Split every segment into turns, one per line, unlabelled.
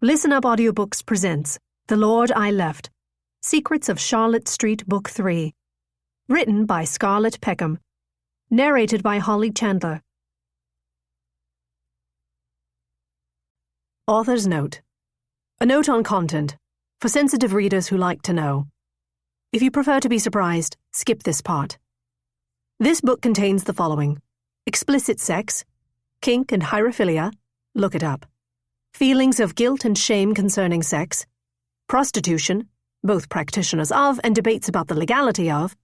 Listen Up Audiobooks presents The Lord I Left, Secrets of Charlotte Street Book 3. Written by Scarlett Peckham. Narrated by Holly Chandler. Author's Note. A note on content, for sensitive readers who like to know. If you prefer to be surprised, skip this part. This book contains the following: explicit sex, kink and hierophilia, look it up. Feelings of guilt and shame concerning sex, prostitution, both practitioners of and debates about the legality of,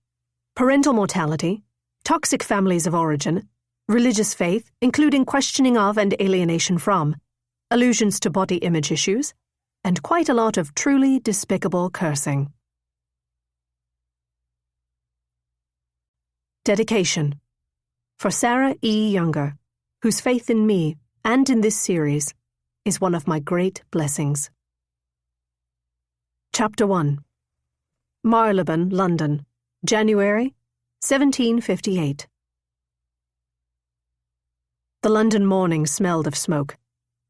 parental mortality, toxic families of origin, religious faith, including questioning of and alienation from, allusions to body image issues, and quite a lot of truly despicable cursing. Dedication. For Sarah E. Younger, whose faith in me and in this series is one of my great blessings. Chapter 1. Marylebone, London, January 1758. The London morning smelled of smoke,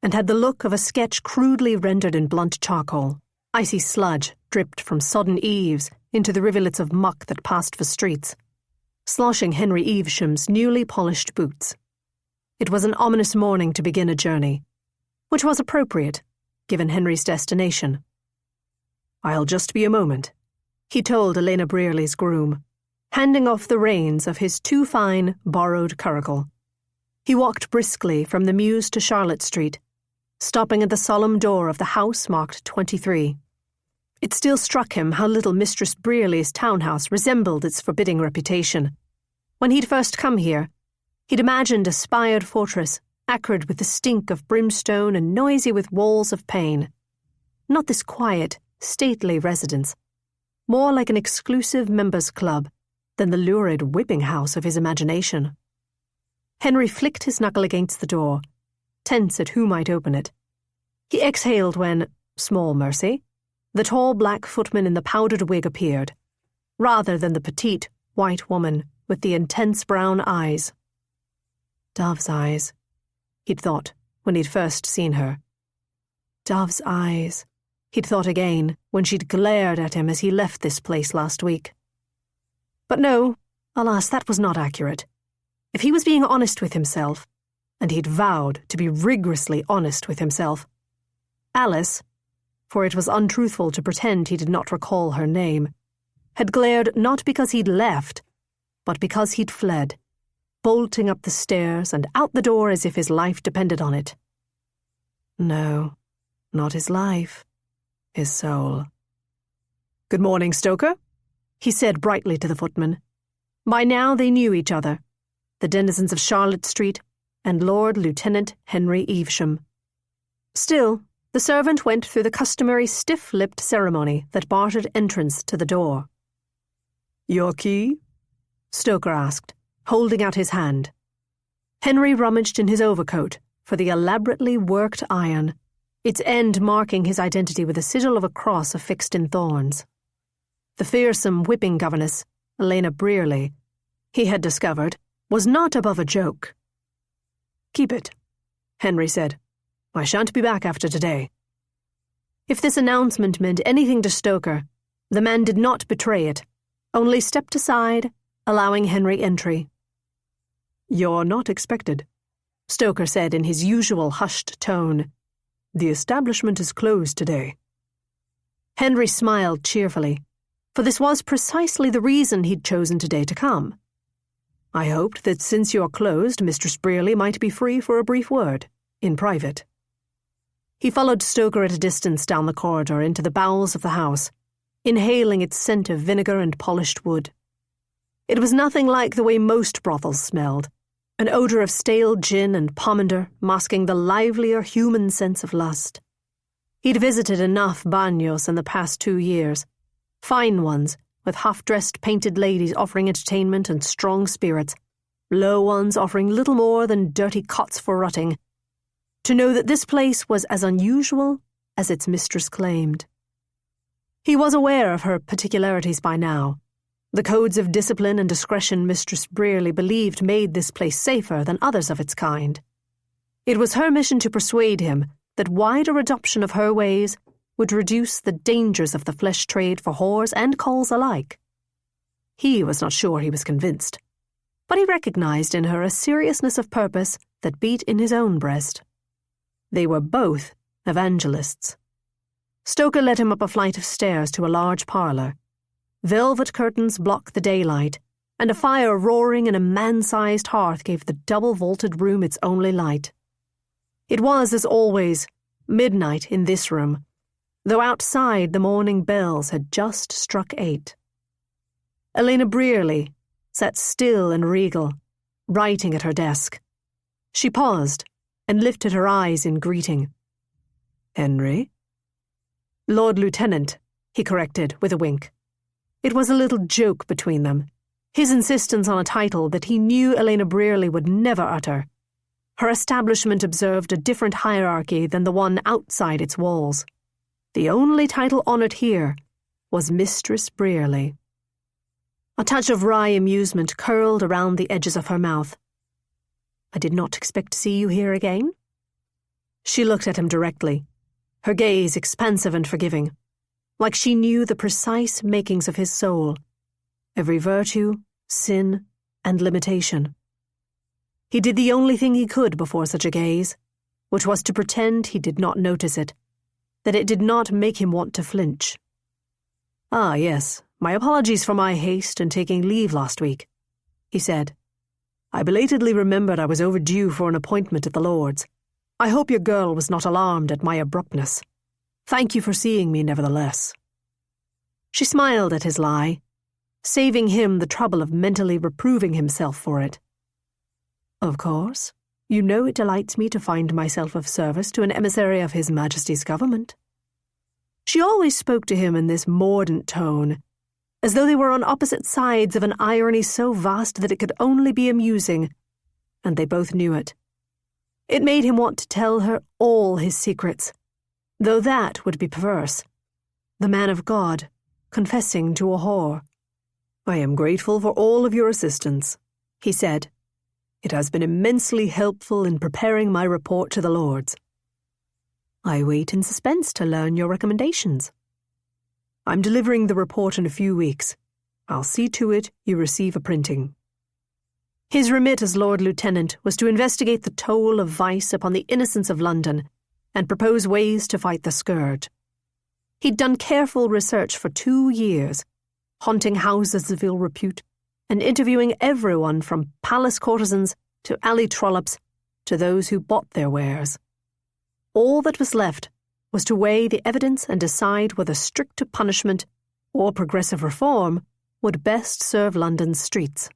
and had the look of a sketch crudely rendered in blunt charcoal. Icy sludge dripped from sodden eaves into the rivulets of muck that passed for streets, sloshing Henry Evesham's newly polished boots. It was an ominous morning to begin a journey, which was appropriate, given Henry's destination. "I'll just be a moment," he told Elena Brearley's groom, handing off the reins of his too fine, borrowed curricle. He walked briskly from the Mews to Charlotte Street, stopping at the solemn door of the house marked 23. It still struck him how little Mistress Brearley's townhouse resembled its forbidding reputation. When he'd first come here, he'd imagined a spired fortress, acrid with the stink of brimstone and noisy with walls of pain. Not this quiet, stately residence, more like an exclusive members' club than the lurid whipping house of his imagination. Henry flicked his knuckle against the door, tense at who might open it. He exhaled when, small mercy, the tall black footman in the powdered wig appeared, rather than the petite, white woman with the intense brown eyes. Dove's eyes, he'd thought when he'd first seen her. Dove's eyes, he'd thought again when she'd glared at him as he left this place last week. But no, alas, that was not accurate. If he was being honest with himself, and he'd vowed to be rigorously honest with himself, Alice, for it was untruthful to pretend he did not recall her name, had glared not because he'd left, but because he'd fled, bolting up the stairs and out the door as if his life depended on it. No, not his life, his soul. "Good morning, Stoker," he said brightly to the footman. By now they knew each other, the denizens of Charlotte Street and Lord Lieutenant Henry Evesham. Still, the servant went through the customary stiff-lipped ceremony that bartered entrance to the door. "Your key?" Stoker asked, holding out his hand. Henry rummaged in his overcoat for the elaborately worked iron, its end marking his identity with a sigil of a cross affixed in thorns. The fearsome whipping governess, Elena Brearley, he had discovered, was not above a joke. "Keep it," Henry said. "I shan't be back after today." If this announcement meant anything to Stoker, the man did not betray it, only stepped aside, allowing Henry entry. "You're not expected," Stoker said in his usual hushed tone. "The establishment is closed today." Henry smiled cheerfully, for this was precisely the reason he'd chosen today to come. "I hoped that since you're closed, Mistress Brearley might be free for a brief word, in private." He followed Stoker at a distance down the corridor into the bowels of the house, inhaling its scent of vinegar and polished wood. It was nothing like the way most brothels smelled, an odour of stale gin and pomander masking the livelier human sense of lust. He'd visited enough bagnios in the past 2 years, fine ones with half-dressed painted ladies offering entertainment and strong spirits, low ones offering little more than dirty cots for rotting, to know that this place was as unusual as its mistress claimed. He was aware of her particularities by now, the codes of discipline and discretion Mistress Brearley believed made this place safer than others of its kind. It was her mission to persuade him that wider adoption of her ways would reduce the dangers of the flesh trade for whores and culls alike. He was not sure he was convinced, but he recognized in her a seriousness of purpose that beat in his own breast. They were both evangelists. Stoker led him up a flight of stairs to a large parlour. Velvet curtains blocked the daylight, and a fire roaring in a man-sized hearth gave the double-vaulted room its only light. It was, as always, midnight in this room, though outside the morning bells had just struck 8. Elena Brearley sat still and regal, writing at her desk. She paused and lifted her eyes in greeting. "Henry?" "Lord Lieutenant," he corrected with a wink. It was a little joke between them, his insistence on a title that he knew Elena Brearley would never utter. Her establishment observed a different hierarchy than the one outside its walls. The only title honoured here was Mistress Brearley. A touch of wry amusement curled around the edges of her mouth. "I did not expect to see you here again." She looked at him directly, her gaze expansive and forgiving, like she knew the precise makings of his soul, every virtue, sin, and limitation. He did the only thing he could before such a gaze, which was to pretend he did not notice it, that it did not make him want to flinch. "Ah, yes, my apologies for my haste in taking leave last week," he said. "I belatedly remembered I was overdue for an appointment at the Lord's. I hope your girl was not alarmed at my abruptness. Thank you for seeing me, nevertheless." She smiled at his lie, saving him the trouble of mentally reproving himself for it. "Of course, you know it delights me to find myself of service to an emissary of His Majesty's government." She always spoke to him in this mordant tone, as though they were on opposite sides of an irony so vast that it could only be amusing, and they both knew it. It made him want to tell her all his secrets, though that would be perverse. The man of God, confessing to a whore. "I am grateful for all of your assistance," he said. "It has been immensely helpful in preparing my report to the Lords." "I wait in suspense to learn your recommendations." "I'm delivering the report in a few weeks. I'll see to it you receive a printing." His remit as Lord Lieutenant was to investigate the toll of vice upon the innocents of London and propose ways to fight the scourge. He'd done careful research for 2 years, haunting houses of ill repute and interviewing everyone from palace courtesans to alley trollops to those who bought their wares. All that was left was to weigh the evidence and decide whether stricter punishment or progressive reform would best serve London's streets.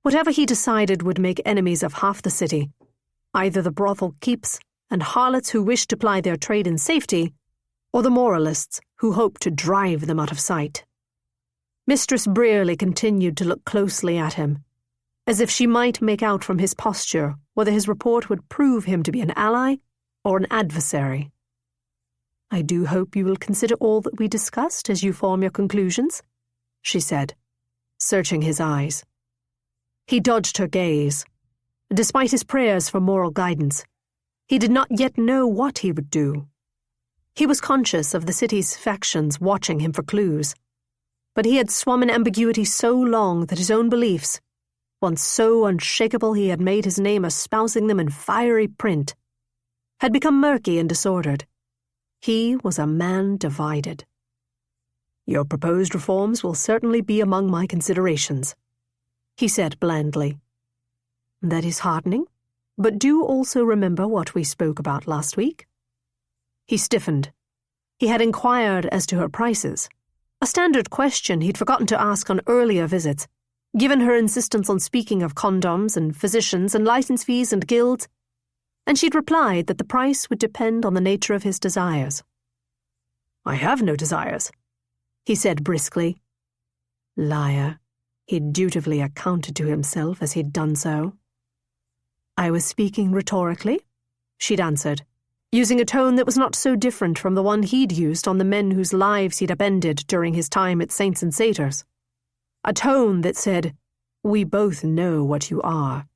Whatever he decided would make enemies of half the city, either the brothel keeps and harlots who wished to ply their trade in safety, or the moralists who hoped to drive them out of sight. Mistress Brearley continued to look closely at him, as if she might make out from his posture whether his report would prove him to be an ally or an adversary. "I do hope you will consider all that we discussed as you form your conclusions," she said, searching his eyes. He dodged her gaze. Despite his prayers for moral guidance, he did not yet know what he would do. He was conscious of the city's factions watching him for clues, but he had swum in ambiguity so long that his own beliefs, once so unshakable he had made his name espousing them in fiery print, had become murky and disordered. He was a man divided. "Your proposed reforms will certainly be among my considerations," he said blandly. "That is heartening, but do also remember what we spoke about last week." He stiffened. He had inquired as to her prices, a standard question he'd forgotten to ask on earlier visits, given her insistence on speaking of condoms and physicians and license fees and guilds, and she'd replied that the price would depend on the nature of his desires. "I have no desires," he said briskly. Liar. He'd dutifully accounted to himself as he'd done so. "I was speaking rhetorically," she'd answered, using a tone that was not so different from the one he'd used on the men whose lives he'd upended during his time at Saints and Satyrs. A tone that said, "We both know what you are."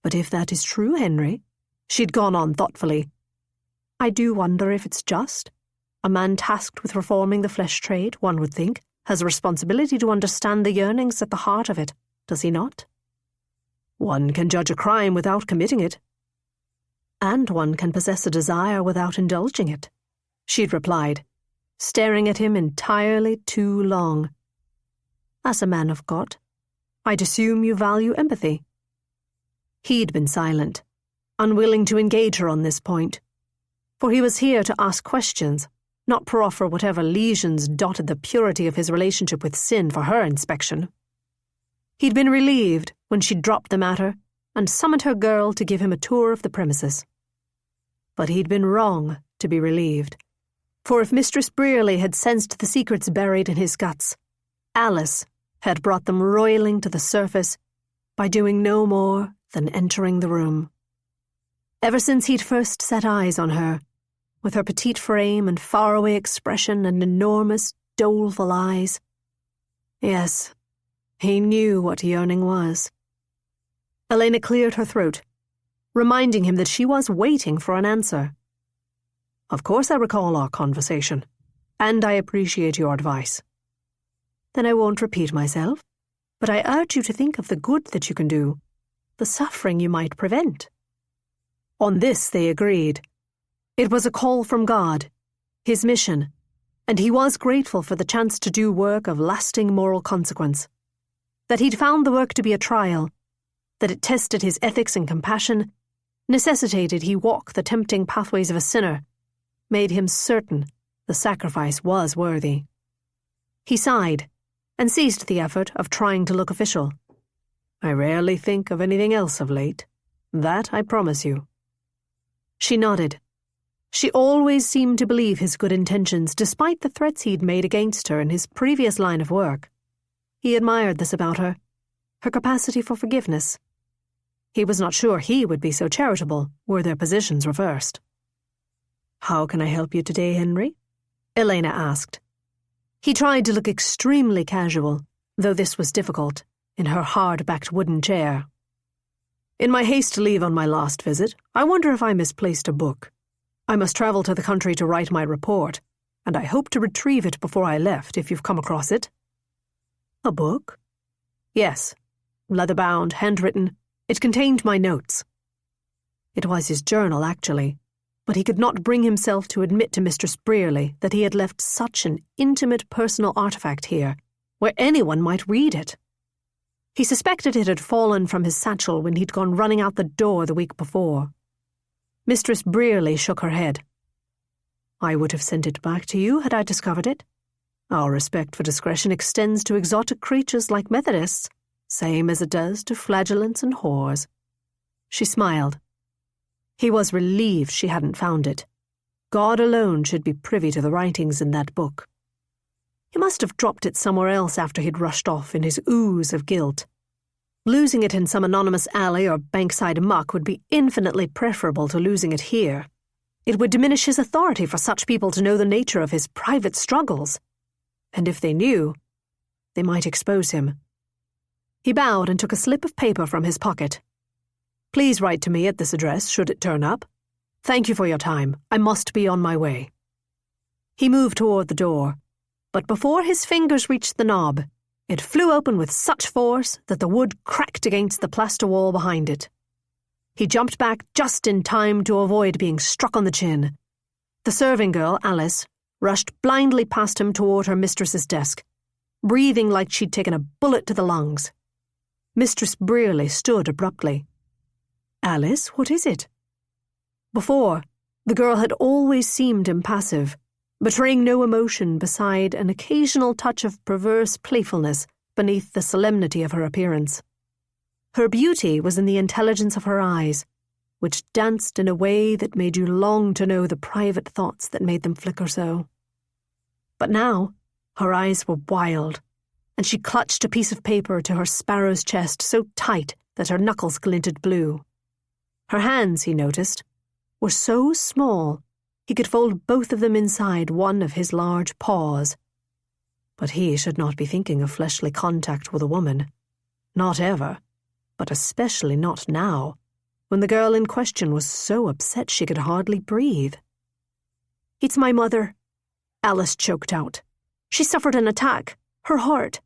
"But if that is true, Henry," she'd gone on thoughtfully, I do wonder if it's just. A man tasked with reforming the flesh trade, one would think, has a responsibility to understand the yearnings at the heart of it, does he not? One can judge a crime without committing it. And one can possess a desire without indulging it, she'd replied, staring at him entirely too long. As a man of God, I'd assume you value empathy. He'd been silent, unwilling to engage her on this point, for he was here to ask questions, not proffer whatever lesions dotted the purity of his relationship with sin for her inspection. He'd been relieved when she'd dropped the matter and summoned her girl to give him a tour of the premises. But he'd been wrong to be relieved, for if Mistress Brearley had sensed the secrets buried in his guts, Alice had brought them roiling to the surface by doing no more than entering the room. Ever since he'd first set eyes on her, with her petite frame and faraway expression and enormous, doleful eyes, yes, he knew what yearning was. Elena cleared her throat, reminding him that she was waiting for an answer. Of course I recall our conversation, and I appreciate your advice. Then I won't repeat myself, but I urge you to think of the good that you can do, the suffering you might prevent. On this they agreed. It was a call from God, his mission, and he was grateful for the chance to do work of lasting moral consequence. That he'd found the work to be a trial, that it tested his ethics and compassion, necessitated he walk the tempting pathways of a sinner, made him certain the sacrifice was worthy. He sighed and ceased the effort of trying to look official. I rarely think of anything else of late. That I promise you. She nodded. She always seemed to believe his good intentions despite the threats he'd made against her in his previous line of work. He admired this about her, her capacity for forgiveness. He was not sure he would be so charitable were their positions reversed. How can I help you today, Henry? Elena asked. He tried to look extremely casual, though this was difficult, in her hard-backed wooden chair. In my haste to leave on my last visit, I wonder if I misplaced a book. I must travel to the country to write my report, and I hope to retrieve it before I left if you've come across it. A book? Yes, leather-bound, handwritten. It contained my notes. It was his journal, actually, but he could not bring himself to admit to Mistress Brearley that he had left such an intimate personal artifact here, where anyone might read it. He suspected it had fallen from his satchel when he'd gone running out the door the week before. Mistress Brearley shook her head. I would have sent it back to you had I discovered it. Our respect for discretion extends to exotic creatures like Methodists, same as it does to flagellants and whores. She smiled. He was relieved she hadn't found it. God alone should be privy to the writings in that book. He must have dropped it somewhere else after he'd rushed off in his ooze of guilt. Losing it in some anonymous alley or bankside muck would be infinitely preferable to losing it here. It would diminish his authority for such people to know the nature of his private struggles. And if they knew, they might expose him. He bowed and took a slip of paper from his pocket. Please write to me at this address should it turn up. Thank you for your time. I must be on my way. He moved toward the door, but before his fingers reached the knob, it flew open with such force that the wood cracked against the plaster wall behind it. He jumped back just in time to avoid being struck on the chin. The serving girl, Alice, rushed blindly past him toward her mistress's desk, breathing like she'd taken a bullet to the lungs. Mistress Brearley stood abruptly. Alice, what is it? Before, the girl had always seemed impassive, betraying no emotion beside an occasional touch of perverse playfulness beneath the solemnity of her appearance. Her beauty was in the intelligence of her eyes, which danced in a way that made you long to know the private thoughts that made them flicker so. But now, her eyes were wild, and she clutched a piece of paper to her sparrow's chest so tight that her knuckles glinted blue. Her hands, he noticed, were so small he could fold both of them inside one of his large paws. But he should not be thinking of fleshly contact with a woman. Not ever, but especially not now, when the girl in question was so upset she could hardly breathe. "It's my mother," Alice choked out. "She suffered an attack. Her heart.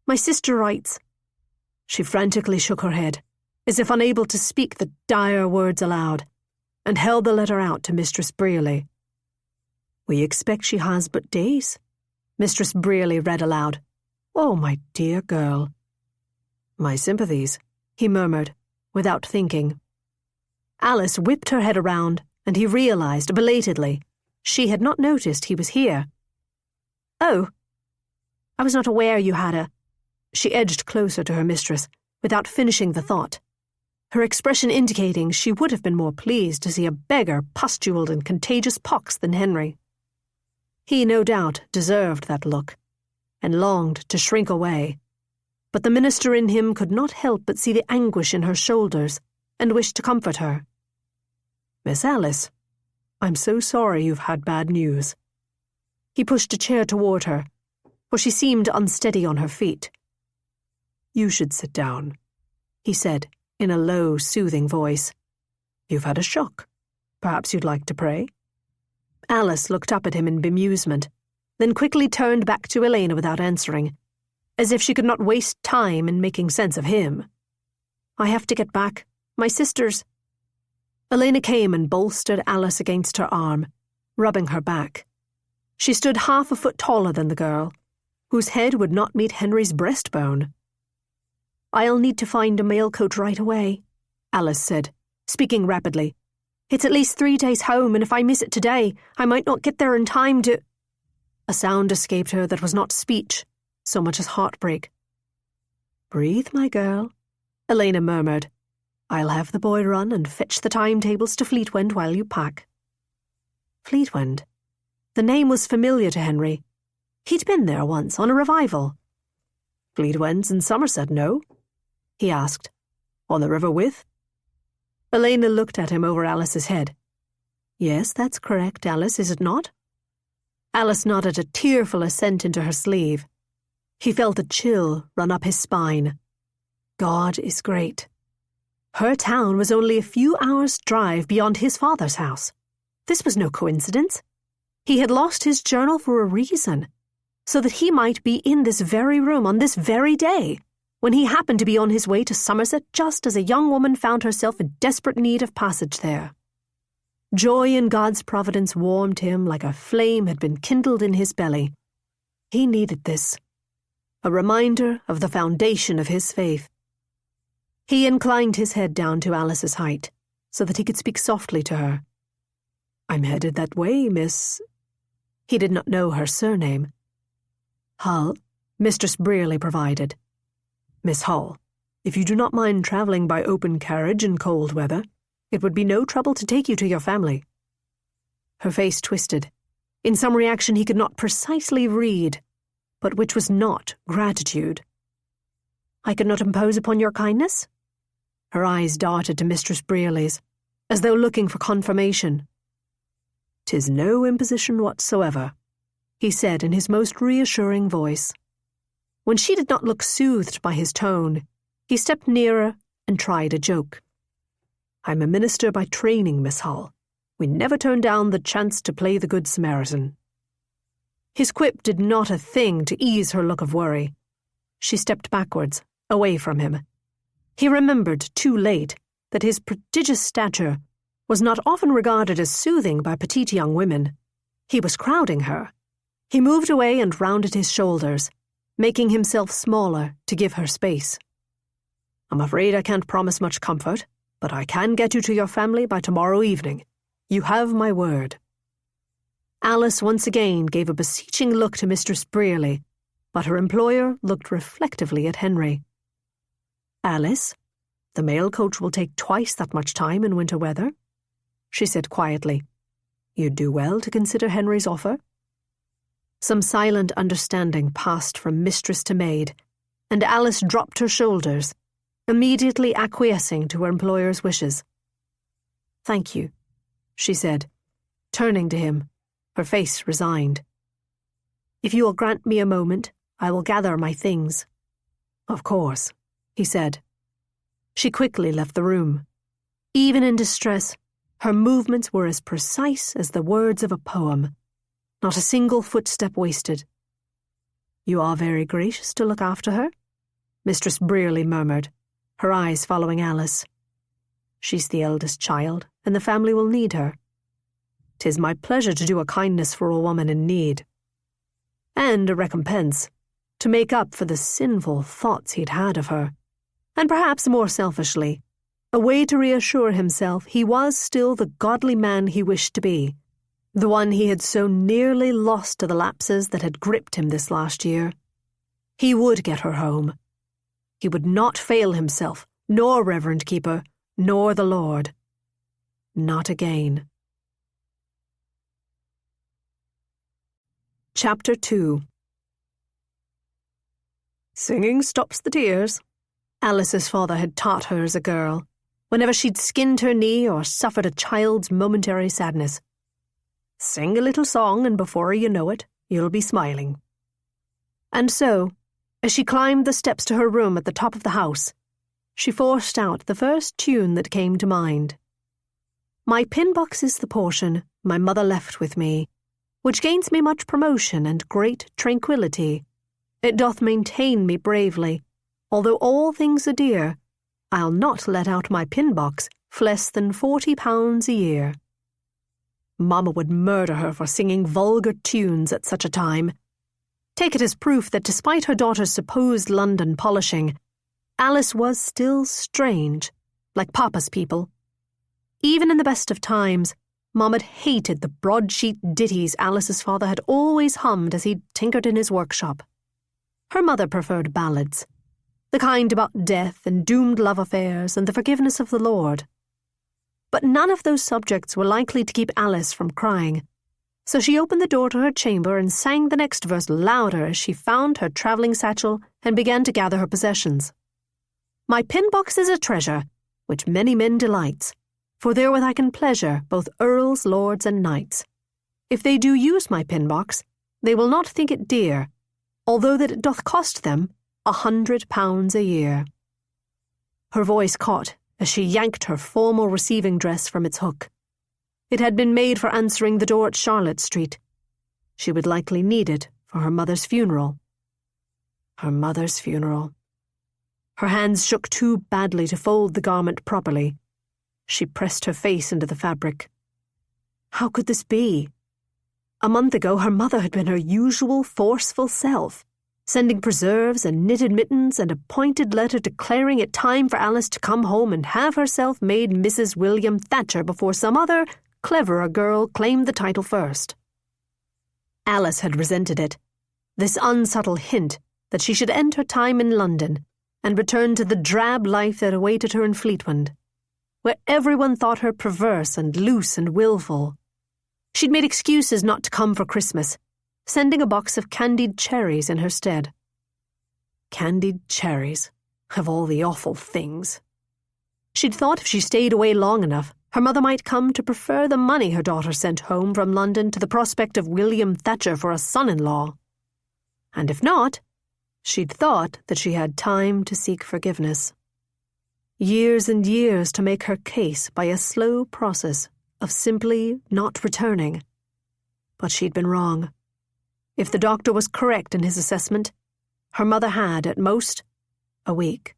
My sister writes." She frantically shook her head, as if unable to speak the dire words aloud, and held the letter out to Mistress Brearley. "We expect she has but days," Mistress Brearley read aloud. "Oh, my dear girl." "My sympathies," he murmured, without thinking. Alice whipped her head around, and he realized, belatedly, she had not noticed he was here. "Oh, I was not aware you had a—" She edged closer to her mistress, without finishing the thought, her expression indicating she would have been more pleased to see a beggar pustuled in contagious pox than Henry. He, no doubt, deserved that look, and longed to shrink away, but the minister in him could not help but see the anguish in her shoulders, and wished to comfort her. "Miss Alice, I'm so sorry you've had bad news." He pushed a chair toward her, for she seemed unsteady on her feet. "You should sit down," he said, in a low, soothing voice. "You've had a shock. Perhaps you'd like to pray?" Alice looked up at him in bemusement, then quickly turned back to Elena without answering, as if she could not waste time in making sense of him. "I have to get back. My sisters—" Elena came and bolstered Alice against her arm, rubbing her back. She stood half a foot taller than the girl, whose head would not meet Henry's breastbone. "I'll need to find a mail coach right away," Alice said, speaking rapidly. "It's at least 3 days home, and if I miss it today, I might not get there in time to—" A sound escaped her that was not speech, so much as heartbreak. "Breathe, my girl," Elena murmured. "I'll have the boy run and fetch the timetables to Fleetwind while you pack." Fleetwind. The name was familiar to Henry. He'd been there once, on a revival. "Fleetwind's in Somerset, no?" he asked. "On the River With?" Elena looked at him over Alice's head. "Yes, that's correct, Alice, is it not?" Alice nodded a tearful assent into her sleeve. He felt a chill run up his spine. God is great. Her town was only a few hours' drive beyond his father's house. This was no coincidence. He had lost his journal for a reason, so that he might be in this very room on this very day, when he happened to be on his way to Somerset just as a young woman found herself in desperate need of passage there. Joy in God's providence warmed him like a flame had been kindled in his belly. He needed this, a reminder of the foundation of his faith. He inclined his head down to Alice's height, so that he could speak softly to her. "I'm headed that way, Miss—" He did not know her surname. "Hull," Mistress Brearley provided. "Miss Hull, if you do not mind travelling by open carriage in cold weather, it would be no trouble to take you to your family." Her face twisted, in some reaction he could not precisely read, but which was not gratitude. "I could not impose upon your kindness?" Her eyes darted to Mistress Brearley's, as though looking for confirmation. "'Tis no imposition whatsoever," he said in his most reassuring voice. When she did not look soothed by his tone, he stepped nearer and tried a joke. "I'm a minister by training, Miss Hull. We never turn down the chance to play the Good Samaritan." His quip did not a thing to ease her look of worry. She stepped backwards, away from him. He remembered, too late, that his prodigious stature was not often regarded as soothing by petite young women. He was crowding her. He moved away and rounded his shoulders, making himself smaller to give her space. "I'm afraid I can't promise much comfort, but I can get you to your family by tomorrow evening. You have my word." Alice once again gave a beseeching look to Mistress Brearley, but her employer looked reflectively at Henry. "Alice, the mail coach will take twice that much time in winter weather," she said quietly. "You'd do well to consider Henry's offer." Some silent understanding passed from mistress to maid, and Alice dropped her shoulders, immediately acquiescing to her employer's wishes. "Thank you," she said, turning to him, her face resigned. "If you will grant me a moment, I will gather my things." "Of course," he said. She quickly left the room. Even in distress, her movements were as precise as the words of a poem. not a single footstep wasted. "You are very gracious to look after her," Mistress Brearley murmured, her eyes following Alice. "She's the eldest child, and the family will need her. 'Tis my pleasure to do a kindness for a woman in need. And a recompense, to make up for the sinful thoughts he'd had of her, and perhaps more selfishly, a way to reassure himself he was still the godly man he wished to be, the one he had so nearly lost to the lapses that had gripped him this last year. He would get her home. He would not fail himself, nor Reverend Keeper, nor the Lord. Not again. Chapter 2. Singing stops the tears, Alice's father had taught her as a girl, whenever she'd skinned her knee or suffered a child's momentary sadness. Sing a little song, and before you know it, you'll be smiling. And so, as she climbed the steps to her room at the top of the house, she forced out the first tune that came to mind. "My pin box is the portion my mother left with me, which gains me much promotion and great tranquillity. It doth maintain me bravely, although all things are dear. I'll not let out my pin box for less than £40 a year." Mamma would murder her for singing vulgar tunes at such a time. Take it as proof that despite her daughter's supposed London polishing, Alice was still strange, like Papa's people. Even in the best of times, Mama'd hated the broadsheet ditties Alice's father had always hummed as he'd tinkered in his workshop. Her mother preferred ballads, the kind about death and doomed love affairs and the forgiveness of the Lord. But none of those subjects were likely to keep Alice from crying, so she opened the door to her chamber and sang the next verse louder as she found her travelling satchel and began to gather her possessions. "My pin box is a treasure, which many men delights, for therewith I can pleasure both earls, lords, and knights. If they do use my pin box, they will not think it dear, although that it doth cost them £100 a year." Her voice caught as she yanked her formal receiving dress from its hook. It had been made for answering the door at Charlotte Street. She would likely need it for her mother's funeral. Her mother's funeral. Her hands shook too badly to fold the garment properly. She pressed her face into the fabric. How could this be? A month ago her mother had been her usual forceful self, sending preserves and knitted mittens and a pointed letter declaring it time for Alice to come home and have herself made Mrs. William Thatcher before some other, cleverer girl claimed the title first. Alice had resented it, this unsubtle hint that she should end her time in London and return to the drab life that awaited her in Fleetwood, where everyone thought her perverse and loose and willful. She'd made excuses not to come for Christmas, sending a box of candied cherries in her stead. Candied cherries, of all the awful things. She'd thought if she stayed away long enough, her mother might come to prefer the money her daughter sent home from London to the prospect of William Thatcher for a son-in-law. And if not, she'd thought that she had time to seek forgiveness. Years and years to make her case by a slow process of simply not returning. But she'd been wrong. If the doctor was correct in his assessment, her mother had, at most, a week.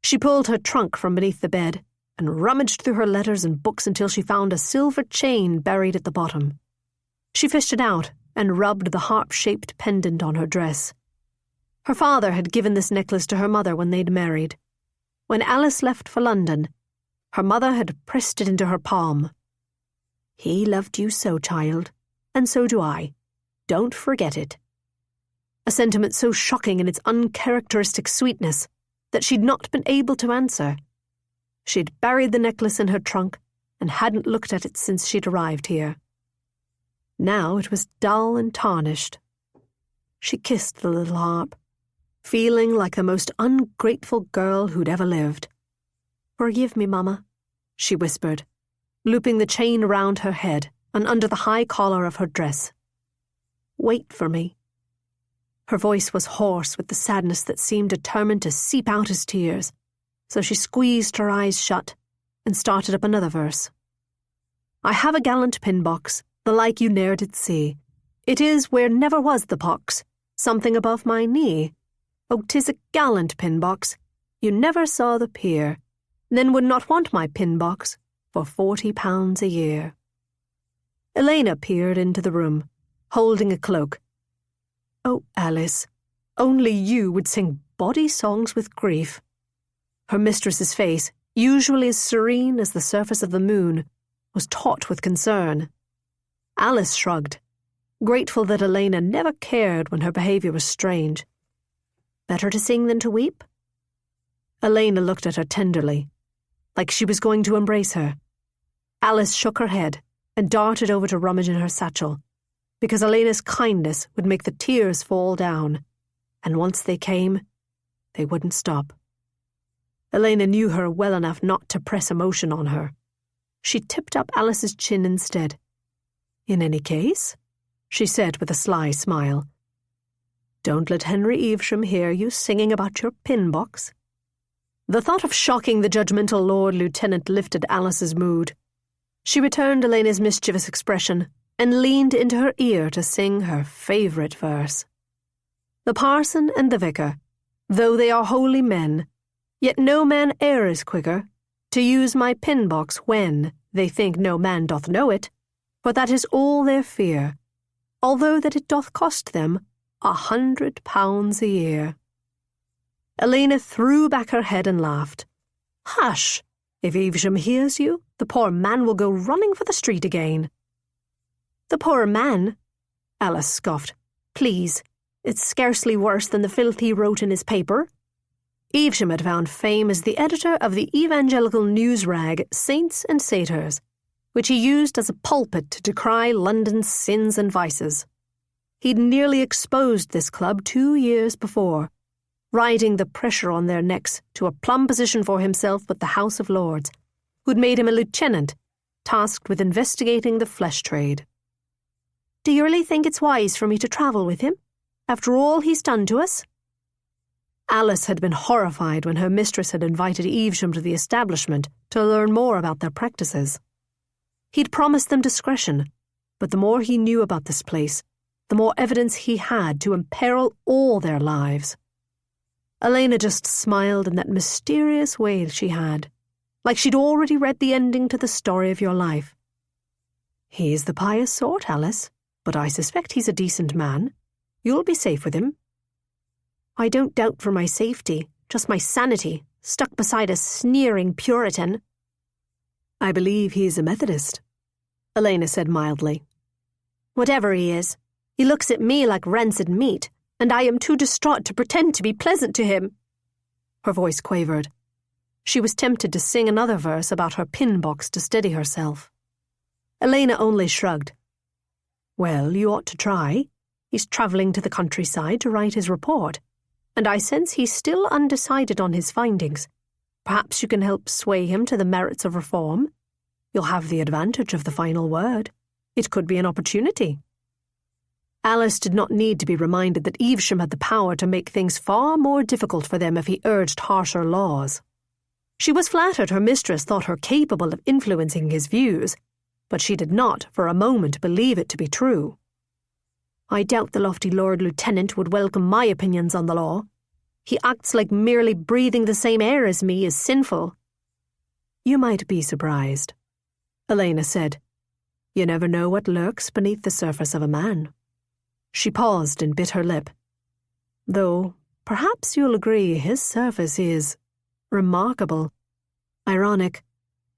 She pulled her trunk from beneath the bed and rummaged through her letters and books until she found a silver chain buried at the bottom. She fished it out and rubbed the harp-shaped pendant on her dress. Her father had given this necklace to her mother when they'd married. When Alice left for London, her mother had pressed it into her palm. "He loved you so, child, and so do I. Don't forget it." A sentiment so shocking in its uncharacteristic sweetness that she'd not been able to answer. She'd buried the necklace in her trunk and hadn't looked at it since she'd arrived here. Now it was dull and tarnished. She kissed the little harp, feeling like the most ungrateful girl who'd ever lived. "Forgive me, Mamma," she whispered, looping the chain around her head and under the high collar of her dress. "Wait for me." Her voice was hoarse with the sadness that seemed determined to seep out as tears, so she squeezed her eyes shut and started up another verse. "I have a gallant pin box, the like you ne'er did see, It is where never was the pox, something above my knee. Oh, 'tis a gallant pin-box. You never saw the peer, then would not want my pin-box for £40 a year. Elena peered into the room, holding a cloak. Oh, Alice, only you would sing bawdy songs with grief. Her mistress's face, usually as serene as the surface of the moon, was taut with concern. Alice shrugged, grateful that Elena never cared when her behaviour was strange. Better to sing than to weep? Elena looked at her tenderly, like she was going to embrace her. Alice shook her head and darted over to rummage in her satchel, because Elena's kindness would make the tears fall down, and once they came, they wouldn't stop. Elena knew her well enough not to press emotion on her. She tipped up Alice's chin instead. In any case, she said with a sly smile, don't let Henry Evesham hear you singing about your pin-box. The thought of shocking the judgmental Lord Lieutenant lifted Alice's mood. She returned Elena's mischievous expression and leaned into her ear to sing her favourite verse. The parson and the vicar, though they are holy men, yet no man e'er is quicker to use my pin-box when they think no man doth know it, for that is all their fear, although that it doth cost them £100 a year. Elena threw back her head and laughed. Hush! If Evesham hears you, the poor man will go running for the street again. The poor man? Alice scoffed. Please, it's scarcely worse than the filth he wrote in his paper. Evesham had found fame as the editor of the evangelical news rag Saints and Satyrs, which he used as a pulpit to decry London's sins and vices. He'd nearly exposed this club 2 years before, riding the pressure on their necks to a plum position for himself with the House of Lords, who'd made him a lieutenant, tasked with investigating the flesh trade. Do you really think it's wise for me to travel with him, after all he's done to us? Alice had been horrified when her mistress had invited Evesham to the establishment to learn more about their practices. He'd promised them discretion, but the more he knew about this place, the more evidence he had to imperil all their lives. Elena just smiled in that mysterious way she had, like she'd already read the ending to the story of your life. He's the pious sort, Alice, but I suspect he's a decent man. You'll be safe with him. I don't doubt for my safety, just my sanity, stuck beside a sneering Puritan. I believe he's a Methodist, Elena said mildly. Whatever he is, he looks at me like rancid meat, and I am too distraught to pretend to be pleasant to him. Her voice quavered. She was tempted to sing another verse about her pin-box to steady herself. Elena only shrugged. Well, you ought to try. He's travelling to the countryside to write his report, and I sense he's still undecided on his findings. Perhaps you can help sway him to the merits of reform. You'll have the advantage of the final word. It could be an opportunity. Alice did not need to be reminded that Evesham had the power to make things far more difficult for them if he urged harsher laws. She was flattered her mistress thought her capable of influencing his views, but she did not for a moment believe it to be true. I doubt the lofty Lord Lieutenant would welcome my opinions on the law. He acts like merely breathing the same air as me is sinful. You might be surprised, Elena said. You never know what lurks beneath the surface of a man. She paused and bit her lip. Though, perhaps you'll agree his surface is remarkable. Ironic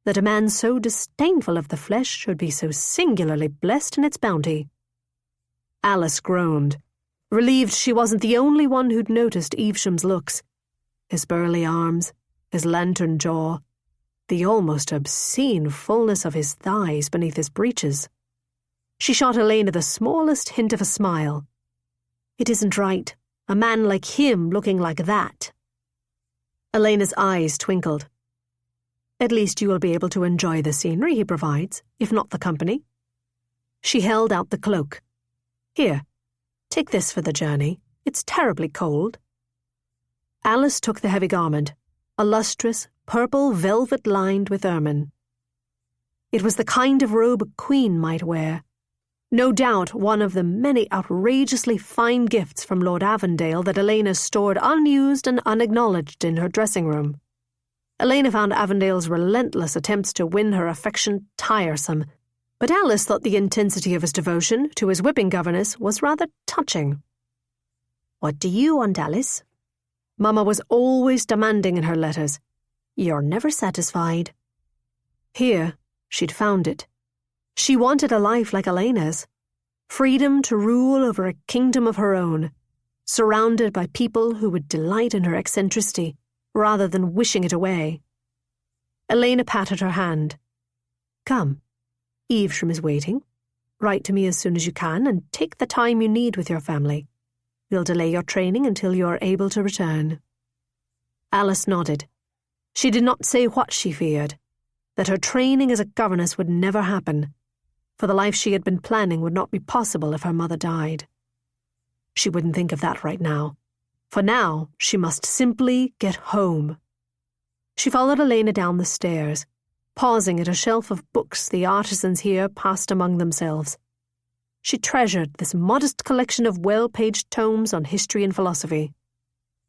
that a man so disdainful of the flesh should be so singularly blessed in its bounty. Alice groaned, relieved she wasn't the only one who'd noticed Evesham's looks. His burly arms, his lantern jaw, the almost obscene fullness of his thighs beneath his breeches. She shot Elena the smallest hint of a smile. It isn't right, a man like him looking like that. Elena's eyes twinkled. At least you will be able to enjoy the scenery he provides, if not the company. She held out the cloak. Here, take this for the journey. It's terribly cold. Alice took the heavy garment, a lustrous, purple velvet lined with ermine. It was the kind of robe a queen might wear. No doubt one of the many outrageously fine gifts from Lord Avondale that Elena stored unused and unacknowledged in her dressing room. Elena found Avondale's relentless attempts to win her affection tiresome, but Alice thought the intensity of his devotion to his whipping governess was rather touching. "What do you want, Alice?" Mamma was always demanding in her letters. "You're never satisfied." Here, she'd found it. She wanted a life like Elena's, freedom to rule over a kingdom of her own, surrounded by people who would delight in her eccentricity rather than wishing it away. Elena patted her hand. "Come, Evesham is waiting. Write to me as soon as you can and take the time you need with your family. We'll delay your training until you are able to return." Alice nodded. She did not say what she feared, that her training as a governess would never happen, for the life she had been planning would not be possible if her mother died. She wouldn't think of that right now, for now she must simply get home. She followed Elena down the stairs, pausing at a shelf of books the artisans here passed among themselves. She treasured this modest collection of well-paged tomes on history and philosophy.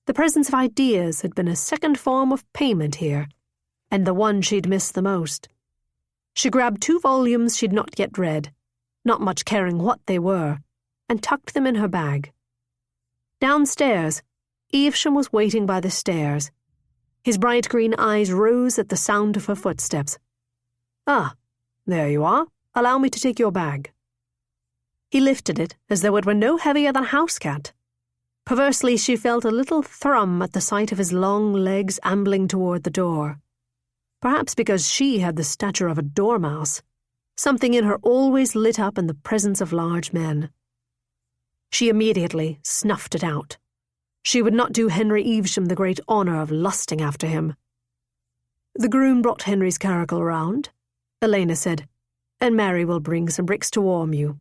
The presence of ideas had been a second form of payment here, and the one she'd missed the most. She grabbed 2 volumes she'd not yet read, not much caring what they were, and tucked them in her bag. Downstairs, Evesham was waiting by the stairs. His bright green eyes rose at the sound of her footsteps. "Ah, there you are. Allow me to take your bag." He lifted it as though it were no heavier than a house cat. Perversely, she felt a little thrum at the sight of his long legs ambling toward the door. Perhaps because she had the stature of a dormouse, something in her always lit up in the presence of large men. She immediately snuffed it out. She would not do Henry Evesham the great honour of lusting after him. "The groom brought Henry's curricle round," Elena said, "and Mary will bring some bricks to warm you."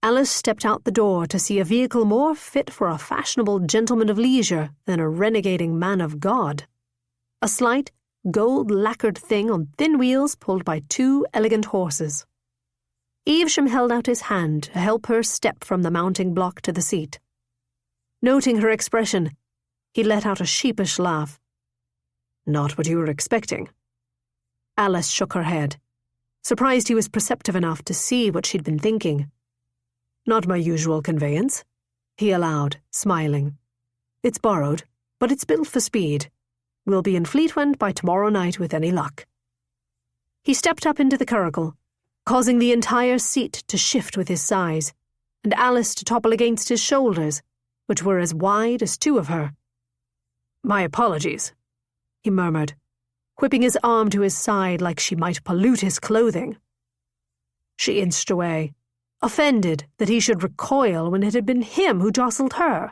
Alice stepped out the door to see a vehicle more fit for a fashionable gentleman of leisure than a renegading man of God. A slight, gold-lacquered thing on thin wheels pulled by 2 elegant horses. Evesham held out his hand to help her step from the mounting block to the seat. Noting her expression, he let out a sheepish laugh. "Not what you were expecting." Alice shook her head, surprised he was perceptive enough to see what she'd been thinking. "Not my usual conveyance," he allowed, smiling. "It's borrowed, but it's built for speed. We'll be in Fleetwind by tomorrow night with any luck." He stepped up into the curricle, causing the entire seat to shift with his size, and Alice to topple against his shoulders, which were as wide as 2 of her. "My apologies," he murmured, whipping his arm to his side like she might pollute his clothing. She inched away, offended that he should recoil when it had been him who jostled her.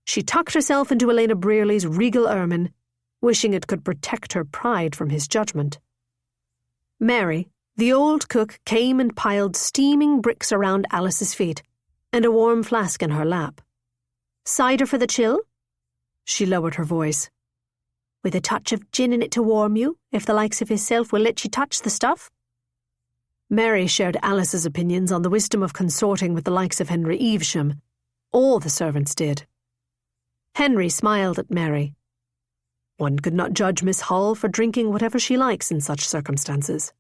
She tucked herself into Elena Brearley's regal ermine, wishing it could protect her pride from his judgment. Mary, the old cook, came and piled steaming bricks around Alice's feet, and a warm flask in her lap. "Cider for the chill?" She lowered her voice. "With a touch of gin in it to warm you, if the likes of hisself will let you touch the stuff?" Mary shared Alice's opinions on the wisdom of consorting with the likes of Henry Evesham. All the servants did. Henry smiled at Mary. "One could not judge Miss Hull for drinking whatever she likes in such circumstances,"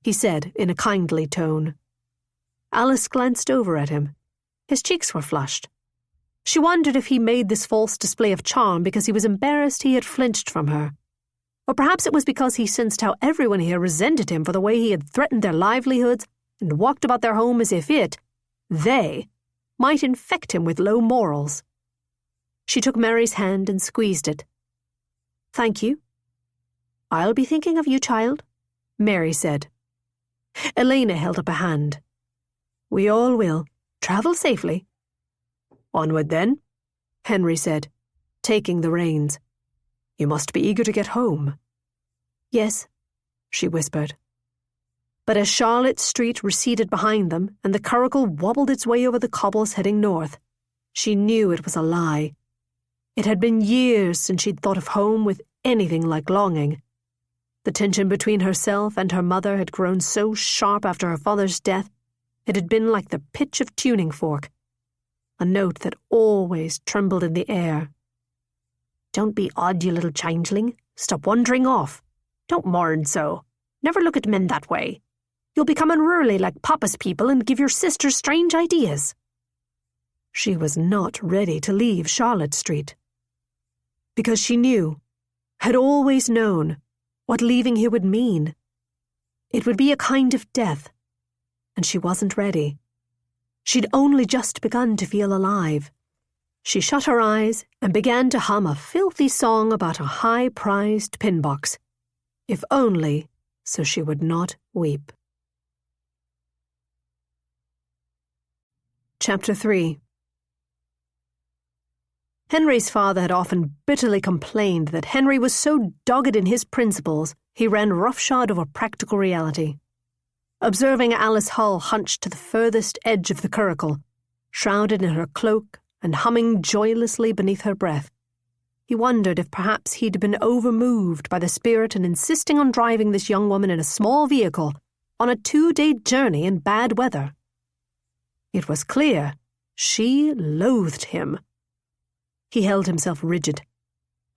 he said in a kindly tone. Alice glanced over at him. His cheeks were flushed. She wondered if he made this false display of charm because he was embarrassed he had flinched from her. Or perhaps it was because he sensed how everyone here resented him for the way he had threatened their livelihoods and walked about their home as if they, might infect him with low morals. She took Mary's hand and squeezed it. "Thank you." "I'll be thinking of you, child," Mary said. Elena held up a hand. "We all will. Travel safely." "Onward, then," Henry said, taking the reins. "You must be eager to get home." "Yes," she whispered. But as Charlotte Street receded behind them and the curricle wobbled its way over the cobbles heading north, she knew it was a lie. It had been years since she'd thought of home with anything like longing. The tension between herself and her mother had grown so sharp after her father's death, It had been like the pitch of tuning fork, a note that always trembled in the air. "Don't be odd, you little changeling. Stop wandering off. Don't mourn so. Never look at men that way. You'll become unruly like Papa's people and give your sister strange ideas." She was not ready to leave Charlotte Street. Because she knew, had always known, what leaving here would mean. It would be a kind of death, and she wasn't ready. She'd only just begun to feel alive. She shut her eyes and began to hum a filthy song about a high-prized pin box, if only so she would not weep. Chapter 3. Henry's father had often bitterly complained that Henry was so dogged in his principles he ran roughshod over practical reality. Observing Alice Hull hunched to the furthest edge of the curricle, shrouded in her cloak and humming joylessly beneath her breath, he wondered if perhaps he'd been overmoved by the spirit in insisting on driving this young woman in a small vehicle on a 2-day journey in bad weather. It was clear she loathed him. He held himself rigid,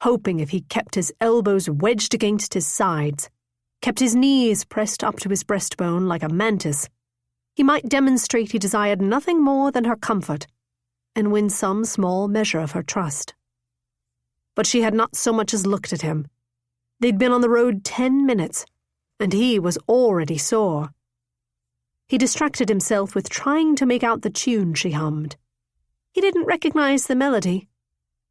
hoping if he kept his elbows wedged against his sides, kept his knees pressed up to his breastbone like a mantis, he might demonstrate he desired nothing more than her comfort and win some small measure of her trust. But she had not so much as looked at him. They'd been on the road 10 minutes, and he was already sore. He distracted himself with trying to make out the tune she hummed. He didn't recognize the melody,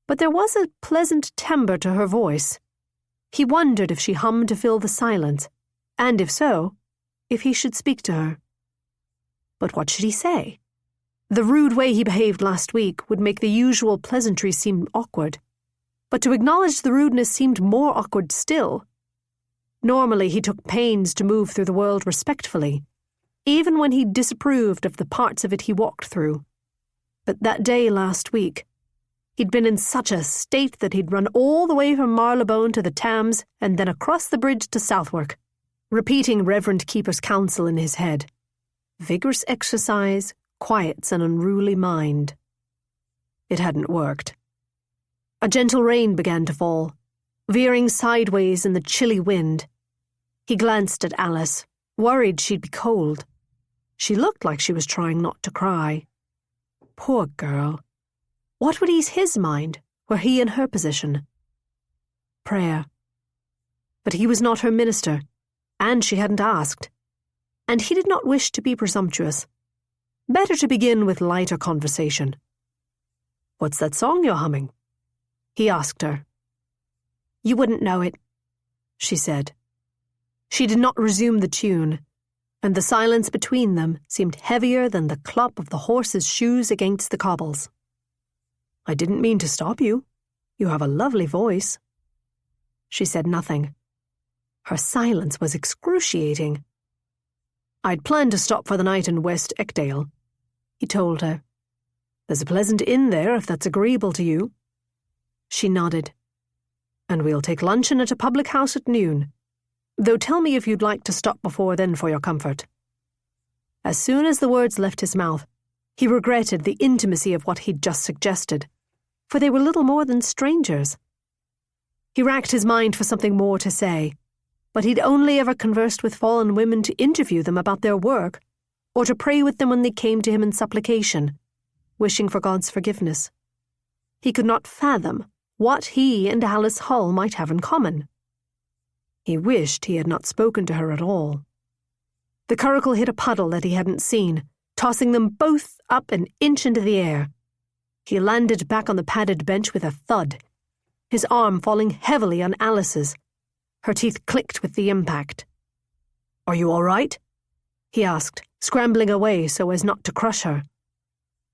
but there was a pleasant timbre to her voice. He wondered if she hummed to fill the silence, and if so, if he should speak to her. But what should he say? The rude way he behaved last week would make the usual pleasantries seem awkward, but to acknowledge the rudeness seemed more awkward still. Normally he took pains to move through the world respectfully, even when he disapproved of the parts of it he walked through. But that day last week, he'd been in such a state that he'd run all the way from Marylebone to the Thames and then across the bridge to Southwark, repeating Reverend Keeper's counsel in his head. Vigorous exercise quiets an unruly mind. It hadn't worked. A gentle rain began to fall, veering sideways in the chilly wind. He glanced at Alice, worried she'd be cold. She looked like she was trying not to cry. Poor girl. What would ease his mind, were he in her position? Prayer. But he was not her minister, and she hadn't asked. And he did not wish to be presumptuous. Better to begin with lighter conversation. "What's that song you're humming?" he asked her. "You wouldn't know it," she said. She did not resume the tune, and the silence between them seemed heavier than the clop of the horse's shoes against the cobbles. "I didn't mean to stop you. You have a lovely voice." She said nothing. Her silence was excruciating. "I'd planned to stop for the night in West Echdale," he told her. "There's a pleasant inn there if that's agreeable to you." She nodded. "And we'll take luncheon at a public house at noon. Though tell me if you'd like to stop before then for your comfort." As soon as the words left his mouth, he regretted the intimacy of what he'd just suggested, for they were little more than strangers. He racked his mind for something more to say, but he'd only ever conversed with fallen women to interview them about their work, or to pray with them when they came to him in supplication, wishing for God's forgiveness. He could not fathom what he and Alice Hull might have in common. He wished he had not spoken to her at all. The curricle hit a puddle that he hadn't seen, tossing them both up an inch into the air. He landed back on the padded bench with a thud, his arm falling heavily on Alice's. Her teeth clicked with the impact. "Are you all right?" he asked, scrambling away so as not to crush her.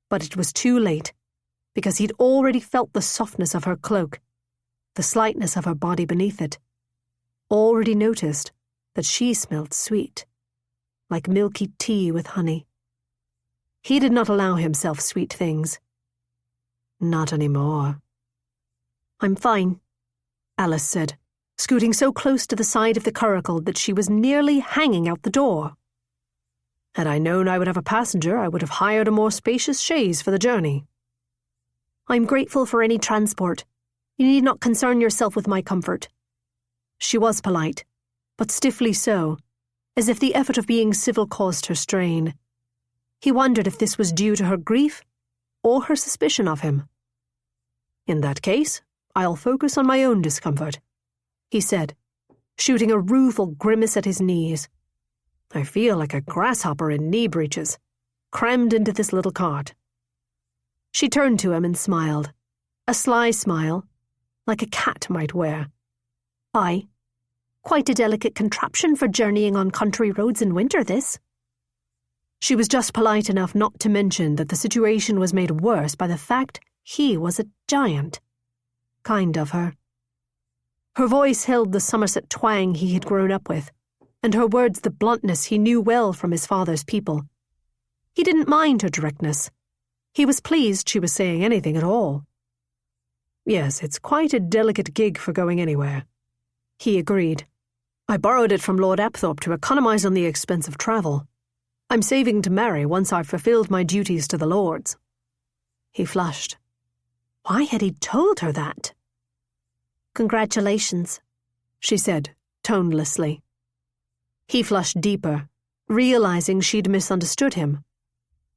But it was too late, because he'd already felt the softness of her cloak, the slightness of her body beneath it, already noticed that she smelled sweet, like milky tea with honey. He did not allow himself sweet things. Not anymore. "I'm fine," Alice said, scooting so close to the side of the curricle that she was nearly hanging out the door. Had I known I would have a passenger, I would have hired a more spacious chaise for the journey.
I'm grateful for any transport. You need not concern yourself with my comfort.
She was polite, but stiffly so, as if the effort of being civil caused her strain. He wondered if this was due to her grief or her suspicion of him. In that case, I'll focus on my own discomfort, he said, shooting a rueful grimace at his knees. I feel like a grasshopper in knee breeches, crammed into this little cart. She turned to him and smiled, a sly smile, like a cat might wear.
Aye, quite a delicate contraption for journeying on country roads in winter, this.
She was just polite enough not to mention that the situation was made worse by the fact he was a giant. Kind of her. Her voice held the Somerset twang he had grown up with, and her words the bluntness he knew well from his father's people. He didn't mind her directness. He was pleased she was saying anything at all. Yes, it's quite a delicate gig for going anywhere, he agreed. I borrowed it from Lord Apthorpe to economise on the expense of travel. I'm saving to marry once I've fulfilled my duties to the lords. He flushed. Why had he told her that?
Congratulations,
she said, tonelessly. He flushed deeper, realising she'd misunderstood him.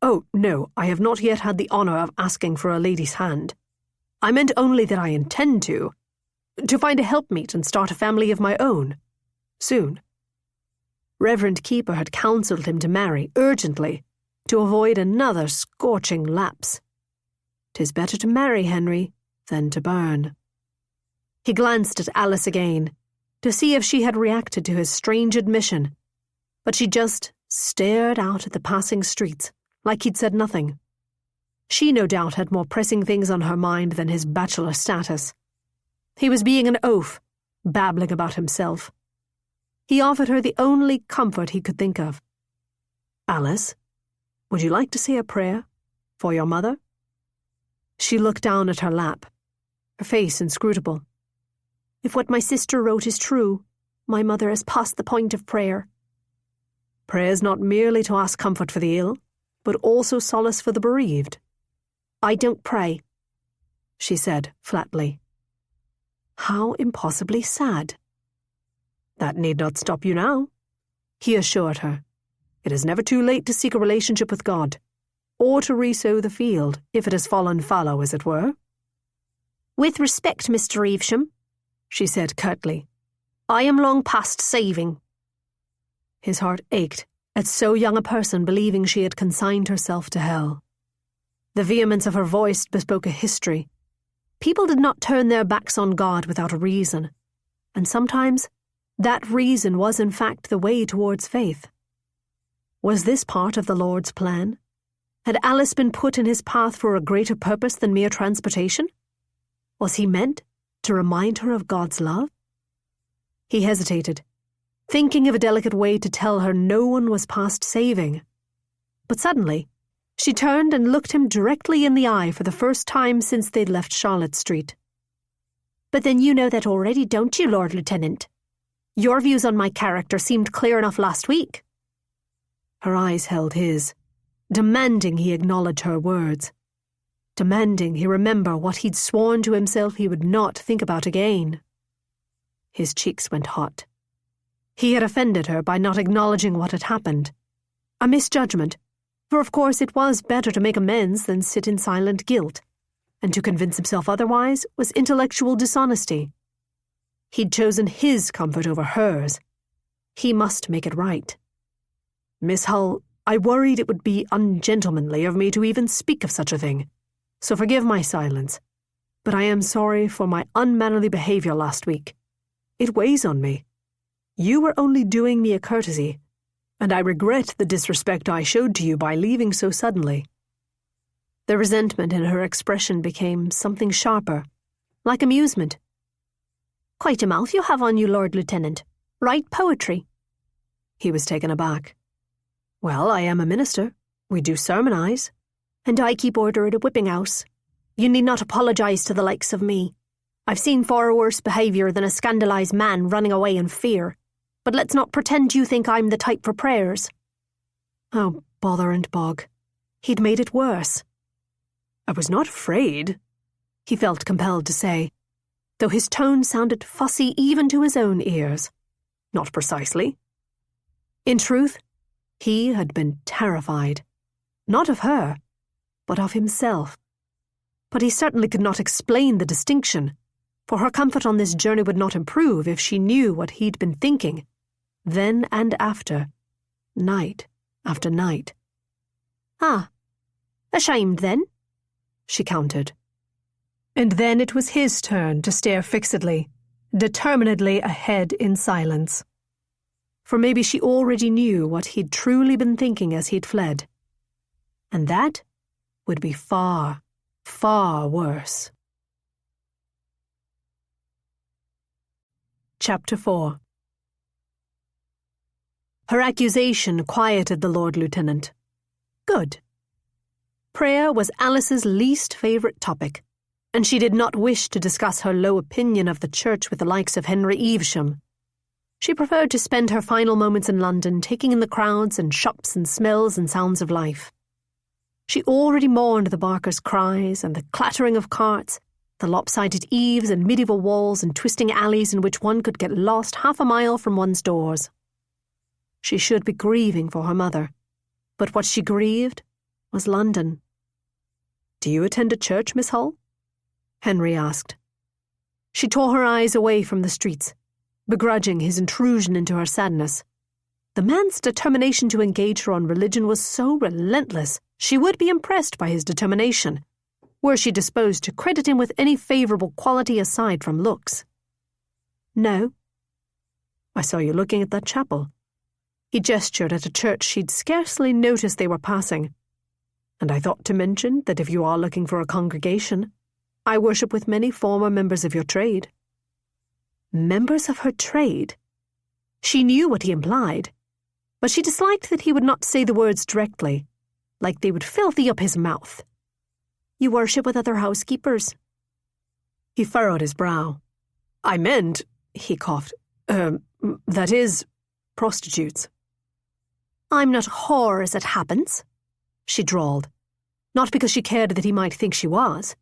Oh, no, I have not yet had the honour of asking for a lady's hand. I meant only that I intend to find a helpmeet and start a family of my own. Soon. Reverend Keeper had counselled him to marry urgently, to avoid another scorching lapse. 'Tis better to marry, Henry, than to burn. He glanced at Alice again, to see if she had reacted to his strange admission, but she just stared out at the passing streets, like he'd said nothing. She no doubt had more pressing things on her mind than his bachelor status. He was being an oaf, babbling about himself. He offered her the only comfort he could think of. Alice, would you like to say a prayer for your mother? She looked down at her lap, her face inscrutable.
If what my sister wrote is true, my mother is past the point of prayer.
Prayer is not merely to ask comfort for the ill, but also solace for the bereaved.
I don't pray,
she said flatly. How impossibly sad. That need not stop you now, he assured her. It is never too late to seek a relationship with God, or to re-sow the field, if it has fallen fallow, as it were.
With respect, Mr. Evesham, she said curtly, I am long past saving.
His heart ached at so young a person believing she had consigned herself to hell. The vehemence of her voice bespoke a history. People did not turn their backs on God without a reason, and sometimes that reason was in fact the way towards faith. Was this part of the Lord's plan? Had Alice been put in his path for a greater purpose than mere transportation? Was he meant to remind her of God's love? He hesitated, thinking of a delicate way to tell her no one was past saving. But suddenly, she turned and looked him directly in the eye for the first time since they'd left Charlotte Street.
But then you know that already, don't you, Lord Lieutenant? Your views on my character seemed clear enough last week.
Her eyes held his, demanding he acknowledge her words, demanding he remember what he'd sworn to himself he would not think about again. His cheeks went hot. He had offended her by not acknowledging what had happened. A misjudgment, for of course it was better to make amends than sit in silent guilt, and to convince himself otherwise was intellectual dishonesty. He'd chosen his comfort over hers. He must make it right. Miss Hull, I worried it would be ungentlemanly of me to even speak of such a thing, so forgive my silence, but I am sorry for my unmannerly behaviour last week. It weighs on me. You were only doing me a courtesy, and I regret the disrespect I showed to you by leaving so suddenly. The resentment in her expression became something sharper, like amusement.
Quite a mouth you have on you, Lord Lieutenant. Write poetry.
He was taken aback. Well, I am a minister. We do sermonise.
And I keep order at a whipping house. You need not apologise to the likes of me. I've seen far worse behaviour than a scandalised man running away in fear. But let's not pretend you think I'm the type for prayers.
Oh, bother and bog. He'd made it worse. I was not afraid, he felt compelled to say, though his tone sounded fussy even to his own ears. Not precisely. In truth, he had been terrified. Not of her, but of himself. But he certainly could not explain the distinction, for her comfort on this journey would not improve if she knew what he'd been thinking, then and after, night after night.
Ah, ashamed then?
She countered. And then it was his turn to stare fixedly, determinedly ahead in silence. For maybe she already knew what he'd truly been thinking as he'd fled. And that would be far, far worse. Chapter 4. Her accusation quieted the Lord Lieutenant. Good. Prayer was Alice's least favourite topic, and she did not wish to discuss her low opinion of the church with the likes of Henry Evesham. She preferred to spend her final moments in London taking in the crowds and shops and smells and sounds of life. She already mourned the barkers' cries and the clattering of carts, the lopsided eaves and medieval walls and twisting alleys in which one could get lost half a mile from one's doors. She should be grieving for her mother, but what she grieved was London. Do you attend a church, Miss Hull? Henry asked. She tore her eyes away from the streets, begrudging his intrusion into her sadness. The man's determination to engage her on religion was so relentless, she would be impressed by his determination, were she disposed to credit him with any favourable quality aside from looks. No. I saw you looking at that chapel. He gestured at a church she'd scarcely noticed they were passing. And I thought to mention that if you are looking for a congregation, I worship with many former members of your trade. Members of her trade? She knew what he implied, but she disliked that he would not say the words directly, like they would filthy up his mouth.
You worship with other housekeepers?
He furrowed his brow. I meant, he coughed, that is, prostitutes.
I'm not a whore as it happens, she drawled, not because she cared that he might think she was,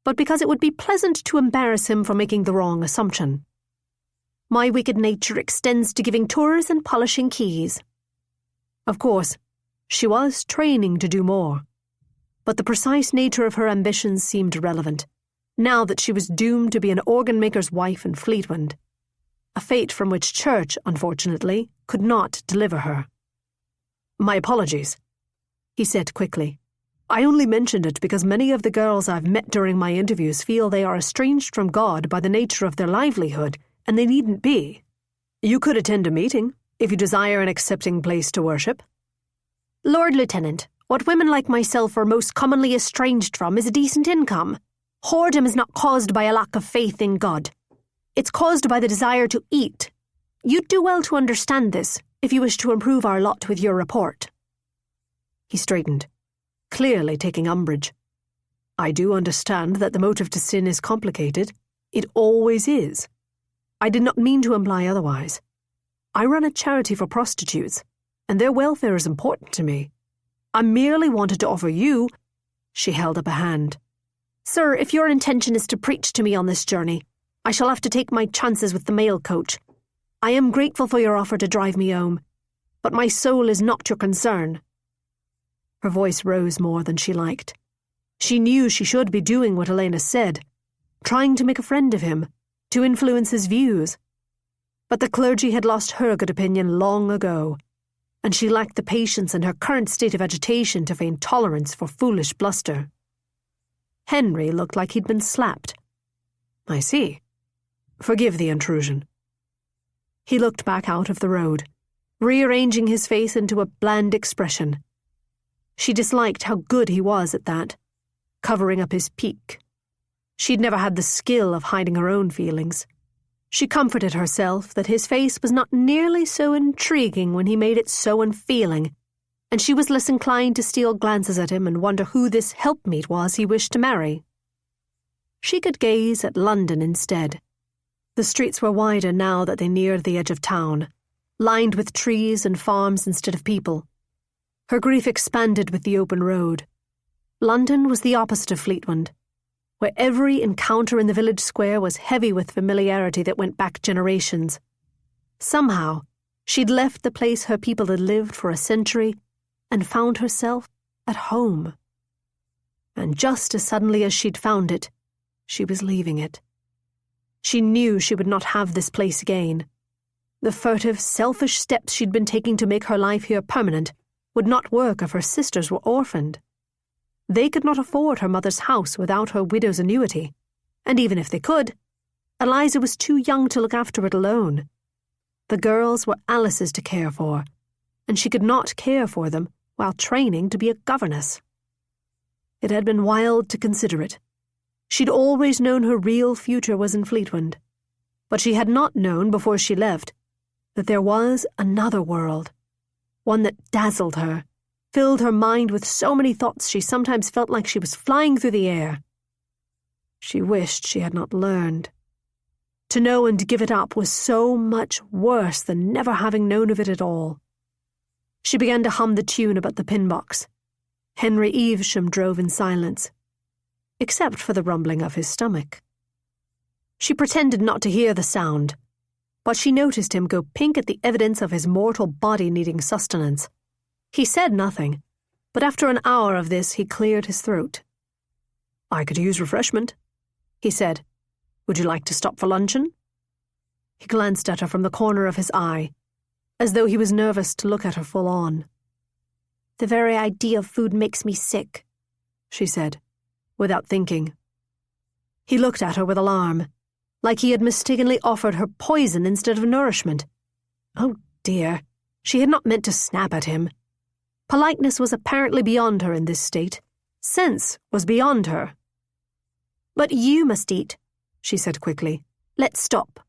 but because it would be pleasant to embarrass him for making the wrong assumption. My wicked nature extends to giving tours and polishing keys.
Of course, she was training to do more, but the precise nature of her ambitions seemed irrelevant, now that she was doomed to be an organ-maker's wife in Fleetwood, a fate from which church, unfortunately, could not deliver her. My apologies, he said quickly. I only mentioned it because many of the girls I've met during my interviews feel they are estranged from God by the nature of their livelihood, and they needn't be. You could attend a meeting, if you desire an accepting place to worship.
Lord Lieutenant, what women like myself are most commonly estranged from is a decent income. Whoredom is not caused by a lack of faith in God. It's caused by the desire to eat. You'd do well to understand this, if you wish to improve our lot with your report.
He straightened, clearly taking umbrage. I do understand that the motive to sin is complicated. It always is. I did not mean to imply otherwise. I run a charity for prostitutes, and their welfare is important to me. I merely wanted to offer you— She held up a hand.
Sir, if your intention is to preach to me on this journey, I shall have to take my chances with the mail coach. I am grateful for your offer to drive me home, but my soul is not your concern.
Her voice rose more than she liked. She knew she should be doing what Elena said, trying to make a friend of him, to influence his views. But the clergy had lost her good opinion long ago, and she lacked the patience in her current state of agitation to feign tolerance for foolish bluster. Henry looked like he'd been slapped. I see. Forgive the intrusion. He looked back out of the road, rearranging his face into a bland expression. She disliked how good he was at that, covering up his pique. She'd never had the skill of hiding her own feelings. She comforted herself that his face was not nearly so intriguing when he made it so unfeeling, and she was less inclined to steal glances at him and wonder who this helpmeet was he wished to marry. She could gaze at London instead. The streets were wider now that they neared the edge of town, lined with trees and farms instead of people. Her grief expanded with the open road. London was the opposite of Fleetwood, where every encounter in the village square was heavy with familiarity that went back generations. Somehow, she'd left the place her people had lived for a century and found herself at home. And just as suddenly as she'd found it, she was leaving it. She knew she would not have this place again. The furtive, selfish steps she'd been taking to make her life here permanent would not work if her sisters were orphaned. They could not afford her mother's house without her widow's annuity, and even if they could, Eliza was too young to look after it alone. The girls were Alice's to care for, and she could not care for them while training to be a governess. It had been wild to consider it. She'd always known her real future was in Fleetwood, but she had not known before she left that there was another world, one that dazzled her, filled her mind with so many thoughts she sometimes felt like she was flying through the air. She wished she had not learned. To know and give it up was so much worse than never having known of it at all. She began to hum the tune about the pin box. Henry Evesham drove in silence, except for the rumbling of his stomach. She pretended not to hear the sound, but she noticed him go pink at the evidence of his mortal body needing sustenance. He said nothing, but after an hour of this he cleared his throat. "I could use refreshment," he said. "Would you like to stop for luncheon?" He glanced at her from the corner of his eye, as though he was nervous to look at her full on. "The very idea of food makes me sick," she said, without thinking. He looked at her with alarm, like he had mistakenly offered her poison instead of nourishment. Oh dear, she had not meant to snap at him. Politeness was apparently beyond her in this state. Sense was beyond her. "But you must eat," she said quickly. "Let's stop."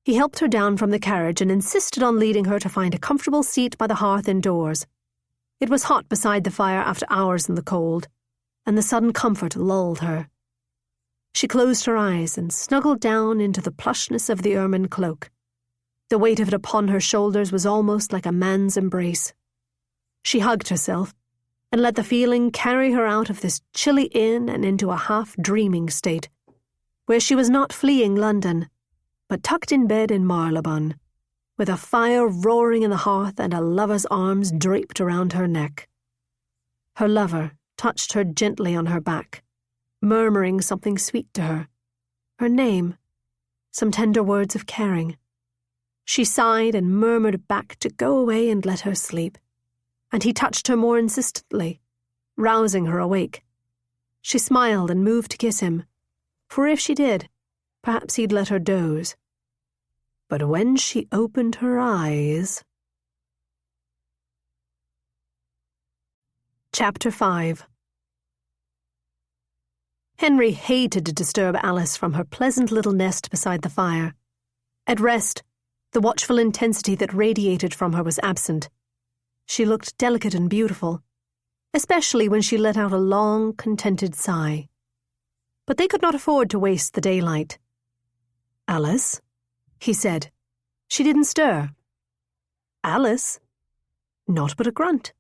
He helped her down from the carriage and insisted on leading her to find a comfortable seat by the hearth indoors. It was hot beside the fire after hours in the cold, and the sudden comfort lulled her. She closed her eyes and snuggled down into the plushness of the ermine cloak. The weight of it upon her shoulders was almost like a man's embrace. She hugged herself and let the feeling carry her out of this chilly inn and into a half-dreaming state, where she was not fleeing London, but tucked in bed in Marylebone, with a fire roaring in the hearth and a lover's arms draped around her neck. Her lover touched her gently on her back, murmuring something sweet to her, her name, some tender words of caring. She sighed and murmured back to go away and let her sleep, and he touched her more insistently, rousing her awake. She smiled and moved to kiss him, for if she did, perhaps he'd let her doze. But when she opened her eyes... Chapter 5. Henry hated to disturb Alice from her pleasant little nest beside the fire. At rest, the watchful intensity that radiated from her was absent. She looked delicate and beautiful, especially when she let out a long, contented sigh. But they could not afford to waste the daylight. "Alice?" he said. She didn't stir. "Alice?" Not but a grunt.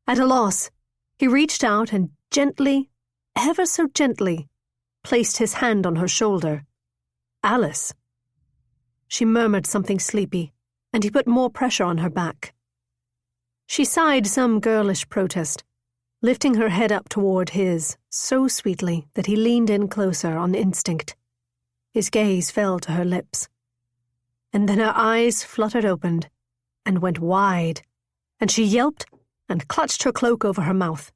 At a loss, he reached out and gently, ever so gently, placed his hand on her shoulder. "Alice." She murmured something sleepy, and he put more pressure on her back. She sighed some girlish protest, lifting her head up toward his, so sweetly that he leaned in closer on instinct. His gaze fell to her lips. And then her eyes fluttered open and went wide, and she yelped and clutched her cloak over her mouth.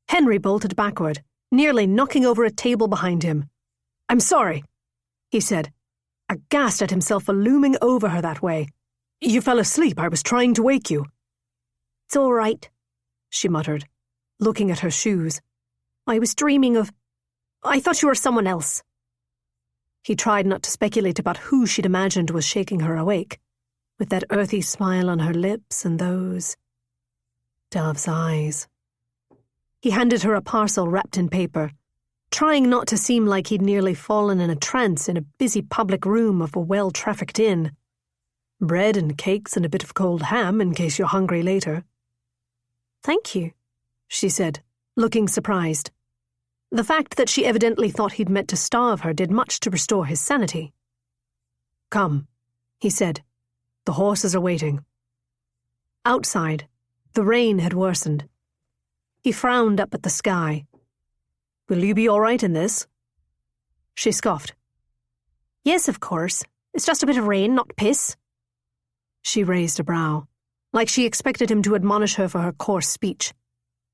Henry bolted backward, nearly knocking over a table behind him. "I'm sorry," he said, aghast at himself for looming over her that way. "You fell asleep. I was trying to wake you." "It's all right," she muttered, looking at her shoes. "I was dreaming of... I thought you were someone else." He tried not to speculate about who she'd imagined was shaking her awake, with that earthy smile on her lips and those dove's eyes. He handed her a parcel wrapped in paper, trying not to seem like he'd nearly fallen in a trance in a busy public room of a well-trafficked inn. "Bread and cakes and a bit of cold ham in case you're hungry later," "Thank you," she said, looking surprised. The fact that she evidently thought he'd meant to starve her did much to restore his sanity. "Come," he said. "The horses are waiting." Outside, the rain had worsened. He frowned up at the sky. "Will you be all right in this?" She scoffed.
"Yes, of course. It's just a bit of rain, not piss."
She raised a brow, like she expected him to admonish her for her coarse speech,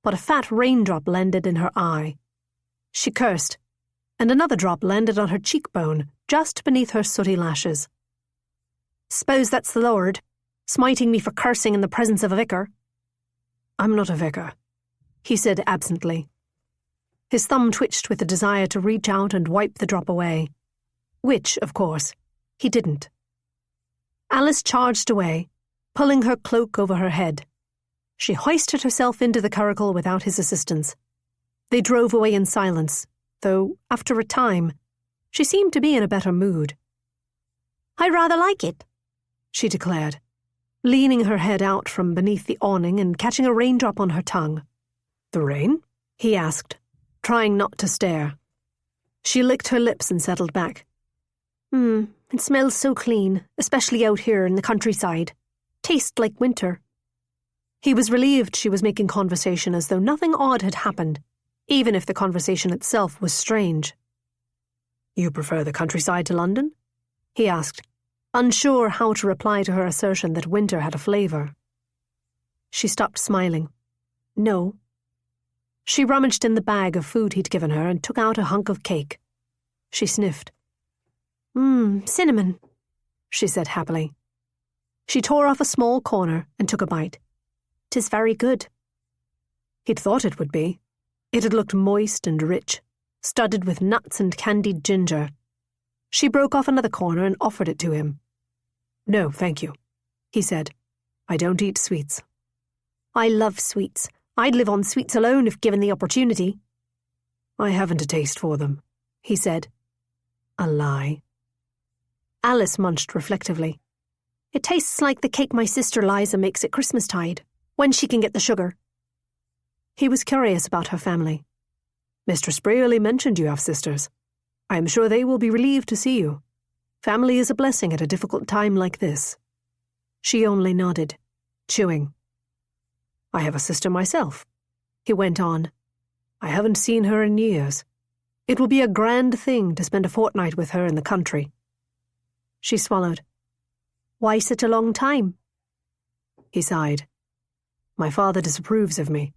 but a fat raindrop landed in her eye. She cursed, and another drop landed on her cheekbone, just beneath her sooty lashes.
"Suppose that's the Lord, smiting me for cursing in the presence of a vicar."
"I'm not a vicar," he said absently. His thumb twitched with the desire to reach out and wipe the drop away, which, of course, he didn't. Alice charged away, pulling her cloak over her head. She hoisted herself into the curricle without his assistance. They drove away in silence, though, after a time, she seemed to be in a better mood.
"I rather like it,"
she declared, leaning her head out from beneath the awning and catching a raindrop on her tongue. "The rain?" he asked, trying not to stare. She licked her lips and settled back.
It smells so clean, especially out here in the countryside. Tastes like winter."
He was relieved she was making conversation as though nothing odd had happened, even if the conversation itself was strange. "You prefer the countryside to London?" he asked, unsure how to reply to her assertion that winter had a flavour. She stopped smiling. "No." She rummaged in the bag of food he'd given her and took out a hunk of cake. She sniffed.
Cinnamon,"
she said happily. She tore off a small corner and took a bite.
"'Tis very good."
He'd thought it would be. It had looked moist and rich, studded with nuts and candied ginger. She broke off another corner and offered it to him. "No, thank you," he said. "I don't eat sweets."
"I love sweets. I'd live on sweets alone if given the opportunity."
"I haven't a taste for them," he said. A lie. Alice munched reflectively.
"It tastes like the cake my sister Liza makes at Christmastide, when she can get the sugar."
He was curious about her family. "Mistress Brierly mentioned you have sisters. I am sure they will be relieved to see you. Family is a blessing at a difficult time like this." She only nodded, chewing. "I have a sister myself," he went on. "I haven't seen her in years. It will be a grand thing to spend a fortnight with her in the country." She swallowed.
"Why such a long time?"
He sighed. "My father disapproves of me.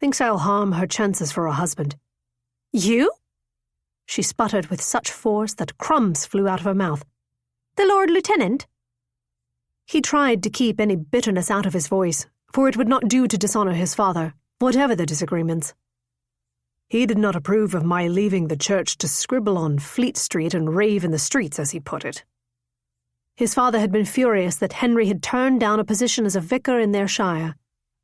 Thinks I'll harm her chances for a husband."
"You?"
She sputtered with such force that crumbs flew out of her mouth.
"The Lord Lieutenant?"
He tried to keep any bitterness out of his voice, for it would not do to dishonour his father, whatever the disagreements. He did not approve of my leaving the church to scribble on Fleet Street and rave in the streets, as he put it. His father had been furious that Henry had turned down a position as a vicar in their shire,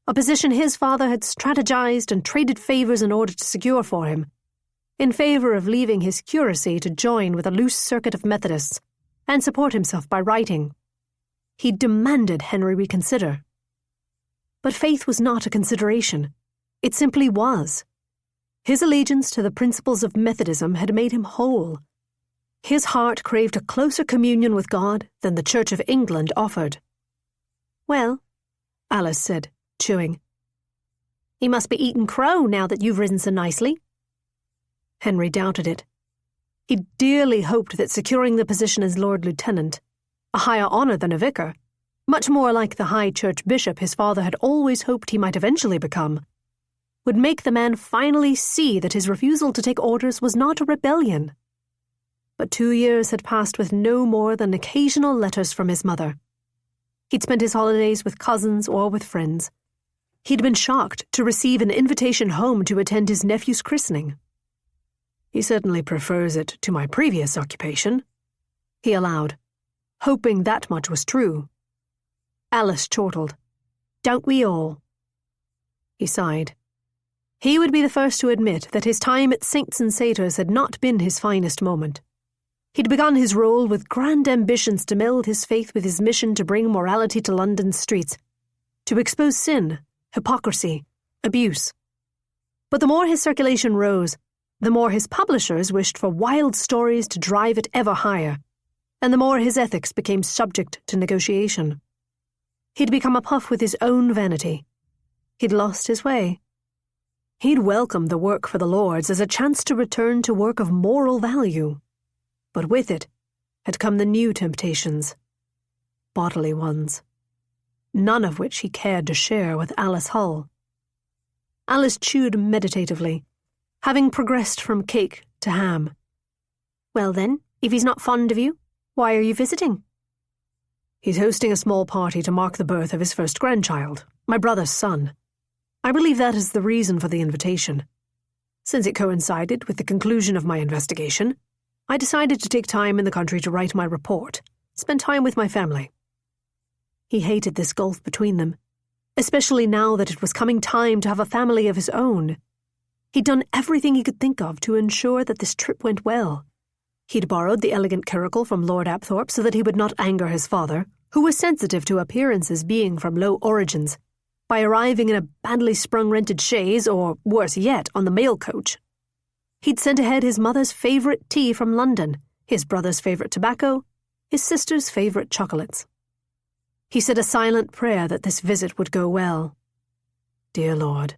a position his father had strategized and traded favours in order to secure for him, in favour of leaving his curacy to join with a loose circuit of Methodists and support himself by writing. He demanded Henry reconsider. But faith was not a consideration. It simply was. His allegiance to the principles of Methodism had made him whole. His heart craved a closer communion with God than the Church of England offered.
"Well,"
Alice said, chewing,
"he must be eating crow now that you've risen so nicely."
Henry doubted it. He dearly hoped that securing the position as Lord Lieutenant, a higher honour than a vicar, much more like the high church bishop his father had always hoped he might eventually become, would make the man finally see that his refusal to take orders was not a rebellion. But 2 years had passed with no more than occasional letters from his mother. He'd spent his holidays with cousins or with friends. He'd been shocked to receive an invitation home to attend his nephew's christening. "He certainly prefers it to my previous occupation," he allowed, hoping that much was true. Alice chortled. "Don't we all?" He sighed. He would be the first to admit that his time at Saints and Satyrs had not been his finest moment. He'd begun his role with grand ambitions to meld his faith with his mission to bring morality to London's streets, to expose sin, hypocrisy, abuse. But the more his circulation rose, the more his publishers wished for wild stories to drive it ever higher, and the more his ethics became subject to negotiation. He'd become a puff with his own vanity. He'd lost his way. He'd welcomed the work for the Lords as a chance to return to work of moral value. But with it had come the new temptations, bodily ones, none of which he cared to share with Alice Hull. Alice chewed meditatively, having progressed from cake to ham.
Well then, if he's not fond of you, why are you visiting?
He's hosting a small party to mark the birth of his first grandchild, my brother's son. I believe that is the reason for the invitation. Since it coincided with the conclusion of my investigation, I decided to take time in the country to write my report, spend time with my family. He hated this gulf between them, especially now that it was coming time to have a family of his own. He'd done everything he could think of to ensure that this trip went well. He'd borrowed the elegant curricle from Lord Apthorpe so that he would not anger his father, who was sensitive to appearances being from low origins, by arriving in a badly sprung rented chaise, or, worse yet, on the mail coach. He'd sent ahead his mother's favourite tea from London, his brother's favourite tobacco, his sister's favourite chocolates. He said a silent prayer that this visit would go well. Dear Lord,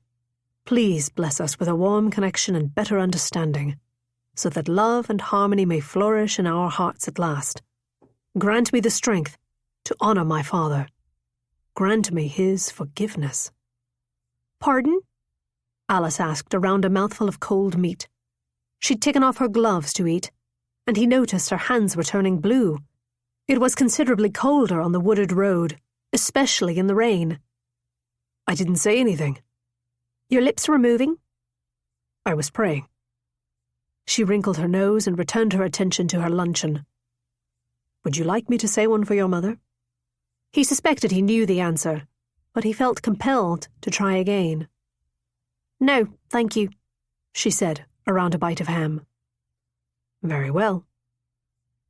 please bless us with a warm connection and better understanding, so that love and harmony may flourish in our hearts at last. Grant me the strength to honour my father. Grant me his forgiveness.
Pardon?
Alice asked around a mouthful of cold meat. She'd taken off her gloves to eat, and he noticed her hands were turning blue. It was considerably colder on the wooded road, especially in the rain. I didn't say anything.
Your lips were moving?
I was praying. She wrinkled her nose and returned her attention to her luncheon. Would you like me to say one for your mother? He suspected he knew the answer, but he felt compelled to try again.
No, thank you,
she said, around a bite of ham. Very well.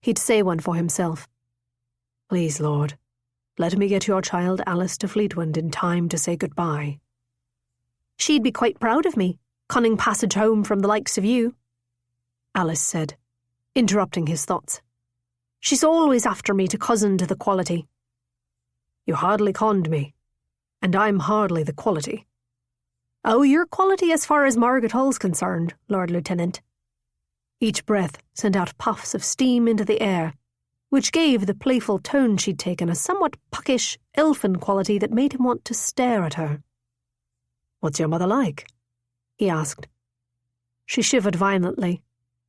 He'd say one for himself. Please, Lord, let me get your child Alice to Fleetwood in time to say goodbye.
She'd be quite proud of me, conning passage home from the likes of you,
Alice said, interrupting his thoughts.
She's always after me to cousin to the quality.
You hardly conned me, and I'm hardly the quality.
Oh, you're quality as far as Margaret Hull's concerned, Lord Lieutenant.
Each breath sent out puffs of steam into the air, which gave the playful tone she'd taken a somewhat puckish, elfin quality that made him want to stare at her. What's your mother like? He asked. She shivered violently,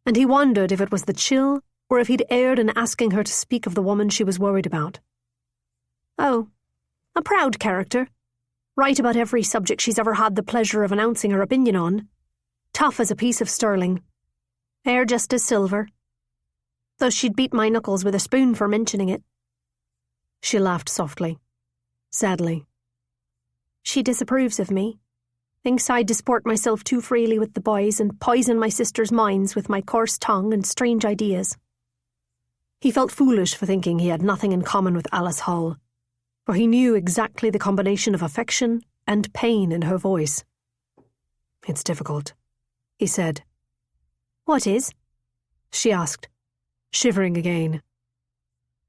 and he wondered if it was the chill or if he'd erred in asking her to speak of the woman she was worried about.
Oh, a proud character. Right about every subject she's ever had the pleasure of announcing her opinion on. Tough as a piece of sterling. Hair just as silver. Though she'd beat my knuckles with a spoon for mentioning it.
She laughed softly, sadly.
She disapproves of me. Thinks I disport myself too freely with the boys and poison my sisters' minds with my coarse tongue and strange ideas.
He felt foolish for thinking he had nothing in common with Alice Hull, for he knew exactly the combination of affection and pain in her voice. It's difficult, he said.
What is?
She asked, shivering again.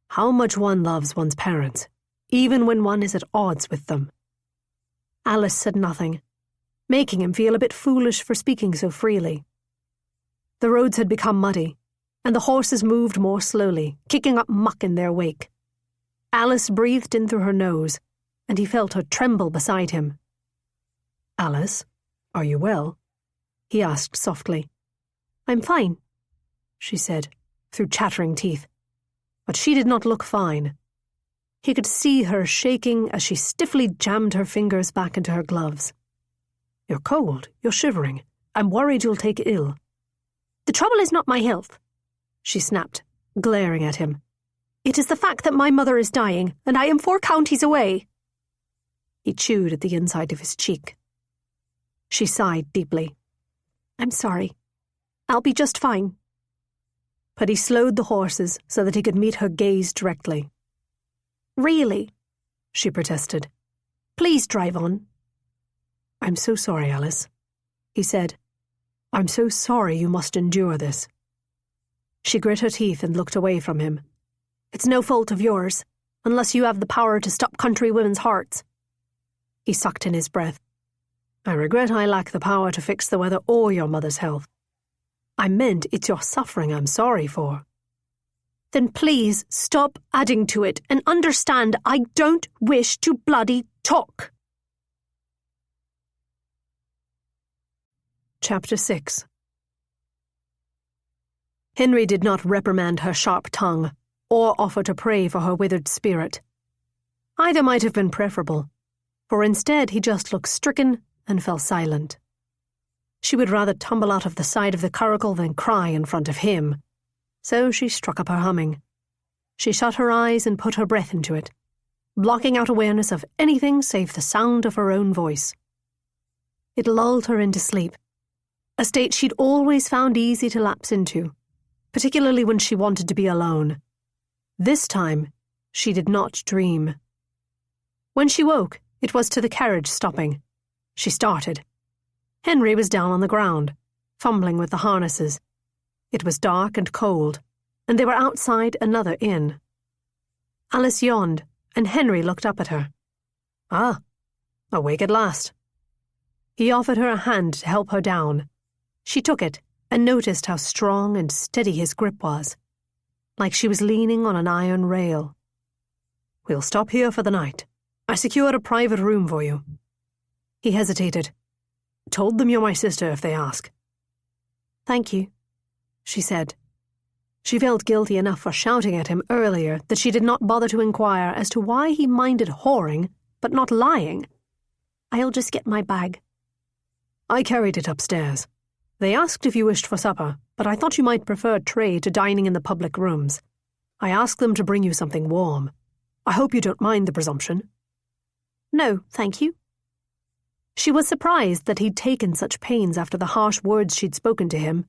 How much one loves one's parents, even when one is at odds with them. Alice said nothing, making him feel a bit foolish for speaking so freely. The roads had become muddy, and the horses moved more slowly, kicking up muck in their wake. Alice breathed in through her nose, and he felt her tremble beside him. Alice, are you well? He asked softly.
I'm fine,
she said, through chattering teeth. But she did not look fine. He could see her shaking as she stiffly jammed her fingers back into her gloves. You're cold, you're shivering. I'm worried you'll take ill.
The trouble is not my health, she snapped, glaring at him. It is the fact that my mother is dying, and I am 4 counties away.
He chewed at the inside of his cheek. She sighed deeply.
I'm sorry. I'll be just fine.
But he slowed the horses so that he could meet her gaze directly.
Really?
She protested.
Please drive on.
"I'm so sorry, Alice," he said. "I'm so sorry you must endure this." She grit her teeth and looked away from him.
"It's no fault of yours, unless you have the power to stop country women's hearts."
He sucked in his breath. "I regret I lack the power to fix the weather or your mother's health. I meant it's your suffering I'm sorry for."
"Then please stop adding to it and understand I don't wish to bloody talk."
Chapter 6. Henry did not reprimand her sharp tongue or offer to pray for her withered spirit. Either might have been preferable, for instead he just looked stricken and fell silent. She would rather tumble out of the side of the curricle than cry in front of him, so she struck up her humming. She shut her eyes and put her breath into it, blocking out awareness of anything save the sound of her own voice. It lulled her into sleep, a state she'd always found easy to lapse into, particularly when she wanted to be alone. This time, she did not dream. When she woke, it was to the carriage stopping. She started. Henry was down on the ground, fumbling with the harnesses. It was dark and cold, and they were outside another inn. Alice yawned, and Henry looked up at her. "Ah, awake at last." He offered her a hand to help her down. She took it and noticed how strong and steady his grip was, like she was leaning on an iron rail. "We'll stop here for the night. I secured a private room for you." He hesitated. "Told them you're my sister if they ask."
"Thank you,"
she said. She felt guilty enough for shouting at him earlier that she did not bother to inquire as to why he minded whoring but not lying.
"I'll just get my bag."
"I carried it upstairs. They asked if you wished for supper, but I thought you might prefer tray to dining in the public rooms. I asked them to bring you something warm. I hope you don't mind the presumption."
"No, thank you."
She was surprised that he'd taken such pains after the harsh words she'd spoken to him.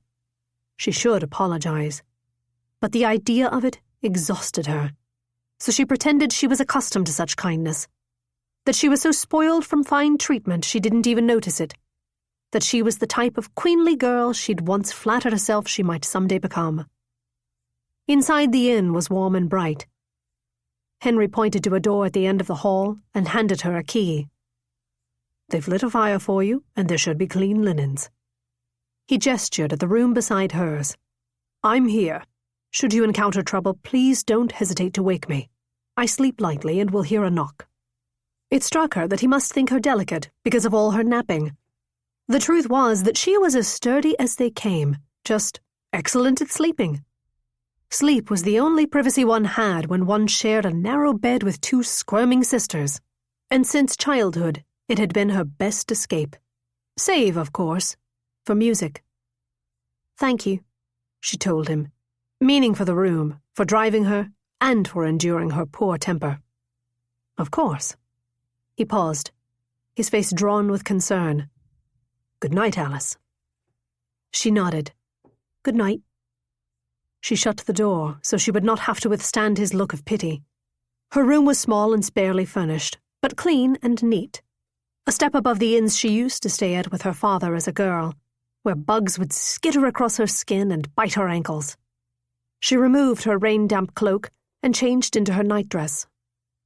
She should apologize, but the idea of it exhausted her, so she pretended she was accustomed to such kindness, that she was so spoiled from fine treatment she didn't even notice it, that she was the type of queenly girl she'd once flattered herself she might someday become. Inside the inn was warm and bright. Henry pointed to a door at the end of the hall and handed her a key. "They've lit a fire for you, and there should be clean linens." He gestured at the room beside hers. "I'm here. Should you encounter trouble, please don't hesitate to wake me. I sleep lightly and will hear a knock." It struck her that he must think her delicate because of all her napping. The truth was that she was as sturdy as they came, just excellent at sleeping. Sleep was the only privacy one had when one shared a narrow bed with two squirming sisters, and since childhood it had been her best escape. Save, of course, for music.
"Thank you,"
she told him, meaning for the room, for driving her, and for enduring her poor temper. "Of course." He paused, his face drawn with concern. "Good night, Alice." She nodded. "Good night." She shut the door so she would not have to withstand his look of pity. Her room was small and sparely furnished, but clean and neat. A step above the inns she used to stay at with her father as a girl, where bugs would skitter across her skin and bite her ankles. She removed her rain-damp cloak and changed into her nightdress.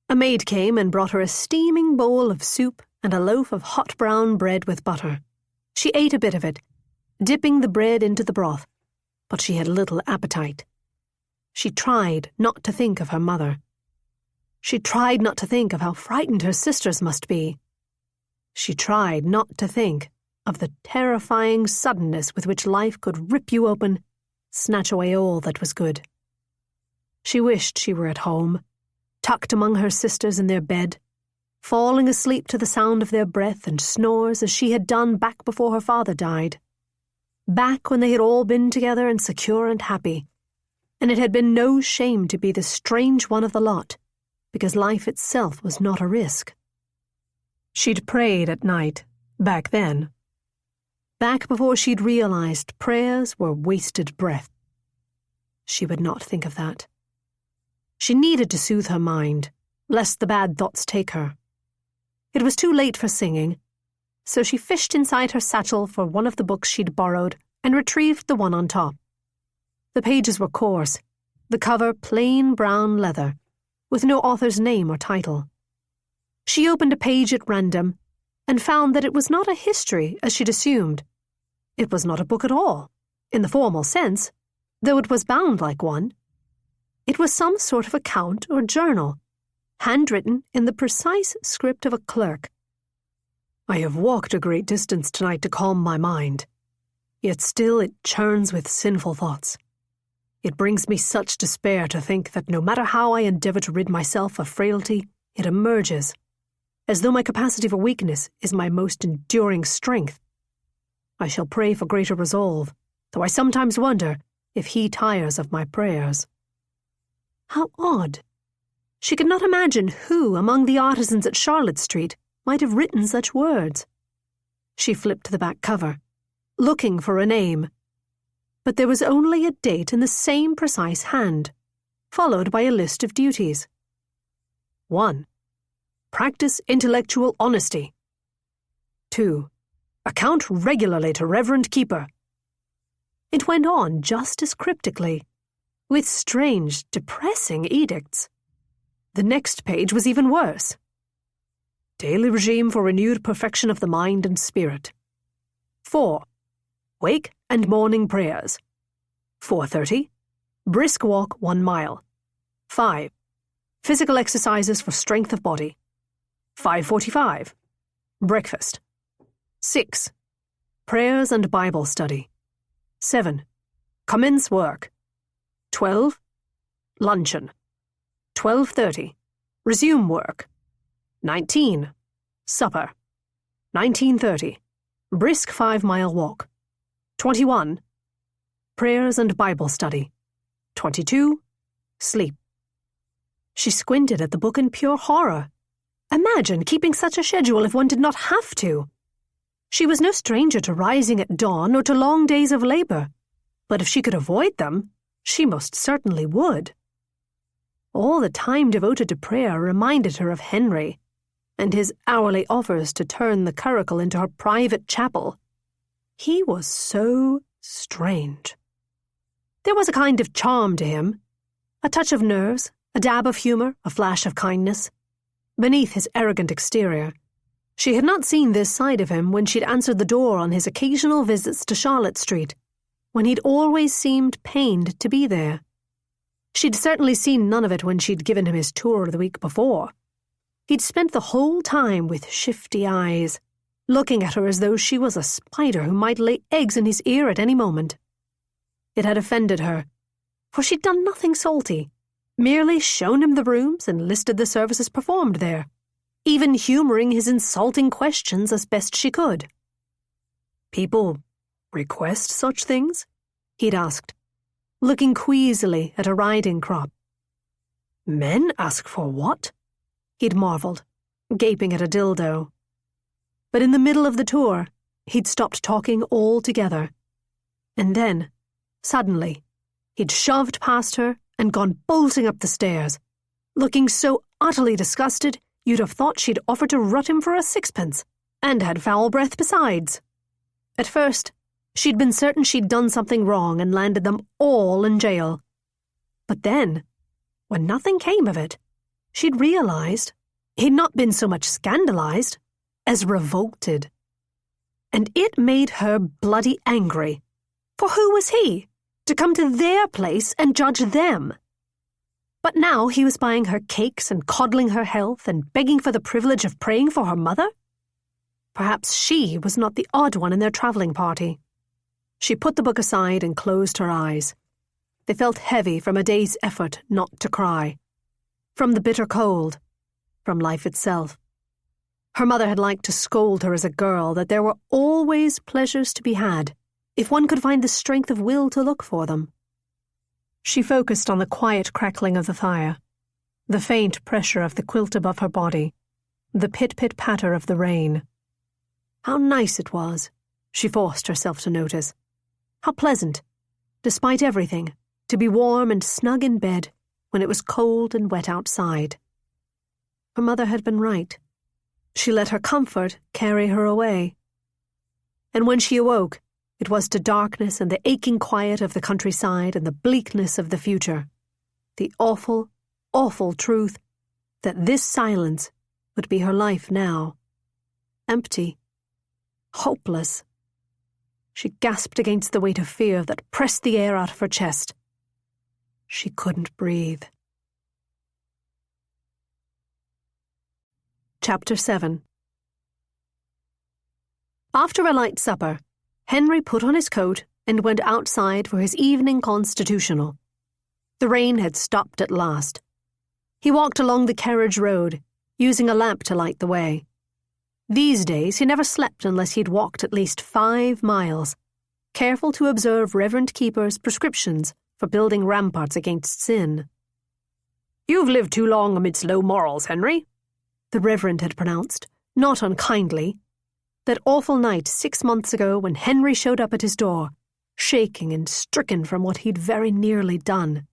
A maid came and brought her a steaming bowl of soup and a loaf of hot brown bread with butter. She ate a bit of it, dipping the bread into the broth, but she had little appetite. She tried not to think of her mother. She tried not to think of how frightened her sisters must be. She tried not to think of the terrifying suddenness with which life could rip you open, snatch away all that was good. She wished she were at home, tucked among her sisters in their bed, falling asleep to the sound of their breath and snores as she had done back before her father died. Back when they had all been together and secure and happy, and it had been no shame to be the strange one of the lot, because life itself was not a risk. She'd prayed at night, back then. Back before she'd realized prayers were wasted breath. She would not think of that. She needed to soothe her mind, lest the bad thoughts take her. It was too late for singing, so she fished inside her satchel for one of the books she'd borrowed and retrieved the one on top. The pages were coarse, the cover plain brown leather, with no author's name or title. She opened a page at random and found that it was not a history as she'd assumed. It was not a book at all, in the formal sense, though it was bound like one. It was some sort of account or journal, handwritten in the precise script of a clerk. I have walked a great distance tonight to calm my mind, yet still it churns with sinful thoughts. It brings me such despair to think that no matter how I endeavour to rid myself of frailty, it emerges, as though my capacity for weakness is my most enduring strength. I shall pray for greater resolve, though I sometimes wonder if he tires of my prayers. How odd! She could not imagine who among the artisans at Charlotte Street might have written such words. She flipped to the back cover, looking for a name, but there was only a date in the same precise hand, followed by a list of duties. 1. Practice intellectual honesty. 2. Account regularly to Reverend Keeper. It went on just as cryptically, with strange, depressing edicts. The next page was even worse. Daily regime for renewed perfection of the mind and spirit. 4. Wake and morning prayers. 4:30. Brisk walk 1 mile. 5. Physical exercises for strength of body. 5:45. Breakfast. 6. Prayers and Bible study. 7. Commence work. 12. Luncheon. 12:30. Resume work. 19. Supper. 19:30. Brisk 5-mile walk. 21. Prayers and Bible study. 22. Sleep. She squinted at the book in pure horror. Imagine keeping such a schedule if one did not have to. She was no stranger to rising at dawn or to long days of labour, but if she could avoid them, she most certainly would. All the time devoted to prayer reminded her of Henry, and his hourly offers to turn the curricle into her private chapel. He was so strange. There was a kind of charm to him, a touch of nerves, a dab of humour, a flash of kindness. Beneath his arrogant exterior, she had not seen this side of him when she'd answered the door on his occasional visits to Charlotte Street, when he'd always seemed pained to be there. She'd certainly seen none of it when she'd given him his tour the week before. He'd spent the whole time with shifty eyes, looking at her as though she was a spider who might lay eggs in his ear at any moment. It had offended her, for she'd done nothing salty, merely shown him the rooms and listed the services performed there, even humouring his insulting questions as best she could. People request such things? He'd asked, looking queasily at a riding crop. Men ask for what? He'd marvelled, gaping at a dildo. But in the middle of the tour, he'd stopped talking altogether. And then, suddenly, he'd shoved past her and gone bolting up the stairs, looking so utterly disgusted you'd have thought she'd offered to rut him for a sixpence, and had foul breath besides. At first, she'd been certain she'd done something wrong and landed them all in jail. But then, when nothing came of it, she'd realised he'd not been so much scandalised as revolted. And it made her bloody angry. For who was he, to come to their place and judge them? But now he was buying her cakes and coddling her health and begging for the privilege of praying for her mother? Perhaps she was not the odd one in their travelling party. She put the book aside and closed her eyes. They felt heavy from a day's effort not to cry, from the bitter cold, from life itself. Her mother had liked to scold her as a girl that there were always pleasures to be had, if one could find the strength of will to look for them. She focused on the quiet crackling of the fire, the faint pressure of the quilt above her body, the pit-pit-patter of the rain. How nice it was, she forced herself to notice. How pleasant, despite everything, to be warm and snug in bed when it was cold and wet outside. Her mother had been right. She let her comfort carry her away. And when she awoke, it was to darkness and the aching quiet of the countryside and the bleakness of the future, the awful, awful truth that this silence would be her life now. Empty. Hopeless. She gasped against the weight of fear that pressed the air out of her chest. She couldn't breathe. Chapter 7. After a light supper, Henry put on his coat and went outside for his evening constitutional. The rain had stopped at last. He walked along the carriage road, using a lamp to light the way. These days he never slept unless he'd walked at least 5 miles, careful to observe Reverend Keeper's prescriptions for building ramparts against sin. "You've lived too long amidst low morals, Henry," the Reverend had pronounced, not unkindly, that awful night 6 months ago when Henry showed up at his door, shaking and stricken from what he'd very nearly done.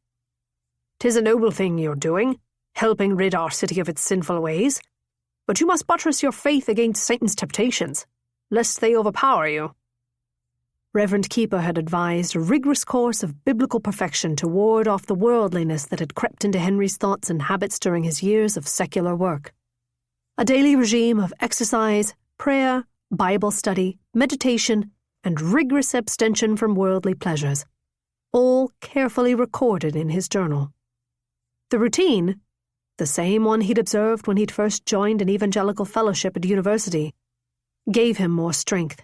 "'Tis a noble thing you're doing, helping rid our city of its sinful ways, but you must buttress your faith against Satan's temptations, lest they overpower you." Reverend Keeper had advised a rigorous course of biblical perfection to ward off the worldliness that had crept into Henry's thoughts and habits during his years of secular work. A daily regime of exercise, prayer, Bible study, meditation, and rigorous abstention from worldly pleasures, all carefully recorded in his journal. The routine, the same one he'd observed when he'd first joined an evangelical fellowship at university, gave him more strength.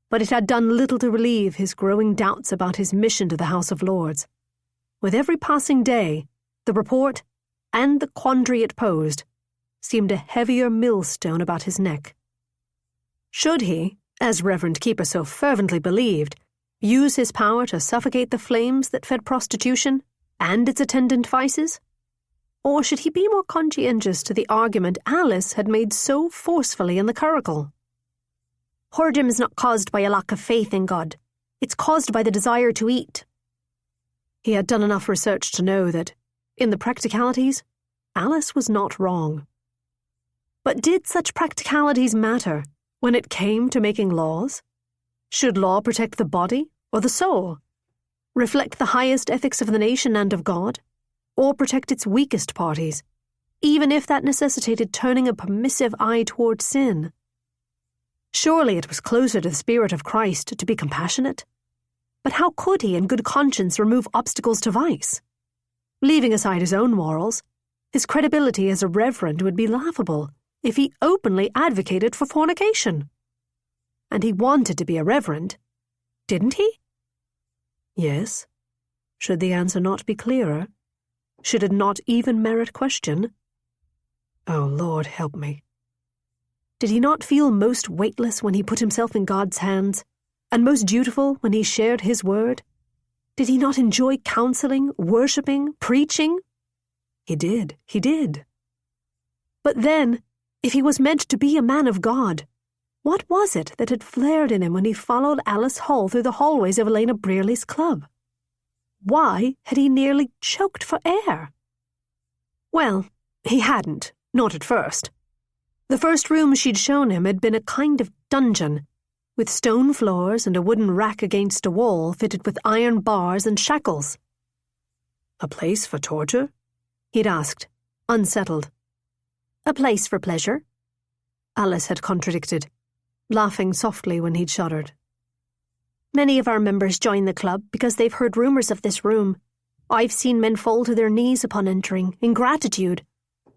But it had done little to relieve his growing doubts about his mission to the House of Lords. With every passing day, the report, and the quandary it posed, seemed a heavier millstone about his neck. Should he, as Reverend Keeper so fervently believed, use his power to suffocate the flames that fed prostitution and its attendant vices? Or should he be more conscientious to the argument Alice had made so forcefully in the curricle? "Whoredom is not caused by a lack of faith in God. It's caused by the desire to eat." He had done enough research to know that, in the practicalities, Alice was not wrong. But did such practicalities matter when it came to making laws? Should law protect the body or the soul? Reflect the highest ethics of the nation and of God? Or protect its weakest parties, even if that necessitated turning a permissive eye toward sin? Surely it was closer to the Spirit of Christ to be compassionate. But how could he in good conscience remove obstacles to vice? Leaving aside his own morals, his credibility as a reverend would be laughable if he openly advocated for fornication. And he wanted to be a reverend, didn't he? Yes. Should the answer not be clearer? Should it not even merit question? Oh, Lord, help me. Did he not feel most weightless when he put himself in God's hands, and most dutiful when he shared his word? Did he not enjoy counseling, worshipping, preaching? He did. But then, if he was meant to be a man of God, what was it that had flared in him when he followed Alice Hall through the hallways of Elena Brearley's club? Why had he nearly choked for air? Well, he hadn't, not at first. The first room she'd shown him had been a kind of dungeon, with stone floors and a wooden rack against a wall fitted with iron bars and shackles. "A place for torture?" he'd asked, unsettled. "A place for pleasure," Alice had contradicted, laughing softly when he'd shuddered. "Many of our members join the club because they've heard rumours of this room. I've seen men fall to their knees upon entering, in gratitude,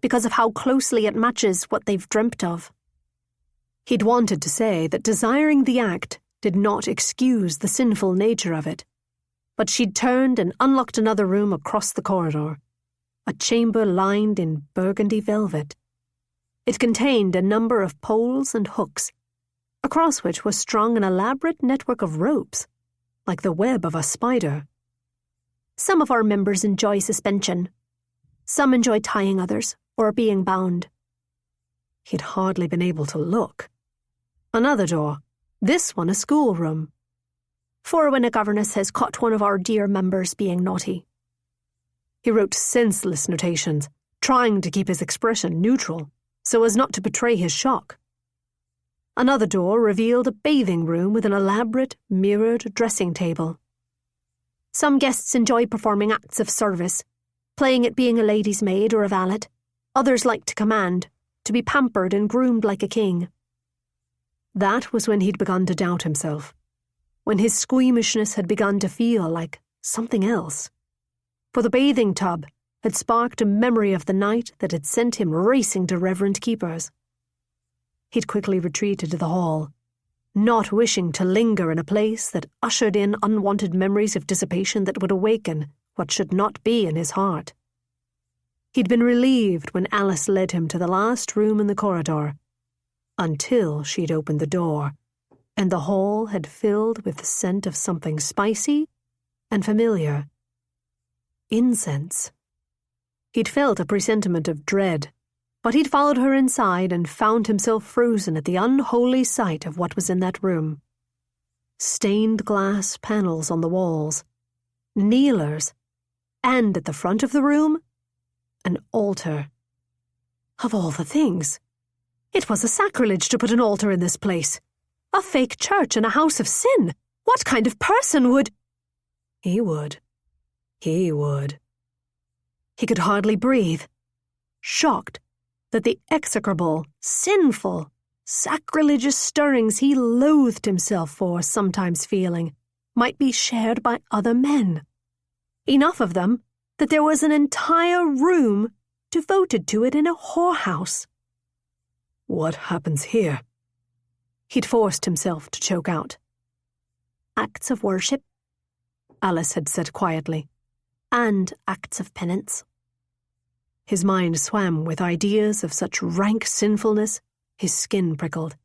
because of how closely it matches what they've dreamt of." He'd wanted to say that desiring the act did not excuse the sinful nature of it, but she'd turned and unlocked another room across the corridor, a chamber lined in burgundy velvet. It contained a number of poles and hooks, across which was strung an elaborate network of ropes, like the web of a spider. "Some of our members enjoy suspension. Some enjoy tying others, or being bound." He'd hardly been able to look. Another door, this one a schoolroom. "For when a governess has caught one of our dear members being naughty." He wrote senseless notations, trying to keep his expression neutral, so as not to betray his shock. Another door revealed a bathing room with an elaborate, mirrored dressing table.
Some guests enjoy performing acts of service, playing at being a lady's maid or a valet. Others like to command, to be pampered and groomed like a king.
That was when he'd begun to doubt himself, when his squeamishness had begun to feel like something else. For the bathing tub had sparked a memory of the night that had sent him racing to Reverend Keeper's. He'd quickly retreated to the hall, not wishing to linger in a place that ushered in unwanted memories of dissipation that would awaken what should not be in his heart. He'd been relieved when Alice led him to the last room in the corridor, until she'd opened the door, and the hall had filled with the scent of something spicy and familiar. Incense. He'd felt a presentiment of dread, but he'd followed her inside and found himself frozen at the unholy sight of what was in that room. Stained glass panels on the walls, kneelers, and at the front of the room, an altar. Of all the things, it was a sacrilege to put an altar in this place. A fake church and a house of sin. What kind of person would... He would. He would. He could hardly breathe, shocked that the execrable, sinful, sacrilegious stirrings he loathed himself for sometimes feeling might be shared by other men. Enough of them that there was an entire room devoted to it in a whorehouse. What happens here? He'd forced himself to choke out.
Acts of worship,
Alice had said quietly,
and acts of penance.
His mind swam with ideas of such rank sinfulness, his skin prickled,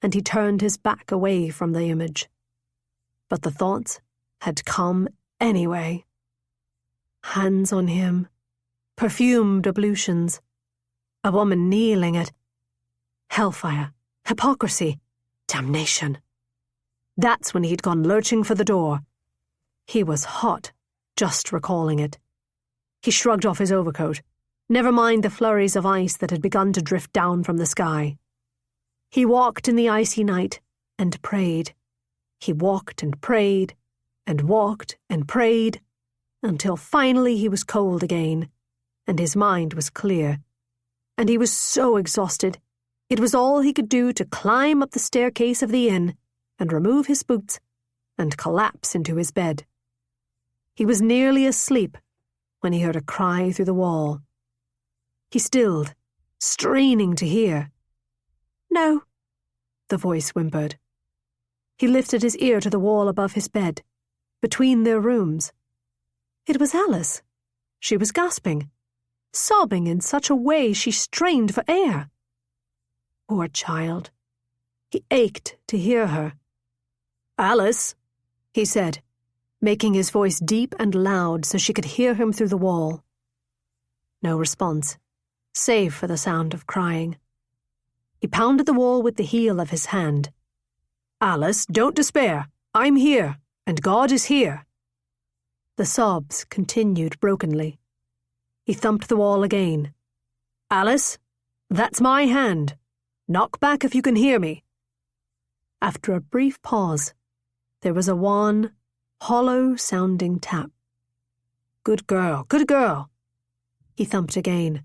and he turned his back away from the image. But the thoughts had come anyway. Hands on him, perfumed ablutions, a woman kneeling at hellfire, hypocrisy, damnation. That's when he'd gone lurching for the door. He was hot, just recalling it. He shrugged off his overcoat. Never mind the flurries of ice that had begun to drift down from the sky. He walked in the icy night and prayed. He walked and prayed and walked and prayed until finally he was cold again and his mind was clear. And he was so exhausted, it was all he could do to climb up the staircase of the inn and remove his boots and collapse into his bed. He was nearly asleep when he heard a cry through the wall. He stilled, straining to hear. "No," the voice whimpered. He lifted his ear to the wall above his bed, between their rooms. It was Alice. She was gasping, sobbing in such a way she strained for air. Poor child. He ached to hear her. "Alice," he said, making his voice deep and loud so she could hear him through the wall. No response, save for the sound of crying. He pounded the wall with the heel of his hand. "Alice, don't despair. I'm here, and God is here." The sobs continued brokenly. He thumped the wall again. "Alice, that's my hand. Knock back if you can hear me." After a brief pause, there was a wan, hollow-sounding tap. "Good girl, good girl." He thumped again.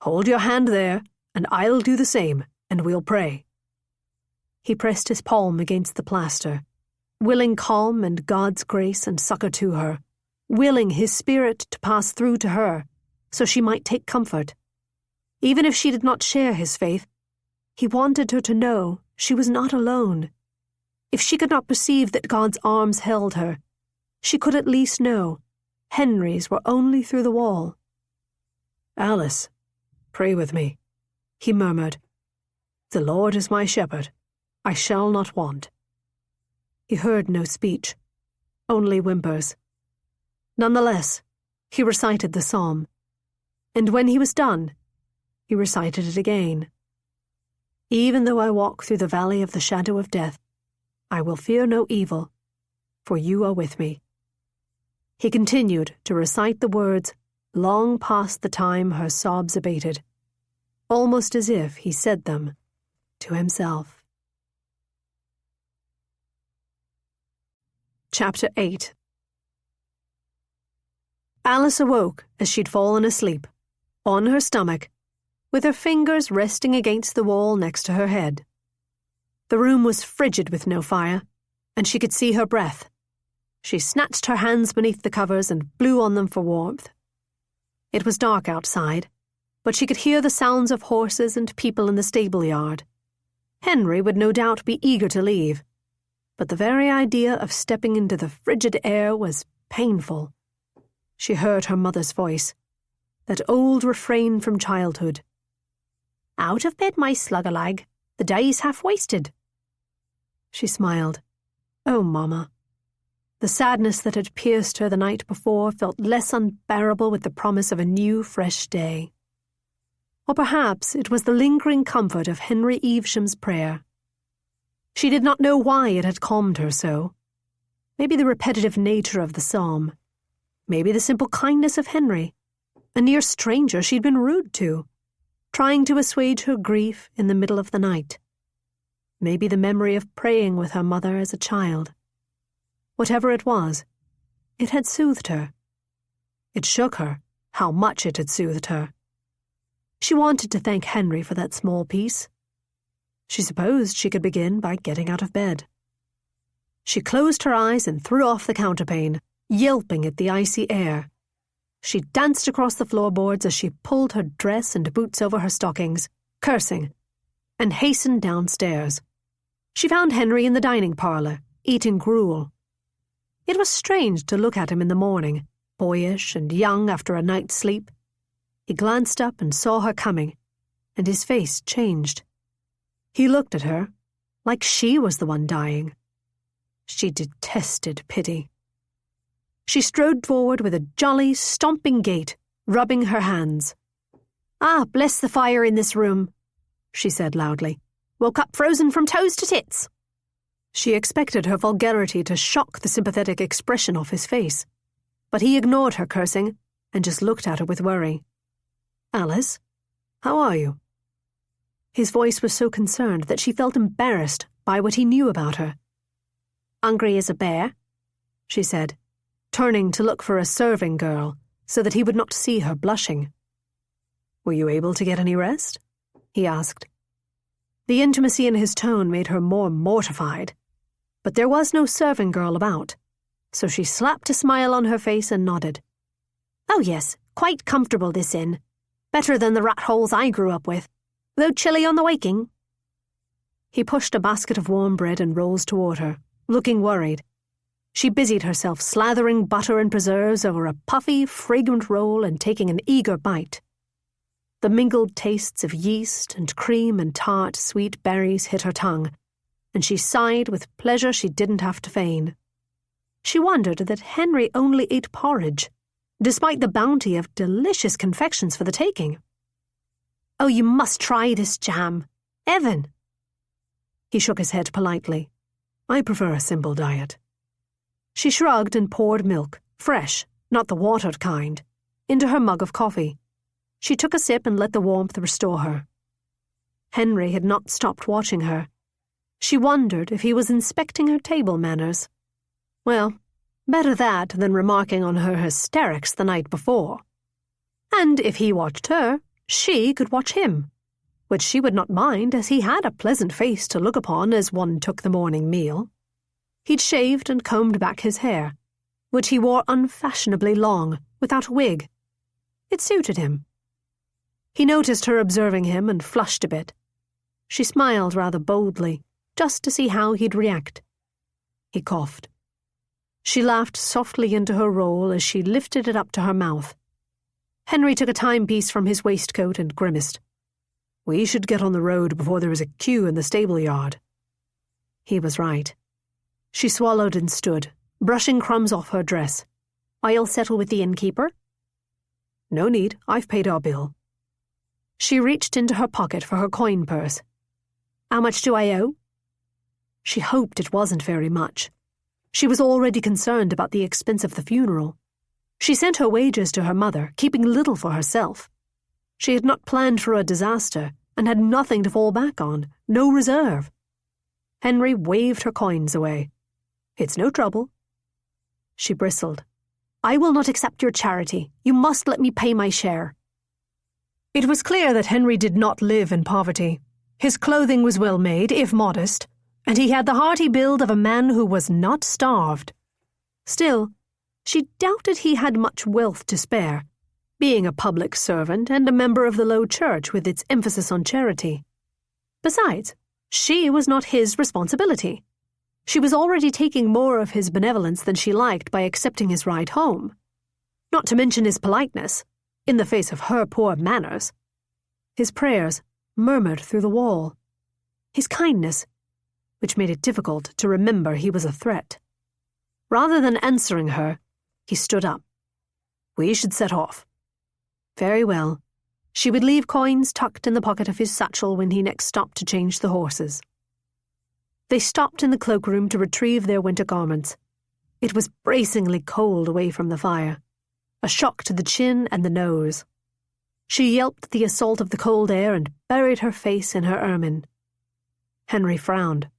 "Hold your hand there, and I'll do the same, and we'll pray." He pressed his palm against the plaster, willing calm and God's grace and succor to her, willing his spirit to pass through to her, so she might take comfort. Even if she did not share his faith, he wanted her to know she was not alone. If she could not perceive that God's arms held her, she could at least know Henry's were only through the wall. "Alice, pray with me," he murmured. "The Lord is my shepherd. I shall not want." He heard no speech, only whimpers. Nonetheless, he recited the psalm, and when he was done, he recited it again. "Even though I walk through the valley of the shadow of death, I will fear no evil, for you are with me." He continued to recite the words long past the time her sobs abated. almost as if he said them to himself. Chapter 8. Alice awoke as she'd fallen asleep, on her stomach, with her fingers resting against the wall next to her head. The room was frigid with no fire, and she could see her breath. She snatched her hands beneath the covers and blew on them for warmth. It was dark outside, but she could hear the sounds of horses and people in the stable yard. Henry would no doubt be eager to leave, but the very idea of stepping into the frigid air was painful. She heard her mother's voice, that old refrain from childhood. "Out of bed, my slug-a-lag. The day's half wasted." She smiled. Oh, Mama. The sadness that had pierced her the night before felt less unbearable with the promise of a new, fresh day. Or perhaps it was the lingering comfort of Henry Evesham's prayer. She did not know why it had calmed her so. Maybe the repetitive nature of the psalm. Maybe the simple kindness of Henry, a near stranger she'd been rude to, trying to assuage her grief in the middle of the night. Maybe the memory of praying with her mother as a child. Whatever it was, it had soothed her. It shook her how much it had soothed her. She wanted to thank Henry for that small piece. She supposed she could begin by getting out of bed. She closed her eyes and threw off the counterpane, yelping at the icy air. She danced across the floorboards as she pulled her dress and boots over her stockings, cursing, and hastened downstairs. She found Henry in the dining parlour, eating gruel. It was strange to look at him in the morning, boyish and young after a night's sleep. He glanced up and saw her coming, and his face changed. He looked at her like she was the one dying. She detested pity. She strode forward with a jolly, stomping gait, rubbing her hands. "Ah, bless the fire in this room," she said loudly. "Woke up frozen from toes to tits." She expected her vulgarity to shock the sympathetic expression off his face, but he ignored her cursing and just looked at her with worry. "Alice, how are you?" His voice was so concerned that she felt embarrassed by what he knew about her. "Hungry as a bear," she said, turning to look for a serving girl so that he would not see her blushing. "Were you able to get any rest?" he asked. The intimacy in his tone made her more mortified, but there was no serving girl about, so she slapped a smile on her face and nodded. "Oh yes, quite comfortable this inn. Better than the rat holes I grew up with, though chilly on the waking." He pushed a basket of warm bread and rolls toward her, looking worried. She busied herself slathering butter and preserves over a puffy, fragrant roll and taking an eager bite. The mingled tastes of yeast and cream and tart, sweet berries hit her tongue, and she sighed with pleasure she didn't have to feign. She wondered that Henry only ate porridge, despite the bounty of delicious confections for the taking. "Oh, you must try this jam. Evan." He shook his head politely. "I prefer a simple diet." She shrugged and poured milk, fresh, not the watered kind, into her mug of coffee. She took a sip and let the warmth restore her. Henry had not stopped watching her. She wondered if he was inspecting her table manners. Well, better that than remarking on her hysterics the night before. And if he watched her, she could watch him, which she would not mind, as he had a pleasant face to look upon as one took the morning meal. He'd shaved and combed back his hair, which he wore unfashionably long, without a wig. It suited him. He noticed her observing him and flushed a bit. She smiled rather boldly, just to see how he'd react. He coughed. She laughed softly into her roll as she lifted it up to her mouth. Henry took a timepiece from his waistcoat and grimaced. "We should get on the road before there is a queue in the stable yard." He was right. She swallowed and stood, brushing crumbs off her dress. "I'll settle with the innkeeper." "No need, I've paid our bill." She reached into her pocket for her coin purse. "How much do I owe?" She hoped it wasn't very much. She was already concerned about the expense of the funeral. She sent her wages to her mother, keeping little for herself. She had not planned for a disaster and had nothing to fall back on, no reserve. Henry waved her coins away. "It's no trouble." She bristled. "I will not accept your charity. You must let me pay my share." It was clear that Henry did not live in poverty. His clothing was well made, if modest, and he had the hearty build of a man who was not starved. Still, she doubted he had much wealth to spare, being a public servant and a member of the low church with its emphasis on charity. Besides, she was not his responsibility. She was already taking more of his benevolence than she liked by accepting his ride home. Not to mention his politeness, in the face of her poor manners. His prayers murmured through the wall. His kindness, which made it difficult to remember he was a threat. Rather than answering her, he stood up. We should set off. Very well. She would leave coins tucked in the pocket of his satchel when he next stopped to change the horses. They stopped in the cloakroom to retrieve their winter garments. It was bracingly cold away from the fire, a shock to the chin and the nose. She yelped the assault of the cold air and buried her face in her ermine. Henry frowned.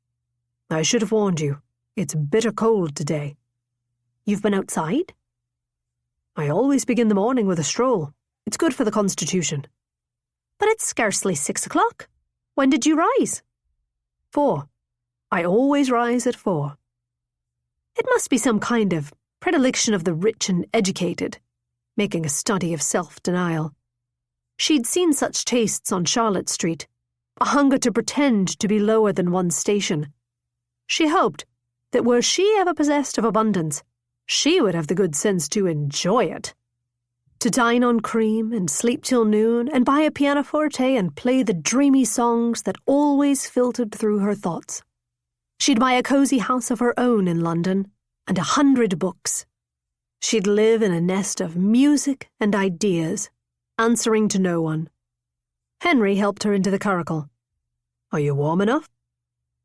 "I should have warned you. It's bitter cold today." "You've been outside?" "I always begin the morning with a stroll. It's good for the constitution." "But it's scarcely 6 o'clock. When did you rise?" 4. I always rise at 4. It must be some kind of predilection of the rich and educated, making a study of self-denial. She'd seen such tastes on Charlotte Street, a hunger to pretend to be lower than one's station. She hoped that were she ever possessed of abundance, she would have the good sense to enjoy it. To dine on cream and sleep till noon and buy a pianoforte and play the dreamy songs that always filtered through her thoughts. She'd buy a cosy house of her own in London and 100 books. She'd live in a nest of music and ideas, answering to no one. Henry helped her into the curricle. "Are you warm enough?"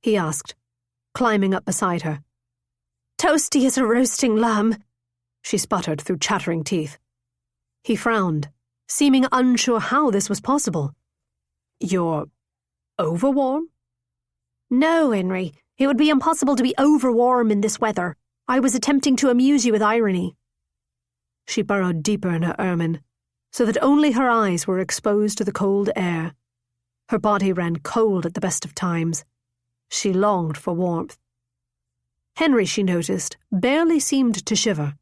he asked, climbing up beside her. "Toasty as a roasting lamb," she sputtered through chattering teeth. He frowned, seeming unsure how this was possible. "You're overwarm?" "No, Henry. It would be impossible to be overwarm in this weather. I was attempting to amuse you with irony." She burrowed deeper in her ermine, so that only her eyes were exposed to the cold air. Her body ran cold at the best of times. She longed for warmth. Henry, she noticed, barely seemed to shiver.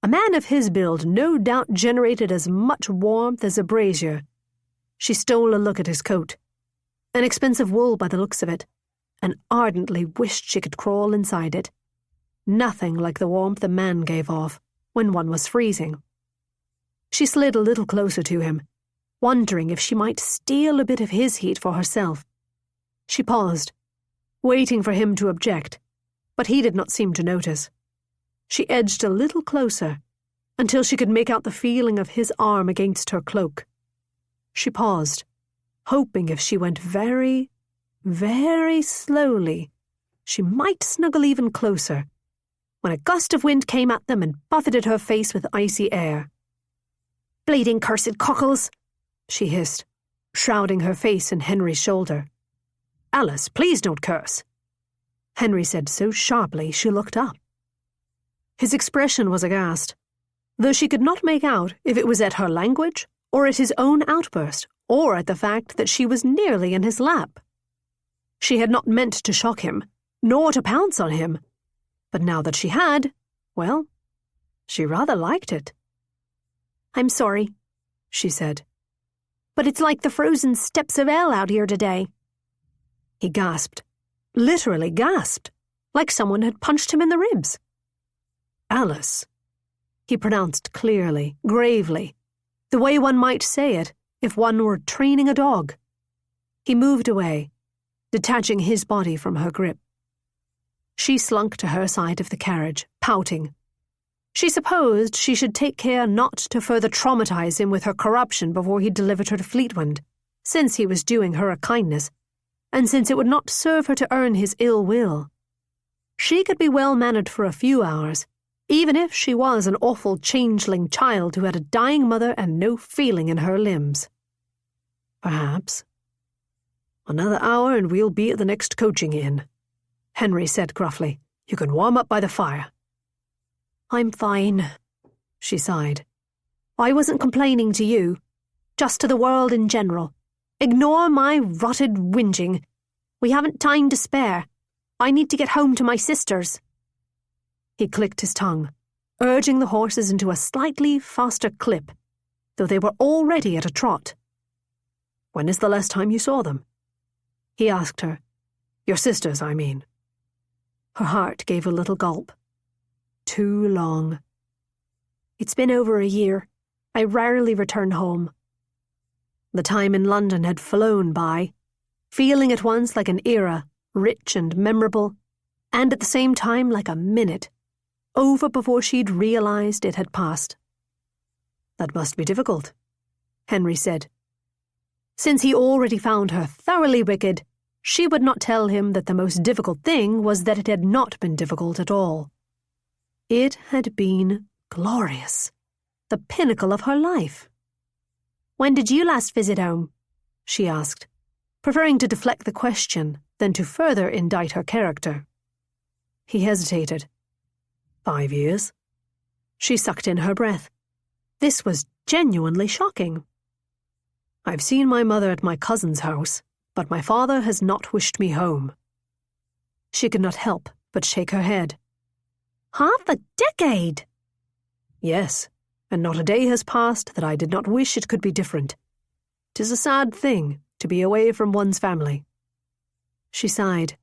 A man of his build no doubt generated as much warmth as a brazier. She stole a look at his coat. An expensive wool by the looks of it, and ardently wished she could crawl inside it. Nothing like the warmth a man gave off when one was freezing. She slid a little closer to him, wondering if she might steal a bit of his heat for herself. She paused, waiting for him to object, but he did not seem to notice. She edged a little closer, until she could make out the feeling of his arm against her cloak. She paused, hoping if she went very, very slowly, she might snuggle even closer, when a gust of wind came at them and buffeted her face with icy air. "Bleeding cursed cockles," she hissed, shrouding her face in Henry's shoulder. "Alice, please don't curse," Henry said so sharply she looked up. His expression was aghast, though she could not make out if it was at her language, or at his own outburst, or at the fact that she was nearly in his lap. She had not meant to shock him, nor to pounce on him, but now that she had, well, she rather liked it. "I'm sorry," she said, "but it's like the frozen steps of hell out here today." He gasped, literally gasped, like someone had punched him in the ribs. "Alice," he pronounced clearly, gravely, the way one might say it if one were training a dog. He moved away, detaching his body from her grip. She slunk to her side of the carriage, pouting. She supposed she should take care not to further traumatize him with her corruption before he delivered her to Fleetwind, since he was doing her a kindness, and since it would not serve her to earn his ill will. She could be well-mannered for a few hours, even if she was an awful changeling child who had a dying mother and no feeling in her limbs. Perhaps. Another hour and we'll be at the next coaching inn, Henry said gruffly. You can warm up by the fire.
I'm fine, she sighed. I wasn't complaining to you, just to the world in general. Ignore my rotted whinging. We haven't time to spare. I need to get home to my sisters.
He clicked his tongue, urging the horses into a slightly faster clip, though they were already at a trot. When is the last time you saw them? He asked her. Your sisters, I mean. Her heart gave a little gulp. Too long.
It's been over a year. I rarely return home.
The time in London had flown by, feeling at once like an era, rich and memorable, and at the same time like a minute, over before she'd realized it had passed. That must be difficult, Henry said. Since he already found her thoroughly wicked, she would not tell him that the most difficult thing was that it had not been difficult at all. It had been glorious, the pinnacle of her life.
When did you last visit home?
She asked, preferring to deflect the question than to further indict her character. He hesitated. 5 years. She sucked in her breath. This was genuinely shocking. I've seen my mother at my cousin's house, but my father has not wished me home. She could not help but shake her head.
Half a decade!
Yes, and not a day has passed that I did not wish it could be different. 'Tis a sad thing to be away from one's family. She sighed,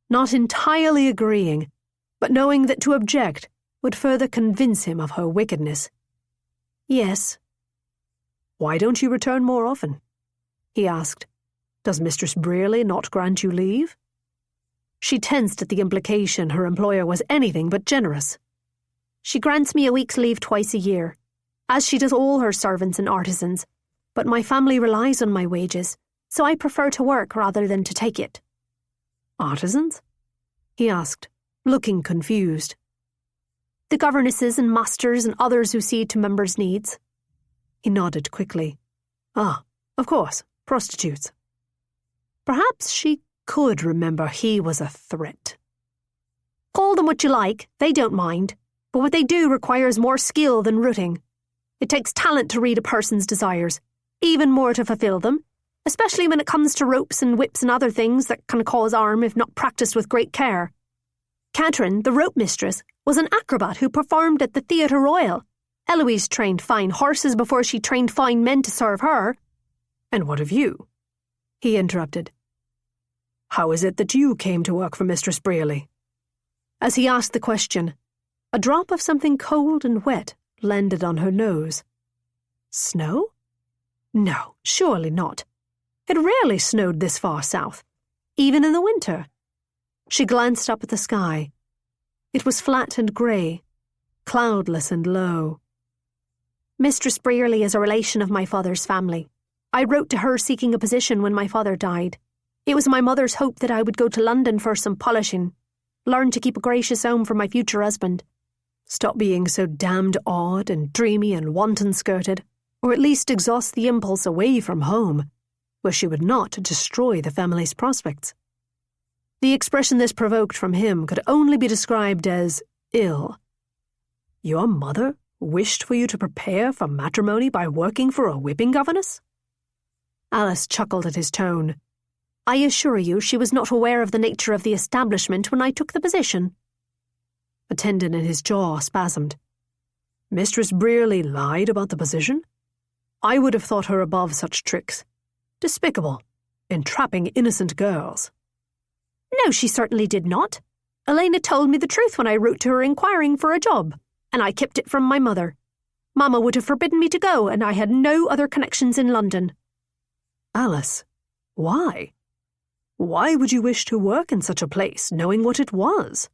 not entirely agreeing, but knowing that to object would further convince him of her wickedness.
Yes.
Why don't you return more often? He asked. Does Mistress Brearley not grant you leave? She tensed at the implication her employer was anything but generous.
She grants me a week's leave twice a year, as she does all her servants and artisans, but my family relies on my wages, so I prefer to work rather than to take it.
Artisans? He asked, looking confused.
The governesses and masters and others who see to members' needs.
He nodded quickly. Ah, of course, prostitutes. Perhaps she could remember he was a threat.
Call them what you like, they don't mind, but what they do requires more skill than rooting. It takes talent to read a person's desires, even more to fulfill them, especially when it comes to ropes and whips and other things that can cause harm if not practiced with great care. Catherine, the rope mistress, was an acrobat who performed at the Theatre Royal. Eloise trained fine horses before she trained fine men to serve her.
And what of you? He interrupted. How is it that you came to work for Mistress Brearley? As he asked the question, a drop of something cold and wet landed on her nose. Snow? No, surely not. It rarely snowed this far south, even in the winter. She glanced up at the sky. It was flat and grey, cloudless and low.
Mistress Brearley is a relation of my father's family. I wrote to her seeking a position when my father died. It was my mother's hope that I would go to London for some polishing, learn to keep a gracious home for my future husband.
Stop being so damned odd and dreamy and wanton-skirted, or at least exhaust the impulse away from home, where she would not destroy the family's prospects. The expression this provoked from him could only be described as ill. Your mother wished for you to prepare for matrimony by working for a whipping governess? Alice chuckled at his tone.
I assure you she was not aware of the nature of the establishment when I took the position.
A tendon in his jaw spasmed. Mistress Brearley lied about the position? I would have thought her above such tricks. Despicable, entrapping innocent girls.
No, she certainly did not. Elena told me the truth when I wrote to her inquiring for a job, and I kept it from my mother. Mamma would have forbidden me to go, and I had no other connections in London.
Alice, why? Why would you wish to work in such a place, knowing what it was?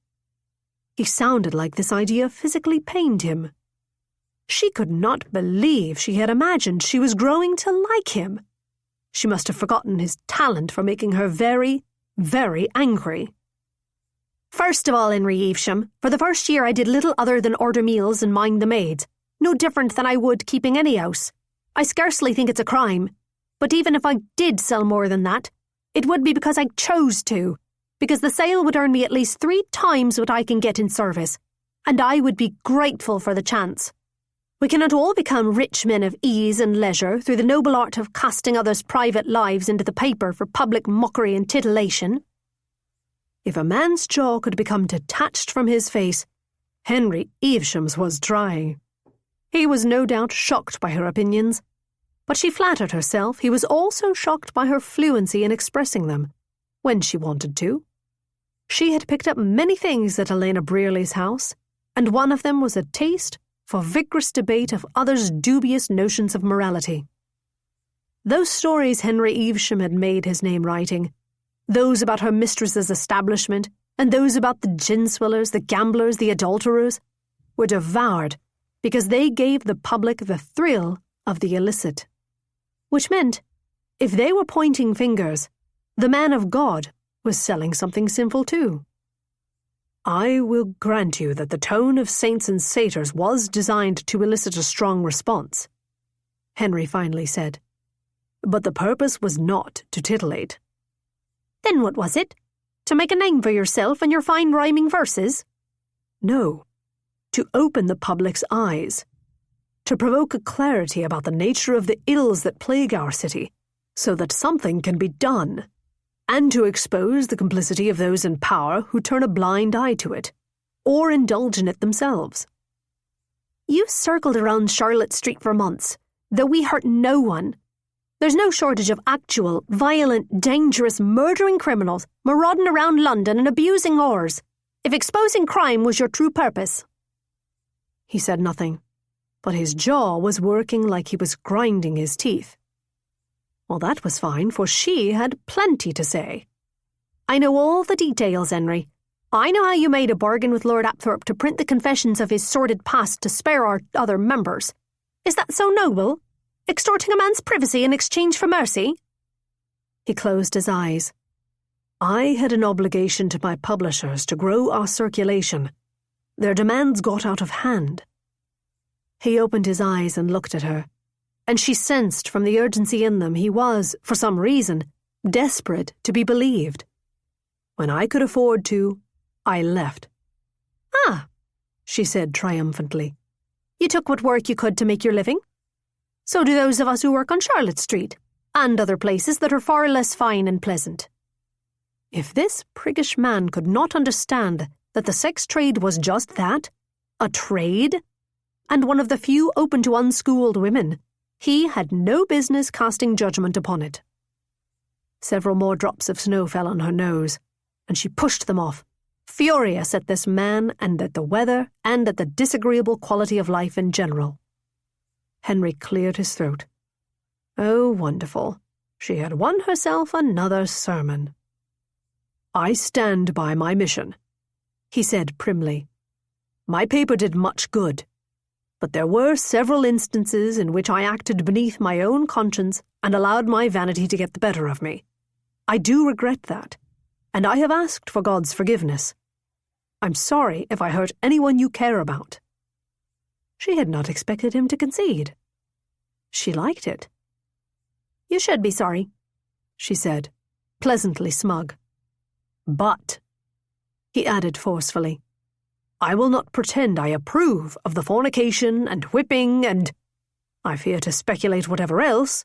He sounded like this idea physically pained him. She could not believe she had imagined she was growing to like him. She must have forgotten his talent for making her very, very angry.
First of all, Henry Evesham, for the first year I did little other than order meals and mind the maids, no different than I would keeping any house. I scarcely think it's a crime. But even if I did sell more than that, it would be because I chose to, because the sale would earn me at least 3 times what I can get in service, and I would be grateful for the chance. We cannot all become rich men of ease and leisure through the noble art of casting others' private lives into the paper for public mockery and titillation.
If a man's jaw could become detached from his face, Henry Evesham's was trying. He was no doubt shocked by her opinions, but she flattered herself he was also shocked by her fluency in expressing them, when she wanted to. She had picked up many things at Elena Brearley's house, and one of them was a taste for vigorous debate of others' dubious notions of morality. Those stories Henry Evesham had made his name writing, those about her mistress's establishment, and those about the gin-swillers, the gamblers, the adulterers, were devoured because they gave the public the thrill of the illicit. Which meant, if they were pointing fingers, the man of God was selling something sinful too. I will grant you that the tone of saints and satyrs was designed to elicit a strong response, Henry finally said. But the purpose was not to titillate.
Then what was it? To make a name for yourself and your fine rhyming verses?
No, to open the public's eyes, to provoke a clarity about the nature of the ills that plague our city, so that something can be done, and to expose the complicity of those in power who turn a blind eye to it, or indulge in it themselves.
You circled around Charlotte Street for months, though we hurt no one. There's no shortage of actual, violent, dangerous, murdering criminals marauding around London and abusing whores, if exposing crime was your true purpose.
He said nothing, but his jaw was working like he was grinding his teeth. Well, that was fine, for she had plenty to say.
I know all the details, Henry. I know how you made a bargain with Lord Apthorpe to print the confessions of his sordid past to spare our other members. Is that so noble? Extorting a man's privacy in exchange for mercy?
He closed his eyes. I had an obligation to my publishers to grow our circulation. Their demands got out of hand. He opened his eyes and looked at her, and she sensed from the urgency in them he was, for some reason, desperate to be believed. When I could afford to, I left.
Ah,
she said triumphantly.
You took what work you could to make your living? So do those of us who work on Charlotte Street, and other places that are far less fine and pleasant.
If this priggish man could not understand that the sex trade was just that, a trade, and one of the few open to unschooled women, he had no business casting judgment upon it. Several more drops of snow fell on her nose, and she pushed them off, furious at this man and at the weather and at the disagreeable quality of life in general. Henry cleared his throat. Oh, wonderful. She had won herself another sermon. I stand by my mission, he said primly. My paper did much good, but there were several instances in which I acted beneath my own conscience and allowed my vanity to get the better of me. I do regret that, and I have asked for God's forgiveness. I'm sorry if I hurt anyone you care about. She had not expected him to concede. She liked it.
You should be sorry,
she said, pleasantly smug. But, he added forcefully, I will not pretend I approve of the fornication and whipping and, I fear to speculate whatever else,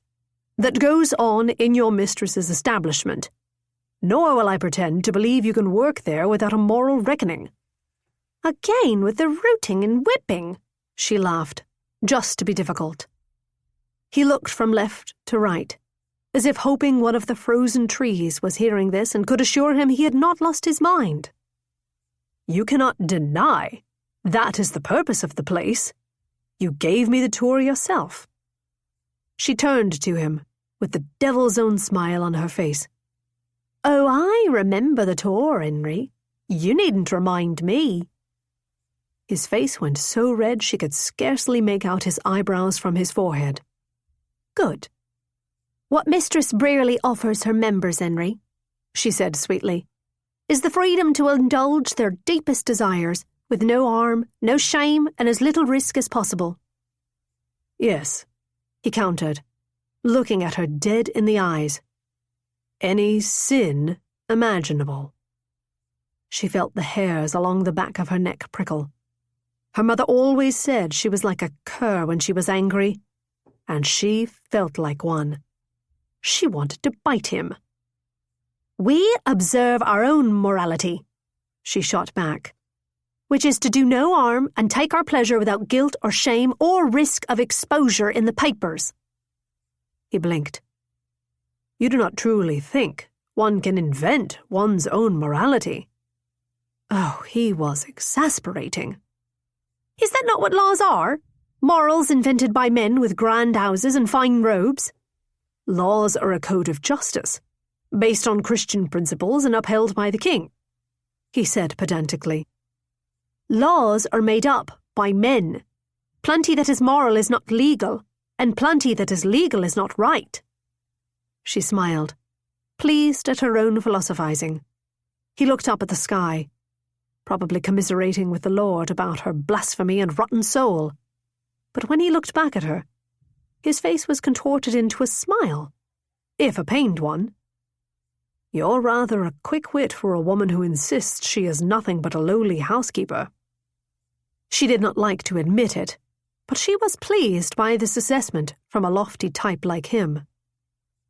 that goes on in your mistress's establishment. Nor will I pretend to believe you can work there without a moral reckoning.
Again with the rooting and whipping,
she laughed, just to be difficult. He looked from left to right, as if hoping one of the frozen trees was hearing this and could assure him he had not lost his mind. You cannot deny that is the purpose of the place. You gave me the tour yourself. She turned to him, with the devil's own smile on her face.
Oh, I remember the tour, Henry. You needn't remind me.
His face went so red she could scarcely make out his eyebrows from his forehead.
Good. What Mistress Brearley offers her members, Henry, she said sweetly, is the freedom to indulge their deepest desires, with no harm, no shame, and as little risk as possible.
Yes, he countered. looking at her dead in the eyes. Any sin imaginable. She felt the hairs along the back of her neck prickle. Her mother always said she was like a cur when she was angry, and she felt like one. She wanted to bite him. "We observe our own morality," she shot back, "which is to do no harm and take our pleasure without guilt or shame or risk of exposure in the papers." He blinked. "You do not truly think one can invent one's own morality?" Oh, he was exasperating. "Is that not what laws are? Morals invented by men with grand houses and fine robes?" "Laws are a code of justice, based on Christian principles and upheld by the king," he said pedantically. "Laws are made up by men. Plenty that is moral is not legal, and plenty that is legal is not right." She smiled, pleased at her own philosophizing. He looked up at the sky, probably commiserating with the Lord about her blasphemy and rotten soul. But when he looked back at her, his face was contorted into a smile, if a pained one. "You're rather a quick wit for a woman who insists she is nothing but a lowly housekeeper." She did not like to admit it, but she was pleased by this assessment from a lofty type like him.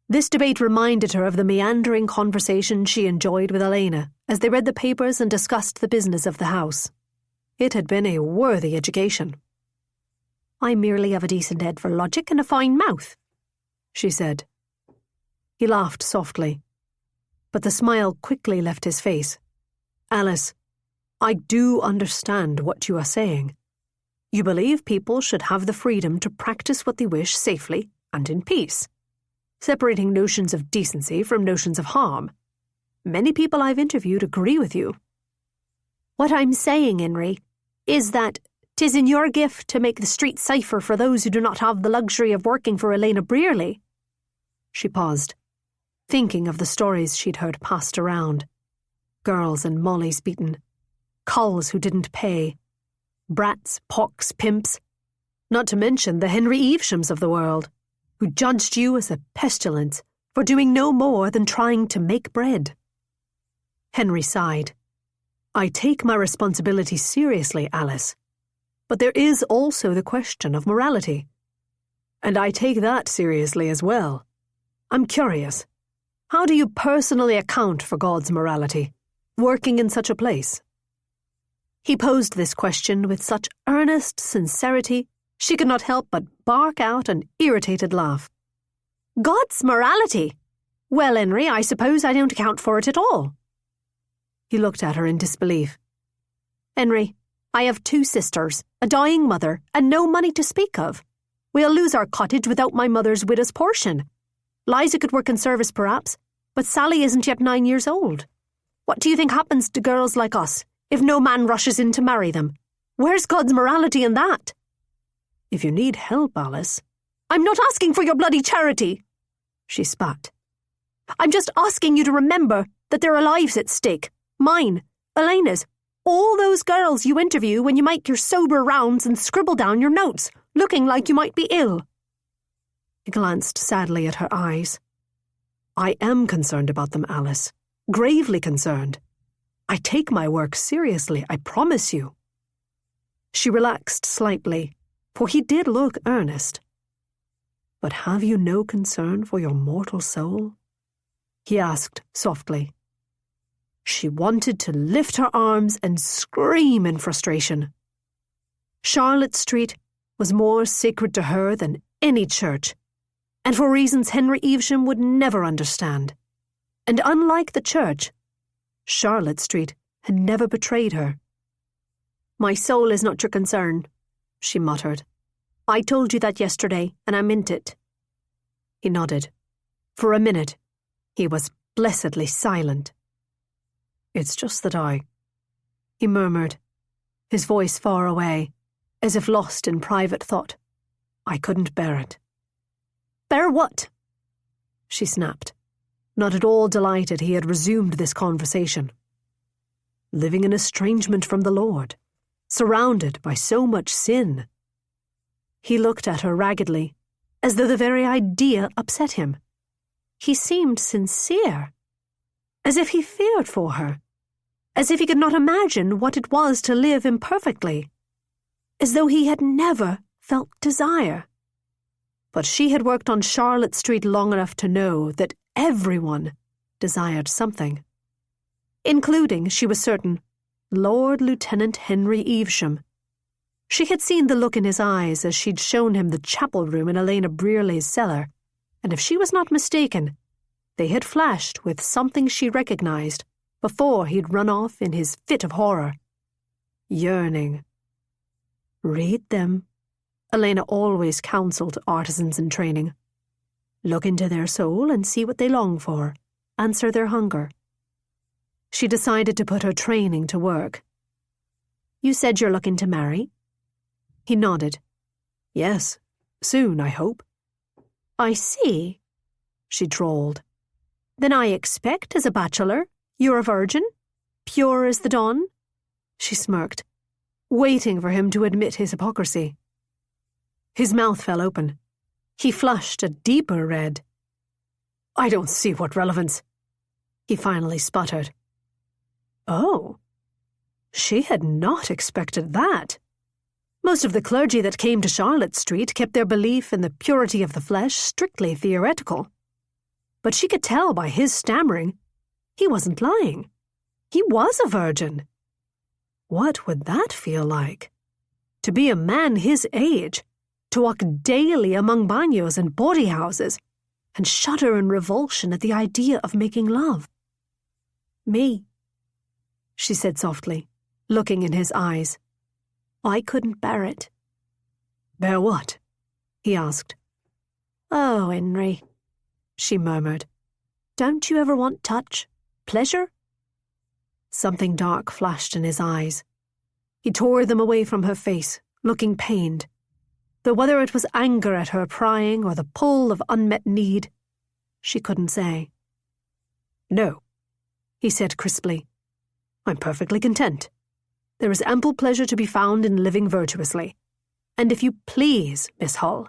This debate reminded her of the meandering conversation she enjoyed with Elena as they read the papers and discussed the business of the house. It had been a worthy education. "I merely have a decent head for logic and a fine mouth," she said. He laughed softly, but the smile quickly left his face. "Alice, I do understand what you are saying. You believe people should have the freedom to practice what they wish safely and in peace, separating notions of decency from notions of harm. Many people I've interviewed agree with you." "What I'm saying, Henry, is that 'tis in your gift to make the streets safer for those who do not have the luxury of working for Elena Brearley." She paused, thinking of the stories she'd heard passed around. Girls and mollies beaten, culls who didn't pay, brats, pox, pimps, not to mention the Henry Eveshams of the world, who judged you as a pestilence for doing no more than trying to make bread. Henry sighed. "I take my responsibility seriously, Alice, but there is also the question of morality. And I take that seriously as well. I'm curious, how do you personally account for God's morality, working in such a place?" He posed this question with such earnest sincerity she could not help but bark out an irritated laugh. "God's morality? Well, Henry, I suppose I don't account for it at all." He looked at her in disbelief. "Henry, I have 2 sisters, a dying mother, and no money to speak of. We'll lose our cottage without my mother's widow's portion. Liza could work in service, perhaps, but Sally isn't yet 9 years old. What do you think happens to girls like us if no man rushes in to marry them? Where's God's morality in that?" "If you need help, Alice—" "I'm not asking for your bloody charity," she spat. "I'm just asking you to remember that there are lives at stake. Mine, Elena's, all those girls you interview when you make your sober rounds and scribble down your notes, looking like you might be ill." He glanced sadly at her eyes. "I am concerned about them, Alice. Gravely concerned. I take my work seriously, I promise you." She relaxed slightly, for he did look earnest. "But have you no concern for your mortal soul?" he asked softly. She wanted to lift her arms and scream in frustration. Charlotte Street was more sacred to her than any church, and for reasons Henry Evesham would never understand. And unlike the church, Charlotte Street had never betrayed her. "My soul is not your concern," she muttered. "I told you that yesterday, and I meant it." He nodded. For a minute, he was blessedly silent. "It's just that he murmured, his voice far away, as if lost in private thought. "I couldn't bear it." "Bear what?" she snapped, not at all delighted he had resumed this conversation. "Living in estrangement from the Lord, surrounded by so much sin." He looked at her raggedly, as though the very idea upset him. He seemed sincere, as if he feared for her, as if he could not imagine what it was to live imperfectly, as though he had never felt desire. But she had worked on Charlotte Street long enough to know that everyone desired something, including, she was certain, Lord Lieutenant Henry Evesham. She had seen the look in his eyes as she'd shown him the chapel room in Elena Brearley's cellar, and if she was not mistaken, they had flashed with something she recognized before he'd run off in his fit of horror. Yearning. Read them, Elena always counselled artisans in training. Look into their soul and see what they long for. Answer their hunger. She decided to put her training to work. You said you're looking to marry? He nodded. Yes, soon, I hope. I see, she drawled. Then I expect, as a bachelor, you're a virgin? Pure as the dawn? She smirked, waiting for him to admit his hypocrisy. His mouth fell open. He flushed a deeper red. I don't see what relevance, he finally sputtered. Oh, she had not expected that. Most of the clergy that came to Charlotte Street kept their belief in the purity of the flesh strictly theoretical. But she could tell by his stammering he wasn't lying. He was a virgin. What would that feel like? To be a man his age, to walk daily among bagnios and bawdy houses, and shudder in revulsion at the idea of making love. Me, she said softly, looking in his eyes. I couldn't bear it. Bear what? He asked. Oh, Henry, she murmured. Don't you ever want touch? Pleasure? Something dark flashed in his eyes. He tore them away from her face, looking pained. Though whether it was anger at her prying or the pull of unmet need, she couldn't say. No, he said crisply. I'm perfectly content. There is ample pleasure to be found in living virtuously. And if you please, Miss Hull,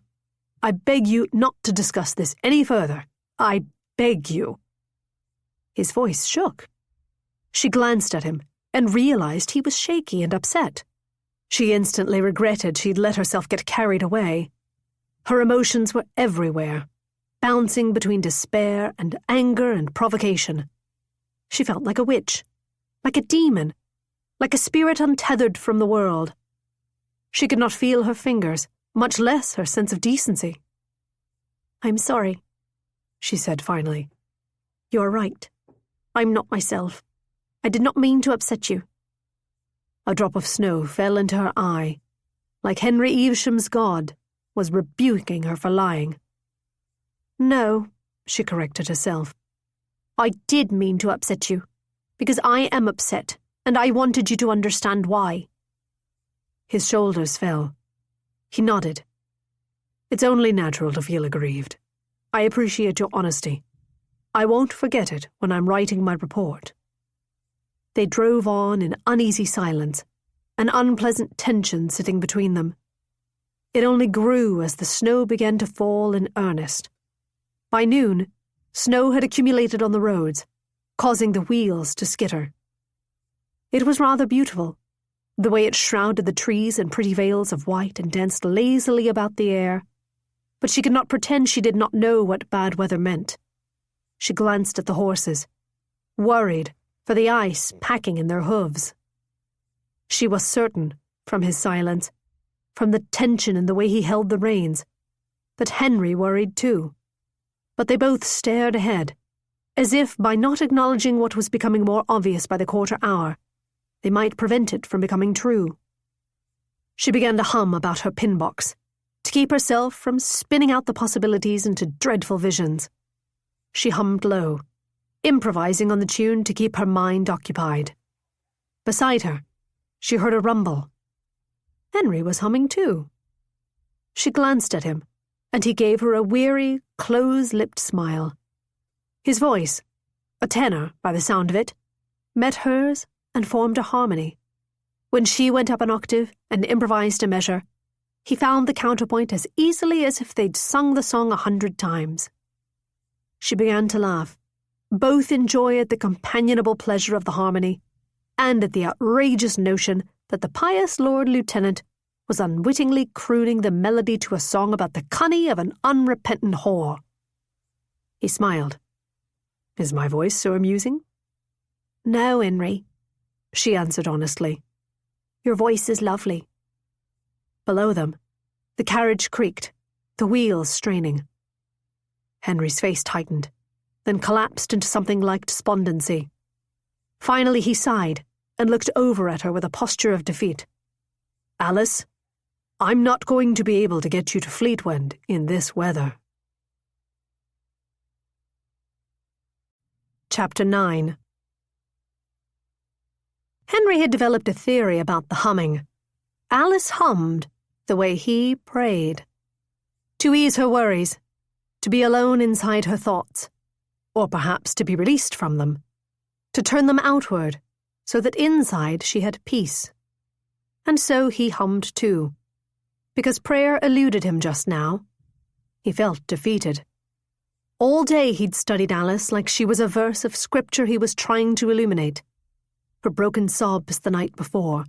I beg you not to discuss this any further. I beg you. His voice shook. She glanced at him and realized he was shaky and upset. She instantly regretted she'd let herself get carried away. Her emotions were everywhere, bouncing between despair and anger and provocation. She felt like a witch, like a demon, like a spirit untethered from the world. She could not feel her fingers, much less her sense of decency. I'm sorry, she said finally. You're right. I'm not myself. I did not mean to upset you. A drop of snow fell into her eye, like Henry Evesham's God was rebuking her for lying. No, she corrected herself. I did mean to upset you, because I am upset, and I wanted you to understand why. His shoulders fell. He nodded. It's only natural to feel aggrieved. I appreciate your honesty. I won't forget it when I'm writing my report. They drove on in uneasy silence, an unpleasant tension sitting between them. It only grew as the snow began to fall in earnest. By noon, snow had accumulated on the roads, causing the wheels to skitter. It was rather beautiful, the way it shrouded the trees in pretty veils of white and danced lazily about the air, but she could not pretend she did not know what bad weather meant. She glanced at the horses, worried for the ice packing in their hooves. She was certain, from his silence, from the tension in the way he held the reins, that Henry worried too. But they both stared ahead, as if by not acknowledging what was becoming more obvious by the quarter hour, they might prevent it from becoming true. She began to hum about her pin box, to keep herself from spinning out the possibilities into dreadful visions. She hummed low, improvising on the tune to keep her mind occupied. Beside her, she heard a rumble. Henry was humming too. She glanced at him, and he gave her a weary, close-lipped smile. His voice, a tenor by the sound of it, met hers and formed a harmony. When she went up an octave and improvised a measure, He found the counterpoint as easily as if they'd sung the song 100 times. She began to laugh, both in joy at the companionable pleasure of the harmony, and at the outrageous notion that the pious Lord Lieutenant was unwittingly crooning the melody to a song about the cunning of an unrepentant whore. He smiled. "Is my voice so amusing?"
"No, Henry,"
she answered honestly.
"Your voice is lovely."
Below them, the carriage creaked, the wheels straining. Henry's face tightened, then collapsed into something like despondency. Finally he sighed and looked over at her with a posture of defeat. "Alice, I'm not going to be able to get you to Fleetwind in this weather." Chapter 9. Henry had developed a theory about the humming. Alice hummed the way he prayed. To ease her worries, to be alone inside her thoughts, or perhaps to be released from them, to turn them outward so that inside she had peace. And so he hummed too, because prayer eluded him just now. He felt defeated. All day he'd studied Alice like she was a verse of scripture he was trying to illuminate. Her broken sobs the night before,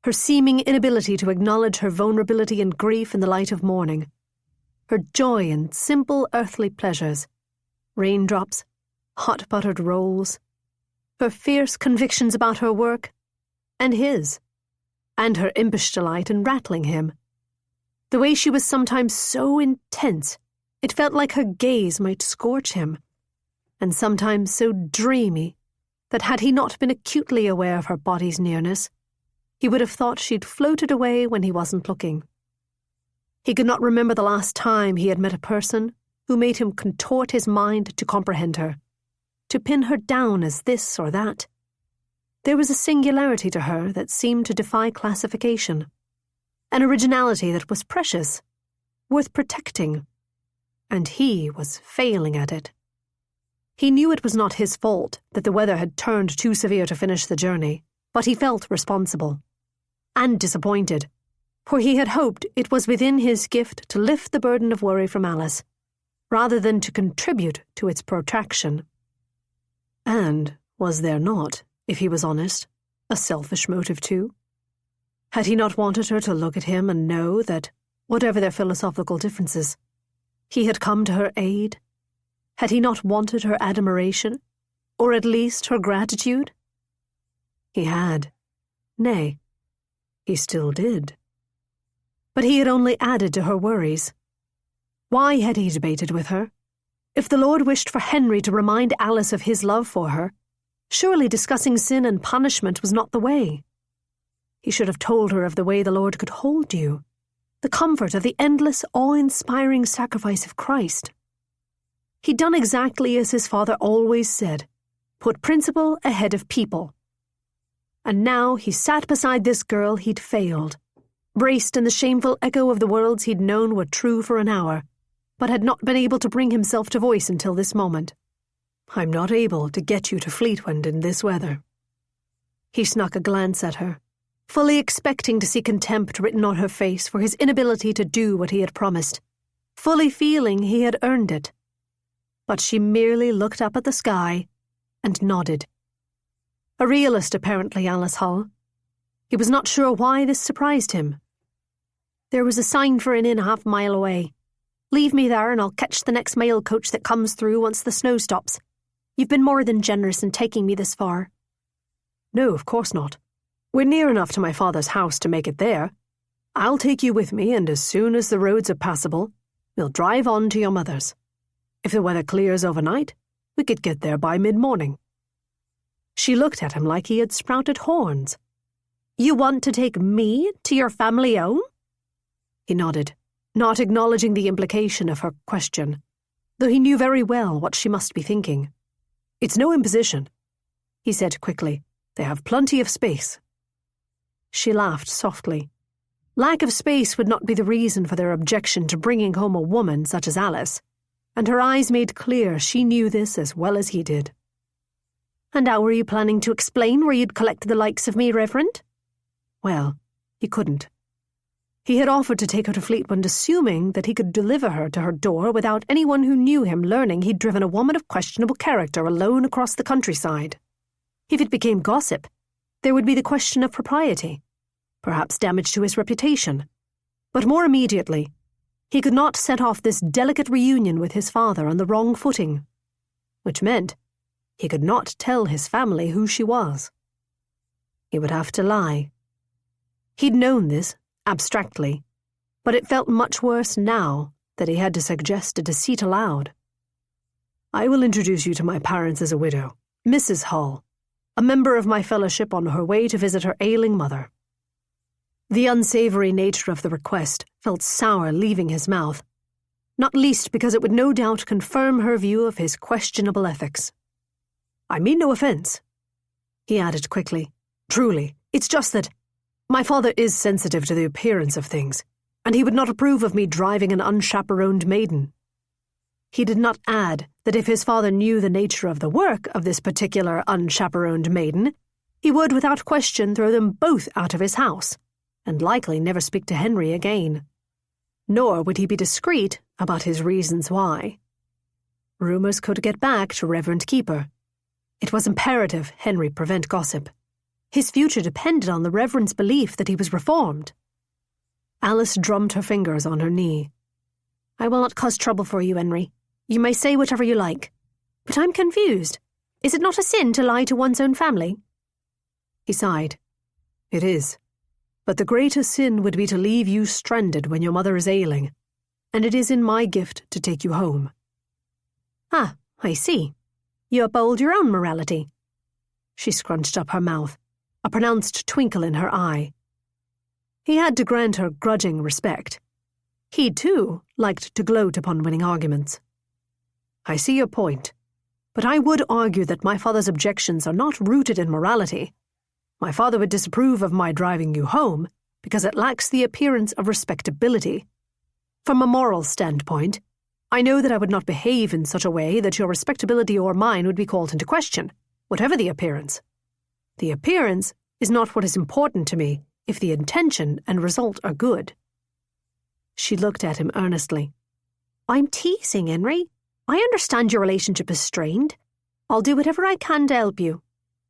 her seeming inability to acknowledge her vulnerability and grief in the light of morning, her joy in simple earthly pleasures, raindrops, hot buttered rolls, her fierce convictions about her work, and his, and her impish delight in rattling him. The way she was sometimes so intense, it felt like her gaze might scorch him, and sometimes so dreamy that had he not been acutely aware of her body's nearness, he would have thought she'd floated away when he wasn't looking. He could not remember the last time he had met a person who made him contort his mind to comprehend her, to pin her down as this or that. There was a singularity to her that seemed to defy classification, an originality that was precious, worth protecting, and he was failing at it. He knew it was not his fault that the weather had turned too severe to finish the journey, but he felt responsible and disappointed, for he had hoped it was within his gift to lift the burden of worry from Alice, rather than to contribute to its protraction. And was there not, if he was honest, a selfish motive too? Had he not wanted her to look at him and know that, whatever their philosophical differences, he had come to her aid? Had he not wanted her admiration, or at least her gratitude? He had. Nay, he still did. But he had only added to her worries. Why had he debated with her? If the Lord wished for Henry to remind Alice of his love for her, surely discussing sin and punishment was not the way. He should have told her of the way the Lord could hold you, the comfort of the endless, awe-inspiring sacrifice of Christ. He'd done exactly as his father always said, put principle ahead of people. And now he sat beside this girl he'd failed, braced in the shameful echo of the worlds he'd known were true for an hour, but had not been able to bring himself to voice until this moment. "I'm not able to get you to Fleetwind in this weather." He snuck a glance at her, fully expecting to see contempt written on her face for his inability to do what he had promised, fully feeling he had earned it. But she merely looked up at the sky and nodded. A realist, apparently, Alice Hull. He was not sure why this surprised him. "There was a sign for an inn 1/2 mile away. Leave me there and I'll catch the next mail coach that comes through once the snow stops. You've been more than generous in taking me this far." "No, of course not. We're near enough to my father's house to make it there. I'll take you with me, and as soon as the roads are passable, we'll drive on to your mother's. If the weather clears overnight, we could get there by mid-morning." She looked at him like he had sprouted horns. "You want to take me to your family home?" He nodded, not acknowledging the implication of her question, though he knew very well what she must be thinking. "It's no imposition," he said quickly. "They have plenty of space." She laughed softly. Lack of space would not be the reason for their objection to bringing home a woman such as Alice, and her eyes made clear she knew this as well as he did. "And how were you planning to explain where you'd collected the likes of me, Reverend?" Well, he couldn't. He had offered to take her to Fleetwood, assuming that he could deliver her to her door without anyone who knew him learning he'd driven a woman of questionable character alone across the countryside. If it became gossip, there would be the question of propriety, perhaps damage to his reputation. But more immediately, he could not set off this delicate reunion with his father on the wrong footing, which meant he could not tell his family who she was. He would have to lie. He'd known this, abstractly, but it felt much worse now that he had to suggest a deceit aloud. I will introduce you to my parents as a widow, Mrs. Hull, a member of my fellowship on her way to visit her ailing mother. The unsavoury nature of the request felt sour leaving his mouth, not least because it would no doubt confirm her view of his questionable ethics. I mean no offence, he added quickly. Truly, it's just that my father is sensitive to the appearance of things, and he would not approve of me driving an unchaperoned maiden. He did not add that if his father knew the nature of the work of this particular unchaperoned maiden, he would without question throw them both out of his house, and likely never speak to Henry again. Nor would he be discreet about his reasons why. Rumours could get back to Reverend Keeper. It was imperative Henry prevent gossip. His future depended on the Reverend's belief that he was reformed. Alice drummed her fingers on her knee. I will not cause trouble for you, Henry. You may say whatever you like. But I'm confused. Is it not a sin to lie to one's own family? He sighed. It is. But the greater sin would be to leave you stranded when your mother is ailing, and it is in my gift to take you home. Ah, I see. You uphold your own morality. She scrunched up her mouth, a pronounced twinkle in her eye. He had to grant her grudging respect. He, too, liked to gloat upon winning arguments. I see your point, but I would argue that my father's objections are not rooted in morality. My father would disapprove of my driving you home because it lacks the appearance of respectability. From a moral standpoint, I know that I would not behave in such a way that your respectability or mine would be called into question, whatever the appearance. The appearance is not what is important to me if the intention and result are good. She looked at him earnestly. I'm teasing, Henry. I understand your relationship is strained. I'll do whatever I can to help you.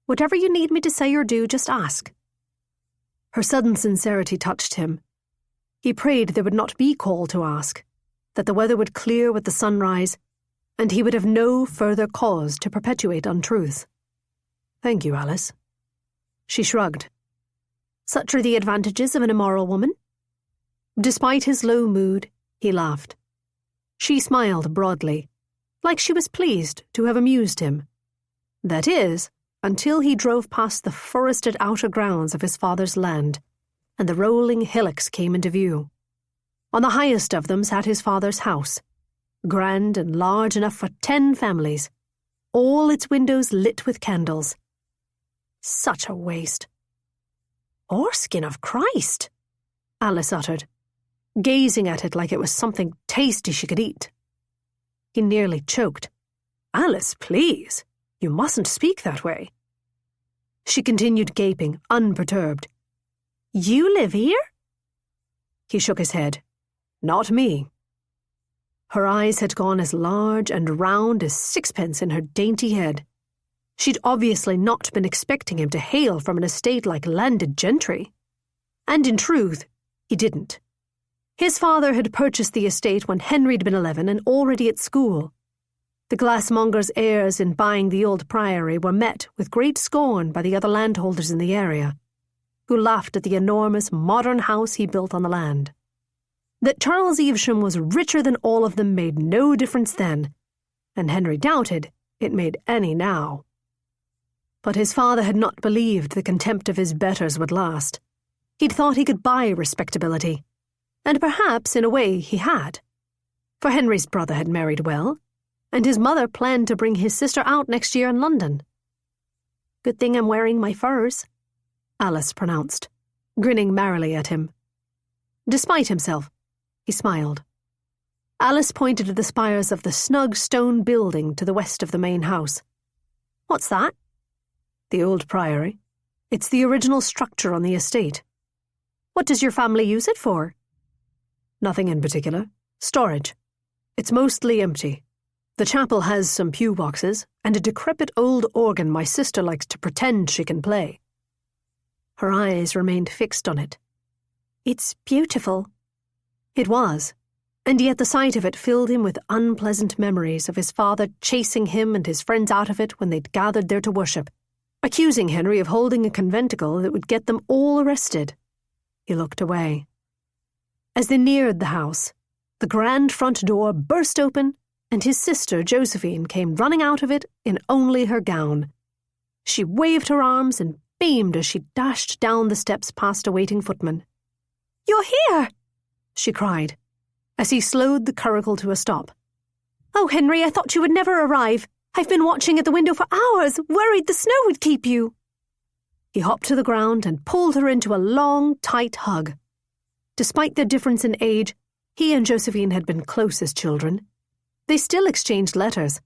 Whatever you need me to say or do, just ask. Her sudden sincerity touched him. He prayed there would not be call to ask, that the weather would clear with the sunrise, and he would have no further cause to perpetuate untruths. Thank you, Alice. She shrugged. Such are the advantages of an immoral woman. Despite his low mood, he laughed. She smiled broadly, like she was pleased to have amused him. That is, until he drove past the forested outer grounds of his father's land, and the rolling hillocks came into view. On the highest of them sat his father's house, grand and large enough for 10 families, all its windows lit with candles. Such a waste. Orskin of Christ, Alice uttered, gazing at it like it was something tasty she could eat. He nearly choked. Alice, please, you mustn't speak that way. She continued gaping, unperturbed. You live here? He shook his head. Not me. Her eyes had gone as large and round as sixpence in her dainty head. She'd obviously not been expecting him to hail from an estate like landed gentry. And in truth, he didn't. His father had purchased the estate when Henry'd been 11 and already at school. The glassmonger's heirs in buying the old priory were met with great scorn by the other landholders in the area, who laughed at the enormous modern house he built on the land. That Charles Evesham was richer than all of them made no difference then, and Henry doubted it made any now. But his father had not believed the contempt of his betters would last. He'd thought he could buy respectability. And perhaps, in a way, he had. For Henry's brother had married well, and his mother planned to bring his sister out next year in London. Good thing I'm wearing my furs, Alice pronounced, grinning merrily at him. Despite himself, he smiled. Alice pointed to the spires of the snug stone building to the west of the main house. What's that? The old priory. It's the original structure on the estate. What does your family use it for? Nothing in particular. Storage. It's mostly empty. The chapel has some pew boxes and a decrepit old organ my sister likes to pretend she can play. Her eyes remained fixed on it.
It's beautiful.
It was, and yet the sight of it filled him with unpleasant memories of his father chasing him and his friends out of it when they'd gathered there to worship, accusing Henry of holding a conventicle that would get them all arrested. He looked away. As they neared the house, the grand front door burst open, and his sister Josephine came running out of it in only her gown. She waved her arms and beamed as she dashed down the steps past a waiting footman.
"You're here!"
she cried, as he slowed the curricle to a stop.
"Oh, Henry, I thought you would never arrive. I've been watching at the window for hours, worried the snow would keep you."
He hopped to the ground and pulled her into a long, tight hug. Despite their difference in age, he and Josephine had been close as children. They still exchanged letters,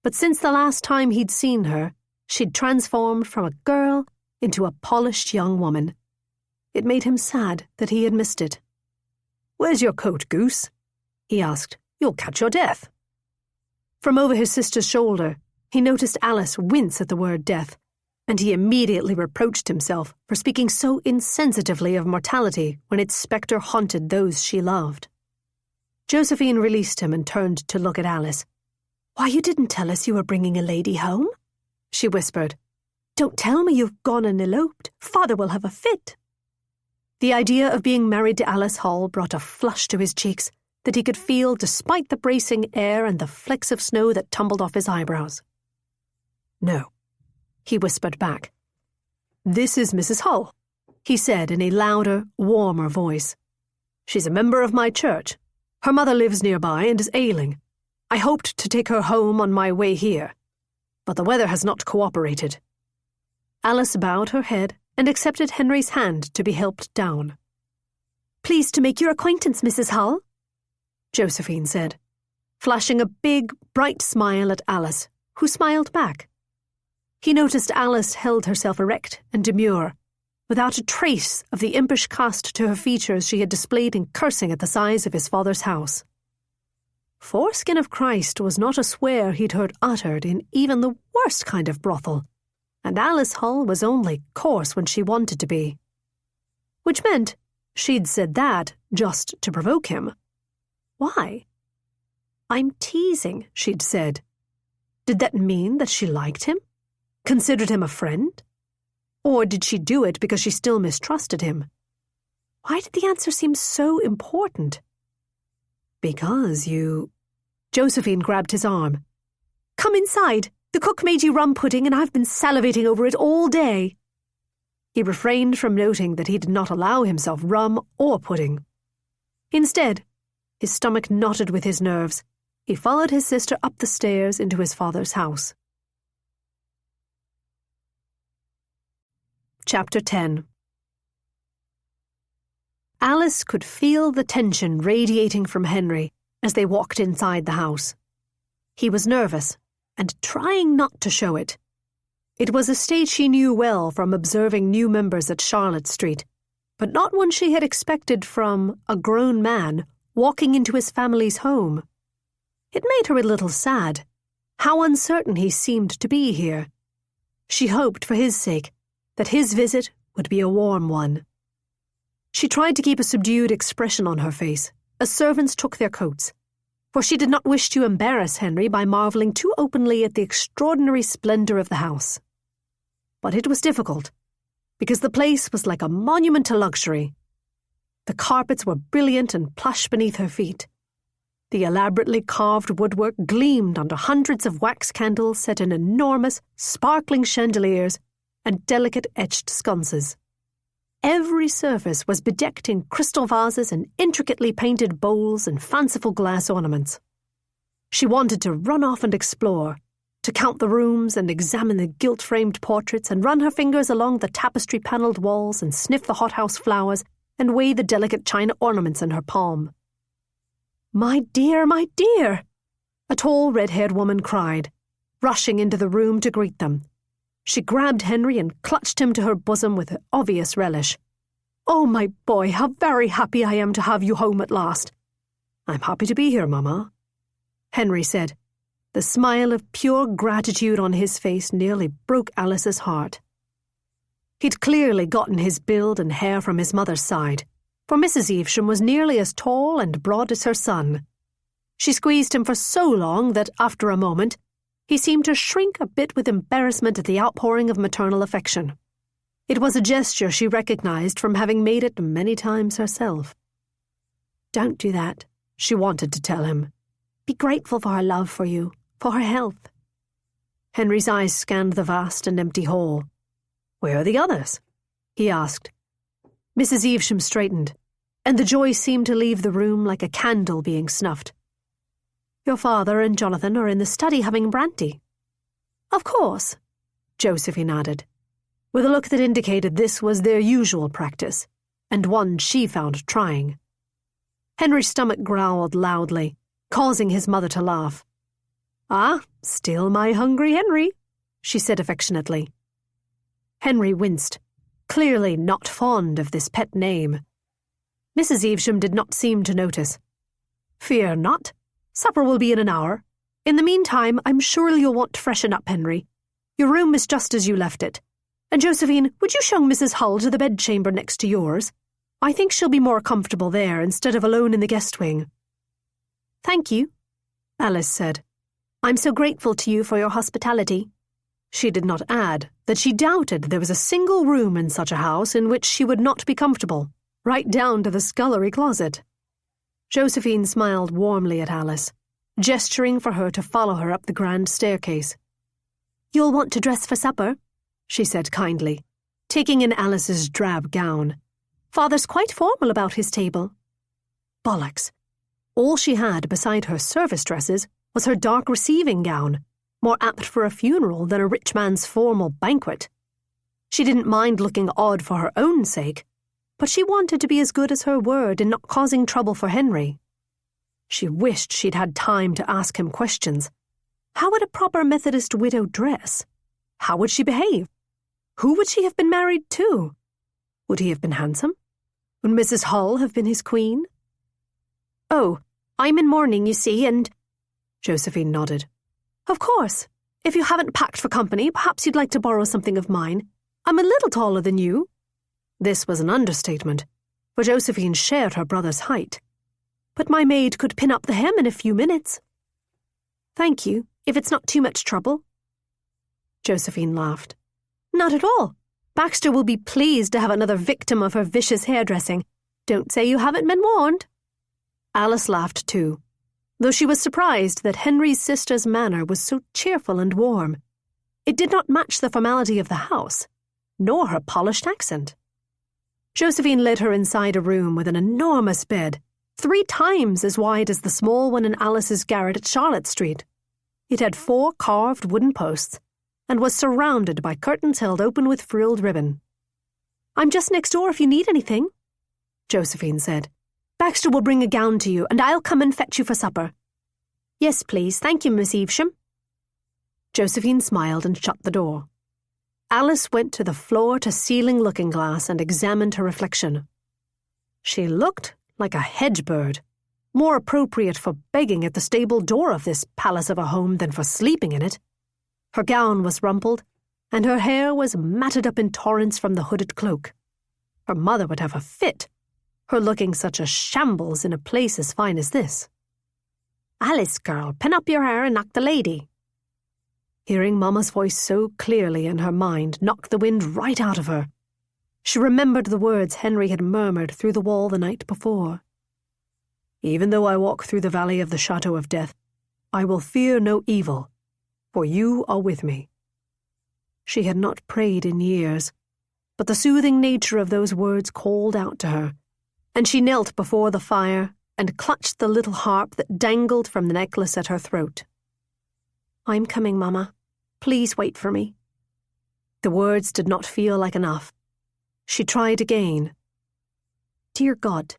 but since the last time he'd seen her, she'd transformed from a girl into a polished young woman. It made him sad that he had missed it. "Where's your coat, Goose?" he asked. "You'll catch your death." From over his sister's shoulder, he noticed Alice wince at the word death, and he immediately reproached himself for speaking so insensitively of mortality when its spectre haunted those she loved. Josephine released him and turned to look at Alice.
"Why, you didn't tell us you were bringing a lady home,"
she whispered.
"Don't tell me you've gone and eloped. Father will have a fit."
The idea of being married to Alice Hull brought a flush to his cheeks that he could feel despite the bracing air and the flecks of snow that tumbled off his eyebrows. "No," he whispered back. "This is Mrs. Hull," he said in a louder, warmer voice. "She's a member of my church. Her mother lives nearby and is ailing. I hoped to take her home on my way here, but the weather has not cooperated." Alice bowed her head and accepted Henry's hand to be helped down.
"Pleased to make your acquaintance, Mrs. Hull,"
Josephine said, flashing a big, bright smile at Alice, who smiled back. He noticed Alice held herself erect and demure, without a trace of the impish cast to her features she had displayed in cursing at the size of his father's house. Foreskin of Christ was not a swear he'd heard uttered in even the worst kind of brothel, and Alice Hull was only coarse when she wanted to be. Which meant she'd said that just to provoke him. Why? "I'm teasing," she'd said. Did that mean that she liked him? Considered him a friend? Or did she do it because she still mistrusted him? Why did the answer seem so important? "Because you—" Josephine grabbed his arm.
"Come inside. The cook made you rum pudding and I've been salivating over it all day."
He refrained from noting that he did not allow himself rum or pudding. Instead, his stomach knotted with his nerves. He followed his sister up the stairs into his father's house. Chapter 10. Alice could feel the tension radiating from Henry as they walked inside the house. He was nervous and trying not to show it. It was a state she knew well from observing new members at Charlotte Street, but not one she had expected from a grown man walking into his family's home. It made her a little sad. How uncertain he seemed to be here. She hoped for his sake that his visit would be a warm one. She tried to keep a subdued expression on her face as servants took their coats, for she did not wish to embarrass Henry by marvelling too openly at the extraordinary splendour of the house. But it was difficult, because the place was like a monument to luxury. The carpets were brilliant and plush beneath her feet. The elaborately carved woodwork gleamed under hundreds of wax candles set in enormous, sparkling chandeliers and delicate etched sconces. Every surface was bedecked in crystal vases and intricately painted bowls and fanciful glass ornaments. She wanted to run off and explore, to count the rooms and examine the gilt-framed portraits and run her fingers along the tapestry-panelled walls and sniff the hothouse flowers and weigh the delicate china ornaments in her palm. "My dear, my dear!" a tall red-haired woman cried, rushing into the room to greet them. She grabbed Henry and clutched him to her bosom with obvious relish. "Oh, my boy, how very happy I am to have you home at last." "I'm happy to be here, Mamma," Henry said. The smile of pure gratitude on his face nearly broke Alice's heart. He'd clearly gotten his build and hair from his mother's side, for Mrs. Evesham was nearly as tall and broad as her son. She squeezed him for so long that, after a moment, he seemed to shrink a bit with embarrassment at the outpouring of maternal affection. It was a gesture she recognized from having made it many times herself. "Don't do that," she wanted to tell him. "Be grateful for her love for you, for her health." Henry's eyes scanned the vast and empty hall. "Where are the others?" he asked. Mrs. Evesham straightened, and the joy seemed to leave the room like a candle being snuffed. "Your father and Jonathan are in the study having brandy." "Of course," Josephine added, with a look that indicated this was their usual practice, and one she found trying. Henry's stomach growled loudly, causing his mother to laugh. "Ah, still my hungry Henry," she said affectionately. Henry winced, clearly not fond of this pet name. Mrs. Evesham did not seem to notice. "Fear not. Supper will be in an hour. In the meantime, I'm sure you'll want to freshen up, Henry. Your room is just as you left it. And Josephine, would you show Mrs. Hull to the bedchamber next to yours? I think she'll be more comfortable there instead of alone in the guest wing." "Thank you," Alice said. "I'm so grateful to you for your hospitality." She did not add that she doubted there was a single room in such a house in which she would not be comfortable, right down to the scullery closet. Josephine smiled warmly at Alice, gesturing for her to follow her up the grand staircase. "You'll want to dress for supper," she said kindly, taking in Alice's drab gown. "Father's quite formal about his table." Bollocks! All she had beside her service dresses was her dark receiving gown, more apt for a funeral than a rich man's formal banquet. She didn't mind looking odd for her own sake, but she wanted to be as good as her word in not causing trouble for Henry. She wished she'd had time to ask him questions. How would a proper Methodist widow dress? How would she behave? Who would she have been married to? Would he have been handsome? Would Mrs. Hull have been his queen? "Oh, I'm in mourning, you see, and—" Josephine nodded. "Of course. If you haven't packed for company, perhaps you'd like to borrow something of mine. I'm a little taller than you." This was an understatement, for Josephine shared her brother's height. "But my maid could pin up the hem in a few minutes." "Thank you, if it's not too much trouble." Josephine laughed. "Not at all. Baxter will be pleased to have another victim of her vicious hairdressing. Don't say you haven't been warned." Alice laughed too, though she was surprised that Henry's sister's manner was so cheerful and warm. It did not match the formality of the house, nor her polished accent. Josephine led her inside a room with an enormous bed, 3 times as wide as the small one in Alice's garret at Charlotte Street. It had 4 carved wooden posts, and was surrounded by curtains held open with frilled ribbon. "I'm just next door if you need anything," Josephine said. "Baxter will bring a gown to you, and I'll come and fetch you for supper." "Yes, please. Thank you, Miss Evesham." Josephine smiled and shut the door. Alice went to the floor-to-ceiling looking-glass and examined her reflection. She looked like a hedge bird, more appropriate for begging at the stable door of this palace of a home than for sleeping in it. Her gown was rumpled, and her hair was matted up in torrents from the hooded cloak. Her mother would have a fit, her looking such a shambles in a place as fine as this. "Alice, girl, pin up your hair and knock the lady." Hearing Mamma's voice so clearly in her mind knocked the wind right out of her. She remembered the words Henry had murmured through the wall the night before. "Even though I walk through the valley of the shadow of death, I will fear no evil, for you are with me." She had not prayed in years, but the soothing nature of those words called out to her, and she knelt before the fire and clutched the little harp that dangled from the necklace at her throat. "I'm coming, Mamma. Please wait for me." The words did not feel like enough. She tried again. "Dear God."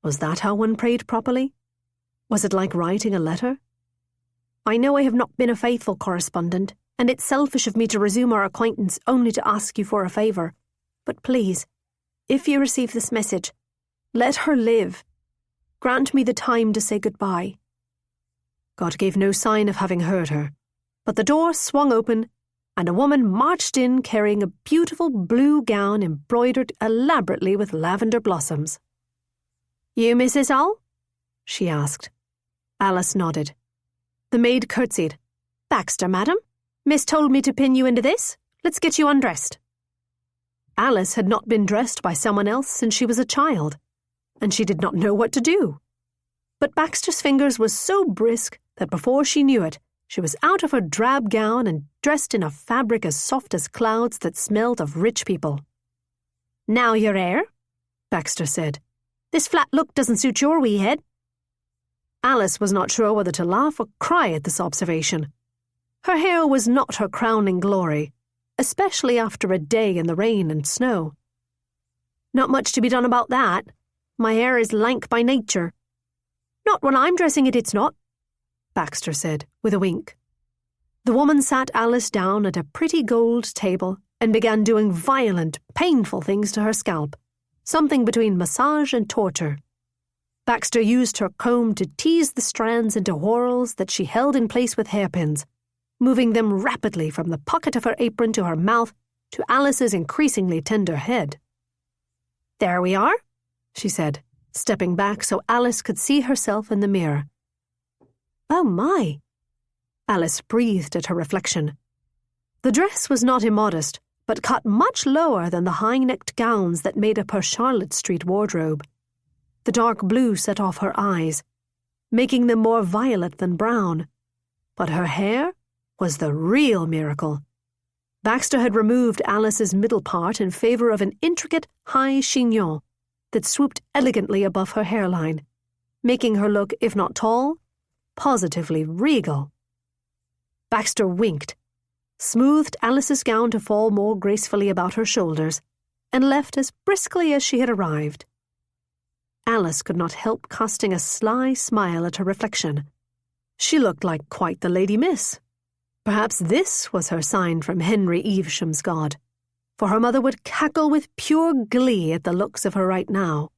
Was that how one prayed properly? Was it like writing a letter? "I know I have not been a faithful correspondent, and it's selfish of me to resume our acquaintance only to ask you for a favour. But please, If you receive this message, let her live. Grant me the time to say goodbye." God gave no sign of having heard her, but the door swung open and a woman marched in carrying a beautiful blue gown embroidered elaborately with lavender blossoms. "You, Mrs. Hull?" she asked. Alice nodded. The maid curtsied. "Baxter, madam. Miss told me to pin you into this. Let's get you undressed." Alice had not been dressed by someone else since she was a child, and she did not know what to do. But Baxter's fingers were so brisk that before she knew it, she was out of her drab gown and dressed in a fabric as soft as clouds that smelled of rich people. "Now, your heir," Baxter said. "This flat look doesn't suit your wee head." Alice was not sure whether to laugh or cry at this observation. Her hair was not her crowning glory, especially after a day in the rain and snow. "Not much to be done about that. My hair is lank by nature." "Not when I'm dressing it, it's not," Baxter said, with a wink. The woman sat Alice down at a pretty gold table and began doing violent, painful things to her scalp, something between massage and torture. Baxter used her comb to tease the strands into whorls that she held in place with hairpins, moving them rapidly from the pocket of her apron to her mouth to Alice's increasingly tender head. "There we are," she said, stepping back so Alice could see herself in the mirror. "Oh my!" Alice breathed at her reflection. The dress was not immodest, but cut much lower than the high-necked gowns that made up her Charlotte Street wardrobe. The dark blue set off her eyes, making them more violet than brown. But her hair was the real miracle. Baxter had removed Alice's middle part in favor of an intricate high chignon that swooped elegantly above her hairline, making her look, if not tall, positively regal. Baxter winked, smoothed Alice's gown to fall more gracefully about her shoulders, and left as briskly as she had arrived. Alice could not help casting a sly smile at her reflection. She looked like quite the lady miss. Perhaps this was her sign from Henry Evesham's God, for her mother would cackle with pure glee at the looks of her right now.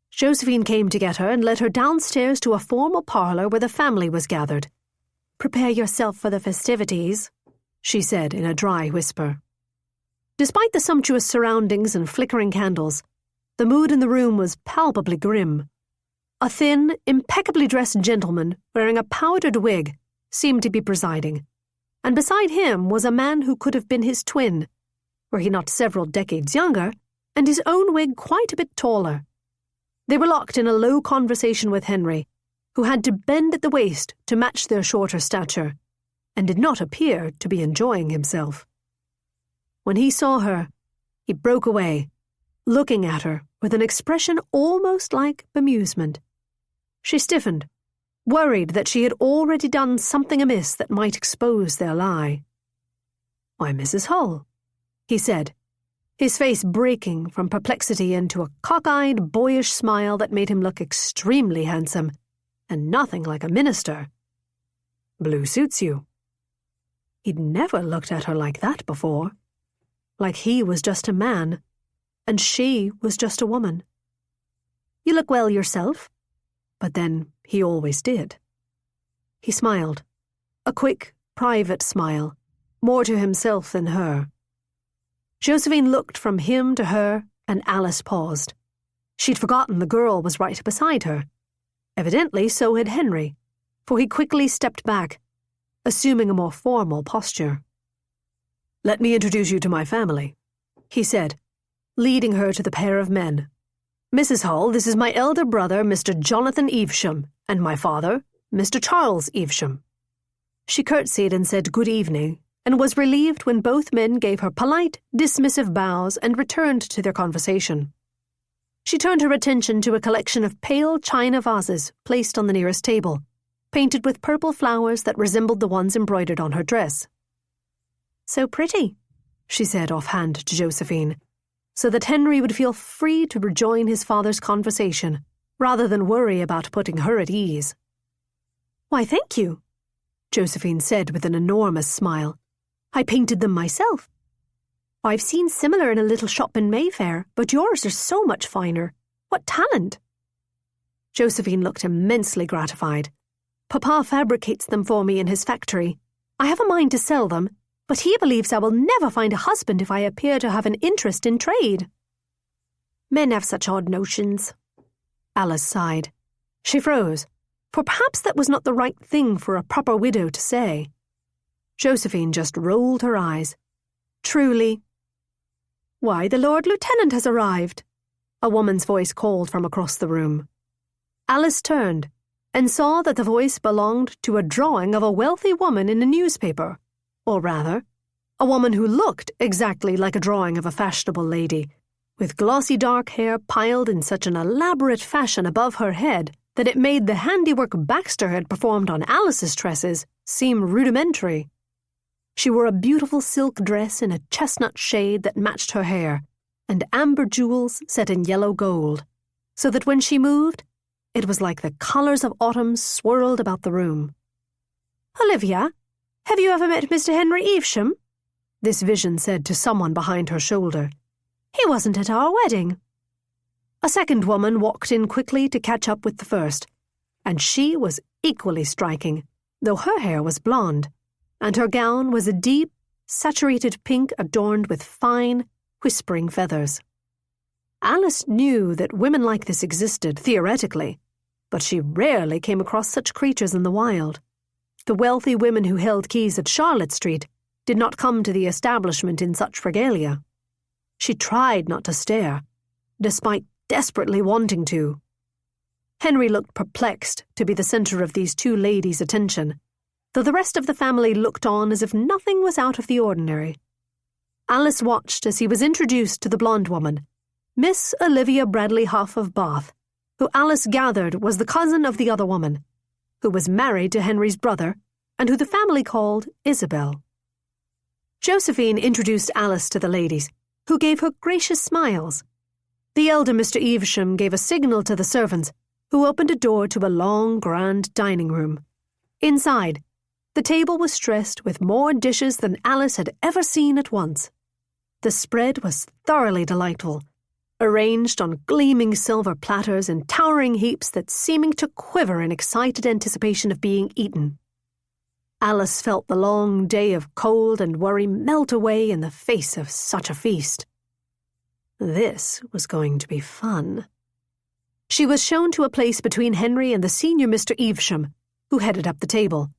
Josephine came to get her and led her downstairs to a formal parlour where the family was gathered. "Prepare yourself for the festivities," she said in a dry whisper. Despite the sumptuous surroundings and flickering candles, the mood in the room was palpably grim. A thin, impeccably dressed gentleman wearing a powdered wig seemed to be presiding, and beside him was a man who could have been his twin, were he not several decades younger, and his own wig quite a bit taller. They were locked in a low conversation with Henry, who had to bend at the waist to match their shorter stature, and did not appear to be enjoying himself. When he saw her, he broke away, looking at her with an expression almost like bemusement. She stiffened, worried that she had already done something amiss that might expose their lie. "Why, Mrs. Hull," he said, his face breaking from perplexity into a cockeyed, boyish smile that made him look extremely handsome, and nothing like a minister. "Blue suits you." He'd never looked at her like that before, like he was just a man, and she was just a woman. "You look well yourself," but then he always did. He smiled, a quick, private smile, more to himself than her. Josephine looked from him to her, and Alice paused. She'd forgotten the girl was right beside her. Evidently so had Henry, for he quickly stepped back, assuming a more formal posture. "Let me introduce you to my family," he said, leading her to the pair of men. "Mrs. Hull, this is my elder brother, Mr. Jonathan Evesham, and my father, Mr. Charles Evesham." She curtsied and said good evening, and was relieved when both men gave her polite, dismissive bows and returned to their conversation. She turned her attention to a collection of pale china vases placed on the nearest table, painted with purple flowers that resembled the ones embroidered on her dress. "So pretty," she said offhand to Josephine, so that Henry would feel free to rejoin his father's conversation, rather than worry about putting her at ease. "Why, thank you," Josephine said with an enormous smile. "I painted them myself."
I've seen similar in a little shop in Mayfair, but yours are so much finer. What talent!"
Josephine looked immensely gratified. "Papa fabricates them for me in his factory. I have a mind to sell them, but he believes I will never find a husband if I appear to have an interest in trade."
"Men have such odd notions."
Alice sighed. She froze, for perhaps that was not the right thing for a proper widow to say. Josephine just rolled her eyes. "Truly."
"Why, the Lord Lieutenant has arrived,"
a woman's voice called from across the room. Alice turned and saw that the voice belonged to a drawing of a wealthy woman in a newspaper, or rather, a woman who looked exactly like a drawing of a fashionable lady, with glossy dark hair piled in such an elaborate fashion above her head that it made the handiwork Baxter had performed on Alice's tresses seem rudimentary. She wore a beautiful silk dress in a chestnut shade that matched her hair, and amber jewels set in yellow gold, so that when she moved, it was like the colours of autumn swirled about the room.
"Olivia, have you ever met Mr. Henry Evesham?"
this vision said to someone behind her shoulder.
"He wasn't at our wedding."
A second woman walked in quickly to catch up with the first, and she was equally striking, though her hair was blonde, and her gown was a deep, saturated pink adorned with fine, whispering feathers. Alice knew that women like this existed, theoretically, but she rarely came across such creatures in the wild. The wealthy women who held keys at Charlotte Street did not come to the establishment in such regalia. She tried not to stare, despite desperately wanting to. Henry looked perplexed to be the centre of these two ladies' attention, though the rest of the family looked on as if nothing was out of the ordinary. Alice watched as he was introduced to the blonde woman, Miss Olivia Bradley Huff of Bath, who Alice gathered was the cousin of the other woman, who was married to Henry's brother, and who the family called Isabel. Josephine introduced Alice to the ladies, who gave her gracious smiles. The elder Mr. Evesham gave a signal to the servants, who opened a door to a long, grand dining room. Inside, the table was dressed with more dishes than Alice had ever seen at once. The spread was thoroughly delightful, arranged on gleaming silver platters in towering heaps that seemed to quiver in excited anticipation of being eaten. Alice felt the long day of cold and worry melt away in the face of such a feast. This was going to be fun. She was shown to a place between Henry and the senior Mr. Evesham, who headed up the table.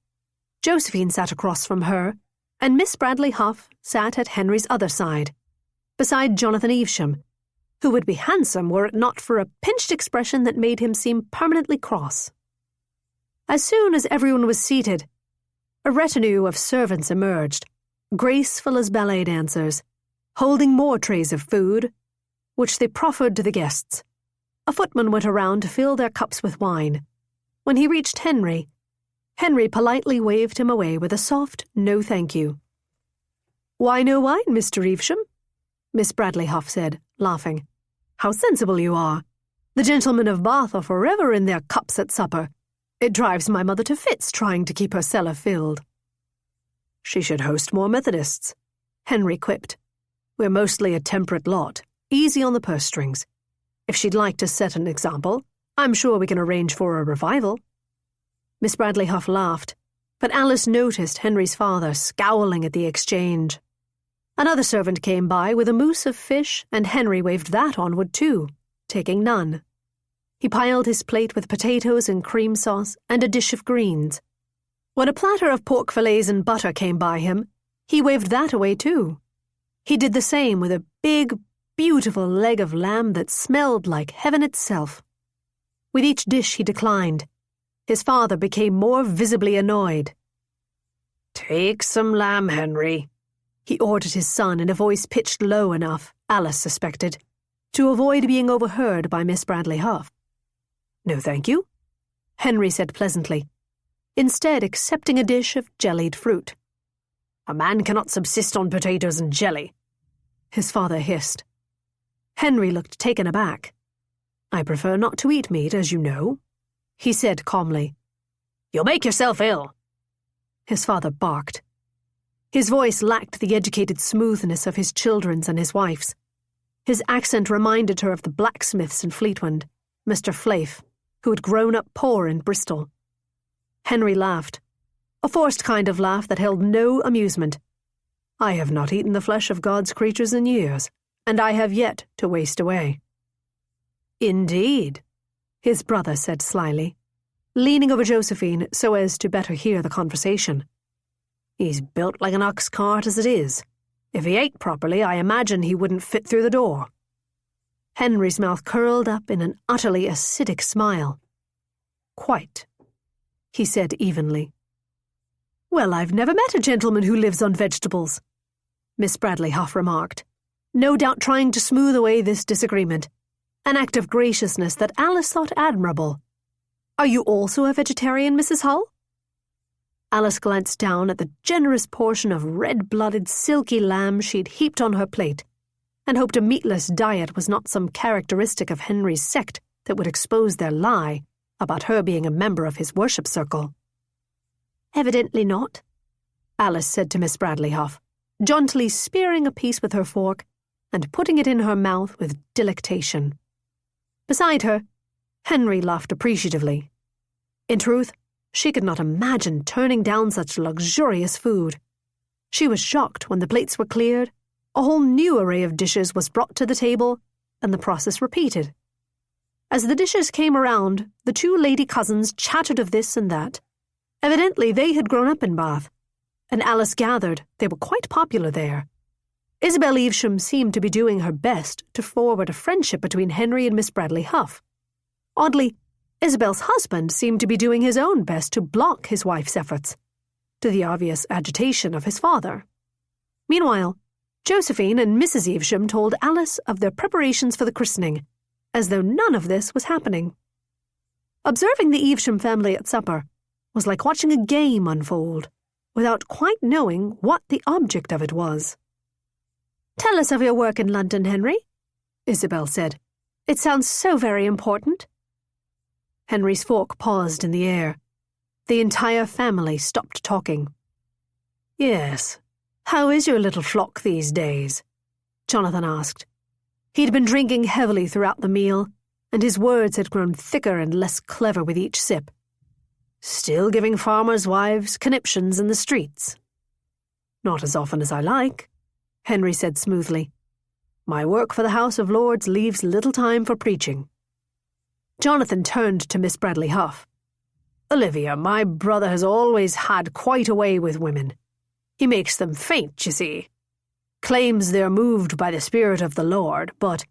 Josephine sat across from her, and Miss Bradley Huff sat at Henry's other side, beside Jonathan Evesham, who would be handsome were it not for a pinched expression that made him seem permanently cross. As soon as everyone was seated, a retinue of servants emerged, graceful as ballet dancers, holding more trays of food, which they proffered to the guests. A footman went around to fill their cups with wine. When he reached Henry politely waved him away with a soft "no thank you." "Why no wine, Mr. Evesham?" Miss Bradley Huff said, laughing. "How sensible you are. The gentlemen of Bath are forever in their cups at supper. It drives my mother to fits trying to keep her cellar filled." "She should host more Methodists," Henry quipped. "We're mostly a temperate lot, easy on the purse strings. If she'd like to set an example, I'm sure we can arrange for a revival." Miss Bradley Huff laughed, but Alice noticed Henry's father scowling at the exchange. Another servant came by with a mousse of fish, and Henry waved that onward too, taking none. He piled his plate with potatoes and cream sauce and a dish of greens. When a platter of pork fillets and butter came by him, he waved that away too. He did the same with a big, beautiful leg of lamb that smelled like heaven itself. With each dish he declined, his father became more visibly annoyed. "Take some lamb, Henry," he ordered his son in a voice pitched low enough, Alice suspected, to avoid being overheard by Miss Bradley Huff. "No, thank you," Henry said pleasantly, instead accepting a dish of jellied fruit. "A man cannot subsist on potatoes and jelly," his father hissed. Henry looked taken aback. "I prefer not to eat meat, as you know," he said calmly. "You'll make yourself ill," his father barked. His voice lacked the educated smoothness of his children's and his wife's. His accent reminded her of the blacksmiths in Fleetwood, Mr. Flaith, who had grown up poor in Bristol. Henry laughed, a forced kind of laugh that held no amusement. "I have not eaten the flesh of God's creatures in years, and I have yet to waste away." "Indeed," his brother said slyly, leaning over Josephine so as to better hear the conversation. "He's built like an ox cart as it is. If he ate properly, I imagine he wouldn't fit through the door." Henry's mouth curled up in an utterly acidic smile. "Quite," he said evenly. "Well, I've never met a gentleman who lives on vegetables," Miss Bradley Huff remarked, no doubt trying to smooth away this disagreement, an act of graciousness that Alice thought admirable. "Are you also a vegetarian, Mrs. Hull?" Alice glanced down at the generous portion of red-blooded, silky lamb she'd heaped on her plate, and hoped a meatless diet was not some characteristic of Henry's sect that would expose their lie about her being a member of his worship circle. "Evidently not," Alice said to Miss Bradley Huff, jauntily spearing a piece with her fork and putting it in her mouth with delectation. Beside her, Henry laughed appreciatively. In truth, she could not imagine turning down such luxurious food. She was shocked when the plates were cleared, a whole new array of dishes was brought to the table, and the process repeated. As the dishes came around, the two lady cousins chattered of this and that. Evidently they had grown up in Bath, and Alice gathered they were quite popular there. Isabel Evesham seemed to be doing her best to forward a friendship between Henry and Miss Bradley Huff. Oddly, Isabel's husband seemed to be doing his own best to block his wife's efforts, to the obvious agitation of his father. Meanwhile, Josephine and Mrs. Evesham told Alice of their preparations for the christening, as though none of this was happening. Observing the Evesham family at supper was like watching a game unfold, without quite knowing what the object of it was. "Tell us of your work in London, Henry," Isabel said. "It sounds so very important." Henry's fork paused in the air. The entire family stopped talking. "Yes, how is your little flock these days?" Jonathan asked. He'd been drinking heavily throughout the meal, and his words had grown thicker and less clever with each sip. "Still giving farmers' wives conniptions in the streets?" "Not as often as I like," Henry said smoothly. "My work for the House of Lords leaves little time for preaching." Jonathan turned to Miss Bradley Huff. "Olivia, my brother has always had quite a way with women. He makes them faint, you see. Claims they're moved by the Spirit of the Lord, but—"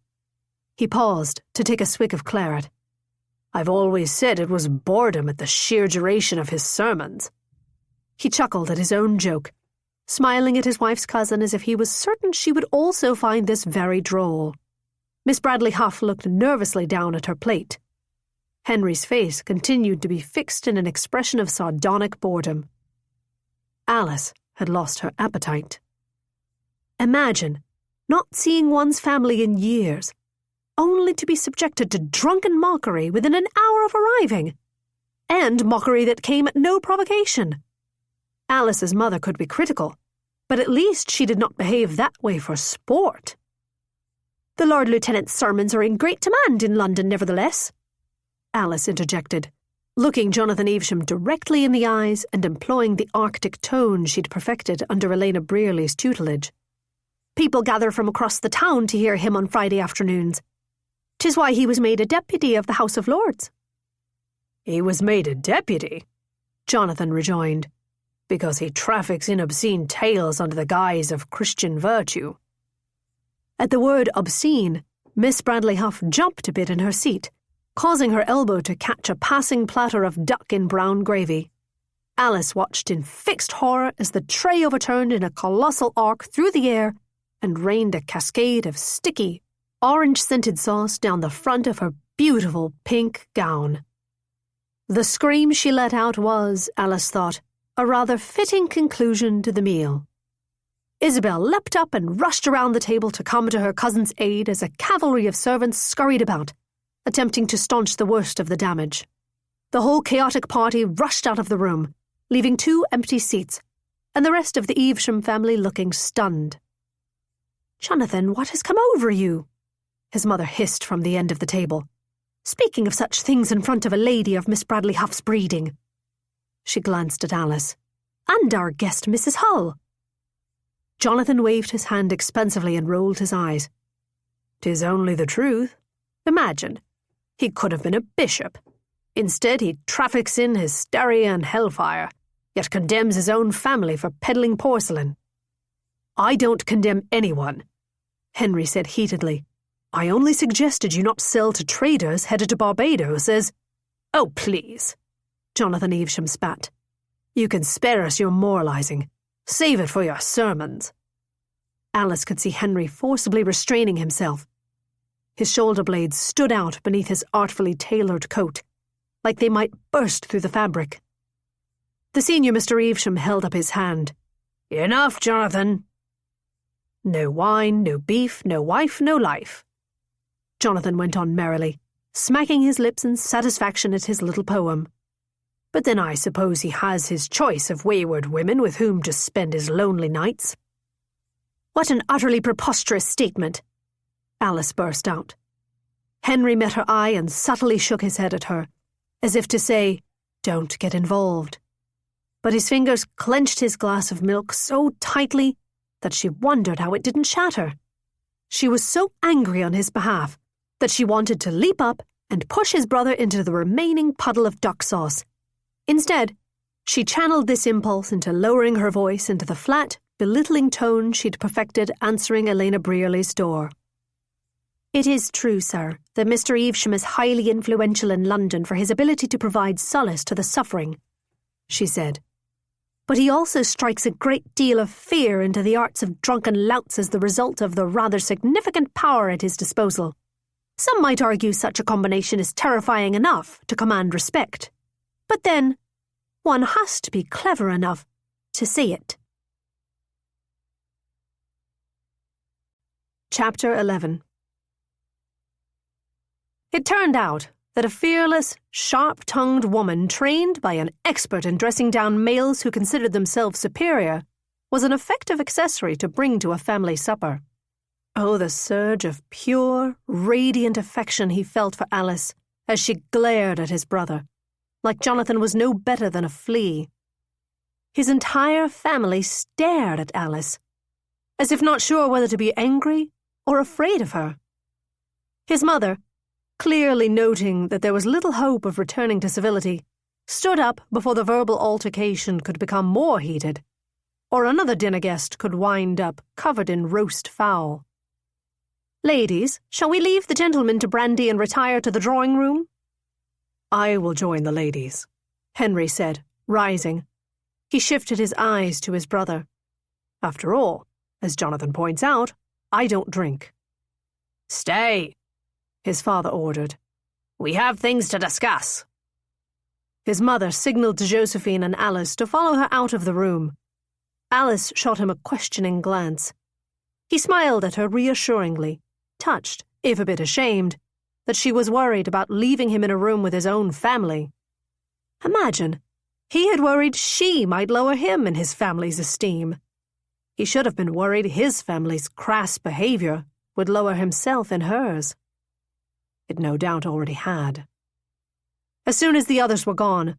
He paused to take a swig of claret. "I've always said it was boredom at the sheer duration of his sermons." He chuckled at his own joke, smiling at his wife's cousin as if he was certain she would also find this very droll. Miss Bradley Huff looked nervously down at her plate. Henry's face continued to be fixed in an expression of sardonic boredom. Alice had lost her appetite. Imagine not seeing one's family in years, only to be subjected to drunken mockery within an hour of arriving, and mockery that came at no provocation. Alice's mother could be critical, but at least she did not behave that way for sport. "The Lord Lieutenant's sermons are in great demand in London, nevertheless," Alice interjected, looking Jonathan Evesham directly in the eyes and employing the Arctic tone she'd perfected under Elena Brearley's tutelage. "People gather from across the town to hear him on Friday afternoons. 'Tis why he was made a deputy of the House of Lords." "He was made a deputy," Jonathan rejoined, "because he traffics in obscene tales under the guise of Christian virtue." At the word obscene, Miss Bradley Huff jumped a bit in her seat, causing her elbow to catch a passing platter of duck in brown gravy. Alice watched in fixed horror as the tray overturned in a colossal arc through the air and rained a cascade of sticky, orange-scented sauce down the front of her beautiful pink gown. The scream she let out was, Alice thought, a rather fitting conclusion to the meal. Isabel leapt up and rushed around the table to come to her cousin's aid as a cavalry of servants scurried about, attempting to staunch the worst of the damage. The whole chaotic party rushed out of the room, leaving 2 empty seats, and the rest of the Evesham family looking stunned. "Jonathan, what has come over you?" his mother hissed from the end of the table. "Speaking of such things in front of a lady of Miss Bradley Huff's breeding." She glanced at Alice. "And our guest, Mrs. Hull." Jonathan waved his hand expansively and rolled his eyes. "'Tis only the truth. Imagine, he could have been a bishop. Instead, he traffics in hysteria and hellfire, yet condemns his own family for peddling porcelain." "I don't condemn anyone," Henry said heatedly. "I only suggested you not sell to traders headed to Barbados as—" "Oh, please," Jonathan Evesham spat. "You can spare us your moralising. Save it for your sermons." Alice could see Henry forcibly restraining himself. His shoulder blades stood out beneath his artfully tailored coat, like they might burst through the fabric. The senior Mr. Evesham held up his hand. "Enough, Jonathan." "No wine, no beef, no wife, no life," Jonathan went on merrily, smacking his lips in satisfaction at his little poem. "But then I suppose he has his choice of wayward women with whom to spend his lonely nights." "What an utterly preposterous statement!" Alice burst out. Henry met her eye and subtly shook his head at her, as if to say, "Don't get involved." But his fingers clenched his glass of milk so tightly that she wondered how it didn't shatter. She was so angry on his behalf that she wanted to leap up and push his brother into the remaining puddle of duck sauce. Instead, she channeled this impulse into lowering her voice into the flat, belittling tone she'd perfected answering Elena Brearley's door. "It is true, sir, that Mr. Evesham is highly influential in London for his ability to provide solace to the suffering," she said. "But he also strikes a great deal of fear into the arts of drunken louts as the result of the rather significant power at his disposal. Some might argue such a combination is terrifying enough to command respect. But then, one has to be clever enough to see it." Chapter 11. It turned out that a fearless, sharp-tongued woman trained by an expert in dressing down males who considered themselves superior was an effective accessory to bring to a family supper. Oh, the surge of pure, radiant affection he felt for Alice as she glared at his brother, like Jonathan was no better than a flea. His entire family stared at Alice, as if not sure whether to be angry or afraid of her. His mother, clearly noting that there was little hope of returning to civility, stood up before the verbal altercation could become more heated, or another dinner guest could wind up covered in roast fowl. "Ladies, shall we leave the gentlemen to brandy and retire to the drawing-room?" "I will join the ladies," Henry said, rising. He shifted his eyes to his brother. "After all, as Jonathan points out, I don't drink." "Stay," his father ordered. "We have things to discuss." His mother signalled to Josephine and Alice to follow her out of the room. Alice shot him a questioning glance. He smiled at her reassuringly, touched, if a bit ashamed, that she was worried about leaving him in a room with his own family. Imagine, he had worried she might lower him in his family's esteem. He should have been worried his family's crass behaviour would lower himself in hers. It no doubt already had. As soon as the others were gone,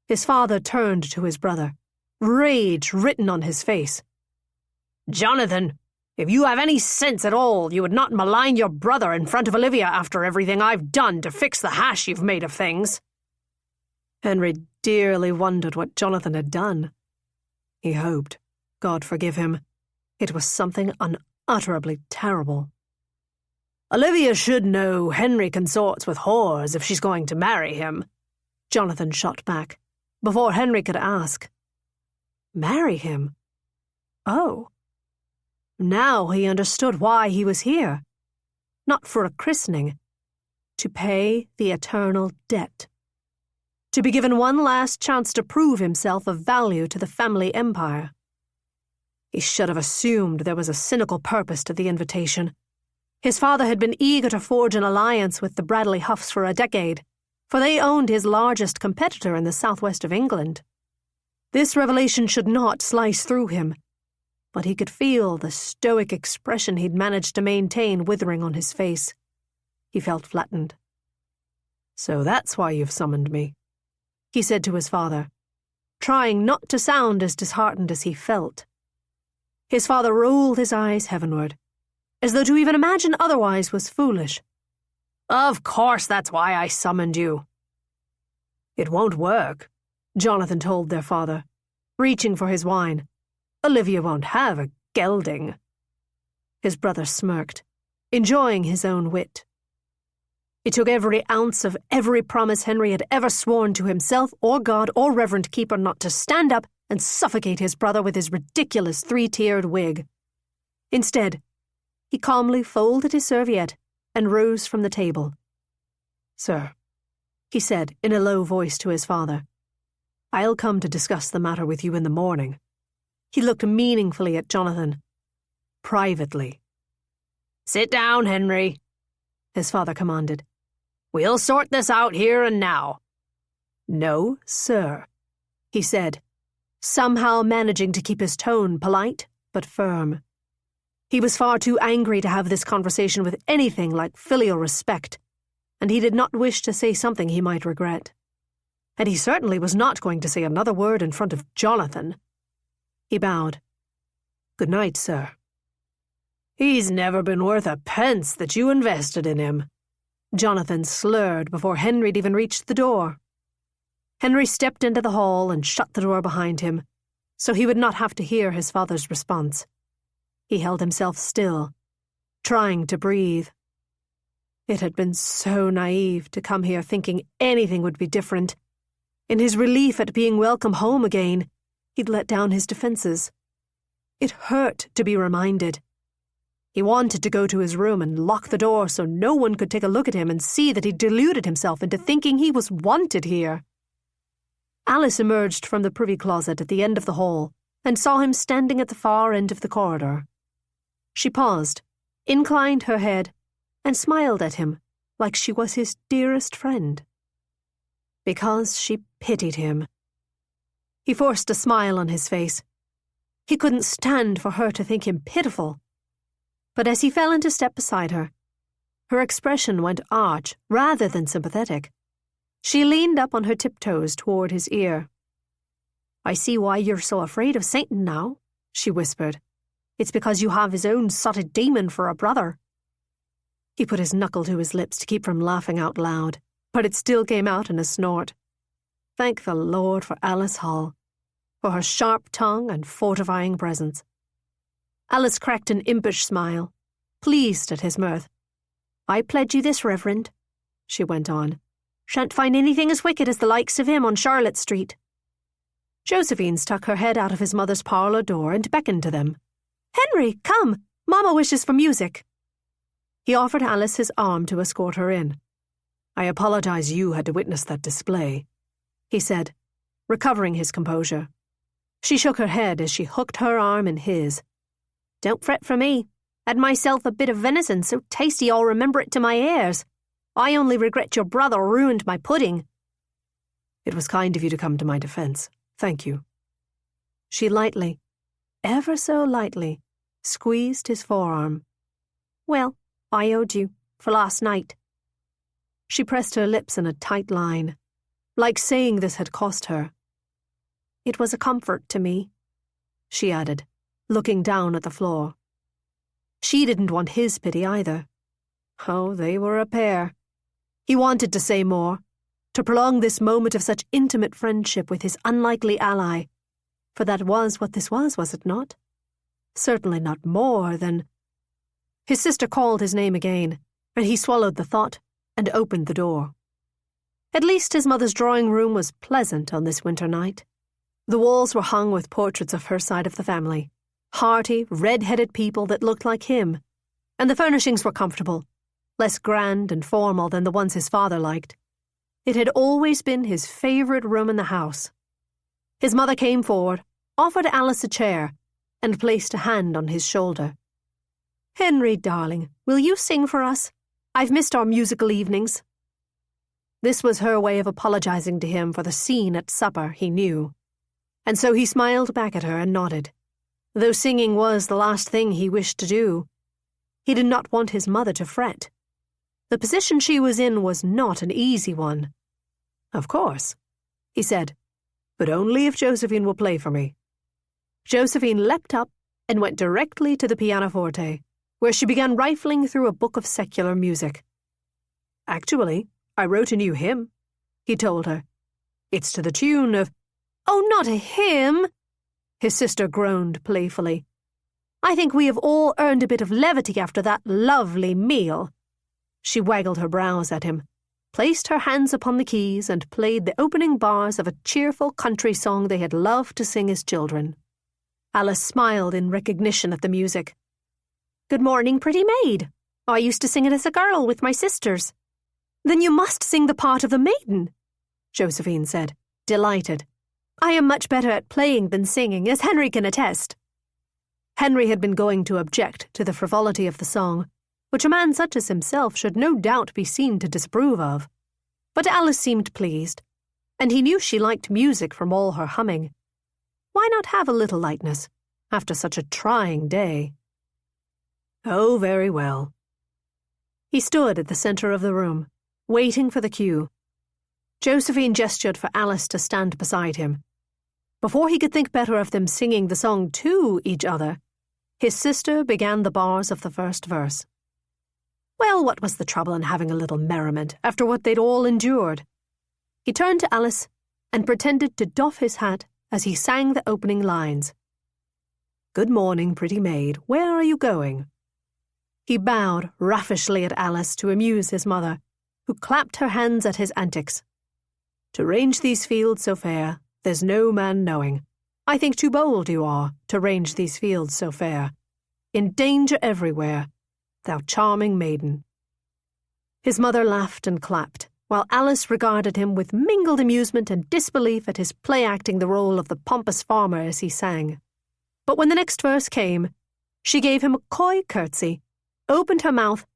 his father turned to his brother, rage written on his face. "Jonathan, if you have any sense at all, you would not malign your brother in front of Olivia after everything I've done to fix the hash you've made of things." Henry dearly wondered what Jonathan had done. He hoped, God forgive him, it was something unutterably terrible. "Olivia should know Henry consorts with whores if she's going to marry him," Jonathan shot back, before Henry could ask. Marry him? Oh. Now he understood why he was here. Not for a christening. To pay the eternal debt. To be given one last chance to prove himself of value to the family empire. He should have assumed there was a cynical purpose to the invitation. His father had been eager to forge an alliance with the Bradley Huffs for a decade, for they owned his largest competitor in the southwest of England. This revelation should not slice through him, but he could feel the stoic expression he'd managed to maintain withering on his face. He felt flattened. "So that's why you've summoned me," he said to his father, trying not to sound as disheartened as he felt. His father rolled his eyes heavenward, as though to even imagine otherwise was foolish. "Of course that's why I summoned you." "It won't work," Jonathan told their father, reaching for his wine. "Olivia won't have a gelding." His brother smirked, enjoying his own wit. It took every ounce of every promise Henry had ever sworn to himself or God or Reverend Keeper not to stand up and suffocate his brother with his ridiculous three-tiered wig. Instead, he calmly folded his serviette and rose from the table. "Sir," he said in a low voice to his father, "I'll come to discuss the matter with you in the morning." He looked meaningfully at Jonathan. "Privately." "Sit down, Henry," his father commanded. "We'll sort this out here and now." "No, sir," he said, somehow managing to keep his tone polite but firm. He was far too angry to have this conversation with anything like filial respect, and he did not wish to say something he might regret. And he certainly was not going to say another word in front of Jonathan. He bowed. "Good night, sir." "He's never been worth a pence that you invested in him," Jonathan slurred before Henry'd even reached the door. Henry stepped into the hall and shut the door behind him, so he would not have to hear his father's response. He held himself still, trying to breathe. It had been so naive to come here thinking anything would be different. In his relief at being welcome home again, he'd let down his defenses. It hurt to be reminded. He wanted to go to his room and lock the door so no one could take a look at him and see that he'd deluded himself into thinking he was wanted here. Alice emerged from the privy closet at the end of the hall and saw him standing at the far end of the corridor. She paused, inclined her head, and smiled at him like she was his dearest friend. Because she pitied him. He forced a smile on his face. He couldn't stand for her to think him pitiful. But as he fell into step beside her, her expression went arch rather than sympathetic. She leaned up on her tiptoes toward his ear. "I see why you're so afraid of Satan now," she whispered. "It's because you have his own sotted demon for a brother." He put his knuckle to his lips to keep from laughing out loud, but it still came out in a snort. Thank the Lord for Alice Hull, for her sharp tongue and fortifying presence. Alice cracked an impish smile, pleased at his mirth. "I pledge you this, Reverend," she went on. "Shan't find anything as wicked as the likes of him on Charlotte Street." Josephine stuck her head out of his mother's parlour door and beckoned to them. "Henry, come! Mamma wishes for music." He offered Alice his arm to escort her in. "I apologize you had to witness that display," he said, recovering his composure. She shook her head as she hooked her arm in his. "Don't fret for me. Had myself a bit of venison so tasty I'll remember it to my heirs. I only regret your brother ruined my pudding." "It was kind of you to come to my defense. Thank you." She lightly, ever so lightly, squeezed his forearm. "Well, I owed you, for last night." She pressed her lips in a tight line, like saying this had cost her. "It was a comfort to me," she added, looking down at the floor. She didn't want his pity either. Oh, they were a pair. He wanted to say more, to prolong this moment of such intimate friendship with his unlikely ally, for that was what this was it not? Certainly not more than... His sister called his name again, and he swallowed the thought and opened the door. At least his mother's drawing room was pleasant on this winter night. The walls were hung with portraits of her side of the family, hearty, red-headed people that looked like him, and the furnishings were comfortable, less grand and formal than the ones his father liked. It had always been his favourite room in the house. His mother came forward, offered Alice a chair, and placed a hand on his shoulder. "Henry, darling, will you sing for us? I've missed our musical evenings." This was her way of apologizing to him for the scene at supper, he knew. and so he smiled back at her and nodded. Though singing was the last thing he wished to do, he did not want his mother to fret. The position she was in was not an easy one. "Of course," he said, "but only if Josephine will play for me." Josephine leapt up and went directly to the pianoforte, where she began rifling through a book of secular music. "Actually, I wrote a new hymn," he told her. "It's to the tune of—"
"Oh, not a hymn," his sister groaned playfully. "I think we have all earned a bit of levity after that lovely meal." She waggled her brows at him, placed her hands upon the keys, and played the opening bars of a cheerful country song they had loved to sing as children. Alice smiled in recognition at the music. "Good morning, pretty maid. I used to sing it as a girl with my sisters." "Then you must sing the part of the maiden," Josephine said, delighted. "I am much better at playing than singing, as Henry can attest." Henry had been going to object to the frivolity of the song, which a man such as himself should no doubt be seen to disapprove of. But Alice seemed pleased, and he knew she liked music from all her humming. Why not have a little lightness, after such a trying day?
"Oh, very well." He stood at the centre of the room, waiting for the cue. Josephine gestured for Alice to stand beside him. Before he could think better of them singing the song to each other, his sister began the bars of the first verse. Well, what was the trouble in having a little merriment after what they'd all endured? He turned to Alice and pretended to doff his hat as he sang the opening lines. "Good morning, pretty maid. Where are you going?" He bowed raffishly at Alice to amuse his mother, who clapped her hands at his antics. "To range these fields so fair, there's no man knowing. I think too bold you are, to range these fields so fair. In danger everywhere, thou charming maiden." His mother laughed and clapped, while Alice regarded him with mingled amusement and disbelief at his play-acting the role of the pompous farmer as he sang. But when the next verse came, she gave him a coy curtsy, opened her mouth,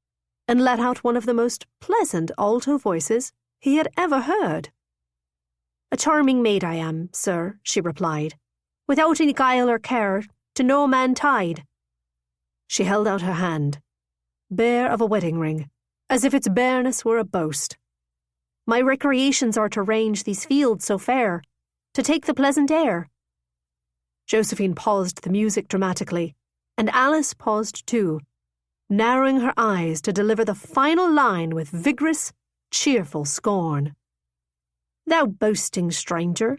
and let out one of the most pleasant alto voices he had ever heard. "A charming maid I am, sir," she replied, "without any guile or care, to no man tied." She held out her hand, bare of a wedding ring, as if its bareness were a boast. "My recreations are to range these fields so fair, to take the pleasant air." Josephine paused the music dramatically, and Alice paused too, narrowing her eyes to deliver the final line with vigorous, cheerful scorn. "Thou boasting stranger."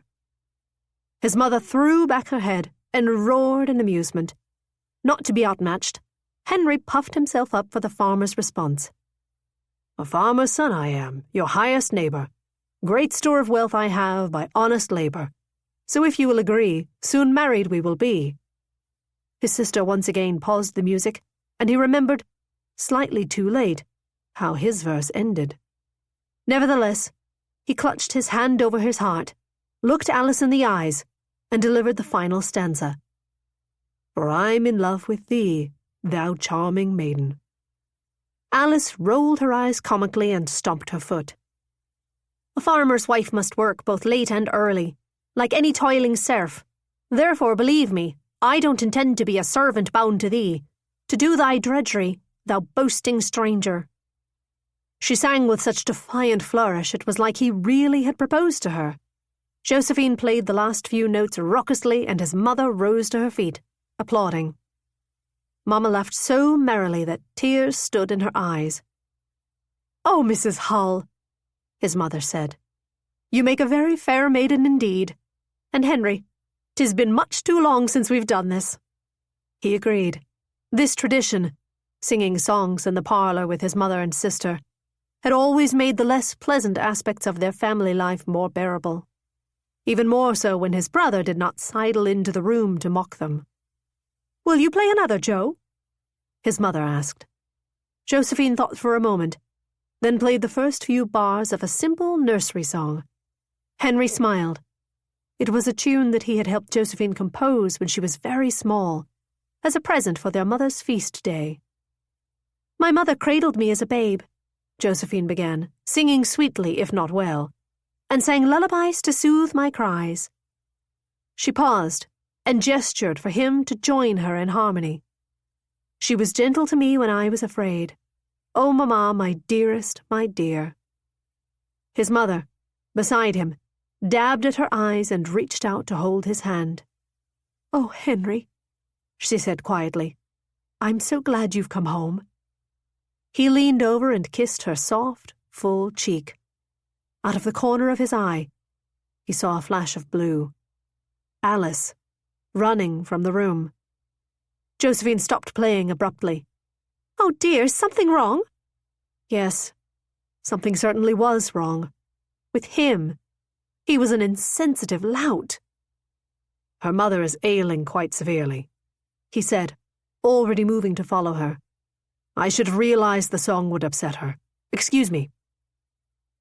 His mother threw back her head and roared in amusement. Not to be outmatched, Henry puffed himself up for the farmer's response. "A farmer's son I am, your highest neighbour. Great store of wealth I have by honest labour. So if you will agree, soon married we will be." His sister once again paused the music, and he remembered, slightly too late, how his verse ended. Nevertheless, he clutched his hand over his heart, looked Alice in the eyes, and delivered the final stanza. "For I'm in love with thee, thou charming maiden." Alice rolled her eyes comically and stomped her foot. "A farmer's wife must work both late and early, like any toiling serf. Therefore, believe me, I don't intend to be a servant bound to thee, to do thy drudgery, thou boasting stranger." She sang with such defiant flourish it was like he really had proposed to her. Josephine played the last few notes raucously, and his mother rose to her feet, applauding. Mamma laughed so merrily that tears stood in her eyes. "Oh, Mrs. Hull," his mother said, "you make a very fair maiden indeed. And Henry, 'tis been much too long since we've done this." He agreed. This tradition, singing songs in the parlour with his mother and sister, had always made the less pleasant aspects of their family life more bearable. Even more so when his brother did not sidle into the room to mock them. "Will you play another, Joe?" his mother asked. Josephine thought for a moment, then played the first few bars of a simple nursery song. Henry smiled. It was a tune that he had helped Josephine compose when she was very small, as a present for their mother's feast day. "My mother cradled me as a babe," Josephine began, singing sweetly if not well, "and sang lullabies to soothe my cries." She paused and gestured for him to join her in harmony. She was gentle to me when I was afraid. Oh, Mamma, my dearest, my dear. His mother, beside him, dabbed at her eyes and reached out to hold his hand. Oh, Henry, she said quietly, I'm so glad you've come home. He leaned over and kissed her soft, full cheek. Out of the corner of his eye, he saw a flash of blue. Alice, running from the room. Josephine stopped playing abruptly. Oh dear, something wrong? Yes, something certainly was wrong. With him, he was an insensitive lout. Her mother is ailing quite severely, he said, already moving to follow her. I should have realized the song would upset her. Excuse me.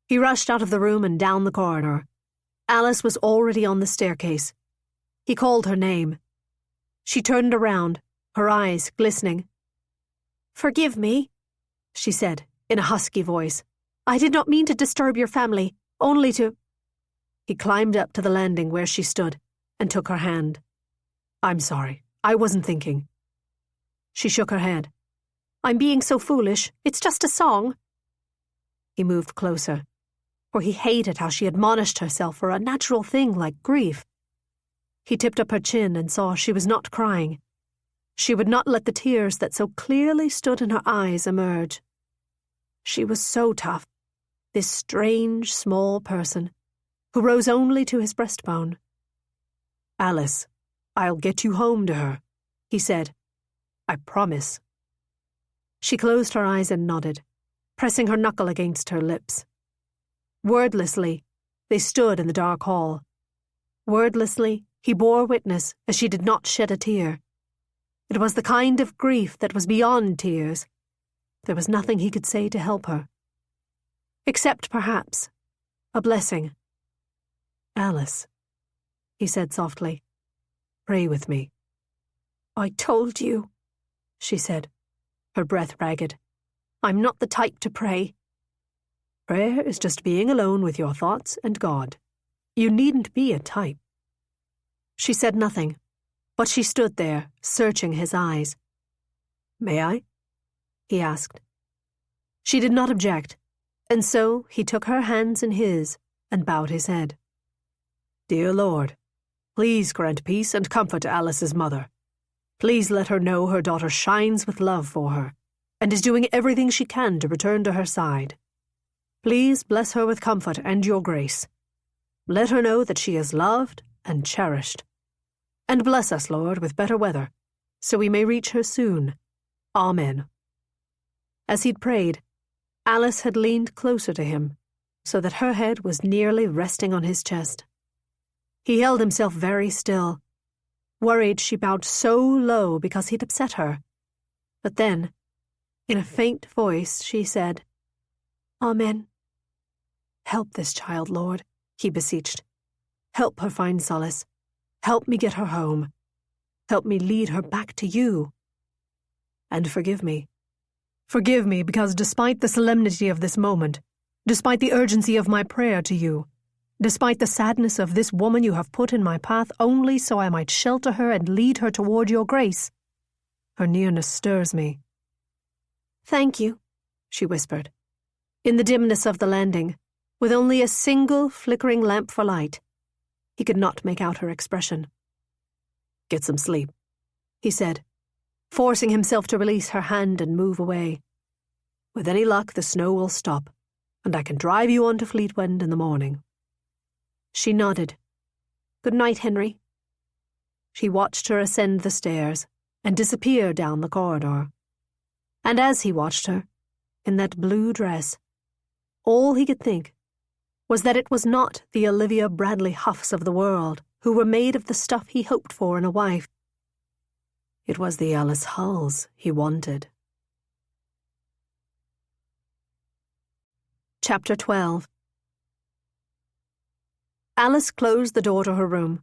He rushed out of the room and down the corridor. Alice was already on the staircase. He called her name. She turned around, her eyes glistening. Forgive me, she said, in a husky voice. I did not mean to disturb your family, only to... He climbed up to the landing where she stood and took her hand. I'm sorry, I wasn't thinking. She shook her head. I'm being so foolish, it's just a song. He moved closer, for he hated how she admonished herself for a natural thing like grief. He tipped up her chin and saw she was not crying. She would not let the tears that so clearly stood in her eyes emerge. She was so tough, this strange, small person, who rose only to his breastbone. Alice, I'll get you home to her, he said. I promise. She closed her eyes and nodded, pressing her knuckle against her lips. Wordlessly, they stood in the dark hall. Wordlessly, he bore witness as she did not shed a tear. It was the kind of grief that was beyond tears. There was nothing he could say to help her. Except, perhaps, a blessing. Alice, he said softly, pray with me. I told you, she said, her breath ragged. I'm not the type to pray. Prayer is just being alone with your thoughts and God. You needn't be a type. She said nothing, but she stood there, searching his eyes. May I? He asked. She did not object, and so he took her hands in his and bowed his head. Dear Lord, please grant peace and comfort to Alice's mother. Please let her know her daughter shines with love for her and is doing everything she can to return to her side. Please bless her with comfort and your grace. Let her know that she is loved and cherished. And bless us, Lord, with better weather, so we may reach her soon. Amen. As he'd prayed, Alice had leaned closer to him, so that her head was nearly resting on his chest. He held himself very still, worried she bowed so low because he'd upset her. But then, in a faint voice, she said, Amen. Help this child, Lord, he beseeched. Help her find solace. Help me get her home. Help me lead her back to you. And forgive me. Forgive me because despite the solemnity of this moment, despite the urgency of my prayer to you, despite the sadness of this woman you have put in my path only so I might shelter her and lead her toward your grace, her nearness stirs me. Thank you, she whispered. In the dimness of the landing, with only a single flickering lamp for light, he could not make out her expression. Get some sleep, he said, forcing himself to release her hand and move away. With any luck, the snow will stop, and I can drive you on to Fleetwind in the morning. She nodded. Good night, Henry. She watched her ascend the stairs and disappear down the corridor. And as he watched her, in that blue dress, all he could think was that it was not the Olivia Bradley Huffs of the world who were made of the stuff he hoped for in a wife. It was the Alice Hulls he wanted. Chapter 12. Alice closed the door to her room,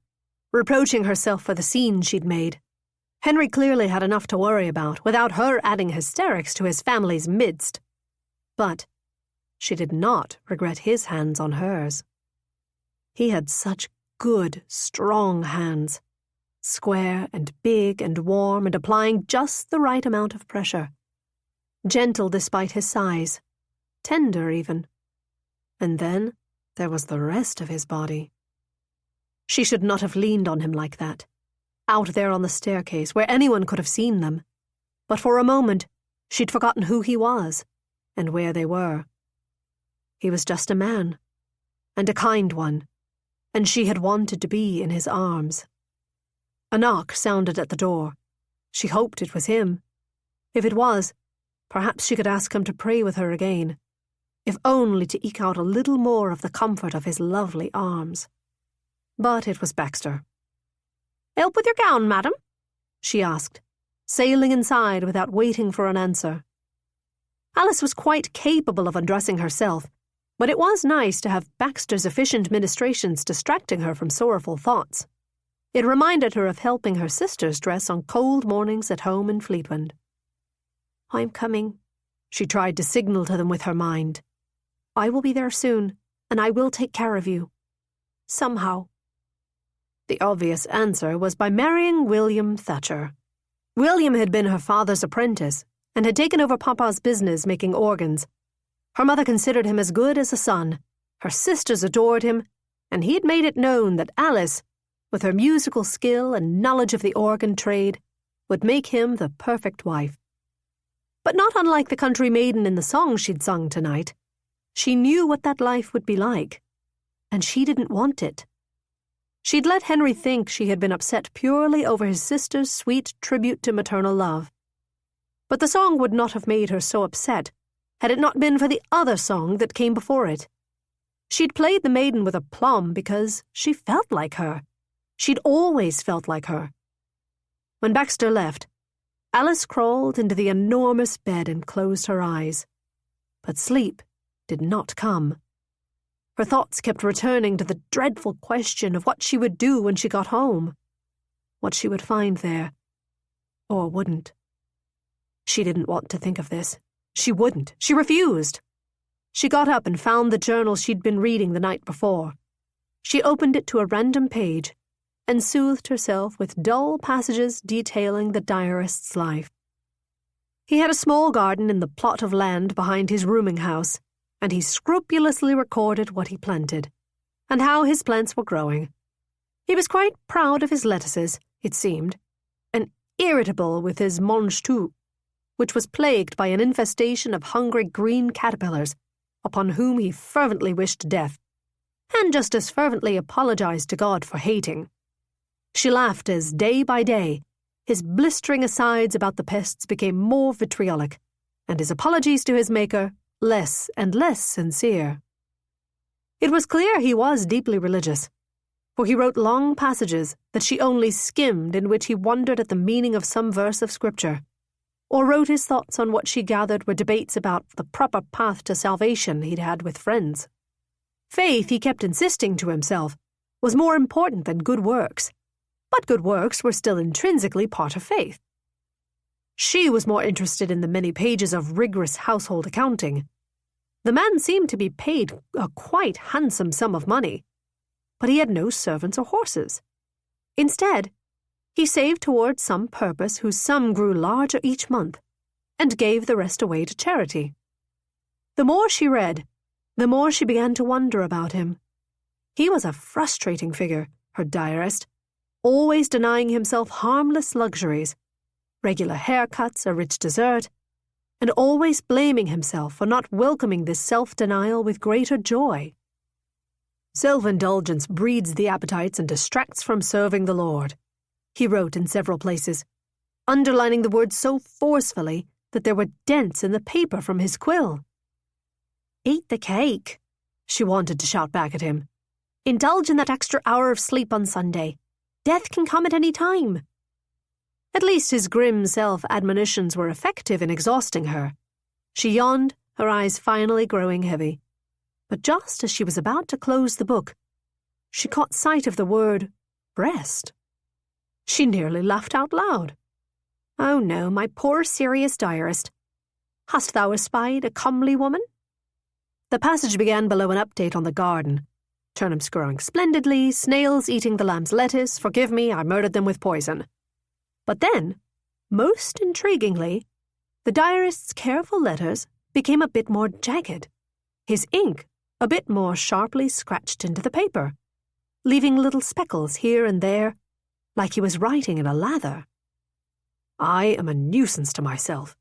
reproaching herself for the scene she'd made. Henry clearly had enough to worry about without her adding hysterics to his family's midst. But she did not regret his hands on hers. He had such good, strong hands, square and big and warm and applying just the right amount of pressure. Gentle despite his size, tender even. And then there was the rest of his body. She should not have leaned on him like that, out there on the staircase where anyone could have seen them. But for a moment, she'd forgotten who he was and where they were. He was just a man, and a kind one, and she had wanted to be in his arms. A knock sounded at the door. She hoped it was him. If it was, perhaps she could ask him to pray with her again, if only to eke out a little more of the comfort of his lovely arms. But it was Baxter. "Help with your gown, madam?" she asked, sailing inside without waiting for an answer. Alice was quite capable of undressing herself, but it was nice to have Baxter's efficient ministrations distracting her from sorrowful thoughts. It reminded her of helping her sisters dress on cold mornings at home in Fleetwind. "I'm coming," she tried to signal to them with her mind. "I will be there soon, and I will take care of you. Somehow." The obvious answer was by marrying William Thatcher. William had been her father's apprentice and had taken over Papa's business making organs. Her mother considered him as good as a son, her sisters adored him, and he had made it known that Alice, with her musical skill and knowledge of the organ trade, would make him the perfect wife. But not unlike the country maiden in the song she'd sung tonight, she knew what that life would be like, and she didn't want it. She'd let Henry think she had been upset purely over his sister's sweet tribute to maternal love. But the song would not have made her so upset had it not been for the other song that came before it. She'd played the maiden with aplomb because she felt like her. She'd always felt like her. When Baxter left, Alice crawled into the enormous bed and closed her eyes. But sleep did not come. Her thoughts kept returning to the dreadful question of what she would do when she got home. What she would find there. Or wouldn't. She didn't want to think of this. She wouldn't. She refused. She got up and found the journal she'd been reading the night before. She opened it to a random page and soothed herself with dull passages detailing the diarist's life. He had a small garden in the plot of land behind his rooming house, and he scrupulously recorded what he planted, and how his plants were growing. He was quite proud of his lettuces, it seemed, and irritable with his mange tout, which was plagued by an infestation of hungry green caterpillars, upon whom he fervently wished death, and just as fervently apologized to God for hating. She laughed as, day by day, his blistering asides about the pests became more vitriolic, and his apologies to his Maker less and less sincere. It was clear he was deeply religious, for he wrote long passages that she only skimmed in which he wondered at the meaning of some verse of Scripture, or wrote his thoughts on what she gathered were debates about the proper path to salvation he'd had with friends. Faith, he kept insisting to himself, was more important than good works, but good works were still intrinsically part of faith. She was more interested in the many pages of rigorous household accounting. The man seemed to be paid a quite handsome sum of money, but he had no servants or horses. Instead, he saved towards some purpose whose sum grew larger each month, and gave the rest away to charity. The more she read, the more she began to wonder about him. He was a frustrating figure, her diarist, always denying himself harmless luxuries, regular haircuts, a rich dessert, and always blaming himself for not welcoming this self-denial with greater joy. "Self-indulgence breeds the appetites and distracts from serving the Lord," he wrote in several places, underlining the words so forcefully that there were dents in the paper from his quill. "Eat the cake," she wanted to shout back at him. "Indulge in that extra hour of sleep on Sunday. Death can come at any time." At least his grim self-admonitions were effective in exhausting her. She yawned, her eyes finally growing heavy. But just as she was about to close the book, she caught sight of the word breast. She nearly laughed out loud. "Oh no, my poor serious diarist. Hast thou espied a comely woman?" The passage began below an update on the garden, turnips growing splendidly, snails eating the lamb's lettuce. Forgive me, I murdered them with poison. But then, most intriguingly, the diarist's careful letters became a bit more jagged, his ink a bit more sharply scratched into the paper, leaving little speckles here and there, like he was writing in a lather. I am a nuisance to myself.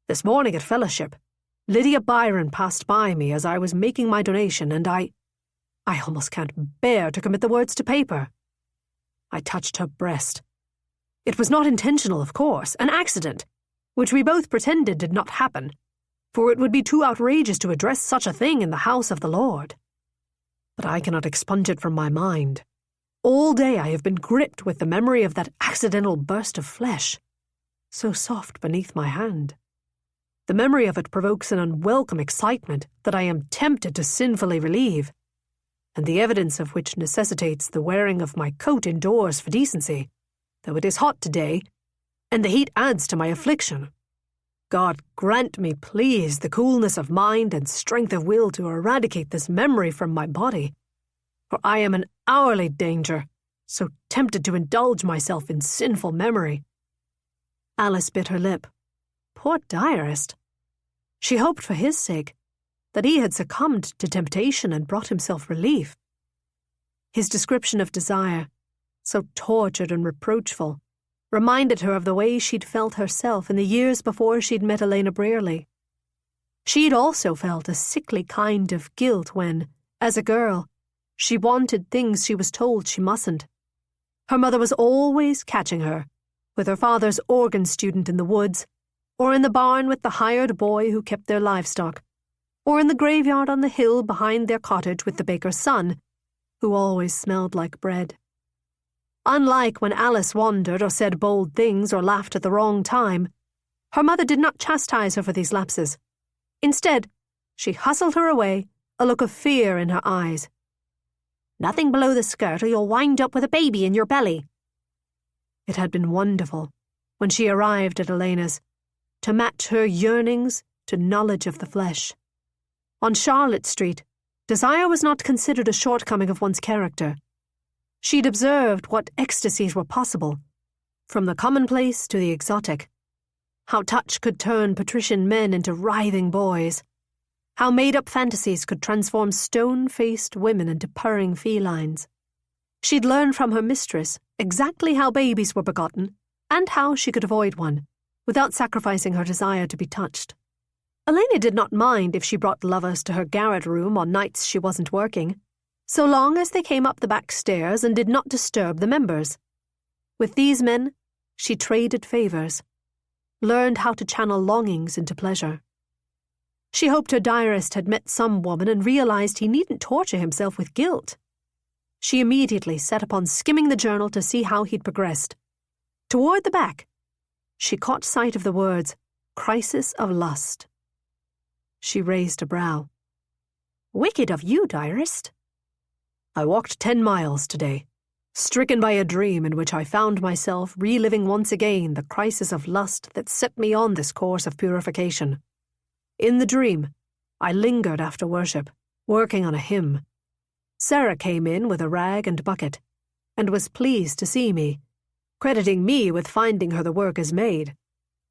This morning at fellowship, Lydia Byron passed by me as I was making my donation, and I almost can't bear to commit the words to paper. I touched her breast. It was not intentional, of course, an accident, which we both pretended did not happen, for it would be too outrageous to address such a thing in the house of the Lord. But I cannot expunge it from my mind. All day I have been gripped with the memory of that accidental burst of flesh, so soft beneath my hand. The memory of it provokes an unwelcome excitement that I am tempted to sinfully relieve, and the evidence of which necessitates the wearing of my coat indoors for decency, though it is hot today, and the heat adds to my affliction. God grant me, please, the coolness of mind and strength of will to eradicate this memory from my body, for I am in hourly danger, so tempted to indulge myself in sinful memory. Alice bit her lip. Poor diarist. She hoped for his sake that he had succumbed to temptation and brought himself relief. His description of desire, so tortured and reproachful, reminded her of the way she'd felt herself in the years before she'd met Elena Brearley. She'd also felt a sickly kind of guilt when, as a girl, she wanted things she was told she mustn't. Her mother was always catching her, with her father's organ student in the woods, or in the barn with the hired boy who kept their livestock, or in the graveyard on the hill behind their cottage with the baker's son, who always smelled like bread. Unlike when Alice wandered or said bold things or laughed at the wrong time, her mother did not chastise her for these lapses. Instead, she hustled her away, a look of fear in her eyes. Nothing below the skirt or you'll wind up with a baby in your belly. It had been wonderful, when she arrived at Elena's, to match her yearnings to knowledge of the flesh. On Charlotte Street, desire was not considered a shortcoming of one's character. She'd observed what ecstasies were possible, from the commonplace to the exotic. How touch could turn patrician men into writhing boys. How made-up fantasies could transform stone-faced women into purring felines. She'd learned from her mistress exactly how babies were begotten and how she could avoid one, without sacrificing her desire to be touched. Elena did not mind if she brought lovers to her garret room on nights she wasn't working, so long as they came up the back stairs and did not disturb the members. With these men, she traded favours, learned how to channel longings into pleasure. She hoped her diarist had met some woman and realised he needn't torture himself with guilt. She immediately set upon skimming the journal to see how he'd progressed. Toward the back, she caught sight of the words, "Crisis of Lust." She raised a brow. "Wicked of you, diarist." I walked 10 miles today, stricken by a dream in which I found myself reliving once again the crisis of lust that set me on this course of purification. In the dream, I lingered after worship, working on a hymn. Sarah came in with a rag and bucket, and was pleased to see me, crediting me with finding her the work as maid.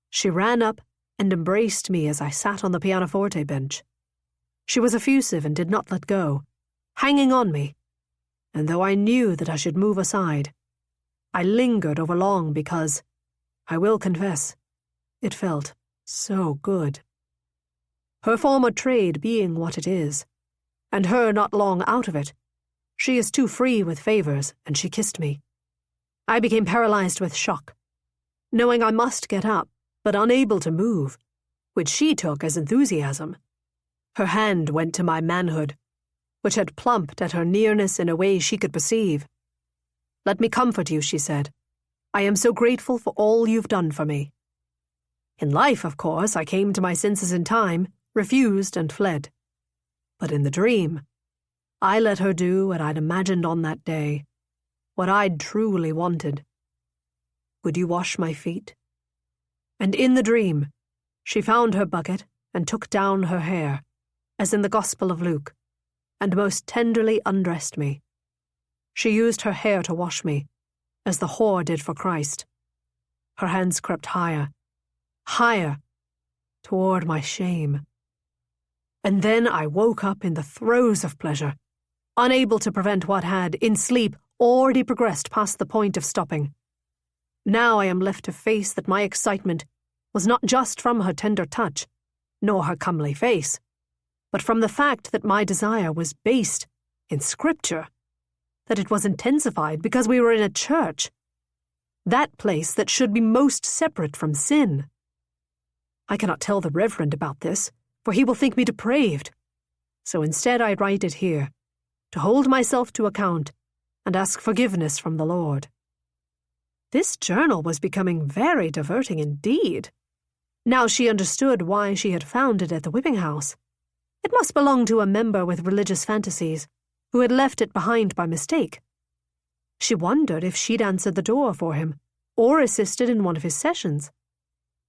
She ran up and embraced me as I sat on the pianoforte bench. She was effusive and did not let go, hanging on me, and though I knew that I should move aside, I lingered overlong because, I will confess, it felt so good. Her former trade being what it is, and her not long out of it, she is too free with favours, and she kissed me. I became paralysed with shock, knowing I must get up, but unable to move, which she took as enthusiasm. Her hand went to my manhood, which had plumped at her nearness in a way she could perceive. "Let me comfort you," she said. "I am so grateful for all you've done for me." In life, of course, I came to my senses in time, refused and fled. But in the dream, I let her do what I'd imagined on that day, what I'd truly wanted. "Would you wash my feet?" And in the dream, she found her bucket and took down her hair, as in the Gospel of Luke, and most tenderly undressed me. She used her hair to wash me, as the whore did for Christ. Her hands crept higher, higher, toward my shame. And then I woke up in the throes of pleasure, unable to prevent what had, in sleep, already progressed past the point of stopping. Now I am left to face that my excitement was not just from her tender touch, nor her comely face, but from the fact that my desire was based in Scripture, that it was intensified because we were in a church, that place that should be most separate from sin. I cannot tell the Reverend about this, for he will think me depraved, so instead I write it here, to hold myself to account and ask forgiveness from the Lord. This journal was becoming very diverting indeed. Now she understood why she had found it at the whipping house. It must belong to a member with religious fantasies, who had left it behind by mistake. She wondered if she'd answered the door for him, or assisted in one of his sessions.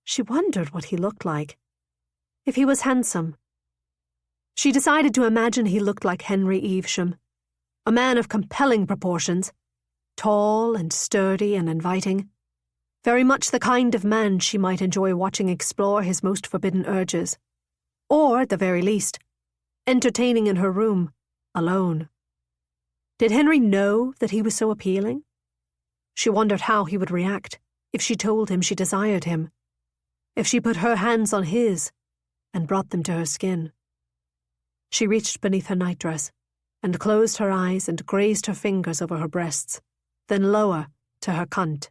She wondered what he looked like, if he was handsome. She decided to imagine he looked like Henry Evesham, a man of compelling proportions, tall and sturdy and inviting, very much the kind of man she might enjoy watching explore his most forbidden urges, or, at the very least, entertaining in her room, alone. Did Henry know that he was so appealing? She wondered how he would react if she told him she desired him, if she put her hands on his and brought them to her skin. She reached beneath her nightdress and closed her eyes and grazed her fingers over her breasts, then lower to her cunt.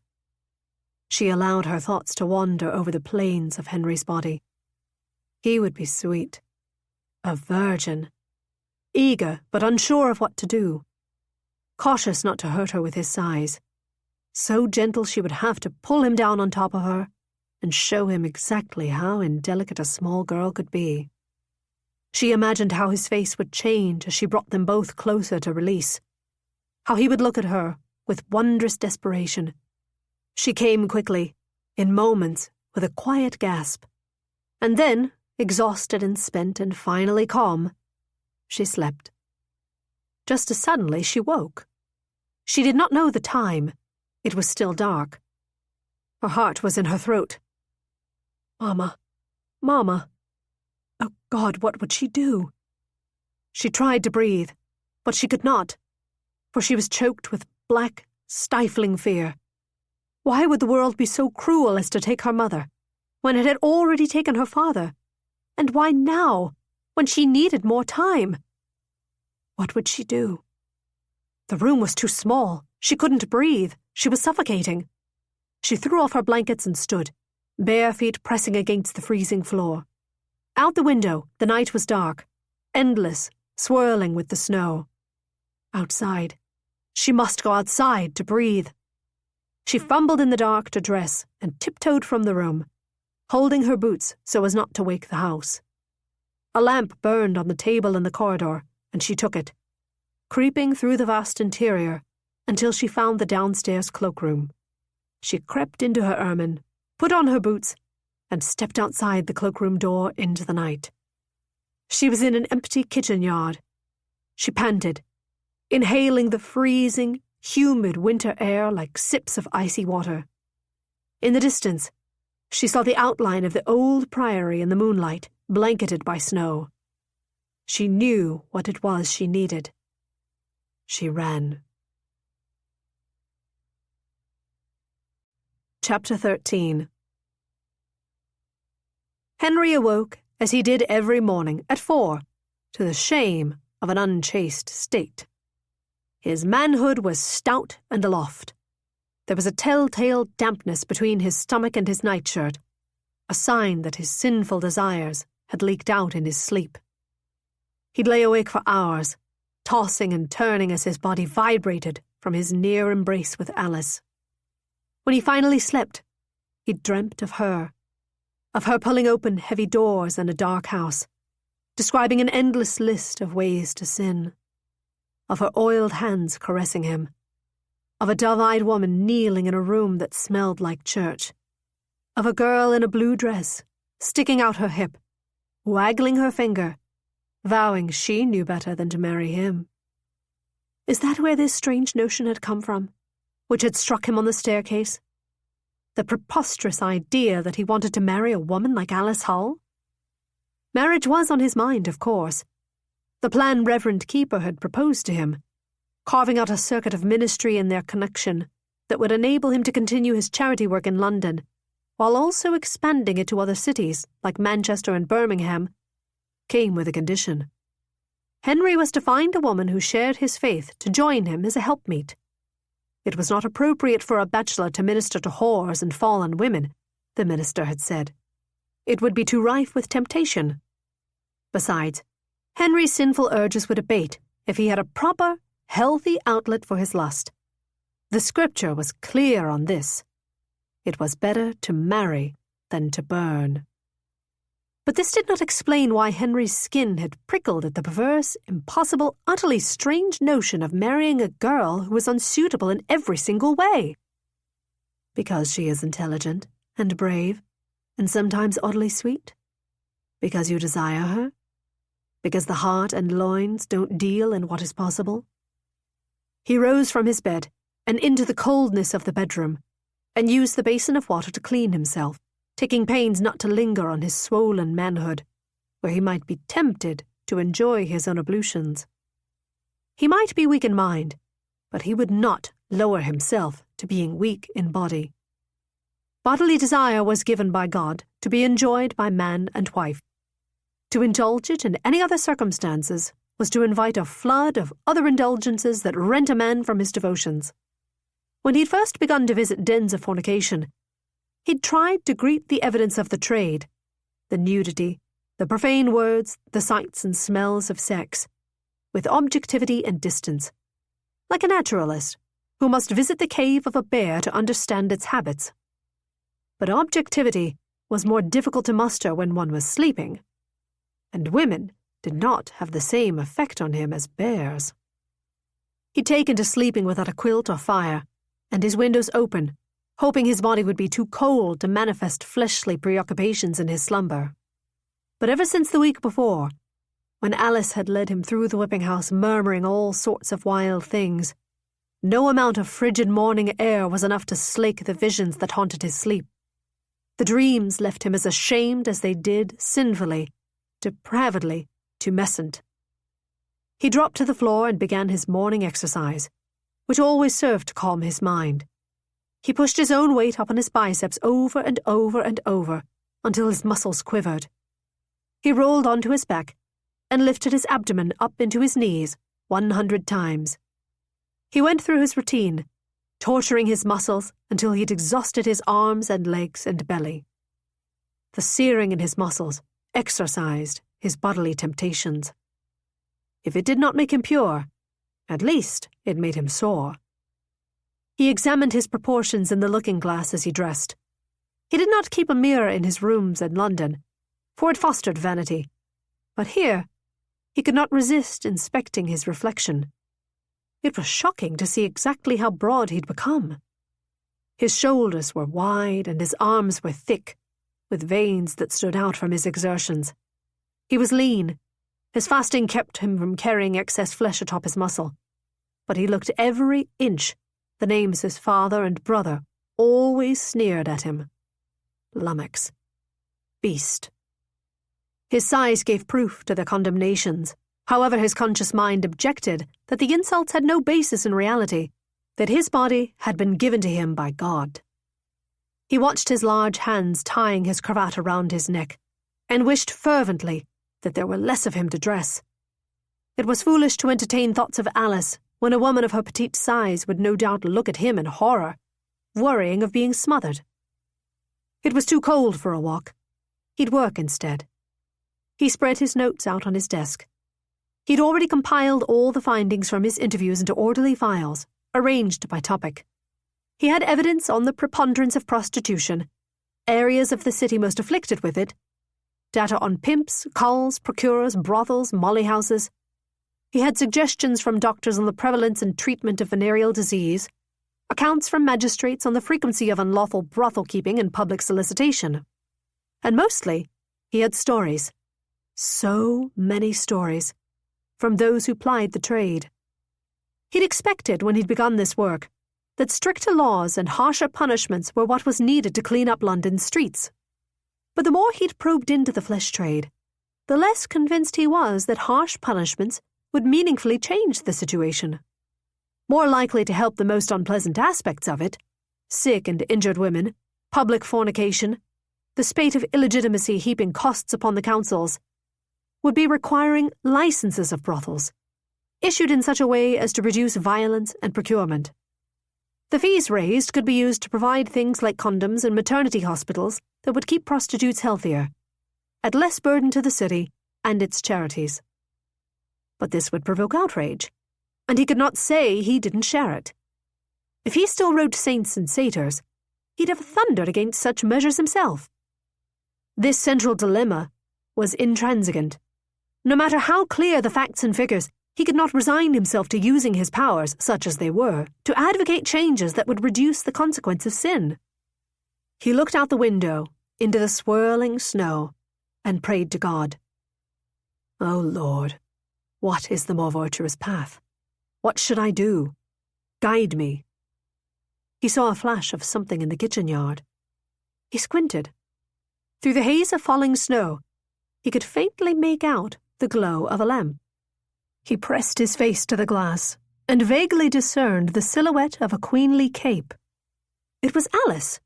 She allowed her thoughts to wander over the plains of Henry's body. He would be sweet, a virgin, eager but unsure of what to do, cautious not to hurt her with his sighs, so gentle she would have to pull him down on top of her and show him exactly how indelicate a small girl could be. She imagined how his face would change as she brought them both closer to release, how he would look at her with wondrous desperation. She came quickly, in moments, with a quiet gasp, and then, exhausted and spent and finally calm, she slept. Just as suddenly she woke. She did not know the time. It was still dark. Her heart was in her throat. Mama, Mama. Oh God, what would she do? She tried to breathe, but she could not, for she was choked with black, stifling fear. Why would the world be so cruel as to take her mother, when it had already taken her father? And why now, when she needed more time? What would she do? The room was too small. She couldn't breathe. She was suffocating. She threw off her blankets and stood, bare feet pressing against the freezing floor. Out the window, the night was dark, endless, swirling with the snow. Outside. She must go outside to breathe. She fumbled in the dark to dress and tiptoed from the room, holding her boots so as not to wake the house. A lamp burned on the table in the corridor, and she took it, creeping through the vast interior until she found the downstairs cloakroom. She crept into her ermine, put on her boots, and stepped outside the cloakroom door into the night. She was in an empty kitchen yard. She panted, inhaling the freezing, humid winter air like sips of icy water. In the distance, she saw the outline of the old priory in the moonlight, blanketed by snow. She knew what it was she needed. She ran. Chapter 13. Henry awoke, as he did every morning, at 4, to the shame of an unchaste state. His manhood was stout and aloft. There was a telltale dampness between his stomach and his nightshirt, a sign that his sinful desires had leaked out in his sleep. He'd lay awake for hours, tossing and turning as his body vibrated from his near embrace with Alice. When he finally slept, he dreamt of her pulling open heavy doors in a dark house, describing an endless list of ways to sin, of her oiled hands caressing him, of a dove-eyed woman kneeling in a room that smelled like church, of a girl in a blue dress, sticking out her hip, waggling her finger, vowing she knew better than to marry him. Is that where this strange notion had come from, which had struck him on the staircase? The preposterous idea that he wanted to marry a woman like Alice Hull? Marriage was on his mind, of course. The plan Reverend Keeper had proposed to him, carving out a circuit of ministry in their connection that would enable him to continue his charity work in London, while also expanding it to other cities like Manchester and Birmingham, came with a condition. Henry was to find a woman who shared his faith to join him as a helpmeet. It was not appropriate for a bachelor to minister to whores and fallen women, the minister had said. It would be too rife with temptation. Besides, Henry's sinful urges would abate if he had a proper, healthy outlet for his lust. The scripture was clear on this. It was better to marry than to burn. But this did not explain why Henry's skin had prickled at the perverse, impossible, utterly strange notion of marrying a girl who was unsuitable in every single way. Because she is intelligent and brave, and sometimes oddly sweet? Because you desire her? Because the heart and loins don't deal in what is possible? He rose from his bed and into the coldness of the bedroom, and used the basin of water to clean himself, taking pains not to linger on his swollen manhood, where he might be tempted to enjoy his own ablutions. He might be weak in mind, but he would not lower himself to being weak in body. Bodily desire was given by God to be enjoyed by man and wife. To indulge it in any other circumstances was to invite a flood of other indulgences that rent a man from his devotions. When he'd first begun to visit dens of fornication, he'd tried to greet the evidence of the trade, the nudity, the profane words, the sights and smells of sex, with objectivity and distance, like a naturalist who must visit the cave of a bear to understand its habits. But objectivity was more difficult to muster when one was sleeping, and women did not have the same effect on him as bears. He'd taken to sleeping without a quilt or fire, and his windows open, hoping his body would be too cold to manifest fleshly preoccupations in his slumber. But ever since the week before, when Alice had led him through the whipping house murmuring all sorts of wild things, no amount of frigid morning air was enough to slake the visions that haunted his sleep. The dreams left him as ashamed as they did, sinfully, depravedly, tumescent. He dropped to the floor and began his morning exercise, which always served to calm his mind. He pushed his own weight up on his biceps over and over and over until his muscles quivered. He rolled onto his back and lifted his abdomen up into his knees 100 times. He went through his routine, torturing his muscles until he'd exhausted his arms and legs and belly. The searing in his muscles exorcised his bodily temptations. If it did not make him pure, at least it made him sore. He examined his proportions in the looking-glass as he dressed. He did not keep a mirror in his rooms in London, for it fostered vanity. But here, he could not resist inspecting his reflection. It was shocking to see exactly how broad he'd become. His shoulders were wide and his arms were thick, with veins that stood out from his exertions. He was lean. His fasting kept him from carrying excess flesh atop his muscle. But he looked every inch the names his father and brother always sneered at him. Lummox. Beast. His size gave proof to their condemnations. However, his conscious mind objected that the insults had no basis in reality, that his body had been given to him by God. He watched his large hands tying his cravat around his neck, and wished fervently that there were less of him to dress. It was foolish to entertain thoughts of Alice when a woman of her petite size would no doubt look at him in horror, worrying of being smothered. It was too cold for a walk. He'd work instead. He spread his notes out on his desk. He'd already compiled all the findings from his interviews into orderly files, arranged by topic. He had evidence on the preponderance of prostitution, areas of the city most afflicted with it, data on pimps, culls, procurers, brothels, molly houses. He had suggestions from doctors on the prevalence and treatment of venereal disease, accounts from magistrates on the frequency of unlawful brothel keeping and public solicitation. And mostly, he had stories. So many stories, from those who plied the trade. He'd expected, when he'd begun this work, that stricter laws and harsher punishments were what was needed to clean up London's streets. But the more he'd probed into the flesh trade, the less convinced he was that harsh punishments would meaningfully change the situation. More likely to help the most unpleasant aspects of it, sick and injured women, public fornication, the spate of illegitimacy heaping costs upon the councils, would be requiring licenses of brothels, issued in such a way as to reduce violence and procurement. The fees raised could be used to provide things like condoms and maternity hospitals that would keep prostitutes healthier, at less burden to the city and its charities. But this would provoke outrage, and he could not say he didn't share it. If he still wrote saints and satyrs, he'd have thundered against such measures himself. This central dilemma was intransigent. No matter how clear the facts and figures, he could not resign himself to using his powers, such as they were, to advocate changes that would reduce the consequence of sin. He looked out the window into the swirling snow and prayed to God. "O Lord, what is the more virtuous path? What should I do? Guide me." He saw a flash of something in the kitchen yard. He squinted. Through the haze of falling snow, he could faintly make out the glow of a lamp. He pressed his face to the glass and vaguely discerned the silhouette of a queenly cape. It was Alice,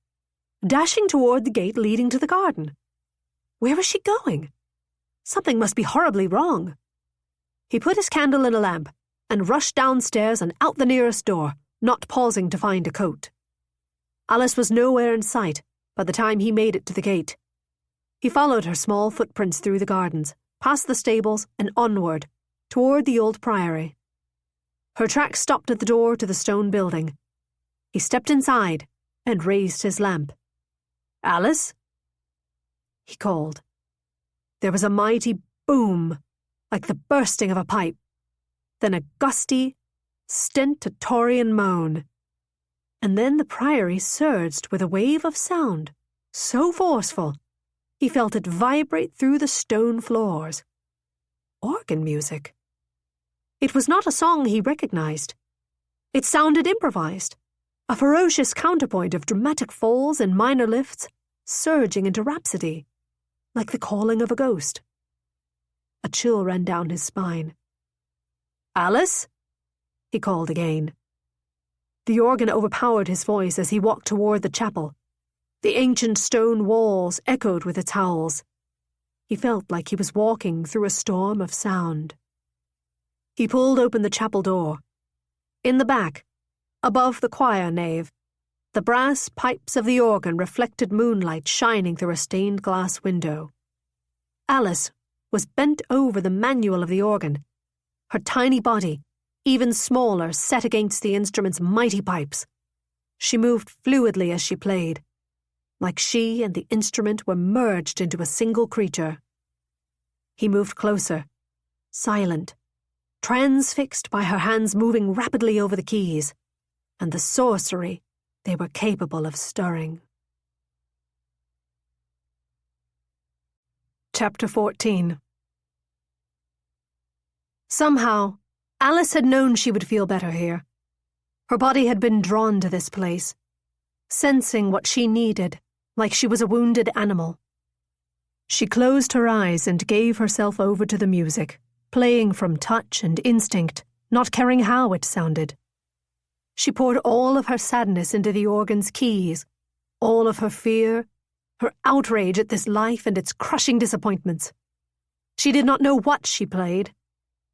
dashing toward the gate leading to the garden. Where was she going? Something must be horribly wrong. He put his candle in a lamp and rushed downstairs and out the nearest door, not pausing to find a coat. Alice was nowhere in sight by the time he made it to the gate. He followed her small footprints through the gardens, past the stables and onward, toward the old priory. Her tracks stopped at the door to the stone building. He stepped inside and raised his lamp. "Alice?" he called. There was a mighty boom, like the bursting of a pipe, then a gusty, stentorian moan, and then the priory surged with a wave of sound, so forceful he felt it vibrate through the stone floors. Organ music. It was not a song he recognized. It sounded improvised, a ferocious counterpoint of dramatic falls and minor lifts surging into rhapsody, like the calling of a ghost. A chill ran down his spine. "Alice?" he called again. The organ overpowered his voice as he walked toward the chapel. The ancient stone walls echoed with its howls. He felt like he was walking through a storm of sound. He pulled open the chapel door. In the back, above the choir nave, the brass pipes of the organ reflected moonlight shining through a stained glass window. Alice was bent over the manual of the organ, her tiny body, even smaller, set against the instrument's mighty pipes. She moved fluidly as she played, like she and the instrument were merged into a single creature. He moved closer, silent, transfixed by her hands moving rapidly over the keys, and the sorcery they were capable of stirring. Chapter 14. Somehow, Alice had known she would feel better here. Her body had been drawn to this place, sensing what she needed, like she was a wounded animal. She closed her eyes and gave herself over to the music, playing from touch and instinct, not caring how it sounded. She poured all of her sadness into the organ's keys, all of her fear, her outrage at this life and its crushing disappointments. She did not know what she played,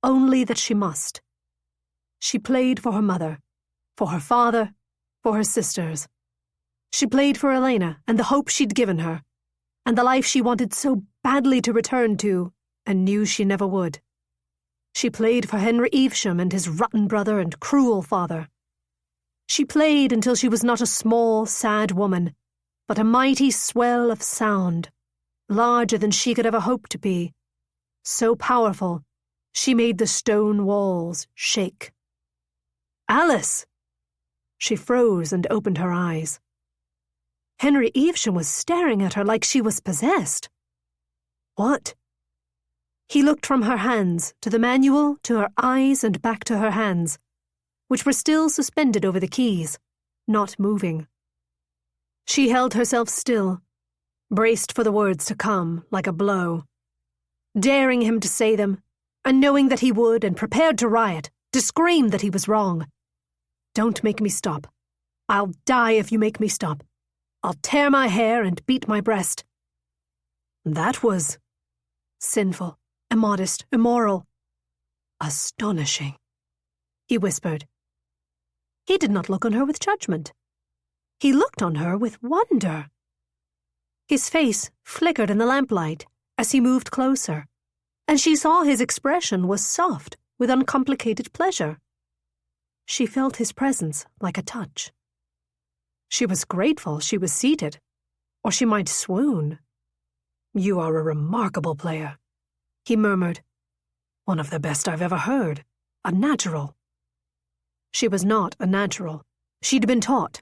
only that she must. She played for her mother, for her father, for her sisters. She played for Elena and the hope she'd given her, and the life she wanted so badly to return to and knew she never would. She played for Henry Evesham and his rotten brother and cruel father. She played until she was not a small, sad woman, but a mighty swell of sound, larger than she could ever hope to be, so powerful she made the stone walls shake. "Alice!" She froze and opened her eyes. Henry Evesham was staring at her like she was possessed. "What?" He looked from her hands to the manual, to her eyes, and back to her hands, which were still suspended over the keys, not moving. She held herself still, braced for the words to come like a blow, daring him to say them, and knowing that he would, and prepared to riot, to scream that he was wrong. "Don't make me stop. I'll die if you make me stop. I'll tear my hair and beat my breast." That was sinful, immodest, immoral. "Astonishing," he whispered. He did not look on her with judgment. He looked on her with wonder. His face flickered in the lamplight as he moved closer, and she saw his expression was soft with uncomplicated pleasure. She felt his presence like a touch. She was grateful she was seated, or she might swoon. "You are a remarkable player," he murmured. "One of the best I've ever heard. A natural." She was not a natural. She'd been taught,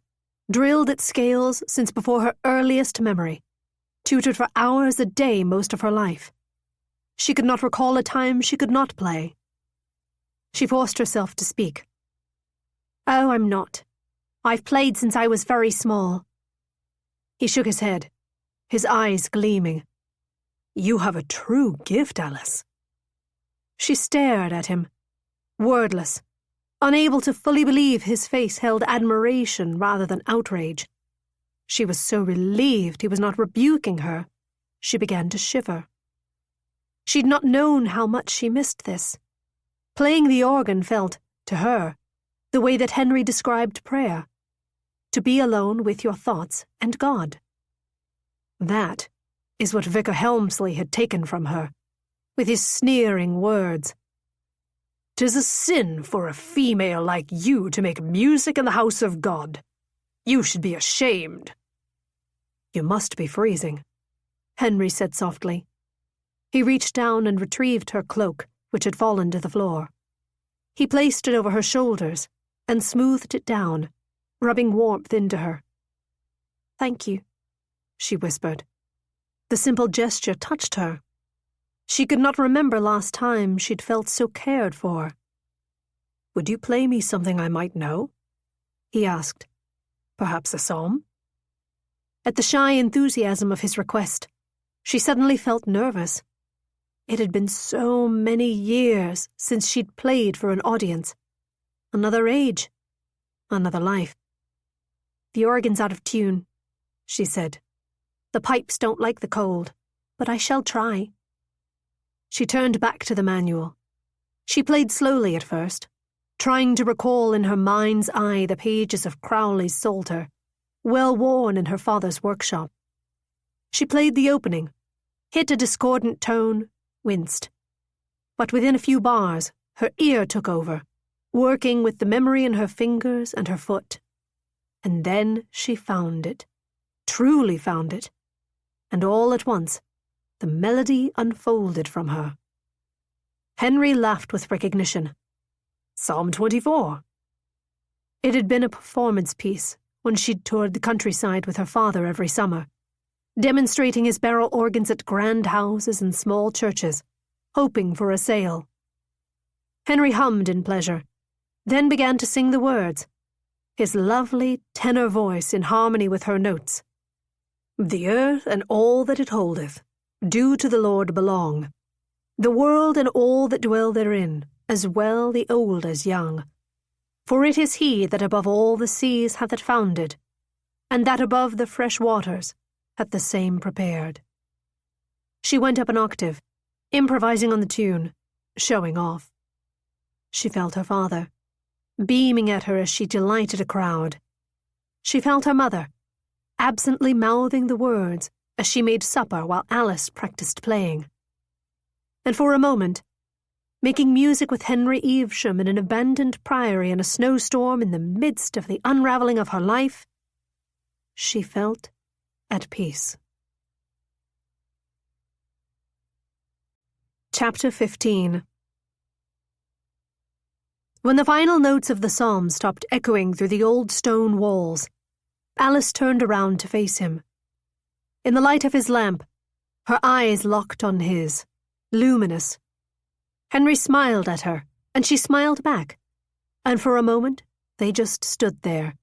drilled at scales since before her earliest memory, tutored for hours a day most of her life. She could not recall a time she could not play. She forced herself to speak. "Oh, I'm not. I've played since I was very small." He shook his head, his eyes gleaming. "You have a true gift, Alice." She stared at him, wordless, unable to fully believe his face held admiration rather than outrage. She was so relieved he was not rebuking her, she began to shiver. She'd not known how much she missed this. Playing the organ felt, to her, the way that Henry described prayer, to be alone with your thoughts and God. That is what Vicar Helmsley had taken from her, with his sneering words. "'Tis a sin for a female like you to make music in the house of God. You should be ashamed." "You must be freezing," Henry said softly. He reached down and retrieved her cloak, which had fallen to the floor. He placed it over her shoulders and smoothed it down, rubbing warmth into her. "Thank you," she whispered. The simple gesture touched her. She could not remember last time she'd felt so cared for. "Would you play me something I might know?" he asked. "Perhaps a psalm?" At the shy enthusiasm of his request, she suddenly felt nervous. It had been so many years since she'd played for an audience. Another age, another life. "The organ's out of tune," she said. "The pipes don't like the cold, but I shall try." She turned back to the manual. She played slowly at first, trying to recall in her mind's eye the pages of Crowley's Psalter, well worn in her father's workshop. She played the opening, hit a discordant tone, winced. But within a few bars, her ear took over, working with the memory in her fingers and her foot. And then she found it, truly found it, and all at once, the melody unfolded from her. Henry laughed with recognition. Psalm 24. It had been a performance piece when she'd toured the countryside with her father every summer, demonstrating his barrel organs at grand houses and small churches, hoping for a sale. Henry hummed in pleasure, then began to sing the words, his lovely tenor voice in harmony with her notes. "The earth and all that it holdeth do to the Lord belong, the world and all that dwell therein, as well the old as young. For it is he that above all the seas hath it founded, and that above the fresh waters hath the same prepared." She went up an octave, improvising on the tune, showing off. She felt her father, beaming at her as she delighted a crowd. She felt her mother, absently mouthing the words as she made supper while Alice practiced playing. And for a moment, making music with Henry Evesham in an abandoned priory in a snowstorm in the midst of the unraveling of her life, she felt at peace. Chapter 15. When the final notes of the psalm stopped echoing through the old stone walls, Alice turned around to face him. In the light of his lamp, her eyes locked on his. luminous. Henry smiled at her, and she smiled back, and for a moment they just stood there,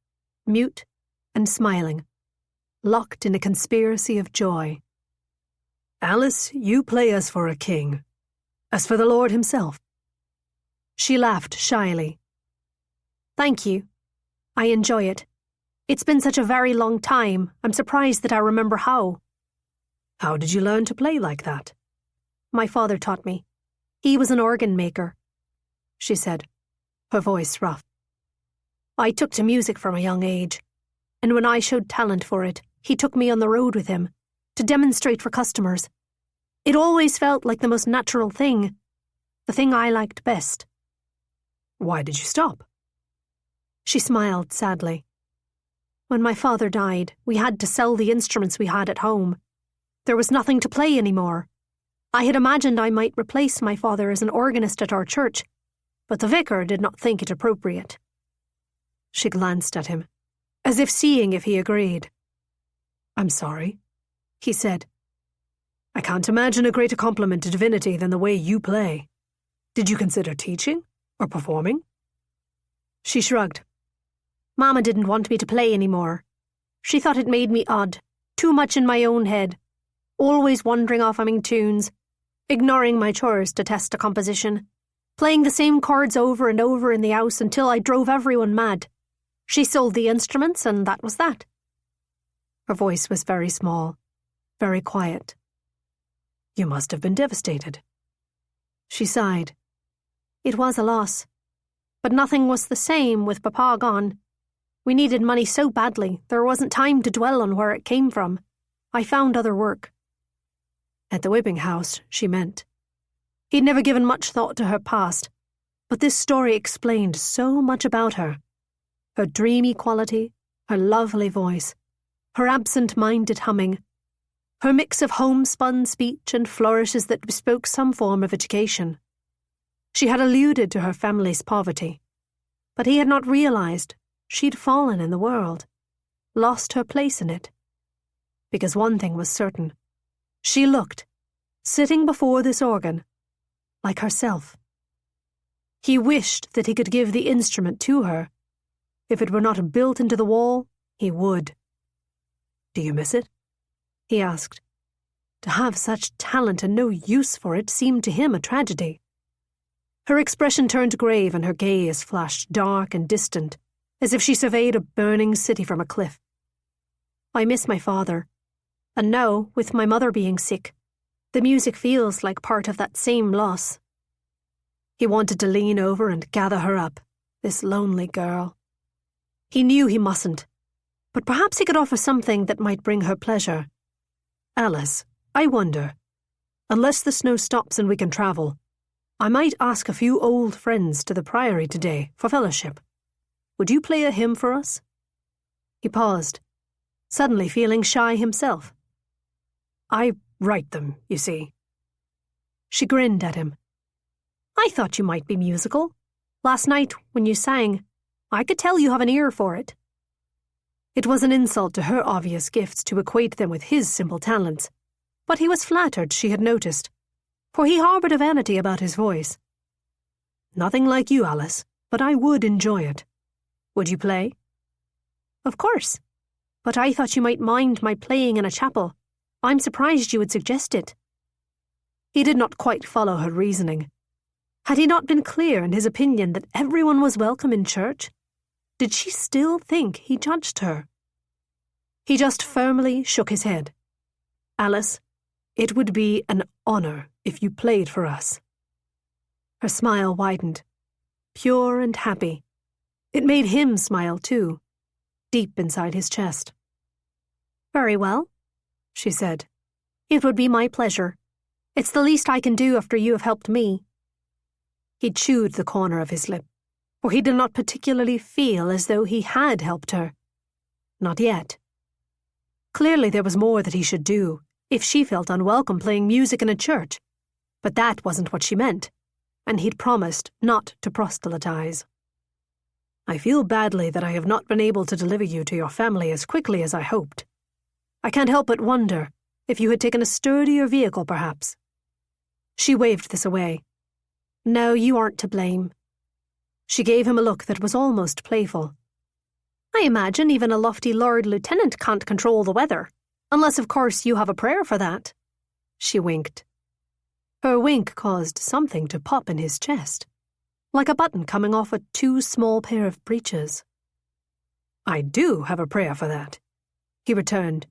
mute and smiling, locked in a conspiracy of joy. "Alice, you play us for a king, as for the Lord himself." She laughed shyly. "Thank you. I enjoy it. It's been such a very long time, I'm surprised that I remember how." "How did you learn to play like that?" "My father taught me. He was an organ maker," she said, her voice rough. "I took to music from a young age, and when I showed talent for it, he took me on the road with him to demonstrate for customers. It always felt like the most natural thing, the thing I liked best." "Why did you stop?" She smiled sadly. "When my father died, we had to sell the instruments we had at home. There was nothing to play anymore. I had imagined I might replace my father as an organist at our church, but the vicar did not think it appropriate." She glanced at him, as if seeing if he agreed. "I'm sorry," he said. "I can't imagine a greater compliment to divinity than the way you play. Did you consider teaching or performing?" She shrugged. "Mama didn't want me to play anymore. She thought it made me odd, too much in my own head, always wandering off humming tunes, ignoring my chores to test a composition, playing the same chords over and over in the house until I drove everyone mad. She sold the instruments, and that was that." Her voice was very small, very quiet. "You must have been devastated." She sighed. "It was a loss. But nothing was the same with Papa gone. We needed money so badly, there wasn't time to dwell on where it came from. I found other work." At the whipping house, she meant. He'd never given much thought to her past, but this story explained so much about her. Her dreamy quality, her lovely voice, her absent-minded humming, her mix of homespun speech and flourishes that bespoke some form of education. She had alluded to her family's poverty, but he had not realized she'd fallen in the world, lost her place in it. Because one thing was certain. She looked, sitting before this organ, like herself. He wished that he could give the instrument to her. If it were not built into the wall, he would. "Do you miss it?" he asked. To have such talent and no use for it seemed to him a tragedy. Her expression turned grave and her gaze flashed dark and distant, as if she surveyed a burning city from a cliff. "I miss my father. And now, with my mother being sick, the music feels like part of that same loss." He wanted to lean over and gather her up, this lonely girl. He knew he mustn't, but perhaps he could offer something that might bring her pleasure. "Alice, I wonder, unless the snow stops and we can travel, I might ask a few old friends to the priory today for fellowship. Would you play a hymn for us?" He paused, suddenly feeling shy himself. "I write them, you see." She grinned at him. "I thought you might be musical. Last night, when you sang, I could tell you have an ear for it." It was an insult to her obvious gifts to equate them with his simple talents, but he was flattered she had noticed, for he harboured a vanity about his voice. "Nothing like you, Alice, but I would enjoy it. Would you play?" "Of course, but I thought you might mind my playing in a chapel. I'm surprised you would suggest it." He did not quite follow her reasoning. Had he not been clear in his opinion that everyone was welcome in church? Did she still think he judged her? He just firmly shook his head. "Alice, it would be an honour if you played for us." Her smile widened, pure and happy. It made him smile too, deep inside his chest. "Very well," she said. "It would be my pleasure. It's the least I can do after you have helped me." He chewed the corner of his lip, for he did not particularly feel as though he had helped her. Not yet. Clearly there was more that he should do, if she felt unwelcome playing music in a church. But that wasn't what she meant, and he'd promised not to proselytize. "I feel badly that I have not been able to deliver you to your family as quickly as I hoped. I can't help but wonder if you had taken a sturdier vehicle, perhaps." She waved this away. No, you aren't to blame. She gave him a look that was almost playful. I imagine even a lofty Lord Lieutenant can't control the weather, unless of course you have a prayer for that. She winked. Her wink caused something to pop in his chest, like a button coming off a too small pair of breeches. I do have a prayer for that, he returned,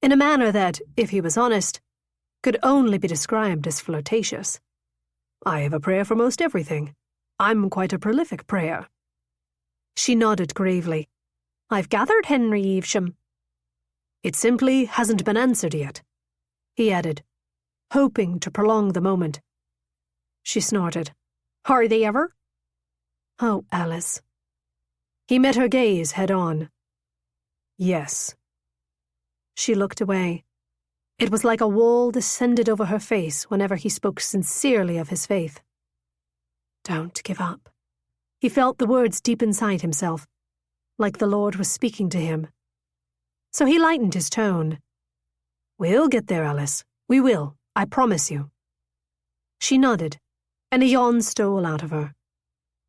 in a manner that, if he was honest, could only be described as flirtatious. I have a prayer for most everything. I'm quite a prolific prayer. She nodded gravely. I've gathered, Henry Evesham. It simply hasn't been answered yet, he added, hoping to prolong the moment. She snorted. Are they ever? Oh, Alice. He met her gaze head on. Yes. She looked away. It was like a wall descended over her face whenever he spoke sincerely of his faith. Don't give up. He felt the words deep inside himself, like the Lord was speaking to him. So he lightened his tone. We'll get there, Alice. We will, I promise you. She nodded, and a yawn stole out of her.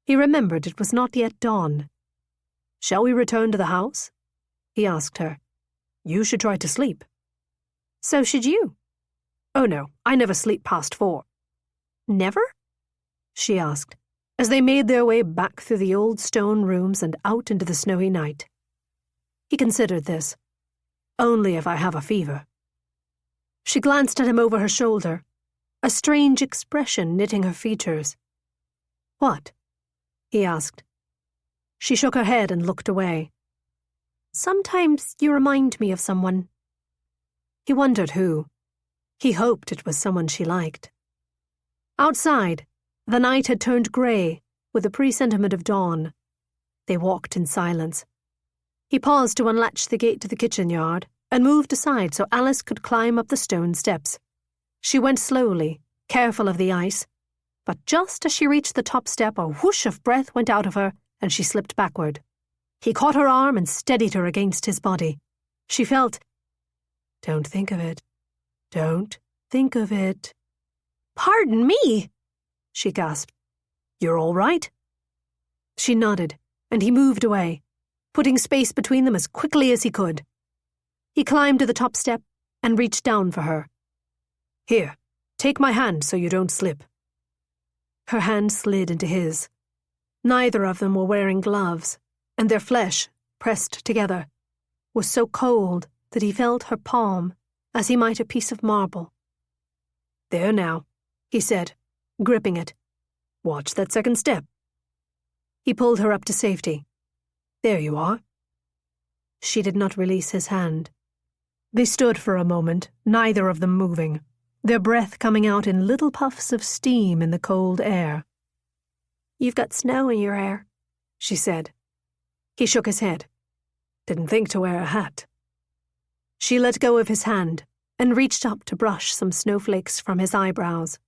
He remembered it was not yet dawn. Shall we return to the house? He asked her. You should try to sleep. So should you. Oh no, I never sleep past 4. Never? She asked, as they made their way back through the old stone rooms and out into the snowy night. He considered this. Only if I have a fever. She glanced at him over her shoulder, a strange expression knitting her features. What? He asked. She shook her head and looked away. Sometimes you remind me of someone. He wondered who. He hoped it was someone she liked. Outside, the night had turned grey, with a presentiment of dawn. They walked in silence. He paused to unlatch the gate to the kitchen yard and moved aside so Alice could climb up the stone steps. She went slowly, careful of the ice, but just as she reached the top step, a whoosh of breath went out of her and she slipped backward. He caught her arm and steadied her against his body. She felt, Don't think of it. Don't think of it. Pardon me, she gasped. You're all right? She nodded, and he moved away, putting space between them as quickly as he could. He climbed to the top step and reached down for her. Here, take my hand so you don't slip. Her hand slid into his. Neither of them were wearing gloves, and their flesh, pressed together, was so cold that he felt her palm as he might a piece of marble. There now, he said, gripping it. Watch that second step. He pulled her up to safety. There you are. She did not release his hand. They stood for a moment, neither of them moving, their breath coming out in little puffs of steam in the cold air. You've got snow in your hair, she said. He shook his head. Didn't think to wear a hat. She let go of his hand and reached up to brush some snowflakes from his eyebrows.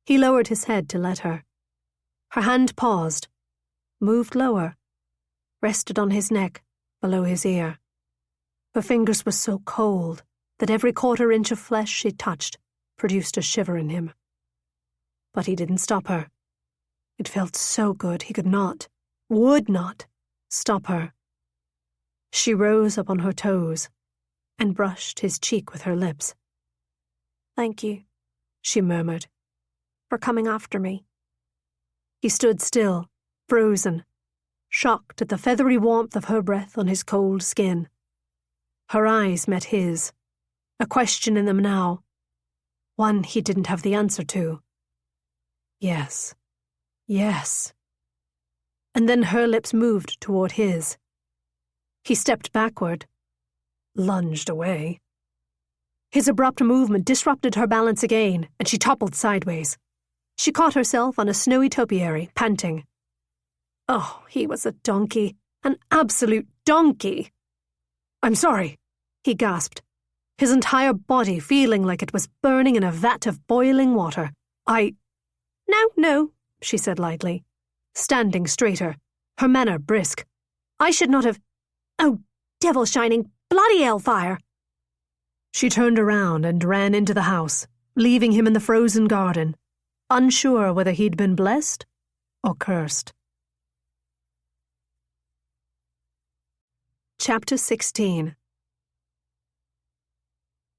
He lowered his head to let her. Her hand paused, moved lower, rested on his neck, below his ear. Her fingers were so cold that every quarter-inch of flesh she touched produced a shiver in him. But he didn't stop her. It felt so good he could not, would not, stop her. She rose up on her toes and brushed his cheek with her lips. Thank you, she murmured, for coming after me. He stood still, frozen, shocked at the feathery warmth of her breath on his cold skin. Her eyes met his, a question in them now, one he didn't have the answer to. Yes. Yes. And then her lips moved toward his. He stepped backward, lunged away. His abrupt movement disrupted her balance again, and she toppled sideways. She caught herself on a snowy topiary, panting. Oh, he was a donkey, an absolute donkey. I'm sorry, he gasped, his entire body feeling like it was burning in a vat of boiling water. No, she said lightly, standing straighter, her manner brisk. I should not have... Oh, devil-shining, bloody hellfire! She turned around and ran into the house, leaving him in the frozen garden, unsure whether he'd been blessed or cursed. Chapter 16.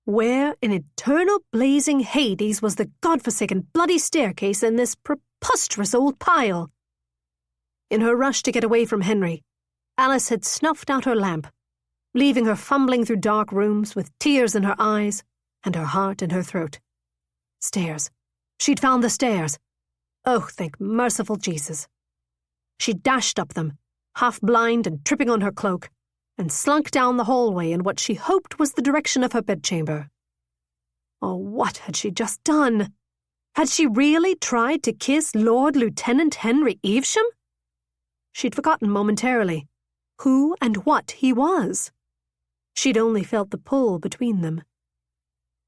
Where in eternal blazing Hades was the godforsaken bloody staircase in this preposterous old pile? In her rush to get away from Henry, Alice had snuffed out her lamp, leaving her fumbling through dark rooms with tears in her eyes and her heart in her throat. Stairs. She'd found the stairs. Oh, thank merciful Jesus. She dashed up them, half blind and tripping on her cloak, and slunk down the hallway in what she hoped was the direction of her bedchamber. Oh, what had she just done? Had she really tried to kiss Lord Lieutenant Henry Evesham? She'd forgotten momentarily who and what he was. She'd only felt the pull between them.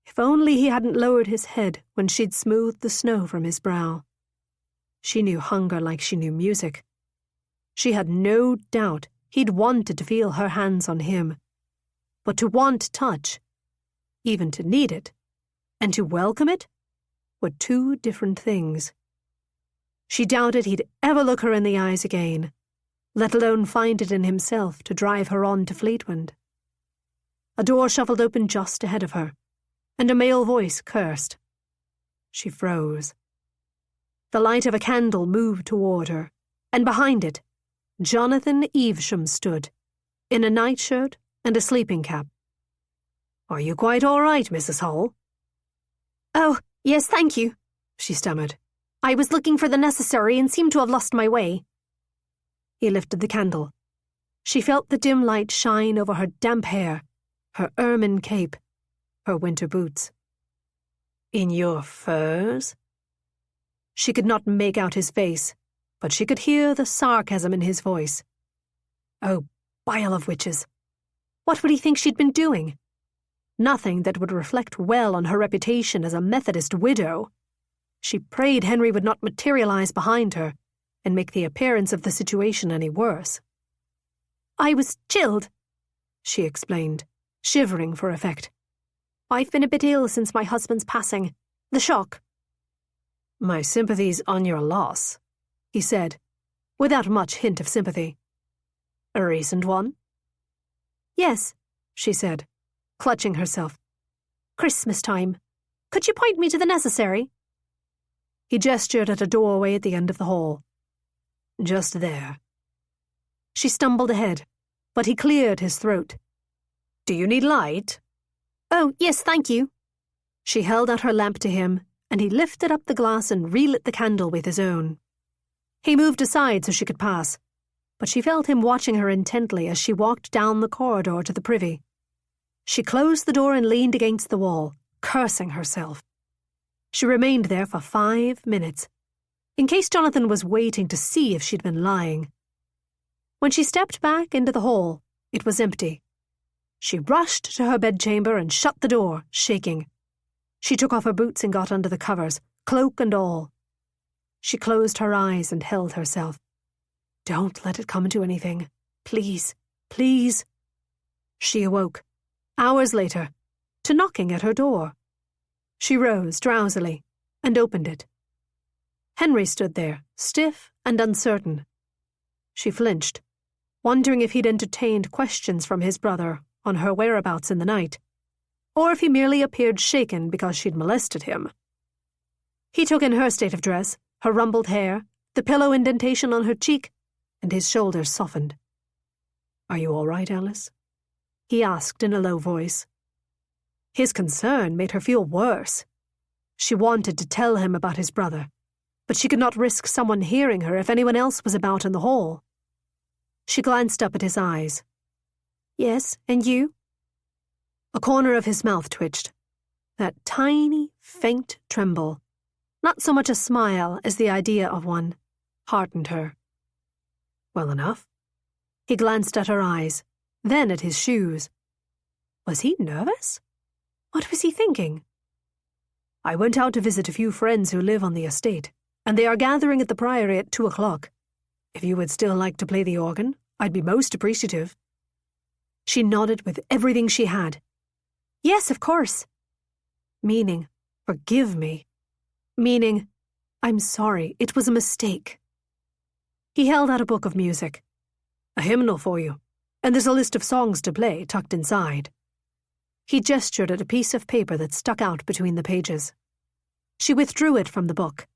If only he hadn't lowered his head when she'd smoothed the snow from his brow. She knew hunger like she knew music. She had no doubt he'd wanted to feel her hands on him. But to want touch, even to need it, and to welcome it, were two different things. She doubted he'd ever look her in the eyes again, let alone find it in himself to drive her on to Fleetwind. A door shuffled open just ahead of her, and a male voice cursed. She froze. The light of a candle moved toward her, and behind it, Jonathan Evesham stood, in a nightshirt and a sleeping cap. "Are you quite all right, Mrs. Hull?"
"Oh, yes, thank you," she stammered. "I was looking for the necessary and seemed to have lost my way."
He lifted the candle. She felt the dim light shine over her damp hair, her ermine cape, her winter boots. "In your furs?" She could not make out his face, but she could hear the sarcasm in his voice. Oh, bile of witches! What would he think she'd been doing? Nothing that would reflect well on her reputation as a Methodist widow. She prayed Henry would not materialize behind her and make the appearance of the situation any worse.
"I was chilled,"
she explained, shivering for effect.
"I've been a bit ill since my husband's passing. The shock."
"My sympathies on your loss," he said, without much hint of sympathy. "A recent one?"
"Yes,"
she said, clutching herself.
"Christmas time. Could you point me to the necessary?"
He gestured at a doorway at the end of the hall. "Just there." She stumbled ahead, but he cleared his throat. "Do you need light?"
"Oh, yes, thank you."
She held out her lamp to him, and he lifted up the glass and relit the candle with his own. He moved aside so she could pass, but she felt him watching her intently as she walked down the corridor to the privy. She closed the door and leaned against the wall, cursing herself. She remained there for 5 minutes, in case Jonathan was waiting to see if she'd been lying. When she stepped back into the hall, it was empty. She rushed to her bedchamber and shut the door, shaking. She took off her boots and got under the covers, cloak and all. She closed her eyes and held herself. "Don't let it come to anything. Please, please." She awoke, hours later, to knocking at her door. She rose drowsily and opened it. Henry stood there, stiff and uncertain. She flinched, wondering if he'd entertained questions from his brother on her whereabouts in the night, or if he merely appeared shaken because she'd molested him. He took in her state of dress, her rumpled hair, the pillow indentation on her cheek, and his shoulders softened. "Are you all right, Alice?" he asked in a low voice. His concern made her feel worse. She wanted to tell him about his brother, but she could not risk someone hearing her if anyone else was about in the hall. She glanced up at his eyes.
"Yes, and you?"
A corner of his mouth twitched. That tiny, faint tremble, not so much a smile as the idea of one, heartened her. Well enough. He glanced at her eyes, then at his shoes. Was he nervous? What was he thinking? "I went out to visit a few friends who live on the estate, and they are gathering at the Priory at 2:00. If you would still like to play the organ, I'd be most appreciative." She nodded with everything she had.
"Yes, of course."
Meaning, Forgive me. Meaning, I'm sorry, it was a mistake. He held out a book of music. A hymnal for you, and there's a list of songs to play tucked inside. He gestured at a piece of paper that stuck out between the pages. She withdrew it from the book.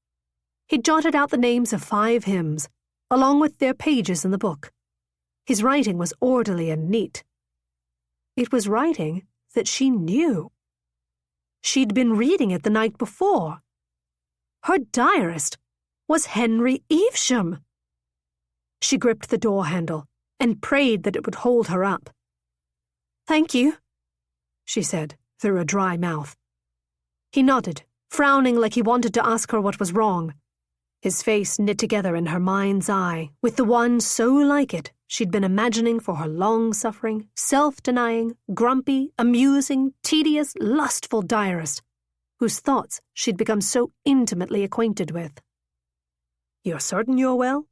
He jotted out the names of 5 hymns, along with their pages in the book. His writing was orderly and neat. It was writing that she knew. She'd been reading it the night before. Her diarist was Henry Evesham. She gripped the door handle and prayed that it would hold her up. "Thank you," she said through a dry mouth. He nodded, frowning like he wanted to ask her what was wrong. His face knit together in her mind's eye with the one so like it she'd been imagining for her long-suffering, self-denying, grumpy, amusing, tedious, lustful diarist, whose thoughts she'd become so intimately acquainted with. "You're certain you're well?"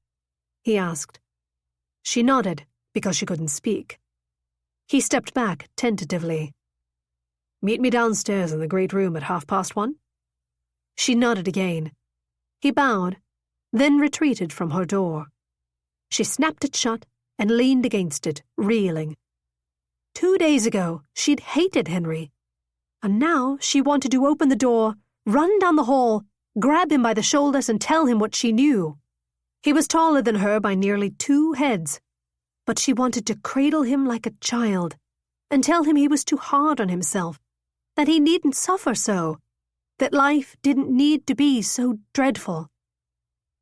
he asked. She nodded because she couldn't speak. He stepped back tentatively. "Meet me downstairs in the great room at 1:30?" She nodded again. He bowed, then retreated from her door. She snapped it shut and leaned against it, reeling. 2 days ago, she'd hated Henry, and now she wanted to open the door, run down the hall, grab him by the shoulders and tell him what she knew. He was taller than her by nearly 2 heads, but she wanted to cradle him like a child and tell him he was too hard on himself, that he needn't suffer so, that life didn't need to be so dreadful.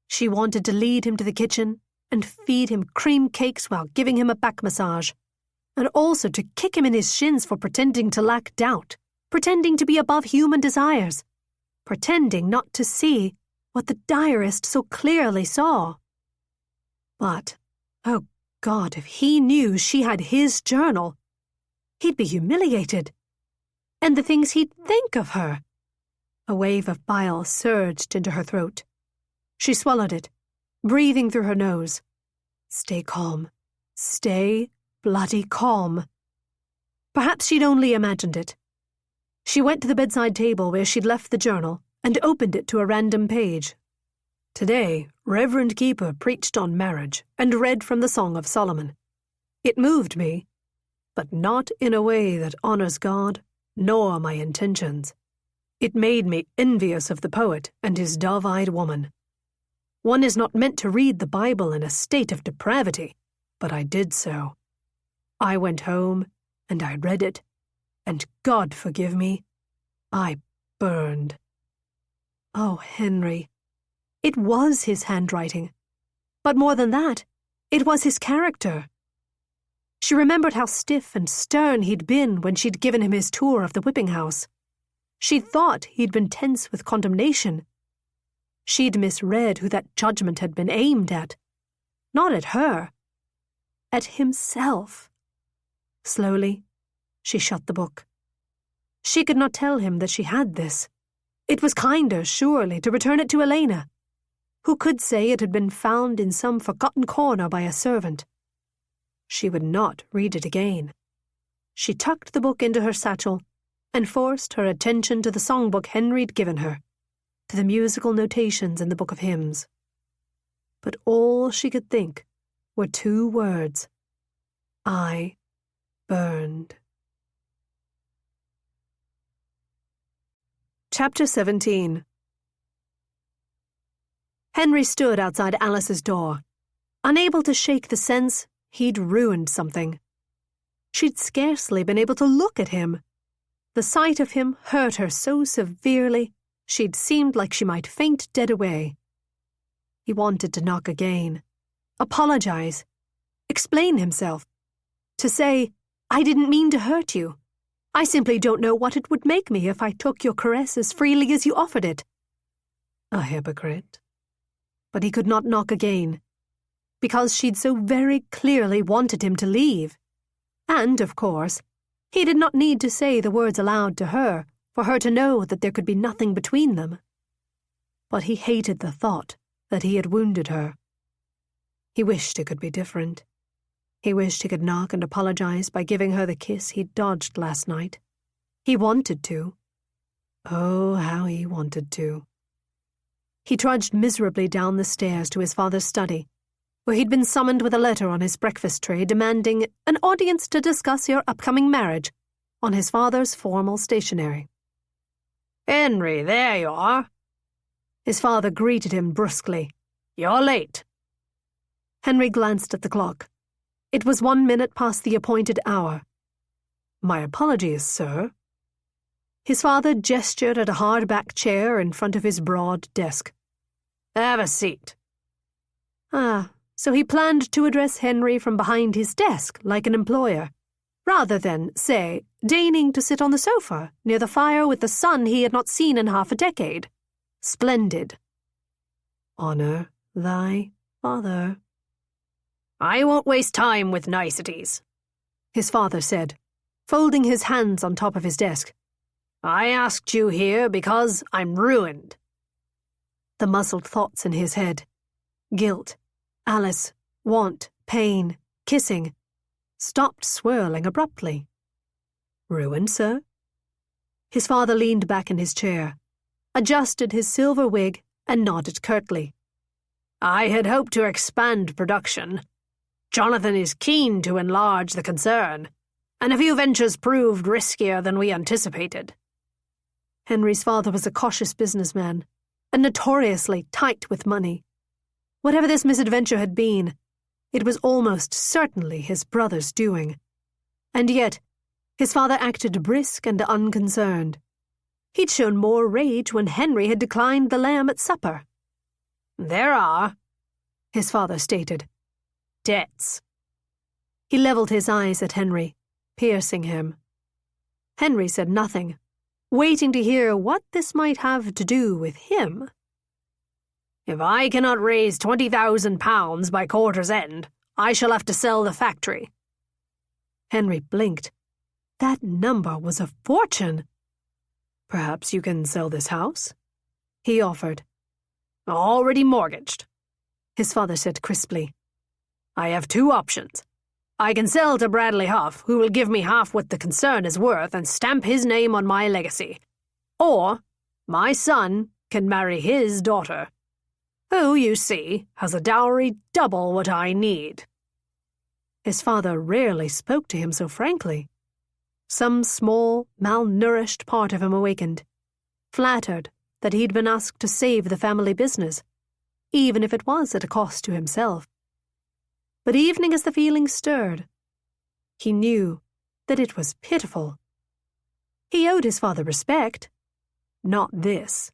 She wanted to lead him to the kitchen and feed him cream cakes while giving him a back massage, and also to kick him in his shins for pretending to lack doubt, pretending to be above human desires, pretending not to see what the diarist so clearly saw. But, oh God, if he knew she had his journal, he'd be humiliated. And the things he'd think of her. A wave of bile surged into her throat. She swallowed it, breathing through her nose. Stay calm. Stay bloody calm. Perhaps she'd only imagined it. She went to the bedside table where she'd left the journal and opened it to a random page. Today, Reverend Keeper preached on marriage and read from the Song of Solomon. It moved me, but not in a way that honors God, nor my intentions. It made me envious of the poet and his dove-eyed woman. One is not meant to read the Bible in a state of depravity, but I did so. I went home, and I read it, and God forgive me, I burned. Oh, Henry. It was his handwriting. But more than that, it was his character. She remembered how stiff and stern he'd been when she'd given him his tour of the whipping house. She'd thought he'd been tense with condemnation. She'd misread who that judgment had been aimed at. Not at her. At himself. Slowly, she shut the book. She could not tell him that she had this. It was kinder, surely, to return it to Elena. Who could say it had been found in some forgotten corner by a servant? She would not read it again. She tucked the book into her satchel and forced her attention to the songbook Henry'd given her, to the musical notations in the book of hymns. But all she could think were 2 words. I burned. Chapter 17. Henry stood outside Alice's door, unable to shake the sense he'd ruined something. She'd scarcely been able to look at him. The sight of him hurt her so severely she'd seemed like she might faint dead away. He wanted to knock again, apologize, explain himself, to say, I didn't mean to hurt you. I simply don't know what it would make me if I took your caress as freely as you offered it. A hypocrite. But he could not knock again, because she'd so very clearly wanted him to leave. And, of course, he did not need to say the words aloud to her for her to know that there could be nothing between them. But he hated the thought that he had wounded her. He wished it could be different. He wished he could knock and apologize by giving her the kiss he'd dodged last night. He wanted to. Oh, how he wanted to. He trudged miserably down the stairs to his father's study, where he'd been summoned with a letter on his breakfast tray demanding an audience to discuss your upcoming marriage on his father's formal stationery.
"Henry, there you are."
His father greeted him brusquely.
"You're late."
Henry glanced at the clock. It was 1 minute past the appointed hour. "My apologies, sir." His father gestured at a hard-back chair in front of his broad desk.
"Have a seat."
So he planned to address Henry from behind his desk like an employer, rather than, say, deigning to sit on the sofa near the fire with the son he had not seen in half a decade. Splendid. "Honor thy father."
"I won't waste time with niceties,"
his father said, folding his hands on top of his desk.
"I asked you here because I'm ruined."
The muzzled thoughts in his head, guilt, Alice, want, pain, kissing, stopped swirling abruptly. "Ruined, sir?" His father leaned back in his chair, adjusted his silver wig, and nodded curtly.
"I had hoped to expand production. Jonathan is keen to enlarge the concern, and a few ventures proved riskier than we anticipated."
Henry's father was a cautious businessman, and notoriously tight with money. Whatever this misadventure had been, it was almost certainly his brother's doing. And yet, his father acted brisk and unconcerned. He'd shown more rage when Henry had declined the lamb at supper.
"There are,"
his father stated,
"debts."
He leveled his eyes at Henry, piercing him. Henry said nothing, waiting to hear what this might have to do with him.
"If I cannot raise £20,000 by quarter's end, I shall have to sell the factory."
Henry blinked. That number was a fortune. "Perhaps you can sell this house?" he offered.
"Already mortgaged,"
his father said crisply.
"I have two options. I can sell to Bradley Huff, who will give me half what the concern is worth and stamp his name on my legacy. Or my son can marry his daughter, who, you see, has a dowry double what I need."
His father rarely spoke to him so frankly. Some small, malnourished part of him awakened, flattered that he'd been asked to save the family business, even if it was at a cost to himself. But evening as the feeling stirred, he knew that it was pitiful. He owed his father respect, not this.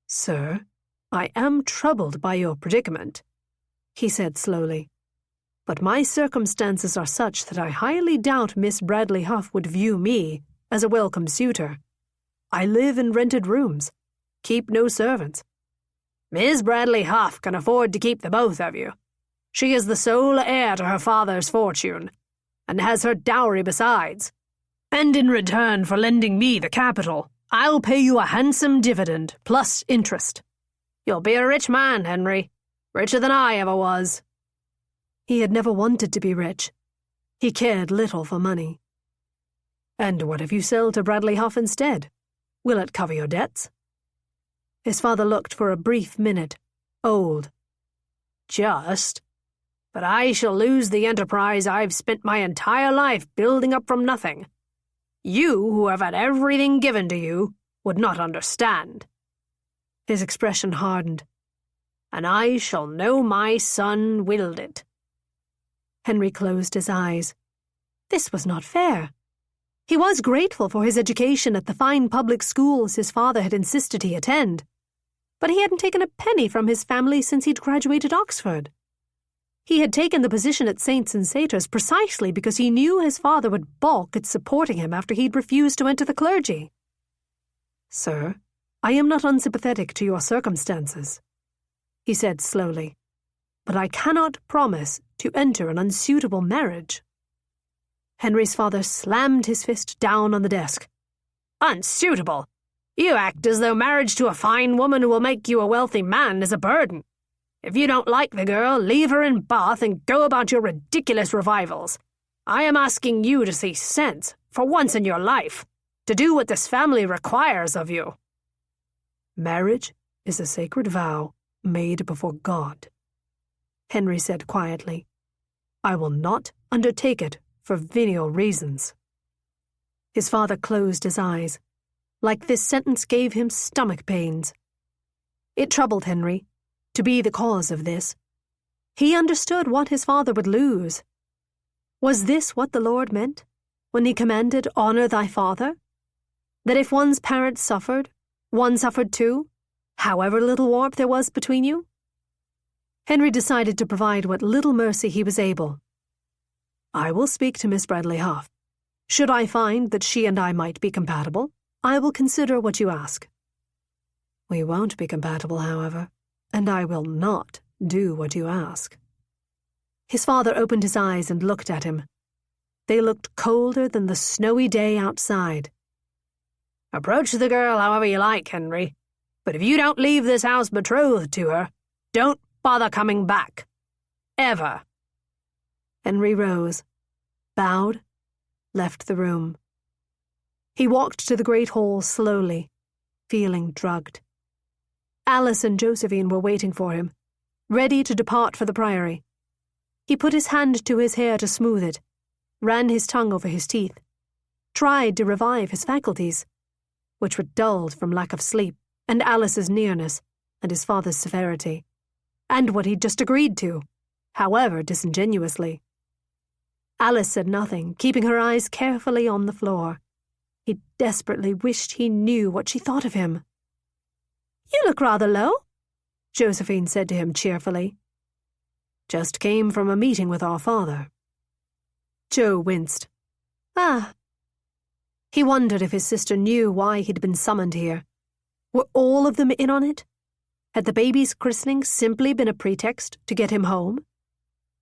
"Sir, I am troubled by your predicament," he said slowly. "But my circumstances are such that I highly doubt Miss Bradley Huff would view me as a welcome suitor. I live in rented rooms, keep no servants."
"Miss Bradley Huff can afford to keep the both of you. She is the sole heir to her father's fortune, and has her dowry besides. And in return for lending me the capital, I'll pay you a handsome dividend plus interest. You'll be a rich man, Henry, richer than I ever was."
He had never wanted to be rich. He cared little for money. "And what if you sell to Bradley Huff instead? Will it cover your debts?" His father looked for a brief minute, old.
"Just. But I shall lose the enterprise I've spent my entire life building up from nothing. You, who have had everything given to you, would not understand."
His expression hardened.
"And I shall know my son willed it."
Henry closed his eyes. This was not fair. He was grateful for his education at the fine public schools his father had insisted he attend, but he hadn't taken a penny from his family since he'd graduated Oxford. He had taken the position at Saints and Satyrs precisely because he knew his father would balk at supporting him after he'd refused to enter the clergy. "Sir, I am not unsympathetic to your circumstances," he said slowly, "but I cannot promise to enter an unsuitable marriage." Henry's father slammed his fist down on the desk.
"Unsuitable? You act as though marriage to a fine woman who will make you a wealthy man is a burden. If you don't like the girl, leave her in Bath and go about your ridiculous revivals. I am asking you to see sense, for once in your life. to do what this family requires of you."
"Marriage is a sacred vow made before God," Henry said quietly. "I will not undertake it for venial reasons." His father closed his eyes, like this sentence gave him stomach pains. It troubled Henry to be the cause of this. He understood what his father would lose. Was this what the Lord meant when he commanded, "Honor thy father"? That if one's parents suffered, one suffered too, however little warmth there was between you? Henry decided to provide what little mercy he was able. "I will speak to Miss Bradley Huff. Should I find that she and I might be compatible, I will consider what you ask. We won't be compatible, however, and I will not do what you ask." His father opened his eyes and looked at him. They looked colder than the snowy day outside.
"Approach the girl however you like, Henry, but if you don't leave this house betrothed to her, don't bother coming back. Ever."
Henry rose, bowed, left the room. He walked to the great hall slowly, feeling drugged. Alice and Josephine were waiting for him, ready to depart for the priory. He put his hand to his hair to smooth it, ran his tongue over his teeth, tried to revive his faculties, which were dulled from lack of sleep and Alice's nearness and his father's severity, and what he'd just agreed to, however disingenuously. Alice said nothing, keeping her eyes carefully on the floor. He desperately wished he knew what she thought of him.
"You look rather low,"
Josephine said to him cheerfully. "Just came from a meeting with our father." Joe winced.
"Ah."
He wondered if his sister knew why he'd been summoned here. Were all of them in on it? Had the baby's christening simply been a pretext to get him home?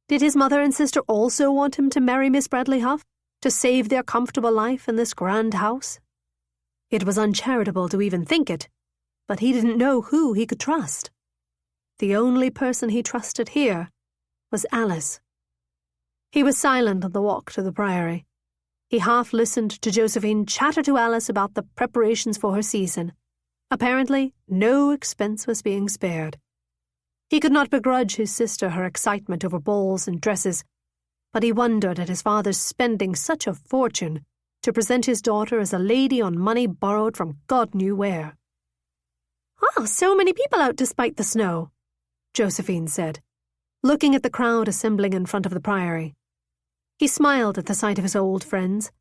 Did his mother and sister also want him to marry Miss Bradley Huff, to save their comfortable life in this grand house? It was uncharitable to even think it, but he didn't know who he could trust. The only person he trusted here was Alice. He was silent on the walk to the priory. He half listened to Josephine chatter to Alice about the preparations for her season. Apparently, no expense was being spared. He could not begrudge his sister her excitement over balls and dresses, but he wondered at his father's spending such a fortune to present his daughter as a lady on money borrowed from God knew where.
"Oh, so many people out despite the snow,"
Josephine said, looking at the crowd assembling in front of the priory. He smiled at the sight of his old friends,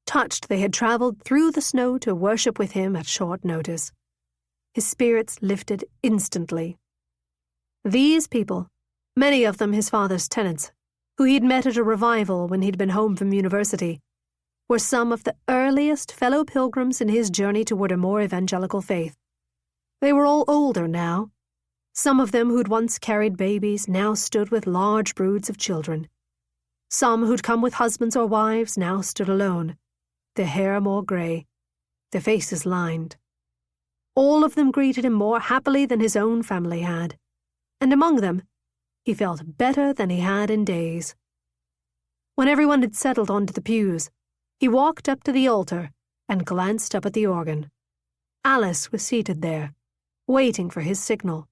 touched they had travelled through the snow to worship with him at short notice. His spirits lifted instantly. These people, many of them his father's tenants, who he'd met at a revival when he'd been home from university, were some of the earliest fellow pilgrims in his journey toward a more evangelical faith. They were all older now. Some of them who'd once carried babies now stood with large broods of children. Some who'd come with husbands or wives now stood alone, their hair more grey, their faces lined. All of them greeted him more happily than his own family had, and among them, he felt better than he had in days. When everyone had settled onto the pews, he walked up to the altar and glanced up at the organ. Alice was seated there, waiting for his signal.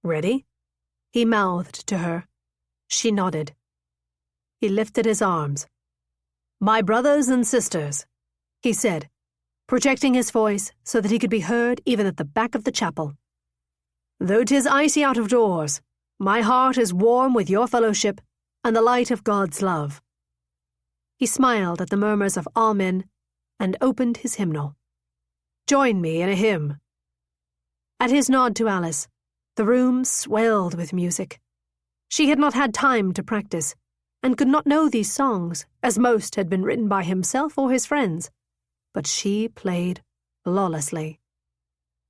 "Ready?" he mouthed to her. She nodded. He lifted his arms. "My brothers and sisters," he said, projecting his voice so that he could be heard even at the back of the chapel. "Though 'tis icy out of doors, my heart is warm with your fellowship and the light of God's love." He smiled at the murmurs of Amen and opened his hymnal. "Join me in a hymn." At his nod to Alice, the room swelled with music. She had not had time to practice, and could not know these songs, as most had been written by himself or his friends, but she played flawlessly.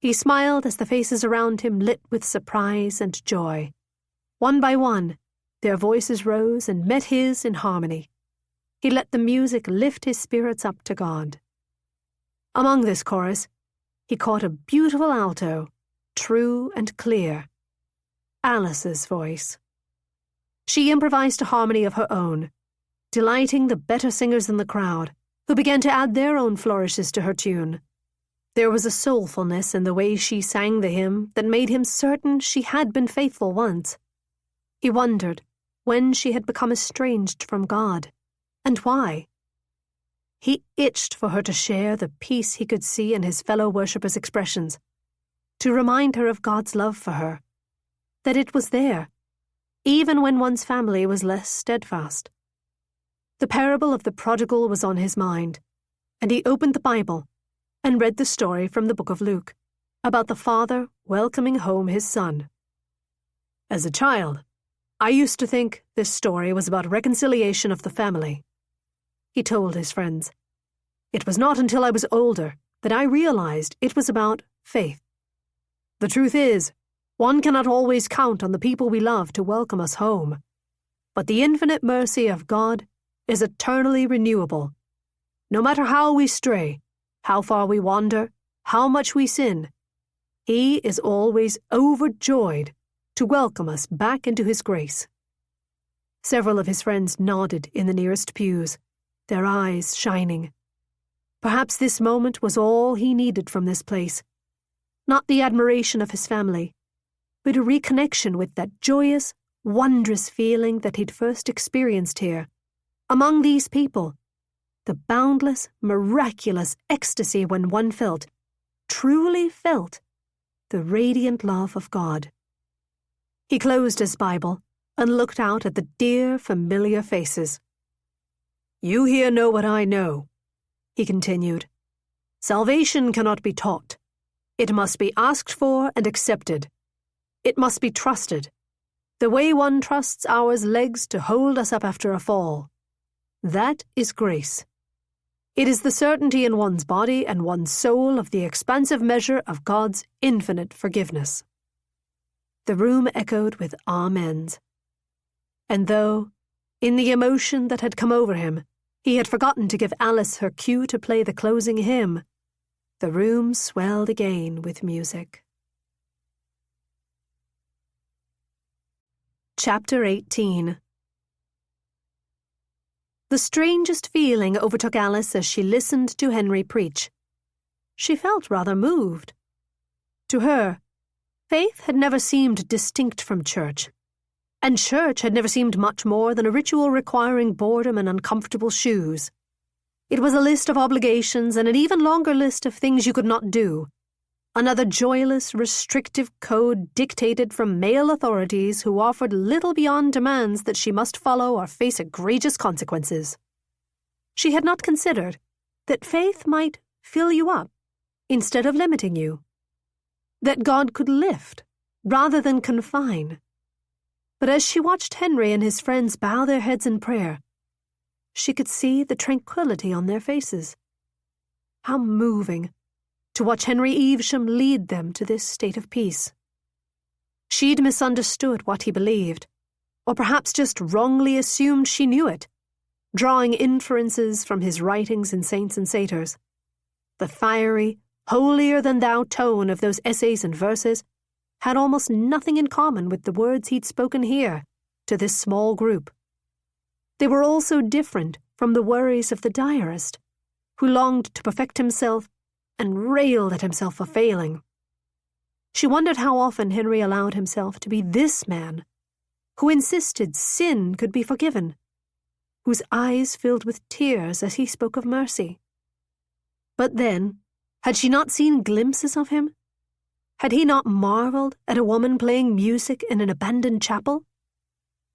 He smiled as the faces around him lit with surprise and joy. One by one, their voices rose and met his in harmony. He let the music lift his spirits up to God. Among this chorus, he caught a beautiful alto, true and clear. Alice's voice. She improvised a harmony of her own, delighting the better singers in the crowd, who began to add their own flourishes to her tune. There was a soulfulness in the way she sang the hymn that made him certain she had been faithful once. He wondered when she had become estranged from God, and why. He itched for her to share the peace he could see in his fellow worshippers' expressions, to remind her of God's love for her, that it was there, even when one's family was less steadfast. The parable of the prodigal was on his mind, and he opened the Bible and read the story from the book of Luke about the father welcoming home his son. As a child, I used to think this story was about reconciliation of the family, he told his friends. It was not until I was older that I realized it was about faith. The truth is, one cannot always count on the people we love to welcome us home, but the infinite mercy of God is eternally renewable. No matter how we stray, how far we wander, how much we sin, He is always overjoyed to welcome us back into His grace. Several of his friends nodded in the nearest pews, their eyes shining. Perhaps this moment was all he needed from this place. Not the admiration of his family, but a reconnection with that joyous, wondrous feeling that he'd first experienced here, among these people. The boundless, miraculous ecstasy when one felt, truly felt, the radiant love of God. He closed his Bible and looked out at the dear, familiar faces. "You here know what I know," he continued. "Salvation cannot be taught. It must be asked for and accepted. It must be trusted, the way one trusts ours legs to hold us up after a fall. That is grace. It is the certainty in one's body and one's soul of the expansive measure of God's infinite forgiveness." The room echoed with amens. And though, in the emotion that had come over him, he had forgotten to give Alice her cue to play the closing hymn, the room swelled again with music. Chapter 18. The strangest feeling overtook Alice as she listened to Henry preach. She felt rather moved. To her, faith had never seemed distinct from church, and church had never seemed much more than a ritual requiring boredom and uncomfortable shoes. It was a list of obligations and an even longer list of things you could not do. Another joyless, restrictive code dictated from male authorities who offered little beyond demands that she must follow or face egregious consequences. She had not considered that faith might fill you up instead of limiting you, that God could lift rather than confine. But as she watched Henry and his friends bow their heads in prayer, she could see the tranquility on their faces. How moving to watch Henry Evesham lead them to this state of peace. She'd misunderstood what he believed, or perhaps just wrongly assumed she knew it, drawing inferences from his writings in Saints and Satyrs. The fiery, holier-than-thou tone of those essays and verses had almost nothing in common with the words he'd spoken here to this small group. They were also different from the worries of the diarist, who longed to perfect himself and railed at himself for failing. She wondered how often Henry allowed himself to be this man, who insisted sin could be forgiven, whose eyes filled with tears as he spoke of mercy. But then, had she not seen glimpses of him? Had he not marveled at a woman playing music in an abandoned chapel,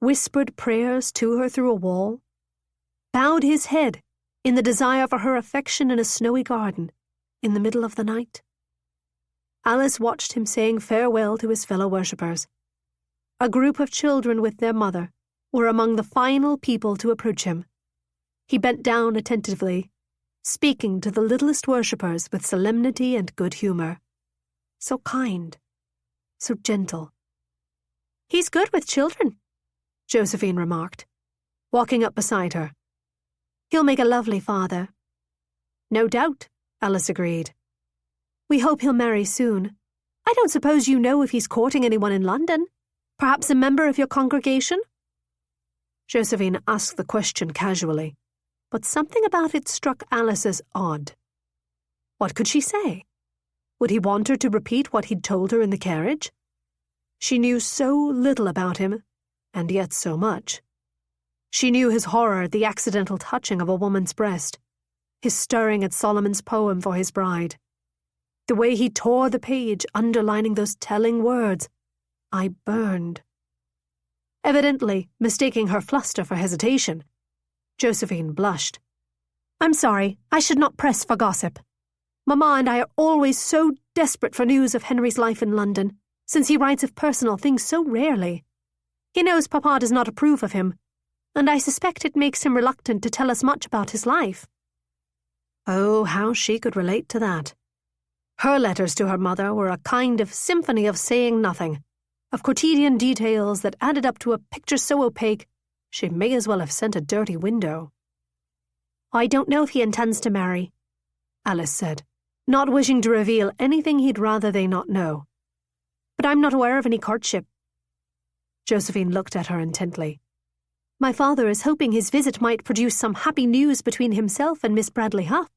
whispered prayers to her through a wall, bowed his head in the desire for her affection in a snowy garden in the middle of the night? Alice watched him saying farewell to his fellow worshippers. A group of children with their mother were among the final people to approach him. He bent down attentively, speaking to the littlest worshippers with solemnity and good humor. So kind, so gentle. "He's good with children," Josephine remarked, walking up beside her. "He'll make a lovely father." "No doubt," Alice agreed. "We hope he'll marry soon. I don't suppose you know if he's courting anyone in London? Perhaps a member of your congregation?" Josephine asked the question casually, but something about it struck Alice as odd. What could she say? Would he want her to repeat what he'd told her in the carriage? She knew so little about him, and yet so much. She knew his horror at the accidental touching of a woman's breast, his stirring at Solomon's poem for his bride, the way he tore the page, underlining those telling words, "I burned." Evidently mistaking her fluster for hesitation, Josephine blushed. "I'm sorry, I should not press for gossip. Mamma and I are always so desperate for news of Henry's life in London, since he writes of personal things so rarely. He knows Papa does not approve of him, and I suspect it makes him reluctant to tell us much about his life." Oh, how she could relate to that. Her letters to her mother were a kind of symphony of saying nothing, of quotidian details that added up to a picture so opaque she may as well have sent a dirty window. "I don't know if he intends to marry," Alice said, not wishing to reveal anything he'd rather they not know. "But I'm not aware of any courtship." Josephine looked at her intently. "My father is hoping his visit might produce some happy news between himself and Miss Bradley Huff."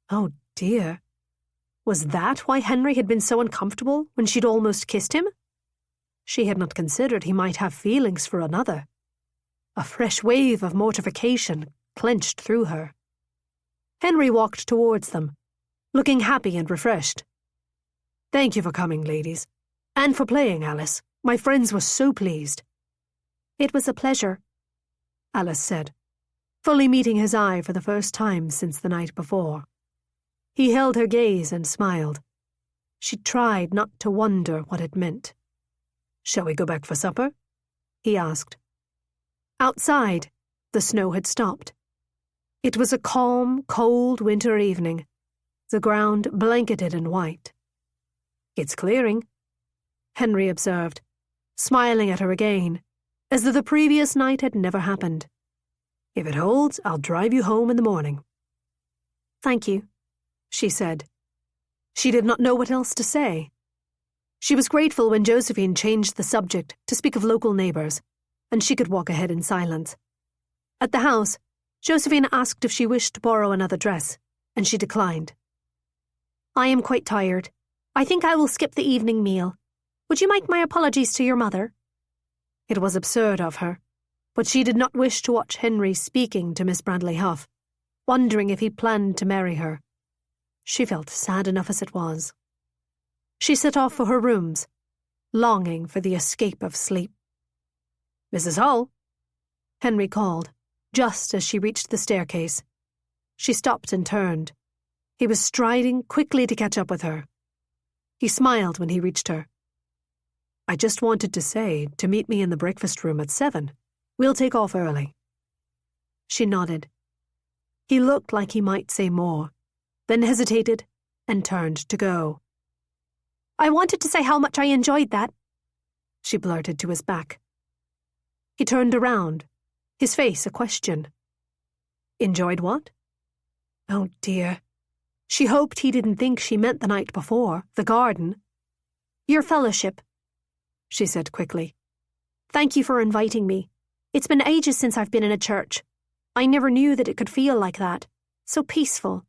Oh dear. Was that why Henry had been so uncomfortable when she'd almost kissed him? She had not considered he might have feelings for another. A fresh wave of mortification clenched through her. Henry walked towards them, looking happy and refreshed. "Thank you for coming, ladies. And for playing, Alice. My friends were so pleased." "It was a pleasure," Alice said, fully meeting his eye for the first time since the night before. He held her gaze and smiled. She tried not to wonder what it meant. "Shall we go back for supper?" he asked. Outside, the snow had stopped. It was a calm, cold winter evening, the ground blanketed in white. "It's clearing," Henry observed, smiling at her again, as though the previous night had never happened. "If it holds, I'll drive you home in the morning." "Thank you," she said. She did not know what else to say. She was grateful when Josephine changed the subject to speak of local neighbours, and she could walk ahead in silence. At the house, Josephine asked if she wished to borrow another dress, and she declined. "I am quite tired. I think I will skip the evening meal. Would you make my apologies to your mother?" It was absurd of her, but she did not wish to watch Henry speaking to Miss Bradley Huff, wondering if he planned to marry her. She felt sad enough as it was. She set off for her rooms, longing for the escape of sleep. "Mrs. Hull?" Henry called, just as she reached the staircase. She stopped and turned. He was striding quickly to catch up with her. He smiled when he reached her. "I just wanted to say to meet me in the breakfast room at 7. We'll take off early." She nodded. He looked like he might say more, then hesitated and turned to go. "I wanted to say how much I enjoyed that," she blurted to his back. He turned around, his face a question. "Enjoyed what?" Oh dear. She hoped he didn't think she meant the night before, the garden. "Your fellowship," she said quickly. "Thank you for inviting me. It's been ages since I've been in a church. I never knew that it could feel like that. So peaceful."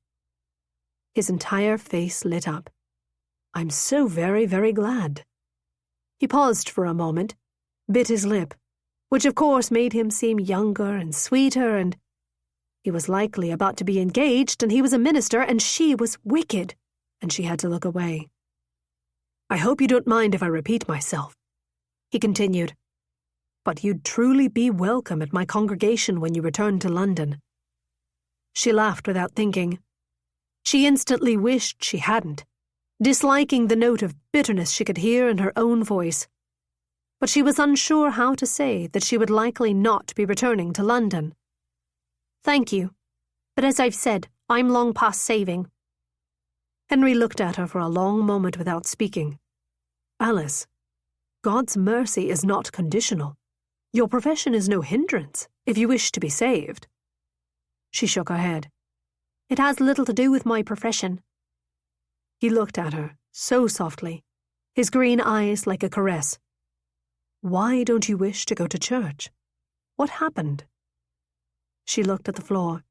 His entire face lit up. "I'm so very, very glad." He paused for a moment, bit his lip, which of course made him seem younger and sweeter, and he was likely about to be engaged, and he was a minister, and she was wicked, and she had to look away. "I hope you don't mind if I repeat myself," he continued, "but you'd truly be welcome at my congregation when you return to London." She laughed without thinking. She instantly wished she hadn't, disliking the note of bitterness she could hear in her own voice. But she was unsure how to say that she would likely not be returning to London. "Thank you, but as I've said, I'm long past saving." Henry looked at her for a long moment without speaking. "Alice, God's mercy is not conditional. Your profession is no hindrance if you wish to be saved." She shook her head. "It has little to do with my profession." He looked at her, so softly, his green eyes like a caress. "Why don't you wish to go to church? What happened?" She looked at the floor,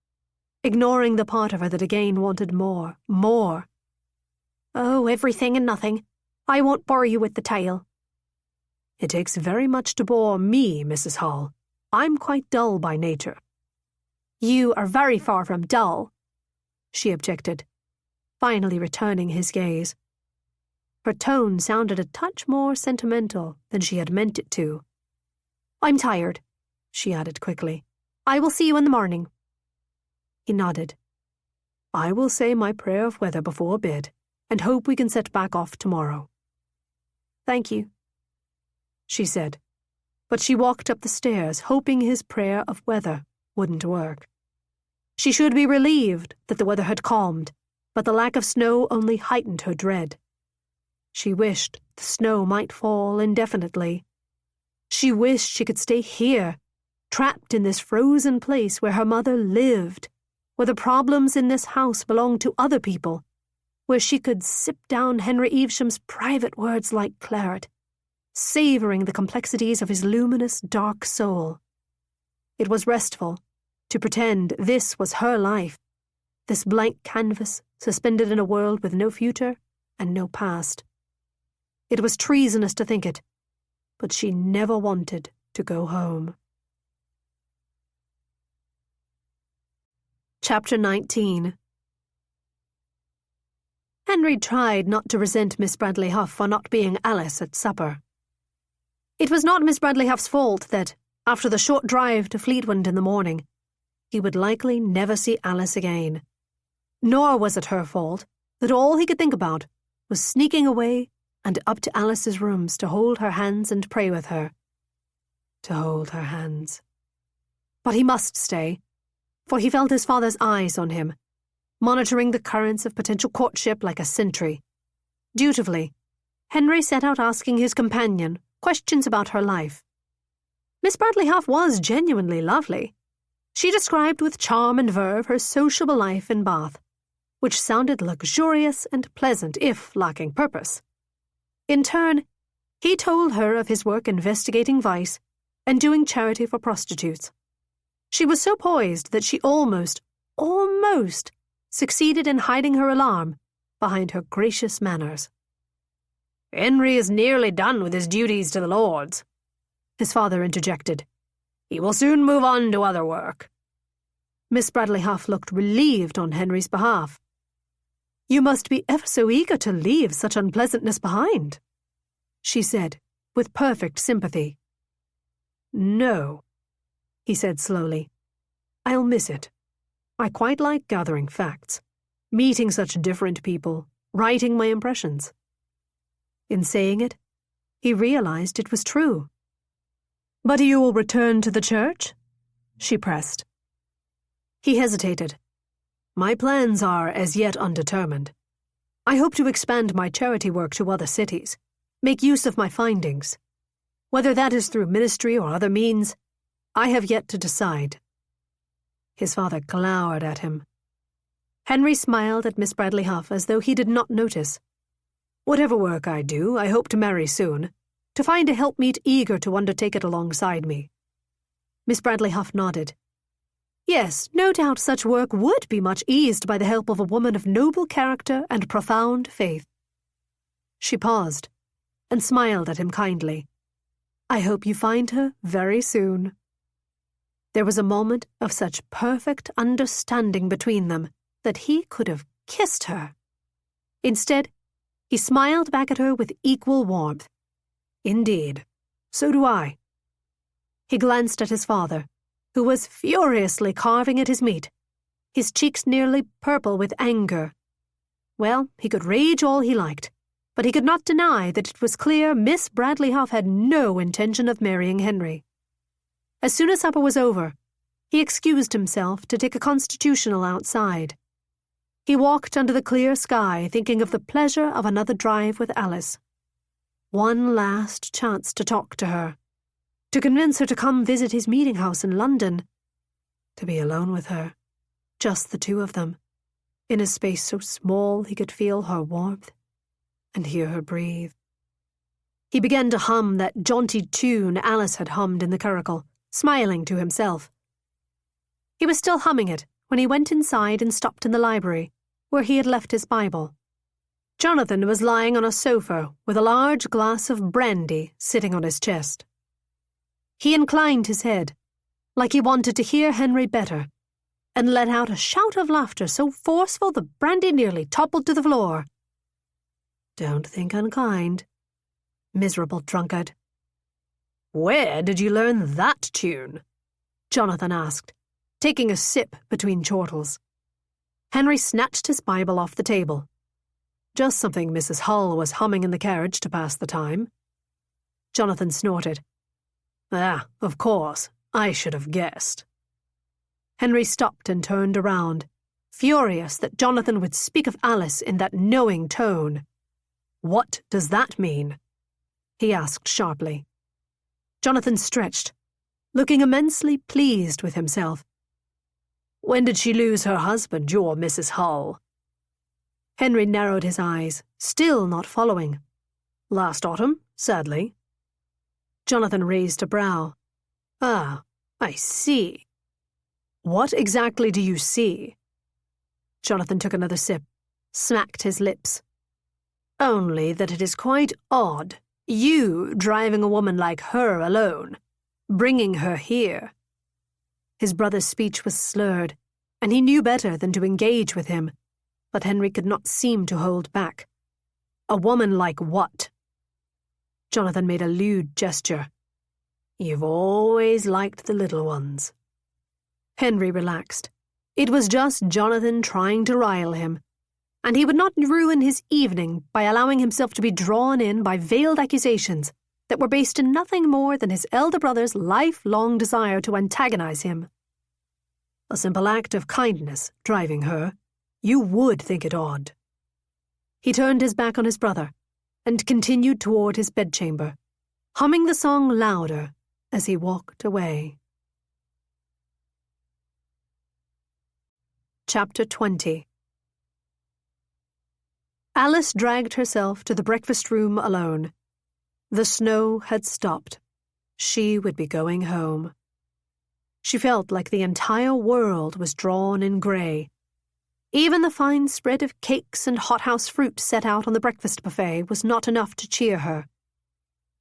ignoring the part of her that again wanted more, more.
Oh, everything and nothing. I won't bore you with the tale.
It takes very much to bore me, Mrs. Hall. I'm quite dull by nature.
You are very far from dull,
she objected, finally returning his gaze. Her tone sounded a touch more sentimental than she had meant it to.
I'm tired,
she added quickly.
I will see you in the morning.
He nodded. I will say my prayer of weather before bed, and hope we can set back off tomorrow.
Thank you,
she said, but she walked up the stairs hoping his prayer of weather wouldn't work. She should be relieved that the weather had calmed, but the lack of snow only heightened her dread. She wished the snow might fall indefinitely. She wished she could stay here, trapped in this frozen place where her mother lived, where the problems in this house belonged to other people, where she could sip down Henry Evesham's private words like claret, savouring the complexities of his luminous, dark soul. It was restful to pretend this was her life, this blank canvas suspended in a world with no future and no past. It was treasonous to think it, but she never wanted to go home. Chapter 19. Henry tried not to resent Miss Bradley Huff for not being Alice at supper. It was not Miss Bradley Huff's fault that, after the short drive to Fleetwood in the morning, he would likely never see Alice again. Nor was it her fault that all he could think about was sneaking away and up to Alice's rooms to hold her hands and pray with her. To hold her hands. But he must stay, for he felt his father's eyes on him, monitoring the currents of potential courtship like a sentry. Dutifully, Henry set out asking his companion questions about her life. Miss Bradley Huff was genuinely lovely. She described with charm and verve her sociable life in Bath, which sounded luxurious and pleasant if lacking purpose. In turn, he told her of his work investigating vice and doing charity for prostitutes. She was so poised that she almost succeeded in hiding her alarm behind her gracious manners.
Henry is nearly done with his duties to the lords,
his father interjected.
He will soon move on to other work.
Miss Bradley Huff looked relieved on Henry's behalf. You must be ever so eager to leave such unpleasantness behind, she said, with perfect sympathy. No, he said slowly. I'll miss it. I quite like gathering facts, meeting such different people, writing my impressions. In saying it, he realized it was true. But you will return to the church? She pressed. He hesitated. My plans are as yet undetermined. I hope to expand my charity work to other cities, make use of my findings. Whether that is through ministry or other means, I have yet to decide. His father glowered at him. Henry smiled at Miss Bradley Huff as though he did not notice. Whatever work I do, I hope to marry soon, to find a helpmeet eager to undertake it alongside me. Miss Bradley Huff nodded. Yes, no doubt such work would be much eased by the help of a woman of noble character and profound faith. She paused and smiled at him kindly. I hope you find her very soon. There was a moment of such perfect understanding between them that he could have kissed her. Instead, he smiled back at her with equal warmth. Indeed, so do I. He glanced at his father, who was furiously carving at his meat, his cheeks nearly purple with anger. Well, he could rage all he liked, but he could not deny that it was clear Miss Bradley Huff had no intention of marrying Henry. As soon as supper was over, he excused himself to take a constitutional outside. He walked under the clear sky, thinking of the pleasure of another drive with Alice. One last chance to talk to her, to convince her to come visit his meeting house in London, to be alone with her, just the two of them, in a space so small he could feel her warmth and hear her breathe. He began to hum that jaunty tune Alice had hummed in the curricle, smiling to himself. He was still humming it when he went inside and stopped in the library, where he had left his Bible. Jonathan was lying on a sofa with a large glass of brandy sitting on his chest. He inclined his head, like he wanted to hear Henry better, and let out a shout of laughter so forceful the brandy nearly toppled to the floor. "Don't think unkind. Miserable drunkard."
"Where did you learn that tune?"
Jonathan asked, taking a sip between chortles. Henry snatched his Bible off the table. "Just something Mrs. Hull was humming in the carriage to pass the time." Jonathan snorted.
"Ah, of course, I should have guessed."
Henry stopped and turned around, furious that Jonathan would speak of Alice in that knowing tone. "What does that mean?" he asked sharply. Jonathan stretched, looking immensely pleased with himself.
"When did she lose her husband, your Mrs. Hull?"
Henry narrowed his eyes, still not following.
"Last autumn, sadly."
Jonathan raised a brow.
"Ah, I see. What exactly do you see?"
Jonathan took another sip, smacked his lips.
"Only that it is quite odd, you driving a woman like her alone, bringing her here."
His brother's speech was slurred, and he knew better than to engage with him, but Henry could not seem to hold back.
"A woman like what?"
Jonathan made a lewd gesture.
"You've always liked the little ones."
Henry relaxed. It was just Jonathan trying to rile him, and he would not ruin his evening by allowing himself to be drawn in by veiled accusations that were based in nothing more than his elder brother's lifelong desire to antagonize him.
A simple act of kindness driving her. You would think it odd.
He turned his back on his brother and continued toward his bedchamber, humming the song louder as he walked away. Chapter 20. Alice dragged herself to the breakfast room alone. The snow had stopped. She would be going home. She felt like the entire world was drawn in grey. Even the fine spread of cakes and hothouse fruit set out on the breakfast buffet was not enough to cheer her.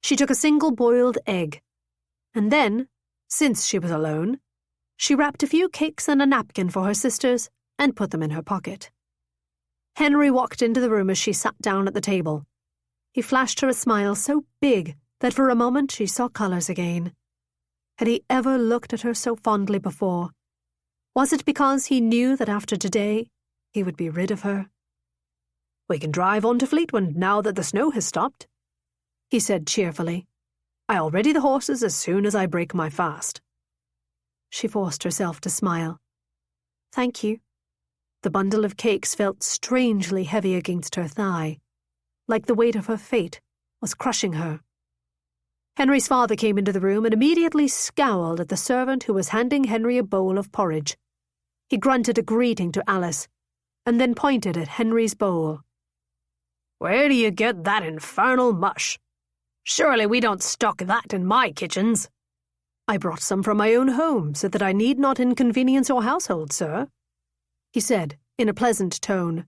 She took a single boiled egg, and then, since she was alone, she wrapped a few cakes in a napkin for her sisters and put them in her pocket. Henry walked into the room as she sat down at the table. He flashed her a smile so big that for a moment she saw colours again. Had he ever looked at her so fondly before? Was it because he knew that after today he would be rid of her?
"We can drive on to Fleetwood now that the snow has stopped," he said cheerfully. "I'll ready the horses as soon as I break my fast."
She forced herself to smile. "Thank you." The bundle of cakes felt strangely heavy against her thigh, like the weight of her fate was crushing her. Henry's father came into the room and immediately scowled at the servant who was handing Henry a bowl of porridge. He grunted a greeting to Alice, and then pointed at Henry's bowl.
"Where do you get that infernal mush? Surely we don't stock that in my kitchens."
"I brought some from my own home so that I need not inconvenience your household, sir," he said in a pleasant tone.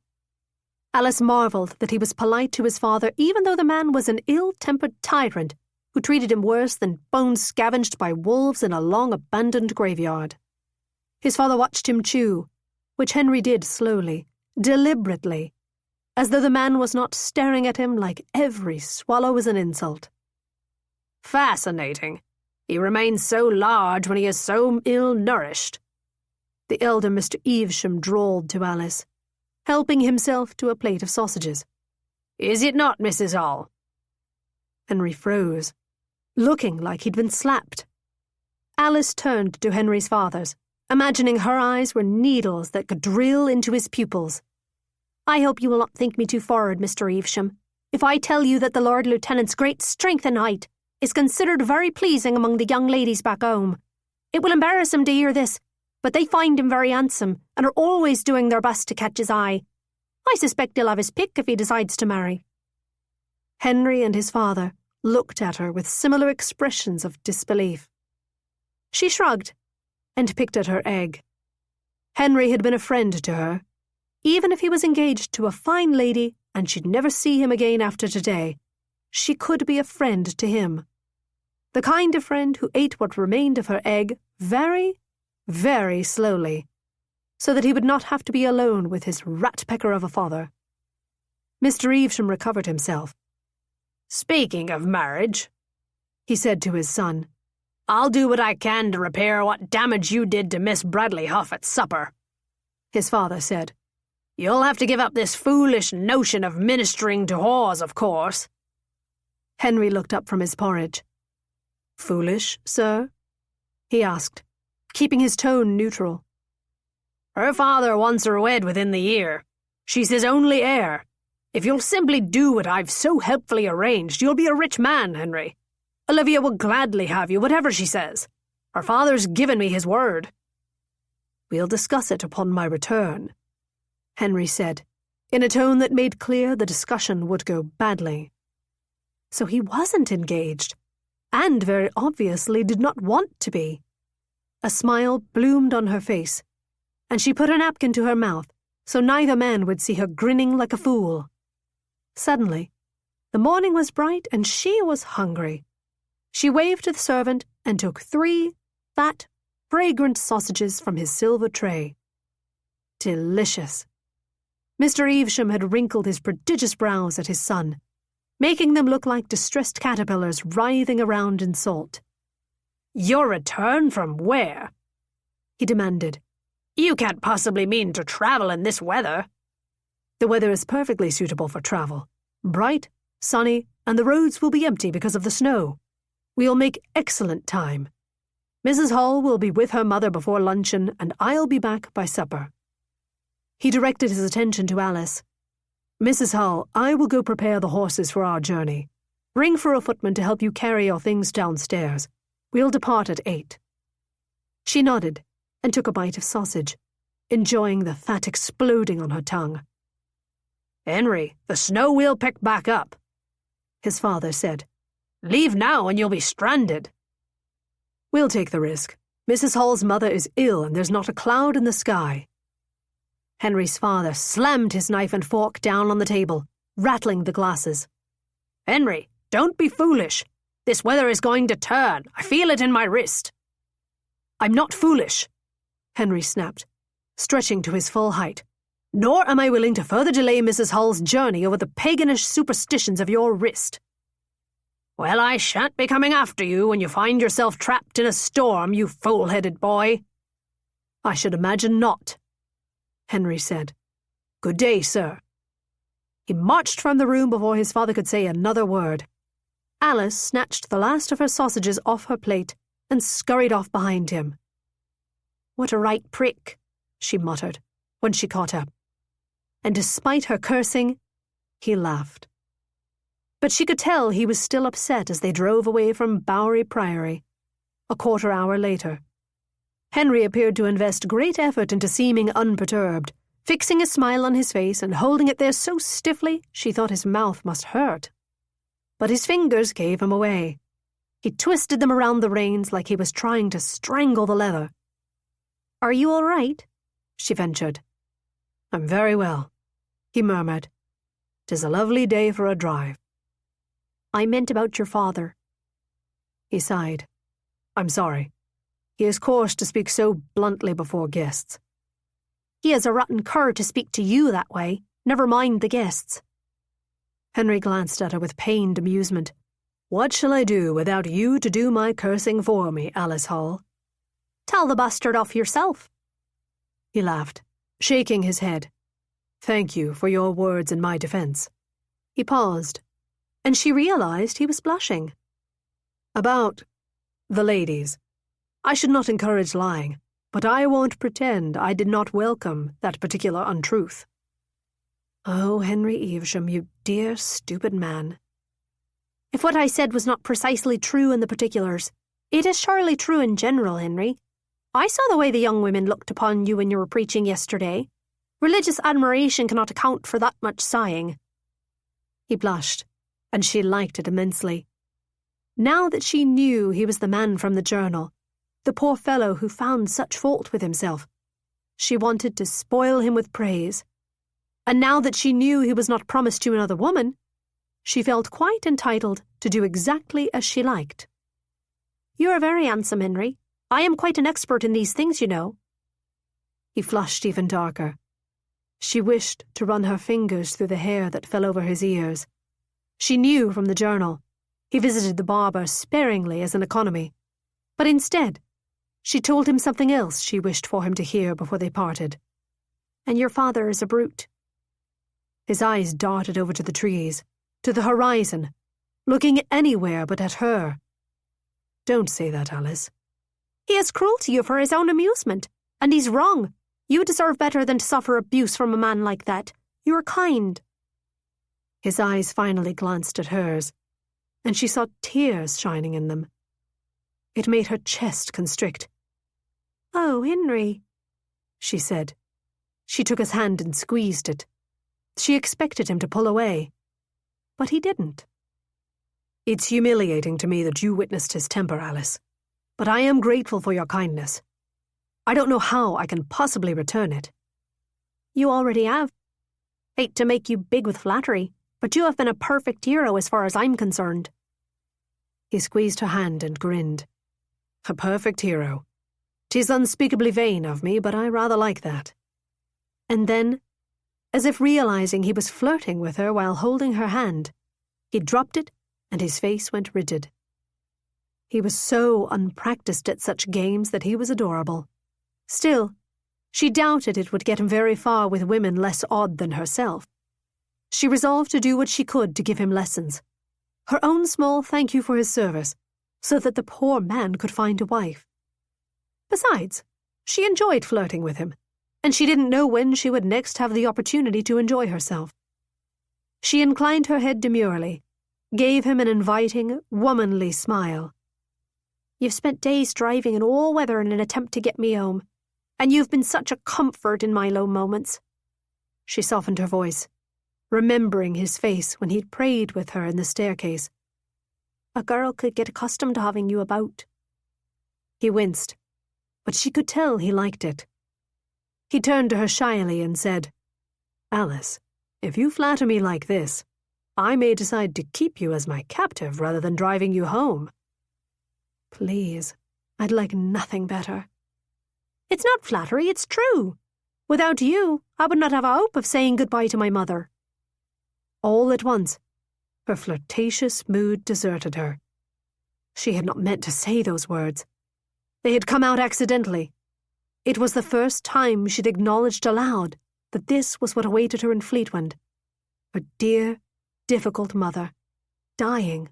Alice marvelled that he was polite to his father even though the man was an ill-tempered tyrant who treated him worse than bones scavenged by wolves in a long-abandoned graveyard. His father watched him chew, which Henry did slowly, deliberately, as though the man was not staring at him like every swallow was an insult.
"Fascinating. He remains so large when he is so ill-nourished,"
the elder Mr. Evesham drawled to Alice, helping himself to a plate of sausages.
"Is it not, Mrs. Hull?"
Henry froze, looking like he'd been slapped. Alice turned to Henry's father's, imagining her eyes were needles that could drill into his pupils. "I hope you will not think me too forward, Mr. Evesham, if I tell you that the Lord Lieutenant's great strength and height is considered very pleasing among the young ladies back home. It will embarrass him to hear this, but they find him very handsome and are always doing their best to catch his eye. I suspect he'll have his pick if he decides to marry." Henry and his father looked at her with similar expressions of disbelief. She shrugged and picked at her egg. Henry had been a friend to her. Even if he was engaged to a fine lady and she'd never see him again after today, she could be a friend to him. The kind of friend who ate what remained of her egg very, very slowly, so that he would not have to be alone with his rat-pecker of a father. Mr. Evesham recovered himself.
"Speaking of marriage,"
he said to his son,
"I'll do what I can to repair what damage you did to Miss Bradley Huff at supper,"
his father said.
"You'll have to give up this foolish notion of ministering to whores, of course."
Henry looked up from his porridge. "Foolish, sir?" he asked, keeping his tone neutral.
"Her father wants her wed within the year. She's his only heir. If you'll simply do what I've so helpfully arranged, you'll be a rich man, Henry. Olivia will gladly have you, whatever she says. Her father's given me his word."
"We'll discuss it upon my return," Henry said, in a tone that made clear the discussion would go badly. So he wasn't engaged, and very obviously did not want to be. A smile bloomed on her face, and she put a napkin to her mouth so neither man would see her grinning like a fool. Suddenly, the morning was bright and she was hungry. She waved to the servant and took 3 fat, fragrant sausages from his silver tray. Delicious. Mr. Evesham had wrinkled his prodigious brows at his son, making them look like distressed caterpillars writhing around in salt.
"Your return from where?"
he demanded.
"You can't possibly mean to travel in this weather."
"The weather is perfectly suitable for travel. Bright, sunny, and the roads will be empty because of the snow. We'll make excellent time. Mrs. Hall will be with her mother before luncheon, and I'll be back by supper." He directed his attention to Alice. "Mrs. Hull, I will go prepare the horses for our journey. Ring for a footman to help you carry your things downstairs. We'll depart at 8. She nodded and took a bite of sausage, enjoying the fat exploding on her tongue.
"Henry, the snow will pick back up,"
his father said.
"Leave now and you'll be stranded."
"We'll take the risk. Mrs. Hall's mother is ill and there's not a cloud in the sky." Henry's father slammed his knife and fork down on the table, rattling the glasses.
"Henry, don't be foolish. This weather is going to turn. I feel it in my wrist."
"I'm not foolish," Henry snapped, stretching to his full height. "Nor am I willing to further delay Mrs. Hull's journey over the paganish superstitions of your wrist."
"Well, I shan't be coming after you when you find yourself trapped in a storm, you fool-headed boy."
"I should imagine not," Henry said. "Good day, sir." He marched from the room before his father could say another word. Alice snatched the last of her sausages off her plate and scurried off behind him. "What a right prick," she muttered when she caught up. And despite her cursing, he laughed. But she could tell he was still upset as they drove away from Bowery Priory. A quarter hour later, Henry appeared to invest great effort into seeming unperturbed, fixing a smile on his face and holding it there so stiffly she thought his mouth must hurt. But his fingers gave him away. He twisted them around the reins like he was trying to strangle the leather. "Are you all right?" she ventured. "I'm very well," he murmured. "'Tis a lovely day for a drive." "I meant about your father." He sighed. "I'm sorry. He is coarse to speak so bluntly before guests." "He is a rotten cur to speak to you that way. Never mind the guests." Henry glanced at her with pained amusement. "What shall I do without you to do my cursing for me, Alice Hall?" "Tell the bastard off yourself." He laughed, shaking his head. "Thank you for your words in my defense." He paused, and she realized he was blushing. "About the ladies. I should not encourage lying, but I won't pretend I did not welcome that particular untruth." "Oh, Henry Evesham, you dear, stupid man." "If what I said was not precisely true in the particulars, it is surely true in general, Henry. I saw the way the young women looked upon you when you were preaching yesterday. Religious admiration cannot account for that much sighing." He blushed, and she liked it immensely. Now that she knew he was the man from the journal, the poor fellow who found such fault with himself, She wanted to spoil him with praise. And now that she knew he was not promised to another woman, she felt quite entitled to do exactly as she liked.
"You are very handsome, Henry. I am quite an expert in these things, you know."
He flushed even darker. She wished to run her fingers through the hair that fell over his ears. She knew from the journal he visited the barber sparingly as an economy, but instead, she told him something else she wished for him to hear before they parted.
"And your father is a brute."
His eyes darted over to the trees, to the horizon, looking anywhere but at her. Don't say that, Alice.
"He is cruel to you for his own amusement, and he's wrong. You deserve better than to suffer abuse from a man like that. You are kind."
His eyes finally glanced at hers, and she saw tears shining in them. It made her chest constrict.
"Oh, Henry,"
she said. She took his hand and squeezed it. She expected him to pull away, but he didn't. It's humiliating to me that you witnessed his temper, Alice, but I am grateful for your kindness. I don't know how I can possibly return it.
"You already have. Hate to make you big with flattery, but you have been a perfect hero as far as I'm concerned."
He squeezed her hand and grinned. A perfect hero. 'Tis unspeakably vain of me, but I rather like that. And then, as if realizing he was flirting with her while holding her hand, he dropped it and his face went rigid. He was so unpracticed at such games that he was adorable. Still, she doubted it would get him very far with women less odd than herself. She resolved to do what she could to give him lessons. Her own small thank you for his service, so that the poor man could find a wife. Besides, she enjoyed flirting with him, and she didn't know when she would next have the opportunity to enjoy herself. She inclined her head demurely, gave him an inviting, womanly smile.
"You've spent days driving in all weather in an attempt to get me home, and you've been such a comfort in my low moments."
She softened her voice, remembering his face when he'd prayed with her in the staircase.
"A girl could get accustomed to having you about."
He winced, but she could tell he liked it. He turned to her shyly and said, "Alice, if you flatter me like this, I may decide to keep you as my captive rather than driving you home." "Please, I'd like nothing better."
"It's not flattery, it's true. Without you, I would not have a hope of saying goodbye to my mother."
All at once, her flirtatious mood deserted her. She had not meant to say those words. They had come out accidentally. It was the first time she'd acknowledged aloud that this was what awaited her in Fleetwind. Her dear, difficult mother, dying.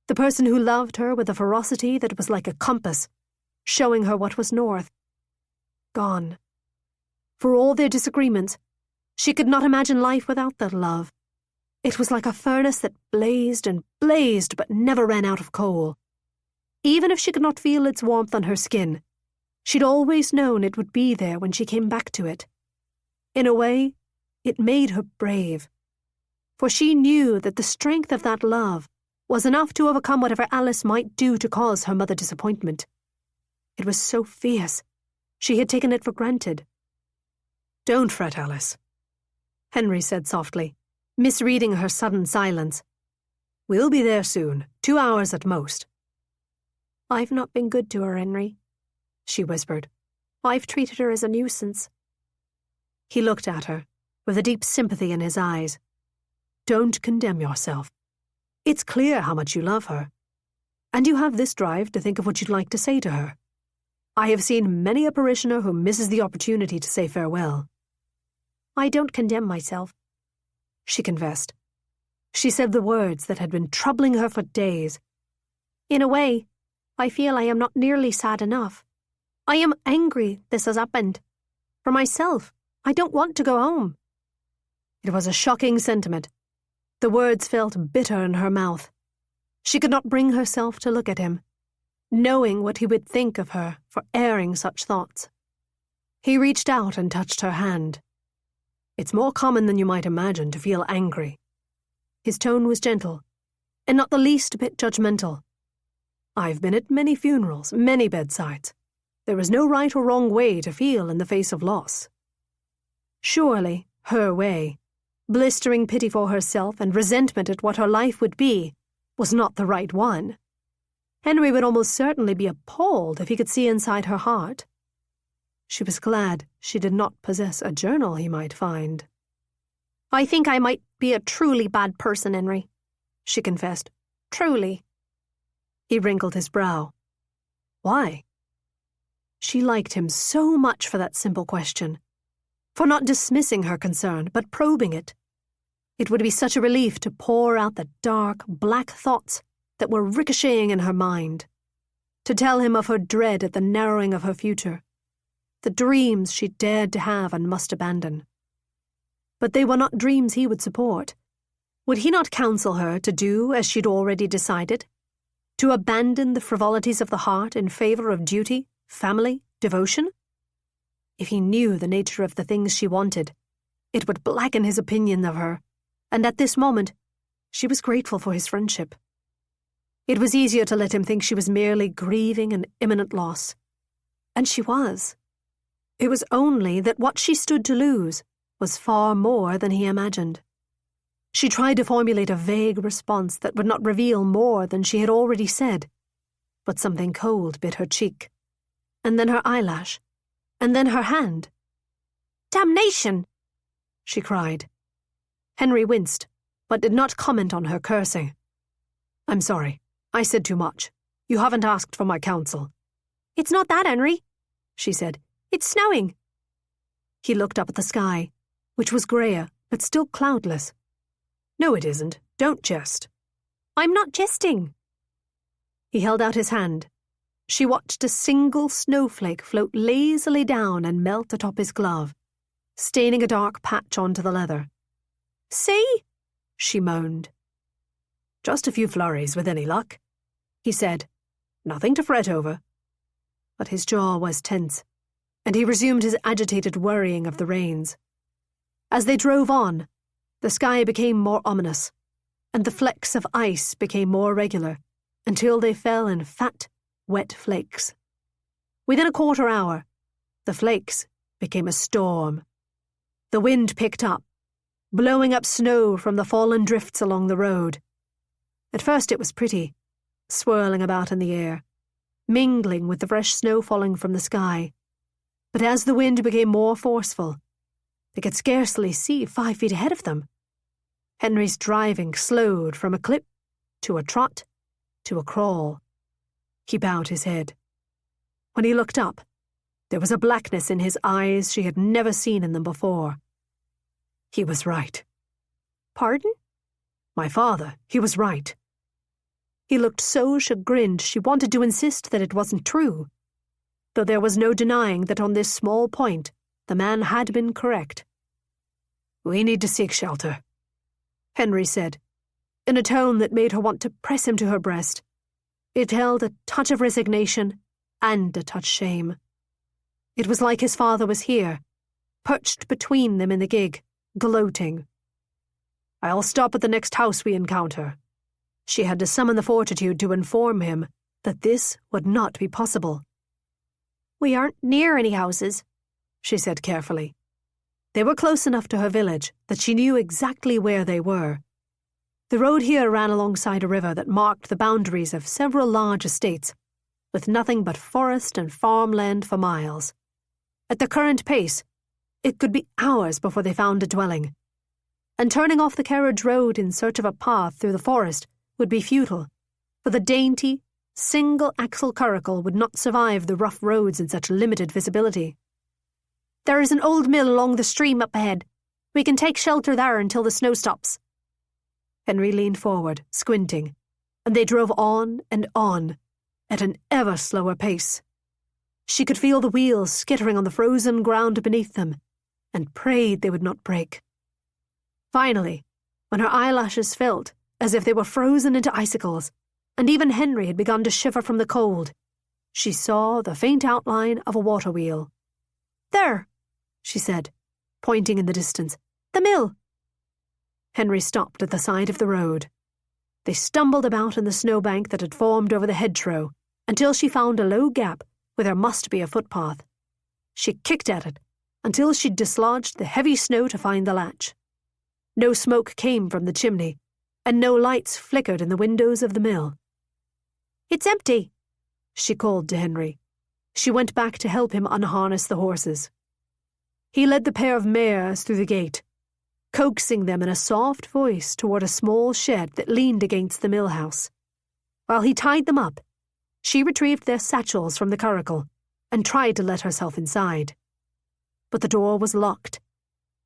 The person who loved her with a ferocity that was like a compass, showing her what was north. Gone. For all their disagreements, she could not imagine life without that love. It was like a furnace that blazed and blazed but never ran out of coal. Even if she could not feel its warmth on her skin, she'd always known it would be there when she came back to it. In a way, it made her brave, for she knew that the strength of that love was enough to overcome whatever Alice might do to cause her mother disappointment. It was so fierce, she had taken it for granted. "Don't fret, Alice," Henry said softly, misreading her sudden silence. "We'll be there soon, 2 hours at most."
"I've not been good to her, Henry," she whispered. "I've treated her as a nuisance."
He looked at her, with a deep sympathy in his eyes. "Don't condemn yourself. It's clear how much you love her. And you have this drive to think of what you'd like to say to her. I have seen many a parishioner who misses the opportunity to say farewell."
"I don't condemn myself,"
she confessed. She said the words that had been troubling her for days.
"In a way, I feel I am not nearly sad enough. I am angry this has happened. For myself, I don't want to go home."
It was a shocking sentiment. The words felt bitter in her mouth. She could not bring herself to look at him, knowing what he would think of her for airing such thoughts. He reached out and touched her hand. "It's more common than you might imagine to feel angry." His tone was gentle, and not the least bit judgmental. "I've been at many funerals, many bedsides. There was no right or wrong way to feel in the face of loss. Surely, her way, blistering pity for herself and resentment at what her life would be, was not the right one. Henry would almost certainly be appalled if he could see inside her heart. She was glad she did not possess a journal he might find.
"I think I might be a truly bad person, Henry," she confessed. "Truly."
He wrinkled his brow. Why? She liked him so much for that simple question, for not dismissing her concern, but probing it. It would be such a relief to pour out the dark, black thoughts that were ricocheting in her mind, to tell him of her dread at the narrowing of her future, the dreams she dared to have and must abandon. But they were not dreams he would support. Would he not counsel her to do as she'd already decided? To abandon the frivolities of the heart in favor of duty, family, devotion? If he knew the nature of the things she wanted, it would blacken his opinion of her, and at this moment, she was grateful for his friendship. It was easier to let him think she was merely grieving an imminent loss. And she was. It was only that what she stood to lose was far more than he imagined. She tried to formulate a vague response that would not reveal more than she had already said, but something cold bit her cheek, and then her eyelash, and then her hand.
"Damnation!"
she cried. Henry winced, but did not comment on her cursing. "I'm sorry. I said too much. You haven't asked for my counsel."
"It's not that, Henry," she said. "It's snowing."
He looked up at the sky, which was greyer, but still cloudless. "No, it isn't. Don't jest."
"I'm not jesting."
He held out his hand. She watched a single snowflake float lazily down and melt atop his glove, staining a dark patch onto the leather.
"See?"
she moaned. "Just a few flurries with any luck," he said. "Nothing to fret over." But his jaw was tense, and he resumed his agitated worrying of the reins. As they drove on, the sky became more ominous, and the flecks of ice became more regular, until they fell in fat, wet flakes. Within a quarter hour, the flakes became a storm. The wind picked up, blowing up snow from the fallen drifts along the road. At first it was pretty, swirling about in the air, mingling with the fresh snow falling from the sky. But as the wind became more forceful, they could scarcely see 5 feet ahead of them. Henry's driving slowed from a clip to a trot to a crawl. He bowed his head. When he looked up, there was a blackness in his eyes she had never seen in them before. He was right.
"Pardon?"
"My father, he was right." He looked so chagrined she wanted to insist that it wasn't true, though there was no denying that on this small point the man had been correct. "We need to seek shelter," Henry said, in a tone that made her want to press him to her breast. It held a touch of resignation and a touch shame. It was like his father was here, perched between them in the gig, gloating. "I'll stop at the next house we encounter." She had to summon the fortitude to inform him that this would not be possible.
"We aren't near any houses,"
she said carefully. They were close enough to her village that she knew exactly where they were. The road here ran alongside a river that marked the boundaries of several large estates, with nothing but forest and farmland for miles. At the current pace, it could be hours before they found a dwelling. And turning off the carriage road in search of a path through the forest would be futile, for the dainty, single-axle curricle would not survive the rough roads in such limited visibility.
"There is an old mill along the stream up ahead. We can take shelter there until the snow stops."
Henry leaned forward, squinting, and they drove on and on, at an ever slower pace. She could feel the wheels skittering on the frozen ground beneath them, and prayed they would not break. Finally, when her eyelashes felt as if they were frozen into icicles, and even Henry had begun to shiver from the cold, she saw the faint outline of a water wheel.
"There,"
she said, pointing in the distance.
"The mill."
Henry stopped at the side of the road. They stumbled about in the snowbank that had formed over the hedgerow until she found a low gap
where there must be a footpath. She kicked at it until she'd dislodged the heavy snow to find the latch. No smoke came from the chimney, and no lights flickered in the windows of the mill.
"It's empty,"
she called to Henry. She went back to help him unharness the horses. He led the pair of mares through the gate, coaxing them in a soft voice toward a small shed that leaned against the mill house. While he tied them up, she retrieved their satchels from the curricle and tried to let herself inside. But the door was locked.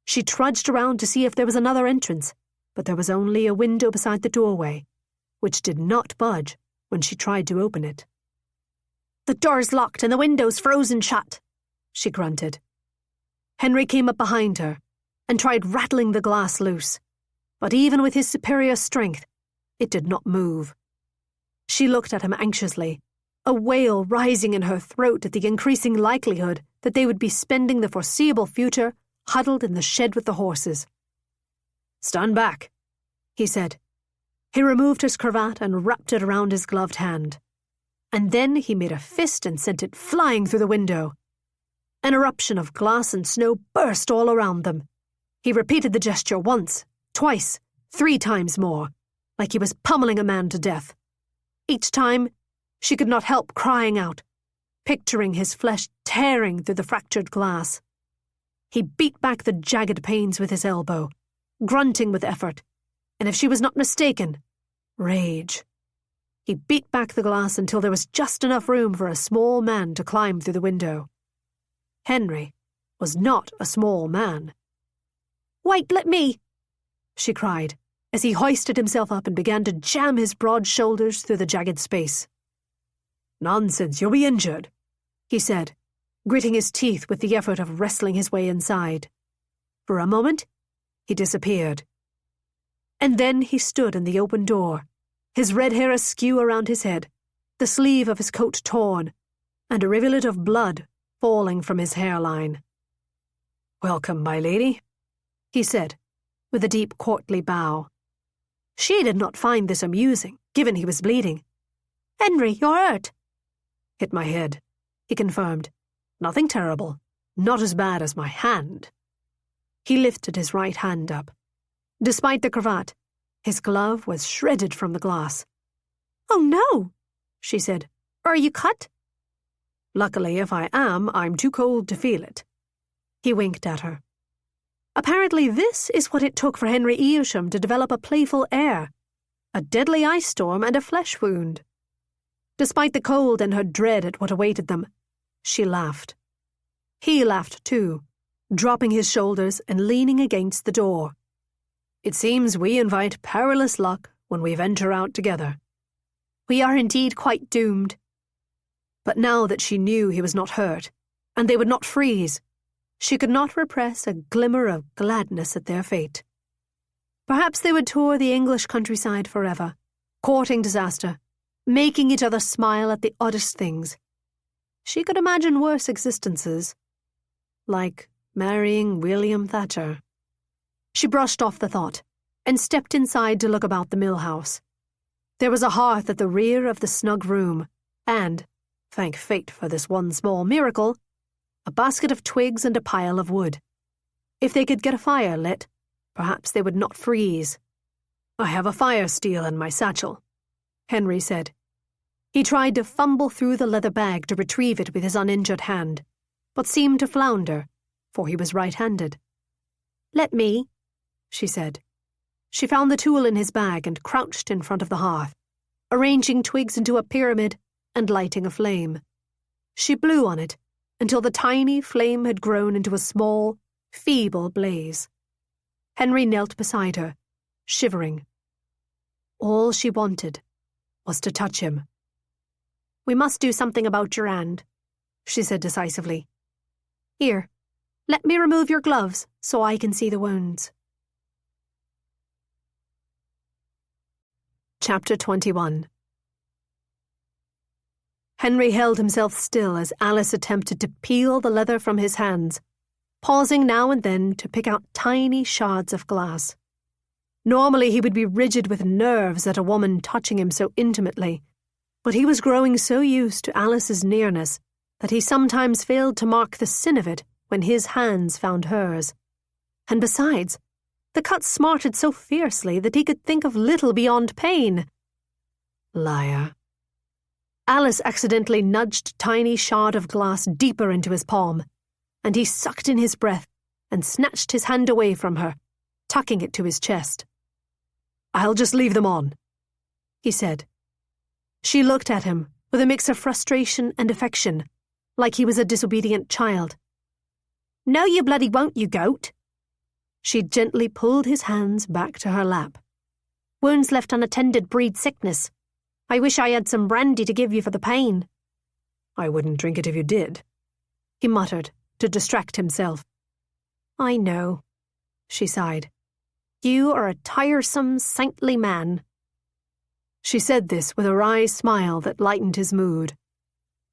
She trudged around to see if there was another entrance, but there was only a window beside the doorway, which did not budge when she tried to open it.
"The door's locked and the window's frozen shut," she grunted.
Henry came up behind her and tried rattling the glass loose, but even with his superior strength, it did not move. She looked at him anxiously, a wail rising in her throat at the increasing likelihood that they would be spending the foreseeable future huddled in the shed with the horses. "Stand back," he said. He removed his cravat and wrapped it around his gloved hand. And then he made a fist and sent it flying through the window. An eruption of glass and snow burst all around them. He repeated the gesture once, twice, 3 times more, like he was pummeling a man to death. Each time, she could not help crying out, picturing his flesh tearing through the fractured glass. He beat back the jagged panes with his elbow, grunting with effort, and if she was not mistaken, rage. He beat back the glass until there was just enough room for a small man to climb through the window. Henry was not a small man.
"Wait, let me,"
she cried, as he hoisted himself up and began to jam his broad shoulders through the jagged space. "Nonsense, you'll be injured," he said, gritting his teeth with the effort of wrestling his way inside. For a moment, he disappeared. And then he stood in the open door, his red hair askew around his head, the sleeve of his coat torn, and a rivulet of blood falling from his hairline. "Welcome, my lady," he said, with a deep courtly bow. She did not find this amusing, given he was bleeding.
"Henry, you're hurt."
"Hit my head," he confirmed. "Nothing terrible, not as bad as my hand." He lifted his right hand up. Despite the cravat, his glove was shredded from the glass.
"Oh no,"
she said.
"Are you cut?"
"Luckily, if I am, I'm too cold to feel it." He winked at her. Apparently this is what it took for Henry Earsham to develop a playful heir, a deadly ice storm and a flesh wound. Despite the cold and her dread at what awaited them, she laughed. He laughed too, dropping his shoulders and leaning against the door. "It seems we invite perilous luck when we venture out together.
We are indeed quite doomed."
But now that she knew he was not hurt, and they would not freeze, she could not repress a glimmer of gladness at their fate. Perhaps they would tour the English countryside forever, courting disaster, making each other smile at the oddest things. She could imagine worse existences, like marrying William Thatcher. She brushed off the thought and stepped inside to look about the mill house. There was a hearth at the rear of the snug room, and, thank fate for this one small miracle, a basket of twigs and a pile of wood. If they could get a fire lit, perhaps they would not freeze. "I have a fire steel in my satchel," Henry said. He tried to fumble through the leather bag to retrieve it with his uninjured hand, but seemed to flounder, for he was right-handed.
"Let me,"
she said. She found the tool in his bag and crouched in front of the hearth, arranging twigs into a pyramid and lighting a flame. She blew on it until the tiny flame had grown into a small, feeble blaze. Henry knelt beside her, shivering. All she wanted was to touch him.
"We must do something about your hand," she said decisively. "Here, let me remove your gloves so I can see the wounds."
Chapter 21. Henry held himself still as Alice attempted to peel the leather from his hands, pausing now and then to pick out tiny shards of glass. Normally he would be rigid with nerves at a woman touching him so intimately, but he was growing so used to Alice's nearness
that he sometimes failed to mark the sin of it when his hands found hers. And besides, the cut smarted so fiercely that he could think of little beyond pain. Liar. Alice accidentally nudged a tiny shard of glass deeper into his palm, and he sucked in his breath and snatched his hand away from her, tucking it to his chest. "I'll just leave them on," he said. She looked at him with a mix of frustration and affection, like he was a disobedient child. "No, you bloody won't, you goat." She gently pulled his hands back to her lap. "Wounds left unattended breed sickness. I wish I had some brandy to give you for the pain." "I wouldn't drink it if you did," he muttered to distract himself. "I know," she sighed. "You are a tiresome, saintly man." She said this with a wry smile that lightened his mood.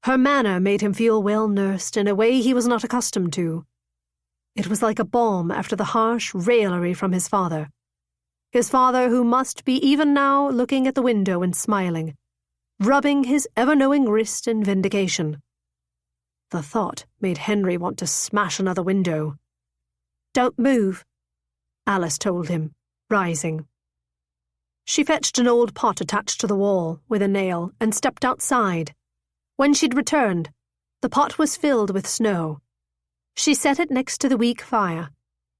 Her manner made him feel well-nursed in a way he was not accustomed to. It was like a balm after the harsh raillery from his father who must be even now looking at the window and smiling, rubbing his ever-knowing wrist in vindication. The thought made Henry want to smash another window. "Don't move," Alice told him, rising. She fetched an old pot attached to the wall with a nail and stepped outside. When she'd returned, the pot was filled with snow. She set it next to the weak fire,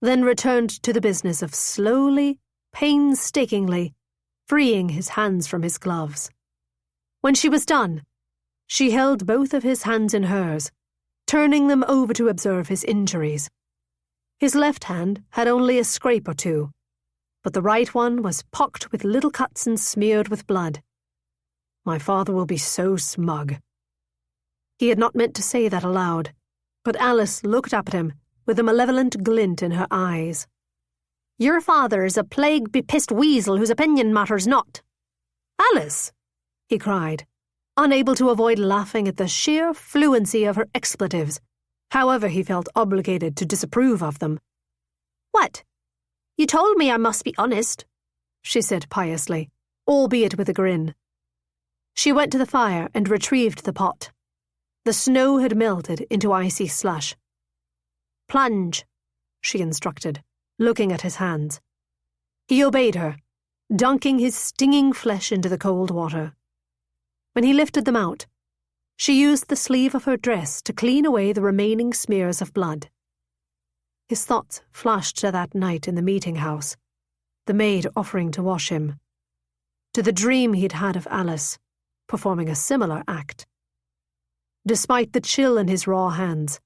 then returned to the business of slowly, painstakingly, freeing his hands from his gloves. When she was done, she held both of his hands in hers, turning them over to observe his injuries. His left hand had only a scrape or two, but the right one was pocked with little cuts and smeared with blood. "My father will be so smug." He had not meant to say that aloud, but Alice looked up at him with a malevolent glint in her eyes. "Your father is a plague-bepissed weasel whose opinion matters not." "Alice!" he cried, unable to avoid laughing at the sheer fluency of her expletives, however he felt obligated to disapprove of them. "What? You told me I must be honest," she said piously, albeit with a grin. She went to the fire and retrieved the pot. The snow had melted into icy slush. "Plunge," she instructed, looking at his hands. He obeyed her, dunking his stinging flesh into the cold water. When he lifted them out, she used the sleeve of her dress to clean away the remaining smears of blood. His thoughts flashed to that night in the meeting house, the maid offering to wash him, to the dream he'd had of Alice, performing a similar act. Despite the chill in his raw hands,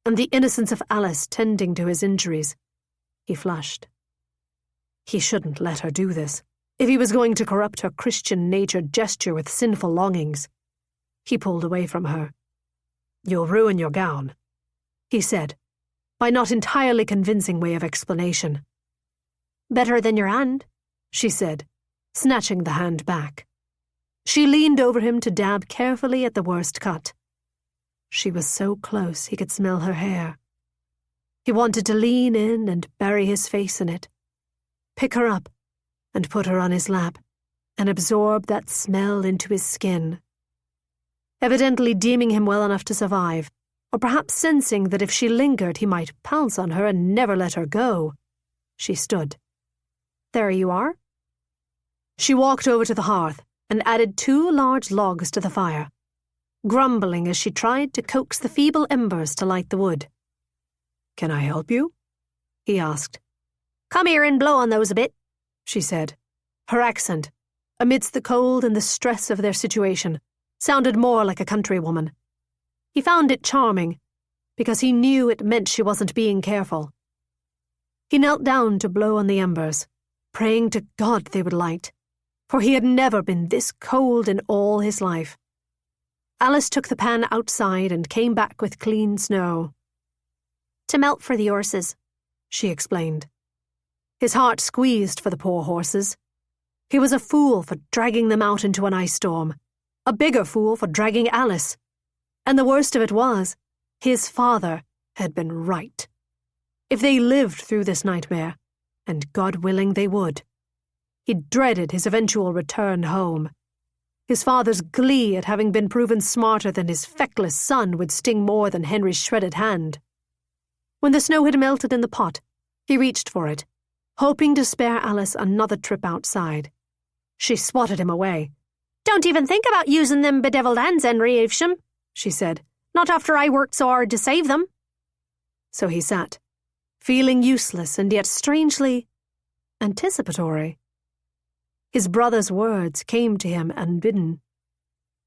and the innocence of Alice tending to his injuries, he flushed. He shouldn't let her do this, if he was going to corrupt her Christian-natured gesture with sinful longings. He pulled away from her. "You'll ruin your gown," he said, by not entirely convincing way of explanation. "Better than your hand," she said, snatching the hand back. She leaned over him to dab carefully at the worst cut. She was so close he could smell her hair. He wanted to lean in and bury his face in it, pick her up and put her on his lap, and absorb that smell into his skin. Evidently deeming him well enough to survive, or perhaps sensing that if she lingered he might pounce on her and never let her go, she stood. "There you are." She walked over to the hearth and added 2 large logs to the fire, grumbling as she tried to coax the feeble embers to light the wood. "Can I help you?" he asked. "Come here and blow on those a bit," she said. Her accent, amidst the cold and the stress of their situation, sounded more like a countrywoman. He found it charming, because he knew it meant she wasn't being careful. He knelt down to blow on the embers, praying to God they would light, for he had never been this cold in all his life. Alice took the pan outside and came back with clean snow. "To melt for the horses," she explained. His heart squeezed for the poor horses. He was a fool for dragging them out into an ice storm, a bigger fool for dragging Alice. And the worst of it was, his father had been right. If they lived through this nightmare, and God willing they would, he dreaded his eventual return home. His father's glee at having been proven smarter than his feckless son would sting more than Henry's shredded hand. When the snow had melted in the pot, he reached for it, hoping to spare Alice another trip outside. She swatted him away.
"Don't even think about using them bedevilled hands, Henry Evesham," she said. "Not after I worked so hard to save them."
So he sat, feeling useless and yet strangely anticipatory. His brother's words came to him unbidden.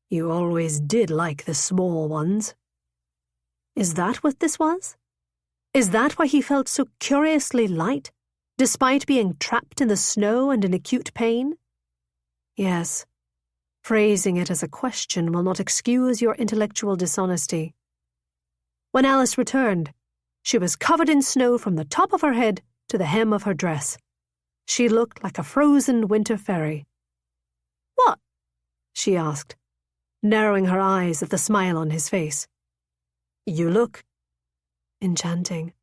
"You always did like the small ones." Is that what this was? Is that why he felt so curiously light, despite being trapped in the snow and in acute pain? Yes, phrasing it as a question will not excuse your intellectual dishonesty. When Alice returned, she was covered in snow from the top of her head to the hem of her dress. She looked like a frozen winter fairy.
"What?"
she asked, narrowing her eyes at the smile on his face. "You look enchanting."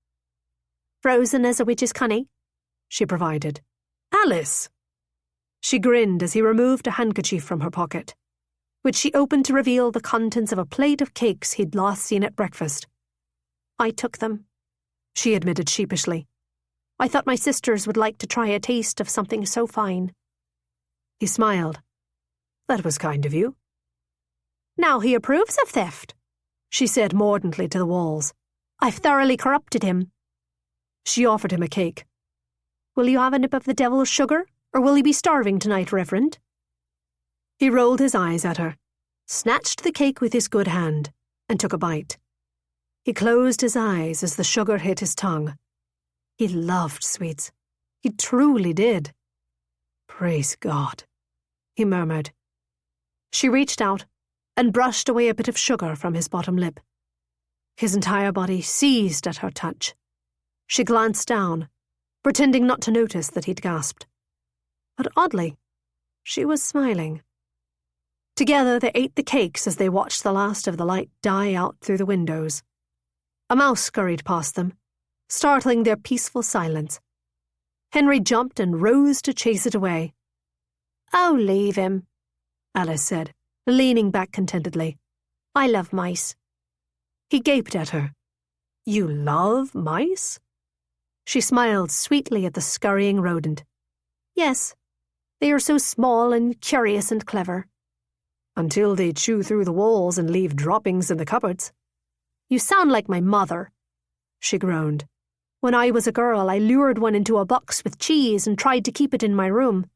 "Frozen as a witch's cunny,"
she provided. "Alice!" She grinned as he removed a handkerchief from her pocket, which she opened to reveal the contents of a plate of cakes he'd last seen at breakfast.
"I took them,"
she admitted sheepishly.
"I thought my sisters would like to try a taste of something so fine."
He smiled. "That was kind of you."
"Now he approves of theft,"
she said mordantly to the walls.
"I've thoroughly corrupted him."
She offered him a cake.
"Will you have a nip of the devil's sugar, or will you be starving tonight, Reverend?"
He rolled his eyes at her, snatched the cake with his good hand, and took a bite. He closed his eyes as the sugar hit his tongue. He loved sweets. He truly did. "Praise God," he murmured. She reached out and brushed away a bit of sugar from his bottom lip. His entire body seized at her touch. She glanced down, pretending not to notice that he'd gasped. But oddly, she was smiling. Together they ate the cakes as they watched the last of the light die out through the windows. A mouse scurried past them, startling their peaceful silence. Henry jumped and rose to chase it away.
"Oh, leave him,"
Alice said, leaning back contentedly.
"I love mice."
He gaped at her. "You love mice?" She smiled sweetly at the scurrying rodent.
"Yes, they are so small and curious and clever."
"Until they chew through the walls and leave droppings in the cupboards."
"You sound like my mother,"
she groaned.
"When I was a girl, I lured one into a box with cheese and tried to keep it in my room.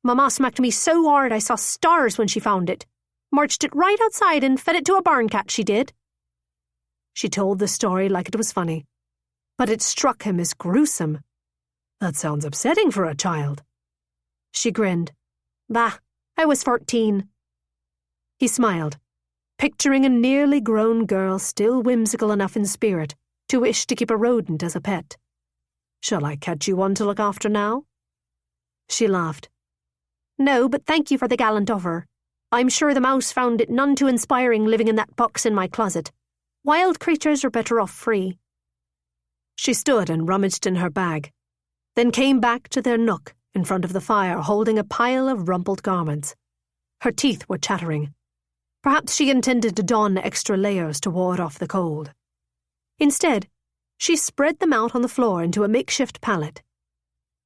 Mamma smacked me so hard I saw stars when she found it. Marched it right outside and fed it to a barn cat, she did."
She told the story like it was funny, but it struck him as gruesome. "That sounds upsetting for a child." She grinned.
"Bah, I was 14.
He smiled, picturing a nearly grown girl still whimsical enough in spirit to wish to keep a rodent as a pet. "Shall I catch you one to look after now?" She laughed.
"No, but thank you for the gallant offer. I'm sure the mouse found it none too inspiring living in that box in my closet. Wild creatures are better off free."
She stood and rummaged in her bag, then came back to their nook in front of the fire holding a pile of rumpled garments. Her teeth were chattering. Perhaps she intended to don extra layers to ward off the cold. Instead, she spread them out on the floor into a makeshift pallet.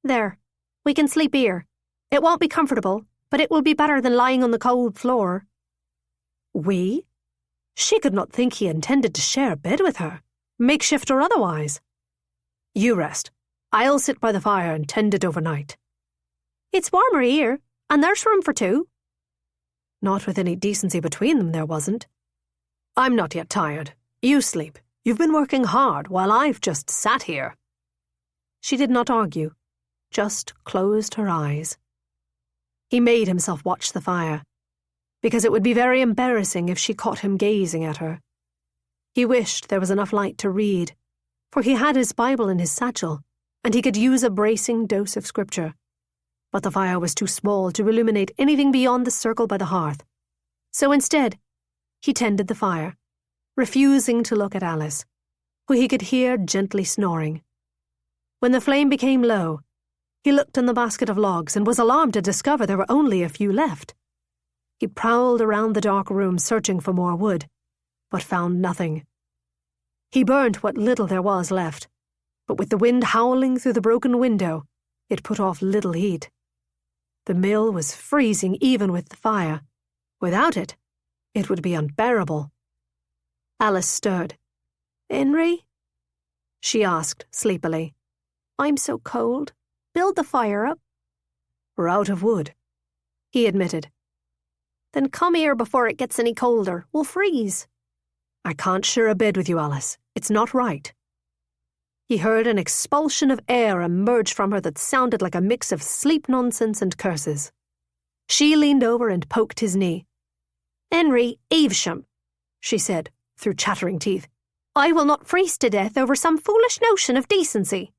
"There, we can sleep here. It won't be comfortable, but it will be better than lying on the cold floor."
We? She could not think he intended to share a bed with her, makeshift or otherwise. "You rest. I'll sit by the fire and tend it overnight."
"It's warmer here, and there's room for two."
Not with any decency between them, there wasn't. "I'm not yet tired. You sleep. You've been working hard while I've just sat here." She did not argue, just closed her eyes. He made himself watch the fire, because it would be very embarrassing if she caught him gazing at her. He wished there was enough light to read, for he had his Bible in his satchel, and he could use a bracing dose of scripture. But the fire was too small to illuminate anything beyond the circle by the hearth. So instead, he tended the fire, refusing to look at Alice, who he could hear gently snoring. When the flame became low, he looked in the basket of logs and was alarmed to discover there were only a few left. He prowled around the dark room searching for more wood, but found nothing. He burnt what little there was left, but with the wind howling through the broken window, it put off little heat. The mill was freezing even with the fire. Without it, it would be unbearable. Alice stirred. "Henry?" she asked sleepily. "I'm so cold. Build the fire up." "We're out of wood," he admitted. "Then come here before it gets any colder. We'll freeze." "I can't share a bed with you, Alice. It's not right." He heard an expulsion of air emerge from her that sounded like a mix of sleep nonsense and curses. She leaned over and poked his knee. "Henry Evesham," she said, through chattering teeth, "I will not freeze to death over some foolish notion of decency."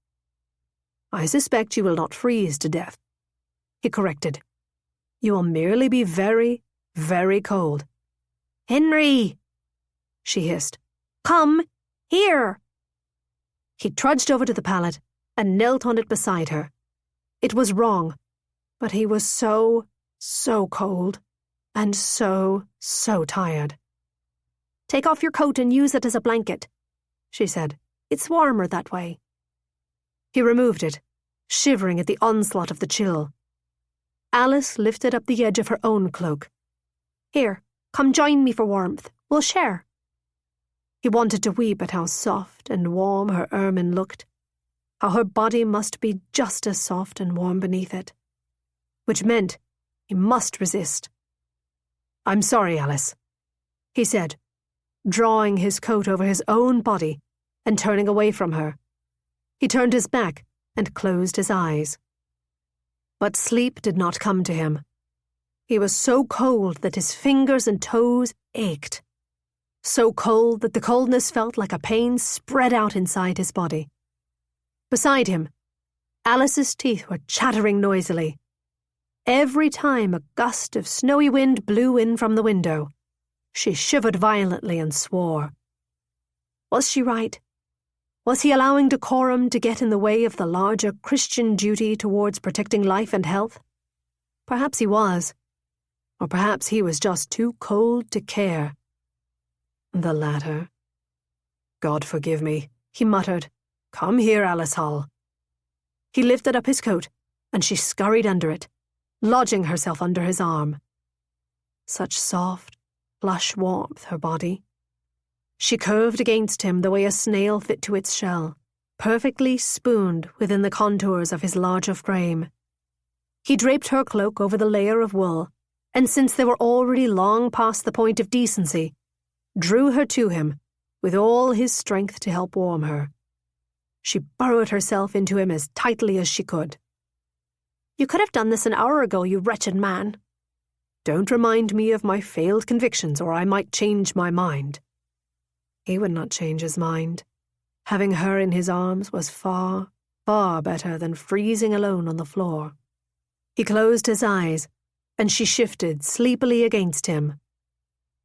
"I suspect you will not freeze to death," he corrected. "You will merely be very, very cold." "Henry," she hissed, "come here." He trudged over to the pallet and knelt on it beside her. It was wrong, but he was so cold and so tired. "Take off your coat and use it as a blanket," she said. "It's warmer that way." He removed it, shivering at the onslaught of the chill. Alice lifted up the edge of her own cloak. "Here, come join me for warmth. We'll share." He wanted to weep at how soft and warm her ermine looked, how her body must be just as soft and warm beneath it, which meant he must resist. "I'm sorry, Alice," he said, drawing his coat over his own body and turning away from her. He turned his back and closed his eyes. But sleep did not come to him. He was so cold that his fingers and toes ached. So cold that the coldness felt like a pain spread out inside his body. Beside him, Alice's teeth were chattering noisily. Every time a gust of snowy wind blew in from the window, she shivered violently and swore. Was she right? Was he allowing decorum to get in the way of the larger Christian duty towards protecting life and health? Perhaps he was. Or perhaps he was just too cold to care. The latter. "God forgive me," he muttered. "Come here, Alice Hull." He lifted up his coat, and she scurried under it, lodging herself under his arm. Such soft, plush warmth, her body. She curved against him the way a snail fit to its shell, perfectly spooned within the contours of his larger frame. He draped her cloak over the layer of wool, and since they were already long past the point of decency, drew her to him with all his strength to help warm her. She burrowed herself into him as tightly as she could. "You could have done this an hour ago, you wretched man." "Don't remind me of my failed convictions, or I might change my mind." He would not change his mind. Having her in his arms was far, far better than freezing alone on the floor. He closed his eyes, and she shifted sleepily against him.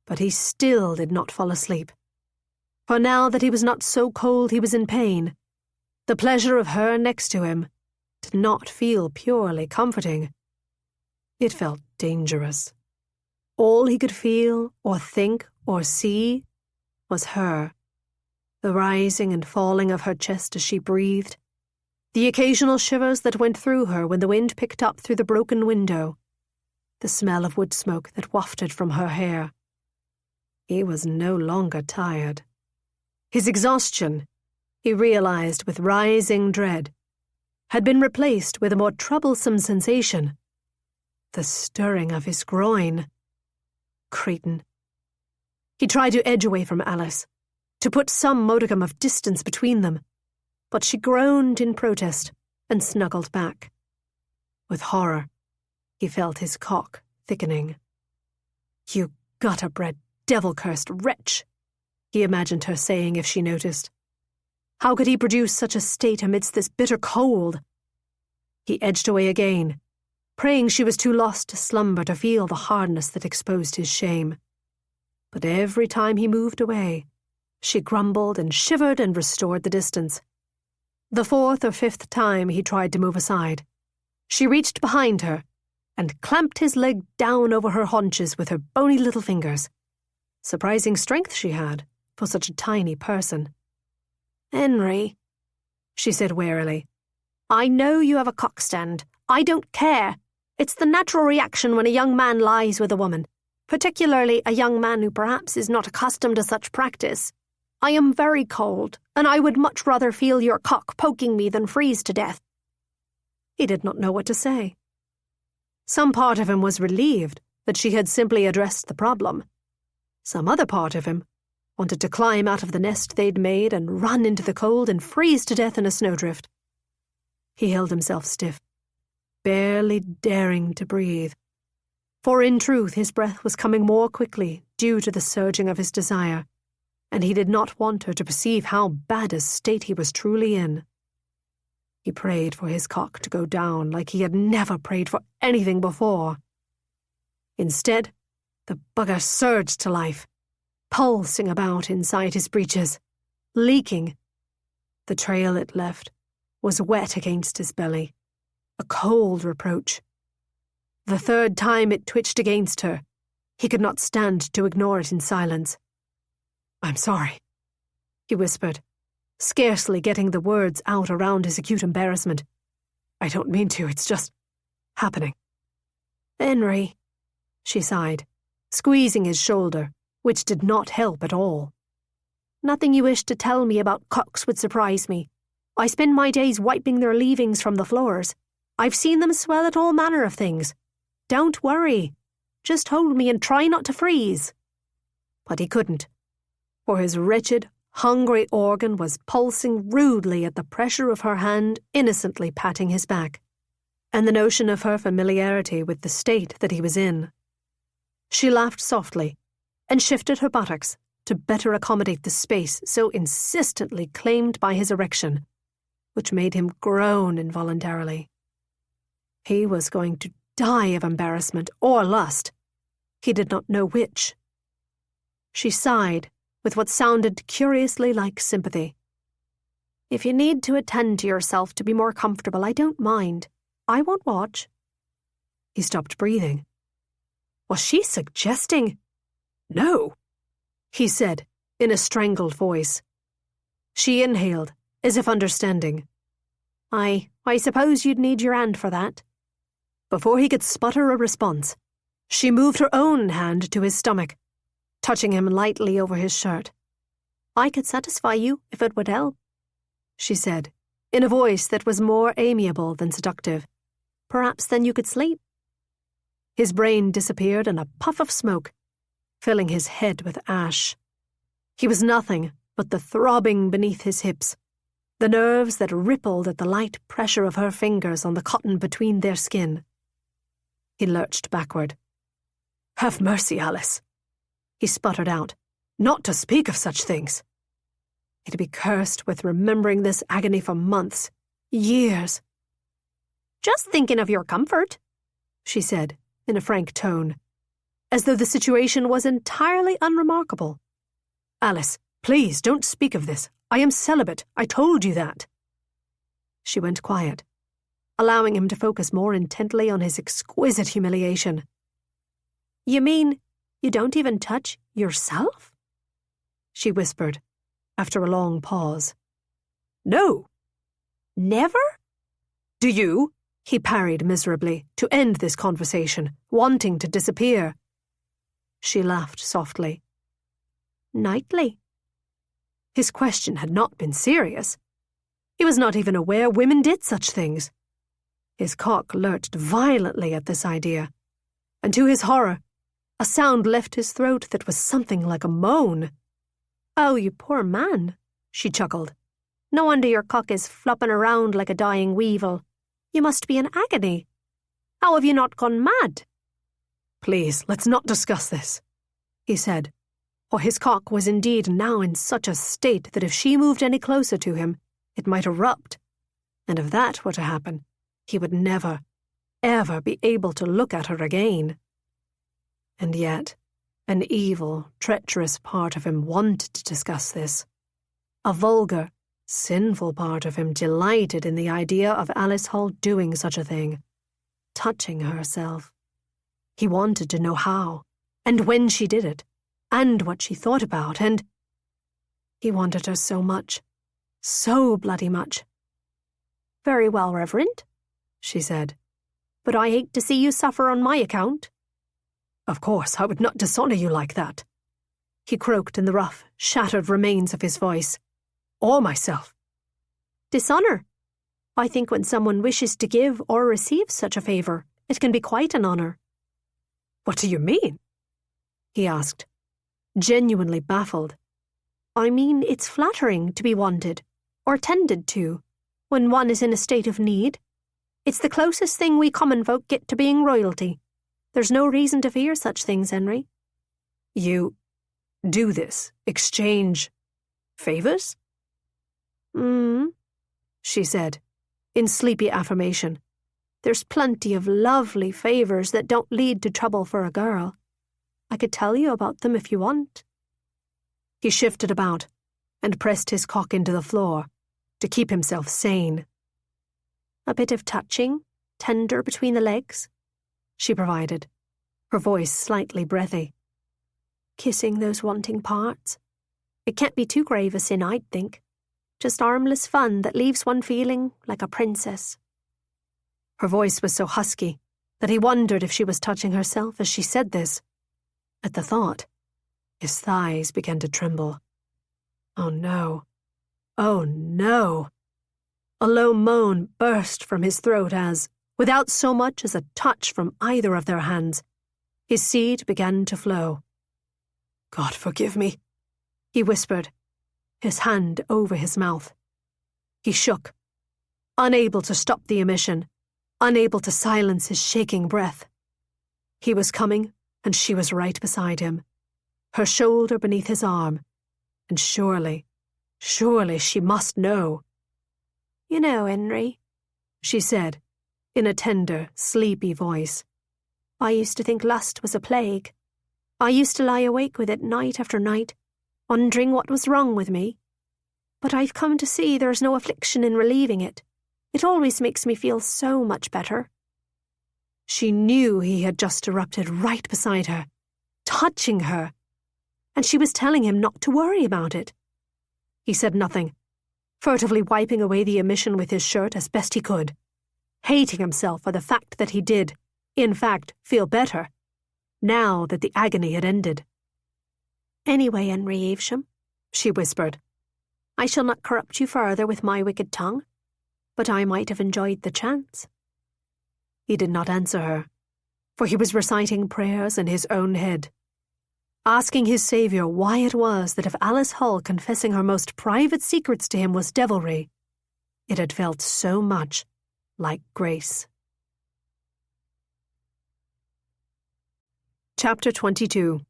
But he still did not fall asleep. For now that he was not so cold he was in pain, the pleasure of her next to him did not feel purely comforting. It felt dangerous. All he could feel or think or see was her, the rising and falling of her chest as she breathed, the occasional shivers that went through her when the wind picked up through the broken window, the smell of wood smoke that wafted from her hair. He was no longer tired. His exhaustion, he realized with rising dread, had been replaced with a more troublesome sensation, the stirring of his groin. Cretin. He tried to edge away from Alice, to put some modicum of distance between them, but she groaned in protest and snuggled back. With horror, he felt his cock thickening. "You gutter-bred, devil-cursed wretch," he imagined her saying if she noticed. How could he produce such a state amidst this bitter cold? He edged away again, praying she was too lost to slumber to feel the hardness that exposed his shame. But every time he moved away, she grumbled and shivered and restored the distance. The 4th or 5th time he tried to move aside, she reached behind her and clamped his leg down over her haunches with her bony little fingers. Surprising strength she had for such a tiny person.
"Henry," she said warily, "I know you have a cock stand. I don't care. It's the natural reaction when a young man lies with a woman, particularly a young man who perhaps is not accustomed to such practice. I am very cold, and I would much rather feel your cock poking me than freeze to death."
He did not know what to say. Some part of him was relieved that she had simply addressed the problem. Some other part of him wanted to climb out of the nest they'd made and run into the cold and freeze to death in a snowdrift. He held himself stiff, barely daring to breathe. For in truth his breath was coming more quickly due to the surging of his desire, and he did not want her to perceive how bad a state he was truly in. He prayed for his cock to go down like he had never prayed for anything before. Instead, the bugger surged to life, pulsing about inside his breeches, leaking. The trail it left was wet against his belly, a cold reproach. The third time it twitched against her, he could not stand to ignore it in silence. "I'm sorry," he whispered, scarcely getting the words out around his acute embarrassment. "I don't mean to, it's just happening."
"Henry,"
she sighed, squeezing his shoulder, which did not help at all.
"Nothing you wish to tell me about cocks would surprise me. I spend my days wiping their leavings from the floors. I've seen them swell at all manner of things. Don't worry. Just hold me and try not to freeze."
But he couldn't, for his wretched, hungry organ was pulsing rudely at the pressure of her hand innocently patting his back, and the notion of her familiarity with the state that he was in. She laughed softly and shifted her buttocks to better accommodate the space so insistently claimed by his erection, which made him groan involuntarily. He was going to die of embarrassment or lust. He did not know which. She sighed with what sounded curiously like sympathy.
"If you need to attend to yourself to be more comfortable, I don't mind. I won't watch."
He stopped breathing. Was she suggesting? "No," he said in a strangled voice. She inhaled, as if understanding.
I suppose you'd need your hand for that."
Before he could sputter a response, she moved her own hand to his stomach, touching him lightly over his shirt.
"I could satisfy you if it would help,"
she said, in a voice that was more amiable than seductive.
"Perhaps then you could sleep."
His brain disappeared in a puff of smoke, filling his head with ash. He was nothing but the throbbing beneath his hips, the nerves that rippled at the light pressure of her fingers on the cotton between their skin. He lurched backward. "Have mercy, Alice," he sputtered out, "not to speak of such things. He'd be cursed with remembering this agony for months, years."
"Just thinking of your comfort,"
she said, in a frank tone, as though the situation was entirely unremarkable. "Alice, please don't speak of this. I am celibate. I told you that." She went quiet, allowing him to focus more intently on his exquisite humiliation.
"You mean you don't even touch yourself?"
she whispered, after a long pause. "No."
"Never?"
"Do you?" he parried miserably, to end this conversation, wanting to disappear. She laughed softly.
"Nightly?"
His question had not been serious. He was not even aware women did such things. His cock lurched violently at this idea, and to his horror, a sound left his throat that was something like a moan.
"Oh, you poor man," she chuckled. "No wonder your cock is flopping around like a dying weevil. You must be in agony. How have you not gone mad?"
"Please, let's not discuss this," he said, for his cock was indeed now in such a state that if she moved any closer to him, it might erupt, and if that were to happen, he would never, ever be able to look at her again. And yet, an evil, treacherous part of him wanted to discuss this. A vulgar, sinful part of him delighted in the idea of Alice Hall doing such a thing. touching herself. He wanted to know how, and when she did it, and what she thought about, and he wanted her so much, so bloody much.
"Very well, Reverend," she said, "but I hate to see you suffer on my account."
"Of course, I would not dishonour you like that," he croaked in the rough, shattered remains of his voice. "Or myself."
"Dishonour? I think when someone wishes to give or receive such a favour, it can be quite an honour."
"What do you mean?" he asked, genuinely baffled.
"I mean it's flattering to be wanted, or tended to, when one is in a state of need. It's the closest thing we common folk get to being royalty. There's no reason to fear such things, Henry."
"You do this? Exchange favours?"
She said, in sleepy affirmation. "There's plenty of lovely favours that don't lead to trouble for a girl. I could tell you about them if you want."
He shifted about and pressed his cock into the floor to keep himself sane.
"A bit of touching, tender between the legs," she provided, her voice slightly breathy. "Kissing those wanting parts. It can't be too grave a sin, I'd think. Just harmless fun that leaves one feeling like a princess."
Her voice was so husky that he wondered if she was touching herself as she said this. At the thought, his thighs began to tremble. Oh no. Oh no. A low moan burst from his throat as, without so much as a touch from either of their hands, his seed began to flow. "God forgive me," he whispered, his hand over his mouth. He shook, unable to stop the emission, unable to silence his shaking breath. He was coming, and she was right beside him, her shoulder beneath his arm, and surely she must know.
"You know, Henry,"
she said, in a tender, sleepy voice,
"I used to think lust was a plague. I used to lie awake with it night after night, wondering what was wrong with me. But I've come to see there's no affliction in relieving it. It always makes me feel so much better."
She knew he had just erupted right beside her, touching her, and she was telling him not to worry about it. He said nothing, furtively wiping away the emission with his shirt as best he could, hating himself for the fact that he did, in fact, feel better, now that the agony had ended.
"Anyway, Henry Evesham,"
she whispered,
"I shall not corrupt you further with my wicked tongue, but I might have enjoyed the chance."
He did not answer her, for he was reciting prayers in his own head, asking his Saviour why it was that if Alice Hull confessing her most private secrets to him was devilry, it had felt so much like grace. Chapter 22.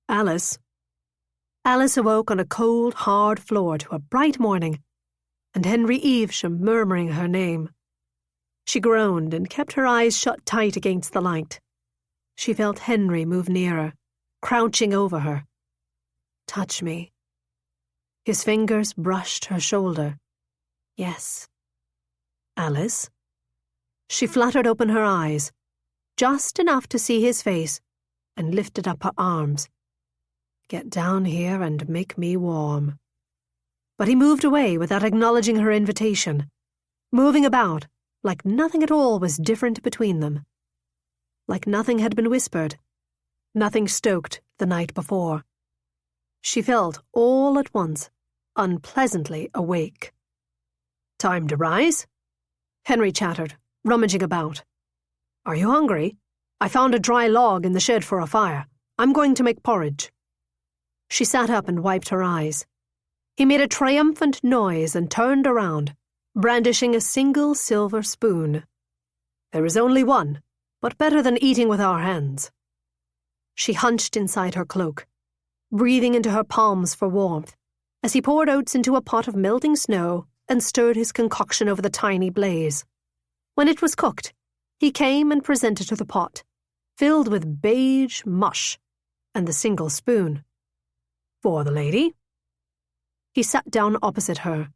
Alice awoke on a cold, hard floor to a bright morning, and Henry Evesham murmuring her name. She groaned and kept her eyes shut tight against the light. She felt Henry move nearer, crouching over her. "Touch me." His fingers brushed her shoulder. "Yes." "Alice?" She fluttered open her eyes, just enough to see his face, and lifted up her arms. "Get down here and make me warm." But he moved away without acknowledging her invitation, moving about like nothing at all was different between them. Like nothing had been whispered, nothing stoked the night before. She felt all at once unpleasantly awake. "Time to rise?" Henry chattered, rummaging about. "Are you hungry? I found a dry log in the shed for a fire. I'm going to make porridge." She sat up and wiped her eyes. He made a triumphant noise and turned around, brandishing a single silver spoon. "There is only one, but better than eating with our hands." She hunched inside her cloak, breathing into her palms for warmth, as he poured oats into a pot of melting snow and stirred his concoction over the tiny blaze. When it was cooked, he came and presented her the pot, filled with beige mush, and the single spoon. "For the lady?" He sat down opposite her.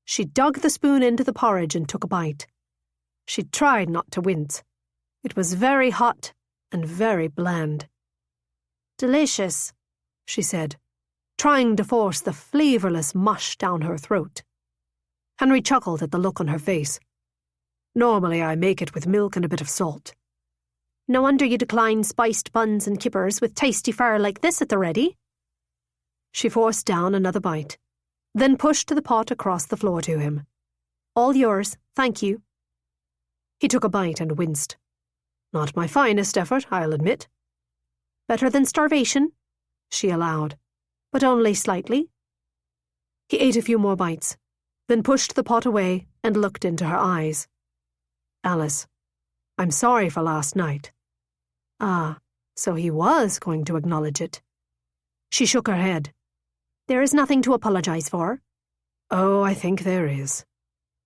She dug the spoon into the porridge and took a bite. She tried not to wince. It was very hot and very bland.
Delicious,
she said, trying to force the flavourless mush down her throat. Henry chuckled at the look on her face. Normally I make it with milk and a bit of salt.
No wonder you decline spiced buns and kippers with tasty fare like this at the ready.
She forced down another bite, then pushed the pot across the floor to him.
All yours, thank you.
He took a bite and winced. Not my finest effort, I'll admit.
Better than starvation,
she allowed, but only slightly. He ate a few more bites, then pushed the pot away and looked into her eyes. Alice, I'm sorry for last night. Ah, so he was going to acknowledge it. She shook her head.
There is nothing to apologize for.
Oh, I think there is.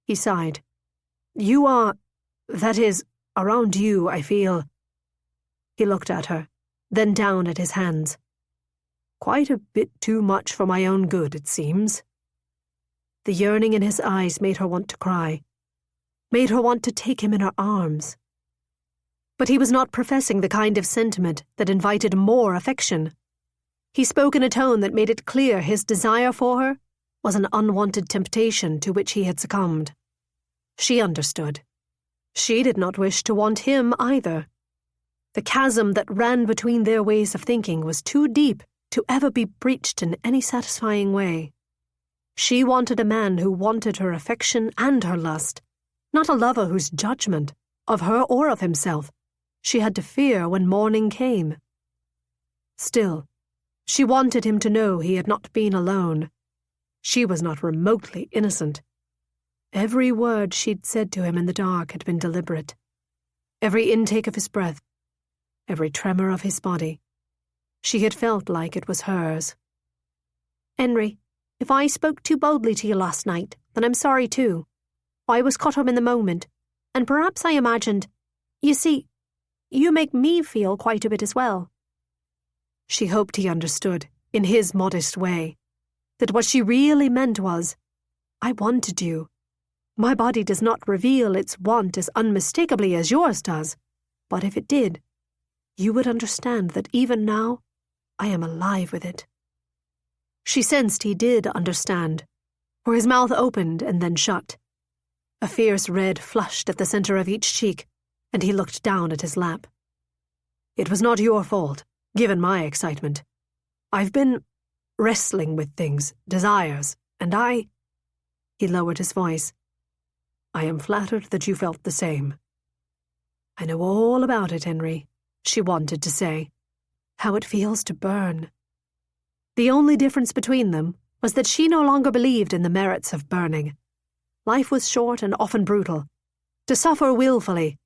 He sighed. You are, that is, around you, I feel. He looked at her, then down at his hands. Quite a bit too much for my own good, it seems. The yearning in his eyes made her want to cry, made her want to take him in her arms. But he was not professing the kind of sentiment that invited more affection. He spoke in a tone that made it clear his desire for her was an unwanted temptation to which he had succumbed. She understood. She did not wish to want him either. The chasm that ran between their ways of thinking was too deep to ever be breached in any satisfying way. She wanted a man who wanted her affection and her lust, not a lover whose judgment, of her or of himself, she had to fear when morning came. Still, she wanted him to know he had not been alone. She was not remotely innocent. Every word she'd said to him in the dark had been deliberate. Every intake of his breath, every tremor of his body, she had felt like it was hers.
Henry, if I spoke too boldly to you last night, then I'm sorry too. I was caught up in the moment, and perhaps I imagined. You see, you make me feel quite a bit as well.
She hoped he understood, in his modest way, that what she really meant was, I wanted you. My body does not reveal its want as unmistakably as yours does, but if it did, you would understand that even now, I am alive with it. She sensed he did understand, for his mouth opened and then shut. A fierce red flushed at the center of each cheek, and he looked down at his lap. It was not your fault, given my excitement. I've been wrestling with things, desires, and I... He lowered his voice. I am flattered that you felt the same. I know all about it, Henry, she wanted to say. How it feels to burn. The only difference between them was that she no longer believed in the merits of burning. Life was short and often brutal. To suffer willfully,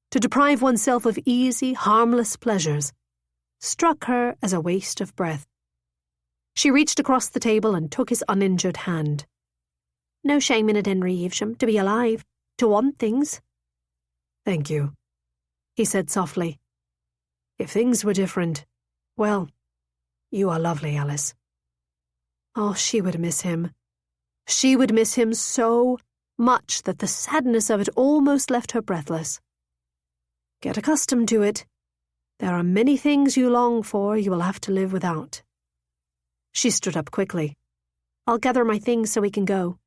to deprive oneself of easy, harmless pleasures, struck her as a waste of breath. She reached across the table and took his uninjured hand.
No shame in it, Henry Evesham, to be alive, to want things.
Thank you, he said softly. If things were different, well, you are lovely, Alice. Oh, she would miss him. She would miss him so much that the sadness of it almost left her breathless. Get accustomed to it. There are many things you long for you will have to live without. She stood up quickly.
I'll gather my things so we can go.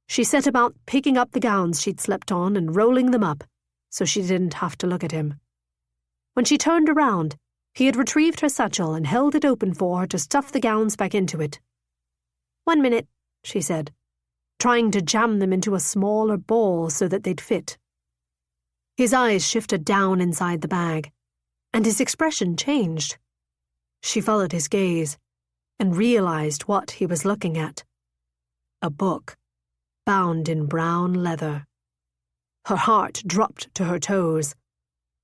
She set about picking up the gowns she'd slept on and rolling them up, so she didn't have to look at him. When she turned around, he had retrieved her satchel and held it open for her to stuff the gowns back into it.
1 minute,
she said, trying to jam them into a smaller ball so that they'd fit. His eyes shifted down inside the bag, and his expression changed. She followed his gaze and realized what he was looking at. A book, bound in brown leather. Her heart dropped to her toes.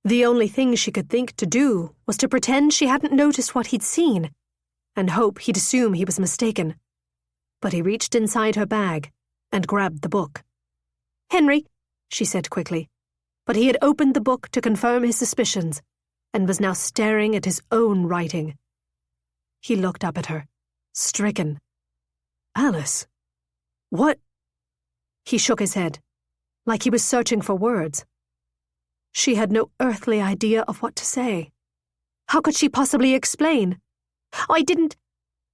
The only thing she could think to do was to pretend she hadn't noticed what he'd seen, and hope he'd assume he was mistaken. But he reached inside her bag and grabbed the book.
Henry,
she said quickly, but he had opened the book to confirm his suspicions and was now staring at his own writing. He looked up at her, stricken. Alice, what? He shook his head. like he was searching for words. She had no earthly idea of what to say. How could she possibly explain?
I didn't,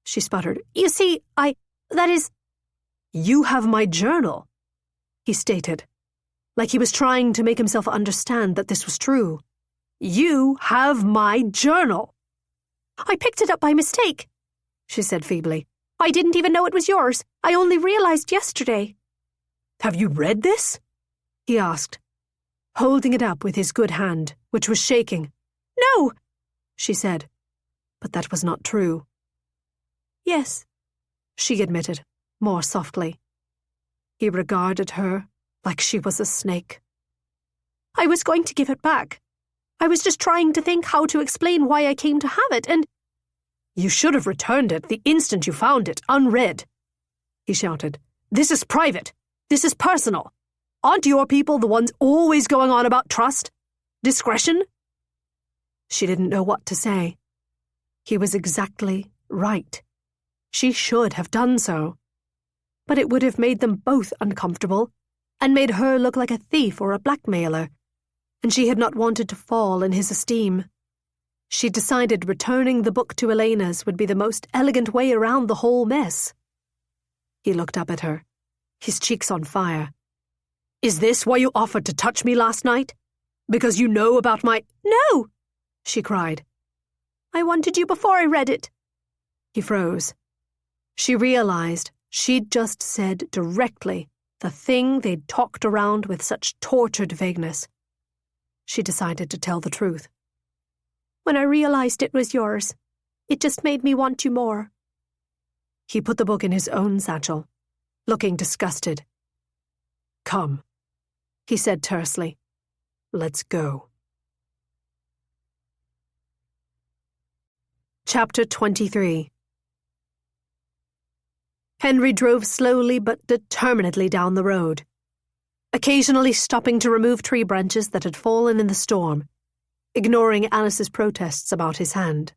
she sputtered. You see, that is...
You have my journal, he stated, like he was trying to make himself understand that this was true. You have my journal.
I picked it up by mistake, she said feebly. I didn't even know it was yours. I only realized yesterday.
Have you read this? He asked, holding it up with his good hand, which was shaking.
No,
she said, but that was not true.
Yes,
she admitted, more softly. He regarded her like she was a snake.
I was going to give it back. I was just trying to think how to explain why I came to have it, and...
You should have returned it the instant you found it, unread, he shouted. This is private. This is personal. Aren't your people the ones always going on about trust? Discretion? She didn't know what to say. He was exactly right. She should have done so. But it would have made them both uncomfortable, and made her look like a thief or a blackmailer, and she had not wanted to fall in his esteem. She decided returning the book to Elena's would be the most elegant way around the whole mess. He looked up at her, his cheeks on fire. Is this why you offered to touch me last night? Because you know about my—
No,
she cried.
I wanted you before I read it.
He froze. She realized she'd just said directly the thing they'd talked around with such tortured vagueness. She decided to tell the truth.
When I realized it was yours, it just made me want you more.
He put the book in his own satchel, looking disgusted. Come, he said tersely. Let's go. Chapter 23. Henry drove slowly but determinedly down the road, occasionally stopping to remove tree branches that had fallen in the storm, ignoring Alice's protests about his hand.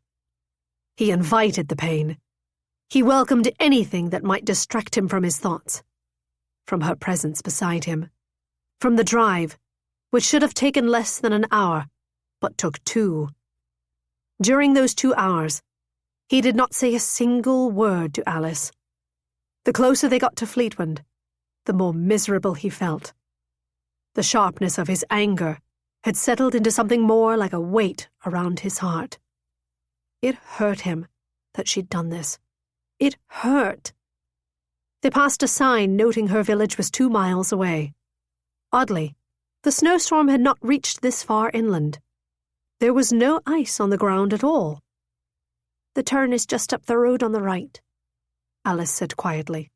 He invited the pain. He welcomed anything that might distract him from his thoughts, from her presence beside him, from the drive, which should have taken less than an hour, but took 2. During those 2 hours, he did not say a single word to Alice. The closer they got to Fleetwood, the more miserable he felt. The sharpness of his anger had settled into something more like a weight around his heart. It hurt him that she'd done this. It hurt. They passed a sign noting her village was 2 miles away. Oddly, the snowstorm had not reached this far inland. There was no ice on the ground at all.
The turn is just up the road on the right,
Alice said quietly.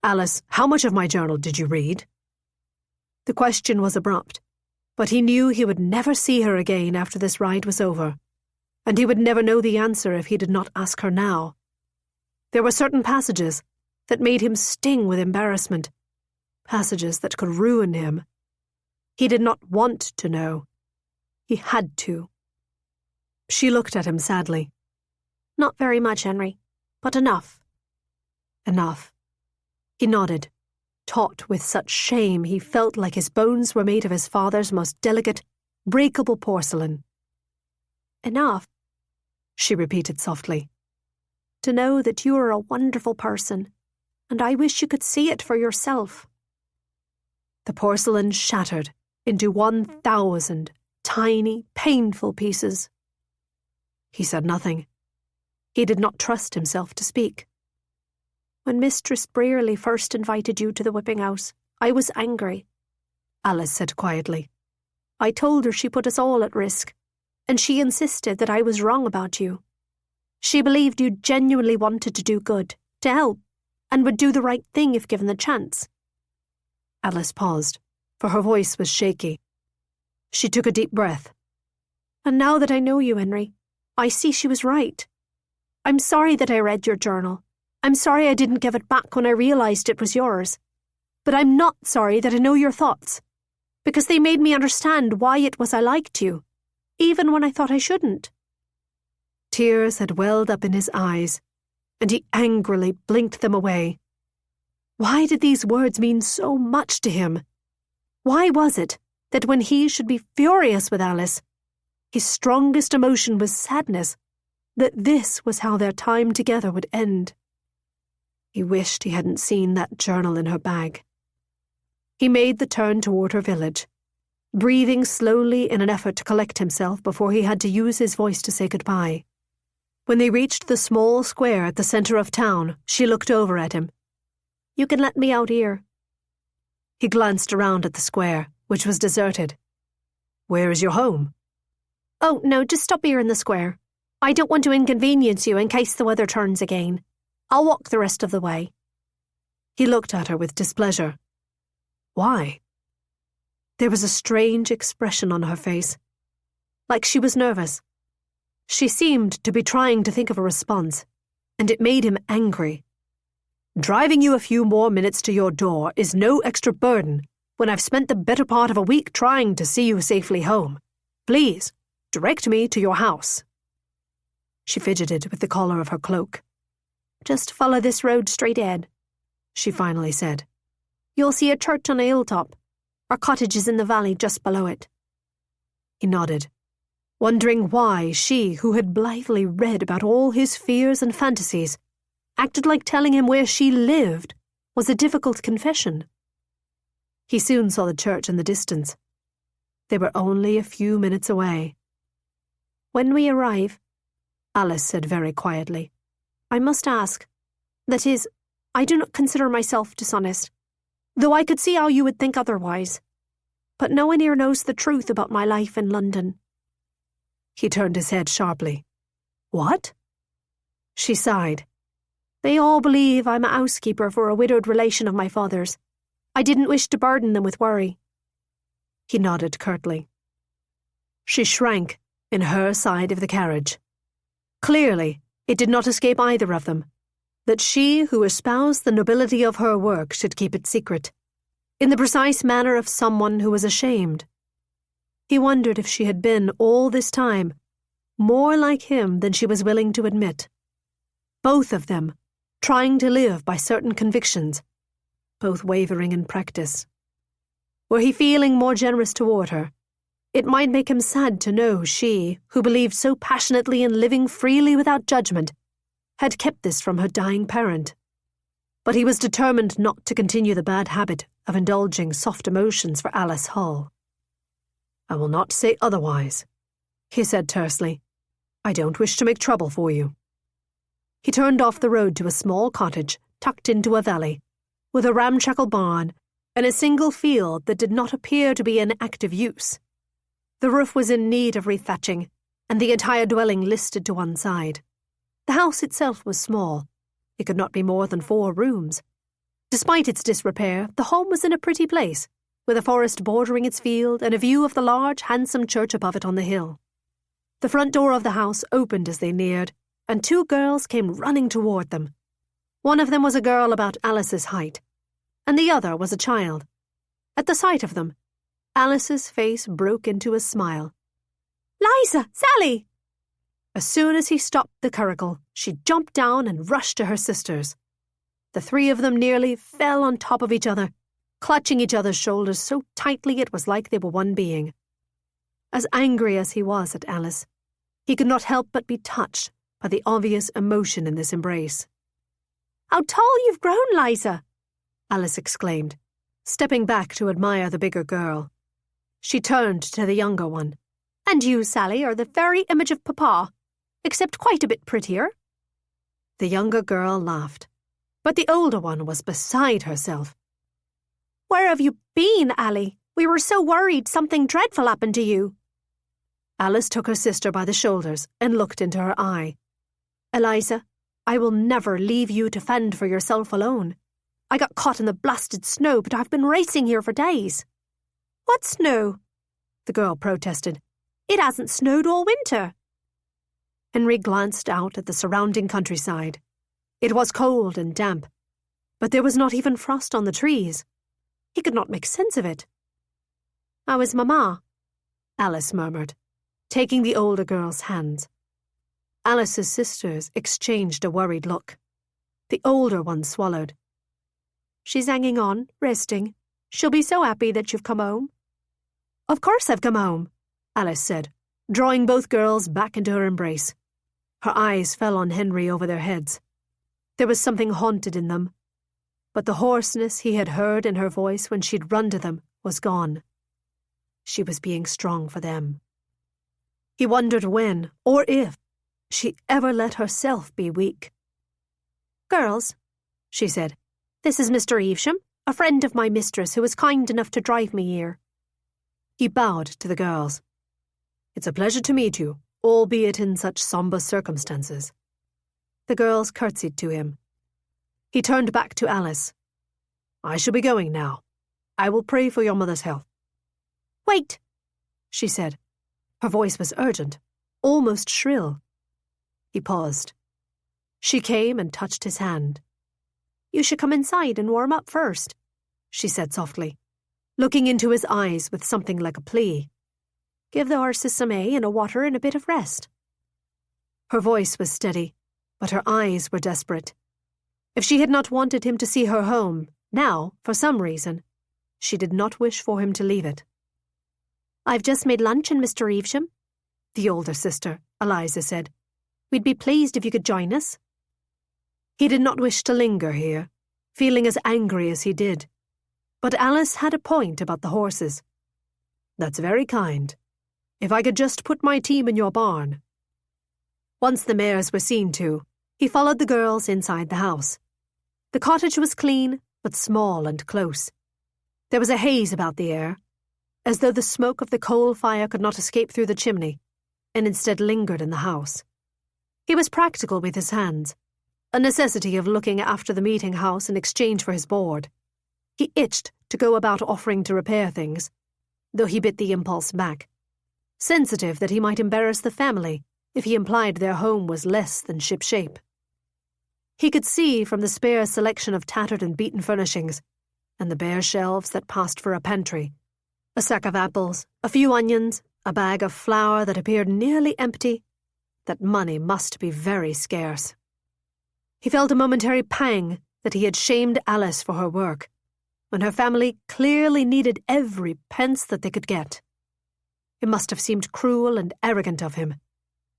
Alice, how much of my journal did you read? The question was abrupt, but he knew he would never see her again after this ride was over, and he would never know the answer if he did not ask her now. There were certain passages that made him sting with embarrassment, passages that could ruin him. He did not want to know. He had to. She looked at him sadly.
Not very much, Henry, but enough.
Enough. He nodded, taut with such shame he felt like his bones were made of his father's most delicate, breakable porcelain.
Enough,
she repeated softly.
To know that you are a wonderful person, and I wish you could see it for yourself.
The porcelain shattered into 1,000 tiny, painful pieces. He said nothing. He did not trust himself to speak.
When Mistress Brearley first invited you to the whipping house, I was angry,
Alice said quietly.
I told her she put us all at risk, and she insisted that I was wrong about you. She believed you genuinely wanted to do good, to help, and would do the right thing if given the chance.
Alice paused, for her voice was shaky. She took a deep breath.
And now that I know you, Henry, I see she was right. I'm sorry that I read your journal. I'm sorry I didn't give it back when I realized it was yours. But I'm not sorry that I know your thoughts, because they made me understand why it was I liked you, even when I thought I shouldn't.
Tears had welled up in his eyes, and he angrily blinked them away. Why did these words mean so much to him? Why was it that when he should be furious with Alice, his strongest emotion was sadness, that this was how their time together would end? He wished he hadn't seen that journal in her bag. He made the turn toward her village, breathing slowly in an effort to collect himself before he had to use his voice to say goodbye. When they reached the small square at the centre of town, she looked over at him. "You can let me out here." He glanced around at the square, which was deserted. "Where is your home?" "Oh, no, just stop here in the square. I don't want to inconvenience you in case the weather turns again. I'll walk the rest of the way." He looked at her with displeasure. "Why?" There was a strange expression on her face, like she was nervous. She seemed to be trying to think of a response, and it made him angry. "Driving you a few more minutes to your door is no extra burden when I've spent the better part of a week trying to see you safely home. Please, direct me to your house." She fidgeted with the collar of her cloak. "Just follow this road straight ahead," she finally said. "You'll see a church on a hilltop. Our cottage is in the valley just below it." He nodded, wondering why she, who had blithely read about all his fears and fantasies, acted like telling him where she lived was a difficult confession. He soon saw the church in the distance. They were only a few minutes away. "When we arrive," Alice said very quietly, "I must ask. That is, I do not consider myself dishonest, though I could see how you would think otherwise. But no one here knows the truth about my life in London." He turned his head sharply. "What?" She sighed. "They all believe I'm a housekeeper for a widowed relation of my father's. I didn't wish to burden them with worry." He nodded curtly. She shrank in her side of the carriage. Clearly, it did not escape either of them that she who espoused the nobility of her work should keep it secret, in the precise manner of someone who was ashamed. He wondered if she had been, all this time, more like him than she was willing to admit. Both of them trying to live by certain convictions, both wavering in practice. Were he feeling more generous toward her, it might make him sad to know she, who believed so passionately in living freely without judgment, had kept this from her dying parent. But he was determined not to continue the bad habit of indulging soft emotions for Alice Hull. "I will not say otherwise," he said tersely. "I don't wish to make trouble for you." He turned off the road to a small cottage tucked into a valley, with a ramshackle barn and a single field that did not appear to be in active use. The roof was in need of rethatching, and the entire dwelling listed to one side. The house itself was small. It could not be more than 4 rooms. Despite its disrepair, the home was in a pretty place, with a forest bordering its field and a view of the large, handsome church above it on the hill. The front door of the house opened as they neared, and 2 girls came running toward them. One of them was a girl about Alice's height, and the other was a child. At the sight of them, Alice's face broke into a smile. "Liza! Sally!" As soon as he stopped the curricle, she jumped down and rushed to her sisters. The 3 of them nearly fell on top of each other, clutching each other's shoulders so tightly it was like they were one being. As angry as he was at Alice, he could not help but be touched by the obvious emotion in this embrace. "How tall you've grown, Liza!" Alice exclaimed, stepping back to admire the bigger girl. She turned to the younger one. "And you, Sally, are the very image of Papa, except quite a bit prettier." The younger girl laughed, but the older one was beside herself. "Where have you been, Ally? We were so worried something dreadful happened to you." Alice took her sister by the shoulders and looked into her eye. "Eliza, I will never leave you to fend for yourself alone. I got caught in the blasted snow, but I've been racing here for days." "What snow?" the girl protested. "It hasn't snowed all winter." Henry glanced out at the surrounding countryside. It was cold and damp, but there was not even frost on the trees. He could not make sense of it. "How is Mamma?" Alice murmured, taking the older girl's hands. Alice's sisters exchanged a worried look. The older one swallowed. "She's hanging on, resting.
She'll be so happy that you've come home."
"Of course I've come home," Alice said, drawing both girls back into her embrace. Her eyes fell on Henry over their heads. There was something haunted in them, but the hoarseness he had heard in her voice when she'd run to them was gone. She was being strong for them. He wondered when, or if, she ever let herself be weak.
"Girls," she said, "this is Mr. Evesham, a friend of my mistress who was kind enough to drive me here."
He bowed to the girls. "It's a pleasure to meet you, albeit in such sombre circumstances." The girls curtsied to him. He turned back to Alice. "I shall be going now. I will pray for your mother's health."
"Wait,"
she said. Her voice was urgent, almost shrill. He paused. She came and touched his hand.
"You should come inside and warm up first,"
she said softly, looking into his eyes with something like a plea.
"Give the horses some hay and a water and a bit of rest."
Her voice was steady, but her eyes were desperate. If she had not wanted him to see her home, now, for some reason, she did not wish for him to leave it.
"I've just made luncheon, Mr. Evesham,"
the older sister, Eliza, said.
"We'd be pleased if you could join us."
He did not wish to linger here, feeling as angry as he did. But Alice had a point about the horses. "That's very kind. If I could just put my team in your barn." Once the mares were seen to, he followed the girls inside the house. The cottage was clean, but small and close. There was a haze about the air, as though the smoke of the coal fire could not escape through the chimney, and instead lingered in the house. He was practical with his hands, a necessity of looking after the meeting house in exchange for his board. He itched to go about offering to repair things, though he bit the impulse back, sensitive that he might embarrass the family if he implied their home was less than shipshape. He could see from the spare selection of tattered and beaten furnishings, and the bare shelves that passed for a pantry, a sack of apples, a few onions, a bag of flour that appeared nearly empty, that money must be very scarce. He felt a momentary pang that he had shamed Alice for her work, when her family clearly needed every pence that they could get. It must have seemed cruel and arrogant of him,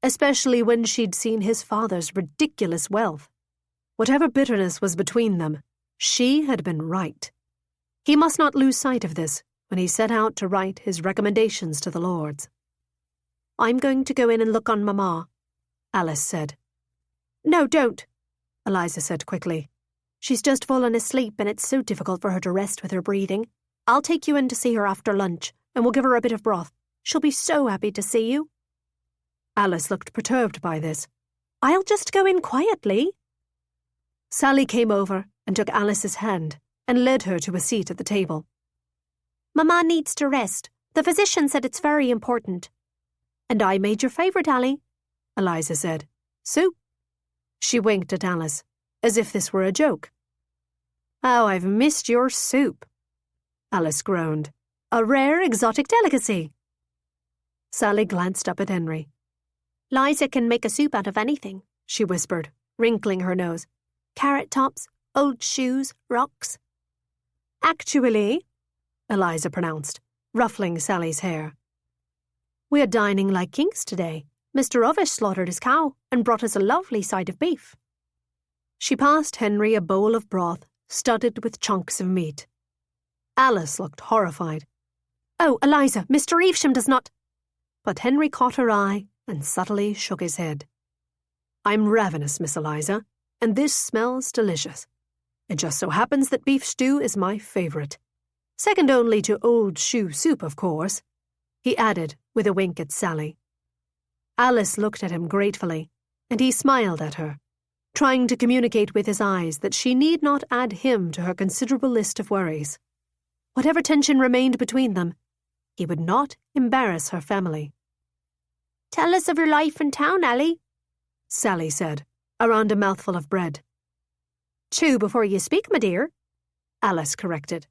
especially when she'd seen his father's ridiculous wealth. Whatever bitterness was between them, she had been right. He must not lose sight of this when he set out to write his recommendations to the Lords.
"I'm going to go in and look on Mamma,"
Alice said.
"No, don't,"
Eliza said quickly.
"She's just fallen asleep and it's so difficult for her to rest with her breathing. I'll take you in to see her after lunch, and we'll give her a bit of broth. She'll be so happy to see you."
Alice looked perturbed by this.
"I'll just go in quietly."
Sally came over and took Alice's hand and led her to a seat at the table.
"Mamma needs to rest. The physician said it's very important."
"And I made your favourite, Allie," Eliza said. "Soup." She winked at Alice, as if this were a joke. "Oh, I've missed your soup," Alice groaned. "A rare exotic delicacy." Sally glanced up at Henry.
"Liza can make a soup out of anything," she whispered, wrinkling her nose. "Carrot tops, old shoes, rocks."
"Actually," Eliza pronounced, ruffling Sally's hair, "we're dining like kings today. Mr. Ovish slaughtered his cow and brought us a lovely side of beef." She passed Henry a bowl of broth studded with chunks of meat. Alice looked horrified.
"Oh, Eliza, Mr. Evesham does not—"
But Henry caught her eye and subtly shook his head. "I'm ravenous, Miss Eliza, and this smells delicious. It just so happens that beef stew is my favourite. Second only to old shoe soup, of course," he added with a wink at Sally. Alice looked at him gratefully, and he smiled at her, trying to communicate with his eyes that she need not add him to her considerable list of worries. Whatever tension remained between them, he would not embarrass her family.
"Tell us of your life in town, Allie,"
Sally said, around a mouthful of bread.
"Chew before you speak, my dear,"
Alice corrected.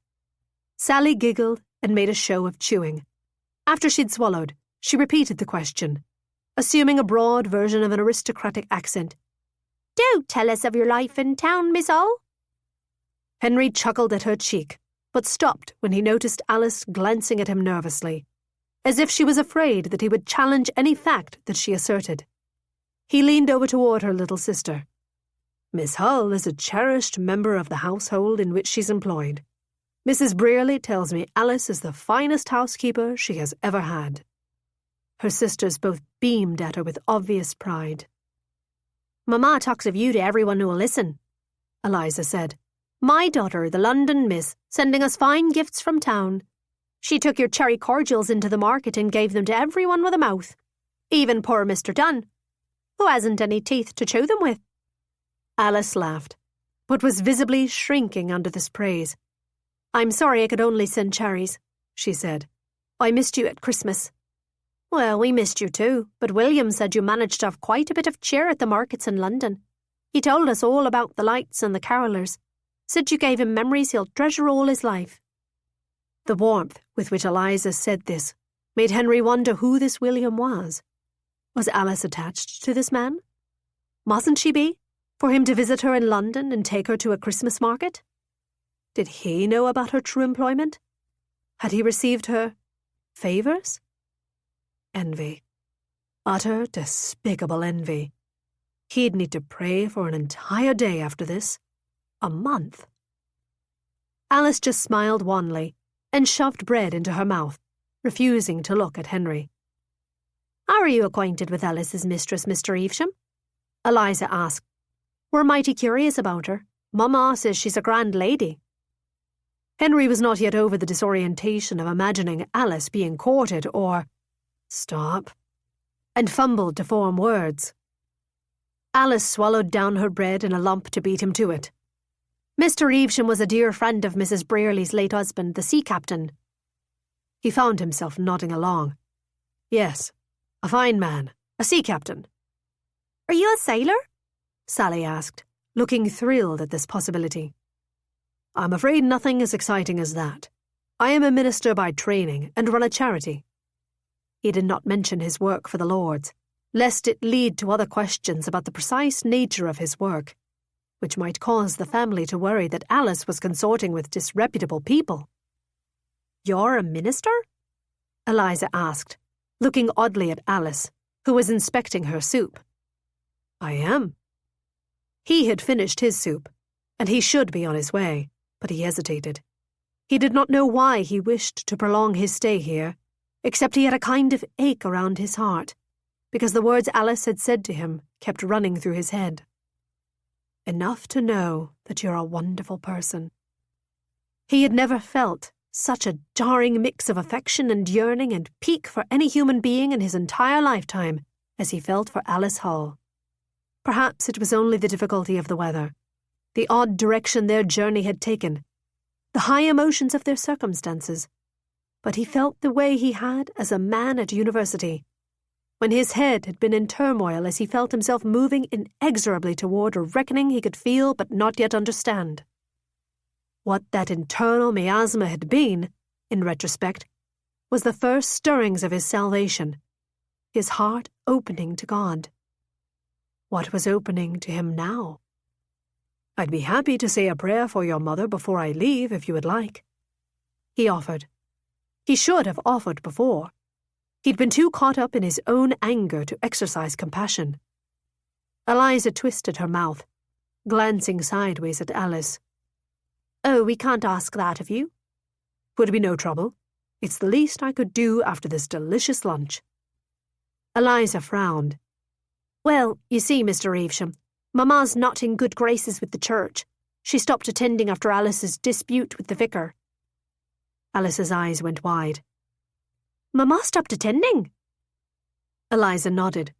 Sally giggled and made a show of chewing. After she'd swallowed, she repeated the question, assuming a broad version of an aristocratic accent.
"Do tell us of your life in town, Miss All."
Henry chuckled at her cheek, but stopped when he noticed Alice glancing at him nervously, as if she was afraid that he would challenge any fact that she asserted. He leaned over toward her little sister. "Miss Hull is a cherished member of the household in which she's employed. Mrs. Brearley tells me Alice is the finest housekeeper she has ever had." Her sisters both beamed at her with obvious pride.
"Mamma talks of you to everyone who will listen," Eliza said. "My daughter, the London miss, sending us fine gifts from town. She took your cherry cordials into the market and gave them to everyone with a mouth, even poor Mr. Dunn, who hasn't any teeth to chew them with."
Alice laughed, but was visibly shrinking under this praise.
"I'm sorry I could only send cherries," she said. "I missed you at Christmas." "Well, we missed you too, but William said you managed to have quite a bit of cheer at the markets in London. He told us all about the lights and the carolers. Said you gave him memories he'll treasure all his life."
The warmth with which Eliza said this made Henry wonder who this William was. Was Alice attached to this man? Mustn't she be, for him to visit her in London and take her to a Christmas market? Did he know about her true employment? Had he received her favours? Envy. Utter, despicable envy. He'd need to pray for an entire day after this. A month. Alice just smiled wanly and shoved bread into her mouth, refusing to look at Henry.
"Are you acquainted with Alice's mistress, Mr. Evesham?" Eliza asked. "We're mighty curious about her. Mamma says she's a grand lady."
Henry was not yet over the disorientation of imagining Alice being courted or... Stop. And fumbled to form words. Alice swallowed down her bread in a lump to beat him to it.
"Mr. Evesham was a dear friend of Mrs. Brearley's late husband, the sea captain."
He found himself nodding along. "Yes, a fine man, a sea captain."
"Are you a sailor?"
Sally asked, looking thrilled at this possibility. "I'm afraid nothing as exciting as that. I am a minister by training and run a charity." He did not mention his work for the Lords, lest it lead to other questions about the precise nature of his work, which might cause the family to worry that Alice was consorting with disreputable people.
"You're a minister?"
Eliza asked, looking oddly at Alice, who was inspecting her soup. "I am." He had finished his soup, and he should be on his way, but he hesitated. He did not know why he wished to prolong his stay here, except he had a kind of ache around his heart, because the words Alice had said to him kept running through his head. "Enough to know that you're a wonderful person." He had never felt such a jarring mix of affection and yearning and pique for any human being in his entire lifetime as he felt for Alice Hull. Perhaps it was only the difficulty of the weather, the odd direction their journey had taken, the high emotions of their circumstances, but he felt the way he had as a man at university, when his head had been in turmoil as he felt himself moving inexorably toward a reckoning he could feel but not yet understand. What that internal miasma had been, in retrospect, was the first stirrings of his salvation, his heart opening to God. What was opening to him now? "I'd be happy to say a prayer for your mother before I leave, if you would like," he offered. He should have offered before. He'd been too caught up in his own anger to exercise compassion. Eliza twisted her mouth, glancing sideways at Alice.
"Oh, we can't ask that of you."
"Would be no trouble. It's the least I could do after this delicious lunch." Eliza frowned.
"Well, you see, Mr. Evesham, Mamma's not in good graces with the church. She stopped attending after Alice's dispute with the vicar."
Alice's eyes went wide.
"Mamma stopped attending?"
Eliza nodded.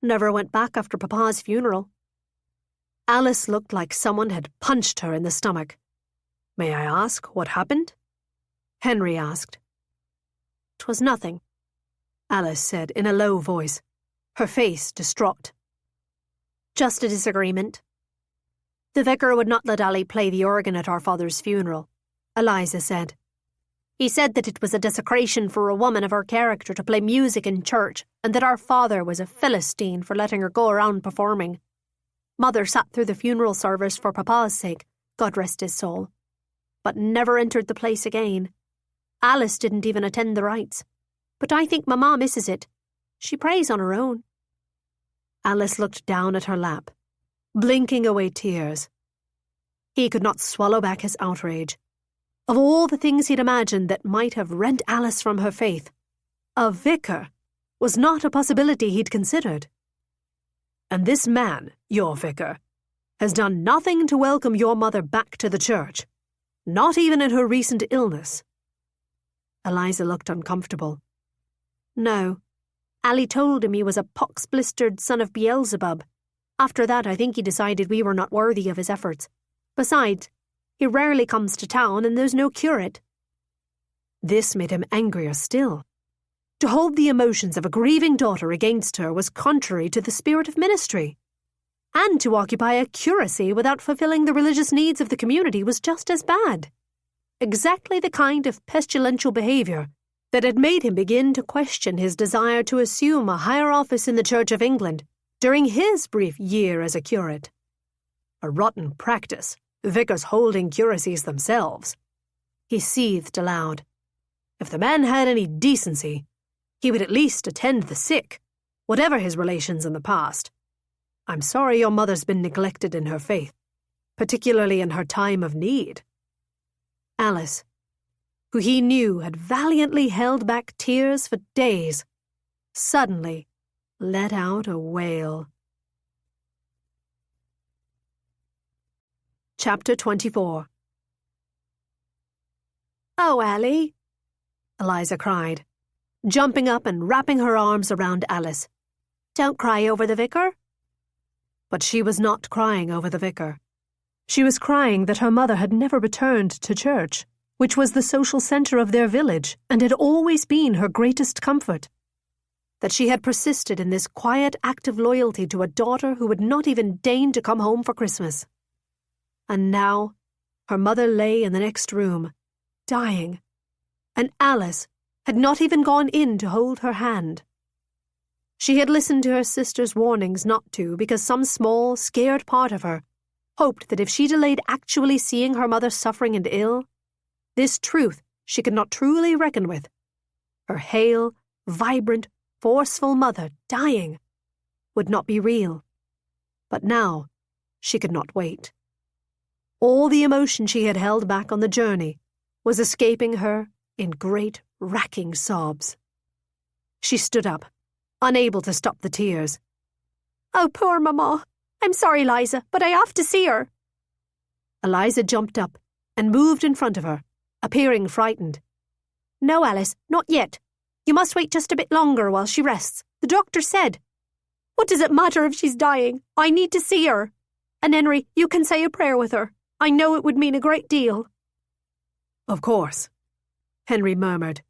"Never went back after Papa's funeral."
Alice looked like someone had punched her in the stomach. "May I ask what happened?" Henry asked.
"'Twas nothing,"
Alice said in a low voice, her face distraught.
"Just a disagreement. The vicar would not let Ali play the organ at our father's funeral," Eliza said. "He said that it was a desecration for a woman of her character to play music in church, and that our father was a Philistine for letting her go around performing. Mother sat through the funeral service for Papa's sake, God rest his soul. but never entered the place again. Alice didn't even attend the rites. But I think Mamma misses it. She prays on her own.
Alice looked down at her lap, blinking away tears. He could not swallow back his outrage. Of all the things he'd imagined that might have rent Alice from her faith, a vicar was not a possibility he'd considered. And this man, your vicar, has done nothing to welcome your mother back to the church, not even in her recent illness. Eliza looked uncomfortable.
No. Ali told him he was a pox-blistered son of Beelzebub. After that, I think he decided we were not worthy of his efforts. Besides, he rarely comes to town and there's no curate.
This made him angrier still. To hold the emotions of a grieving daughter against her was contrary to the spirit of ministry. And to occupy a curacy without fulfilling the religious needs of the community was just as bad. Exactly the kind of pestilential behaviour that had made him begin to question his desire to assume a higher office in the Church of England during his brief year as a curate. A rotten practice, vicars holding curacies themselves. He seethed aloud. If the man had any decency, he would at least attend the sick, whatever his relations in the past. I'm sorry your mother's been neglected in her faith, particularly in her time of need. Alice, who he knew had valiantly held back tears for days, suddenly let out a wail. Chapter 24.
Oh, Allie,
Eliza cried, jumping up and wrapping her arms around Alice.
Don't cry over the vicar.
But she was not crying over the vicar. She was crying that her mother had never returned to church, which was the social centre of their village and had always been her greatest comfort. That she had persisted in this quiet act of loyalty to a daughter who would not even deign to come home for Christmas. And now, her mother lay in the next room, dying, and Alice had not even gone in to hold her hand. She had listened to her sister's warnings not to because some small, scared part of her hoped that if she delayed actually seeing her mother suffering and ill, this truth she could not truly reckon with, her hale, vibrant, forceful mother dying, would not be real. But now she could not wait. All the emotion she had held back on the journey was escaping her in great, racking sobs. She stood up, unable to stop the tears.
Oh, poor Mamma. I'm sorry, Liza, but I have to see her.
Eliza jumped up and moved in front of her, appearing frightened.
No, Alice, not yet. You must wait just a bit longer while she rests. The doctor said. What does it matter if she's dying? I need to see her. And Henry, you can say a prayer with her. I know it would mean a great deal.
Of course, Henry murmured.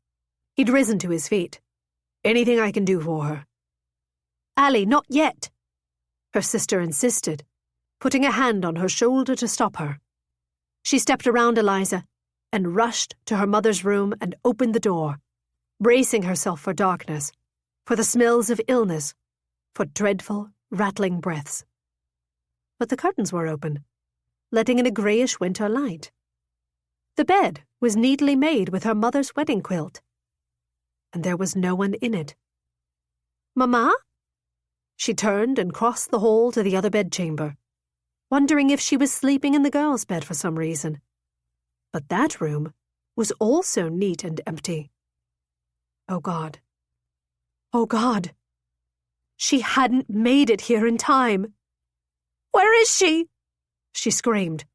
He'd risen to his feet. Anything I can do for her.
Allie, not yet,
her sister insisted, putting a hand on her shoulder to stop her. She stepped around Eliza and rushed to her mother's room and opened the door, bracing herself for darkness, for the smells of illness, for dreadful, rattling breaths. But the curtains were open, letting in a greyish winter light. The bed was neatly made with her mother's wedding quilt, and there was no one in it.
Mamma?
She turned and crossed the hall to the other bedchamber, wondering if she was sleeping in the girls' bed for some reason. But that room was also neat and empty. Oh, God. Oh, God. She hadn't made it here in time.
Where is she?
She screamed,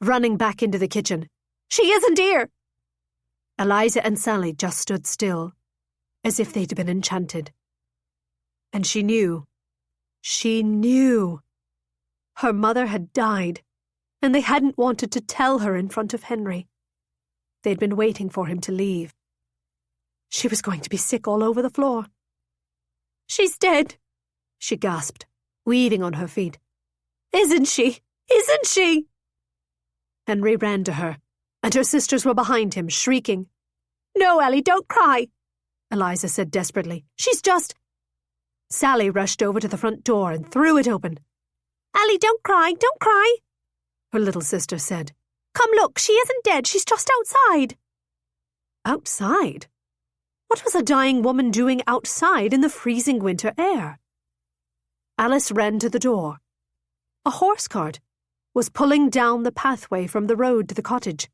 running back into the kitchen.
She isn't here.
Eliza and Sally just stood still, as if they'd been enchanted. And she knew. Her mother had died, and they hadn't wanted to tell her in front of Henry. They'd been waiting for him to leave. She was going to be sick all over the floor.
She's dead,
she gasped, weaving on her feet.
Isn't she? Isn't she?
Henry ran to her, and her sisters were behind him, shrieking.
No, Ellie, don't cry,
Eliza said desperately. She's just... Sally rushed over to the front door and threw it open.
Ellie, don't cry,
her little sister said.
Come look, she isn't dead, she's just outside.
Outside? What was a dying woman doing outside in the freezing winter air? Alice ran to the door. A horse cart was pulling down the pathway from the road to the cottage,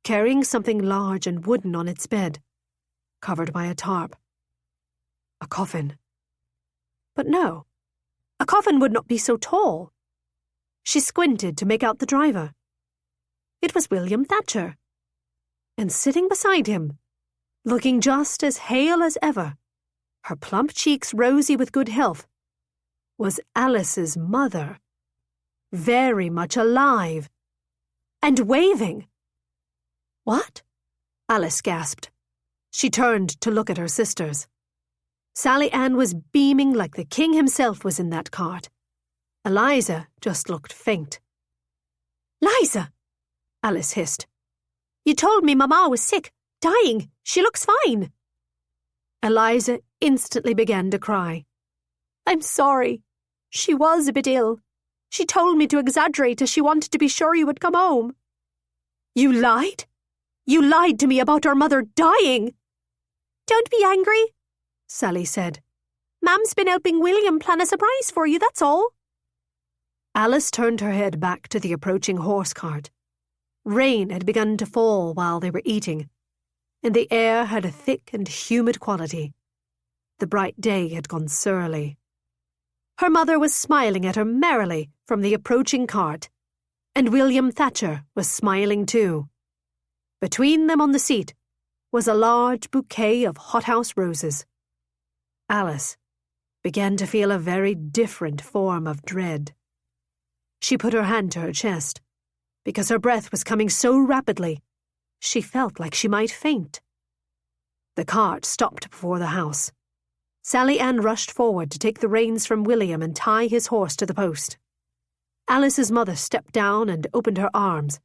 carrying something large and wooden on its bed, covered by a tarp. A coffin. But no, a coffin would not be so tall. She squinted to make out the driver. It was William Thatcher. And sitting beside him, looking just as hale as ever, her plump cheeks rosy with good health, was Alice's mother, very much alive, and waving. What? Alice gasped. She turned to look at her sisters. Sally Ann was beaming like the king himself was in that cart. Eliza just looked faint.
Liza,
Alice hissed.
You told me Mama was sick, dying. She looks fine.
Eliza instantly began to cry.
I'm sorry. She was a bit ill. She told me to exaggerate as she wanted to be sure you would come home.
You lied? You lied to me about our mother dying.
Don't be angry,
Sally said.
Mam's been helping William plan a surprise for you, that's all.
Alice turned her head back to the approaching horse cart. Rain had begun to fall while they were eating, and the air had a thick and humid quality. The bright day had gone surly. Her mother was smiling at her merrily from the approaching cart, and William Thatcher was smiling too. Between them on the seat was a large bouquet of hothouse roses. Alice began to feel a very different form of dread. She put her hand to her chest, because her breath was coming so rapidly, she felt like she might faint. The cart stopped before the house. Sally Ann rushed forward to take the reins from William and tie his horse to the post. Alice's mother stepped down and opened her arms.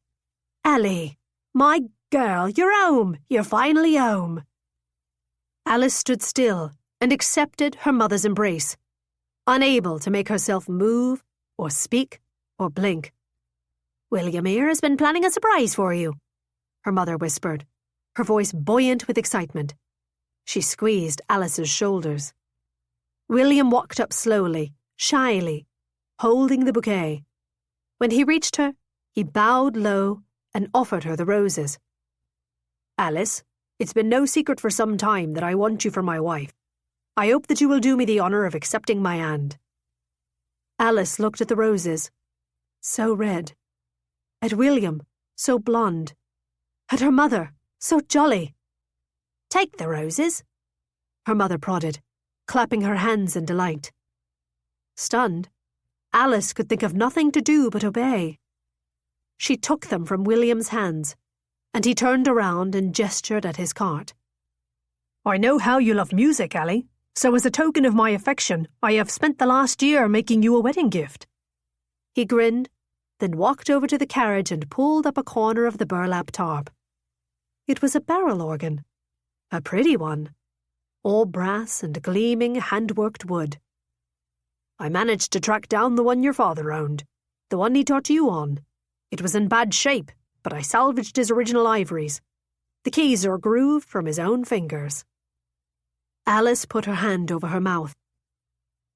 Ellie, my girl, you're home. You're finally home.
Alice stood still and accepted her mother's embrace, unable to make herself move or speak or blink.
William here has been planning a surprise for you,
her mother whispered, her voice buoyant with excitement. She squeezed Alice's shoulders. William walked up slowly, shyly, holding the bouquet. When he reached her, he bowed low and offered her the roses. Alice, it's been no secret for some time that I want you for my wife. I hope that you will do me the honour of accepting my hand. Alice looked at the roses, so red, at William, so blonde, at her mother, so jolly.
Take the roses,
her mother prodded, clapping her hands in delight. Stunned, Alice could think of nothing to do but obey. She took them from William's hands, and he turned around and gestured at his cart. I know how you love music, Allie, so as a token of my affection, I have spent the last year making you a wedding gift. He grinned, then walked over to the carriage and pulled up a corner of the burlap tarp. It was a barrel organ, a pretty one, all brass and gleaming hand-worked wood. I managed to track down the one your father owned, the one he taught you on. It was in bad shape, but I salvaged his original ivories. The keys are grooved from his own fingers. Alice put her hand over her mouth.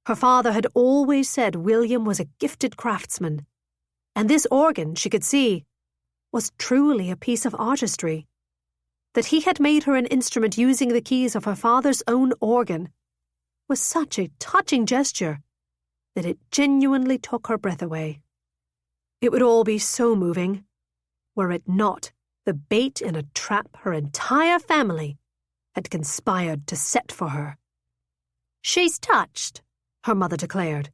Her father had always said William was a gifted craftsman, and this organ, she could see, was truly a piece of artistry. That he had made her an instrument using the keys of her father's own organ was such a touching gesture that it genuinely took her breath away. It would all be so moving, were it not the bait in a trap her entire family had conspired to set for her.
She's touched,
her mother declared,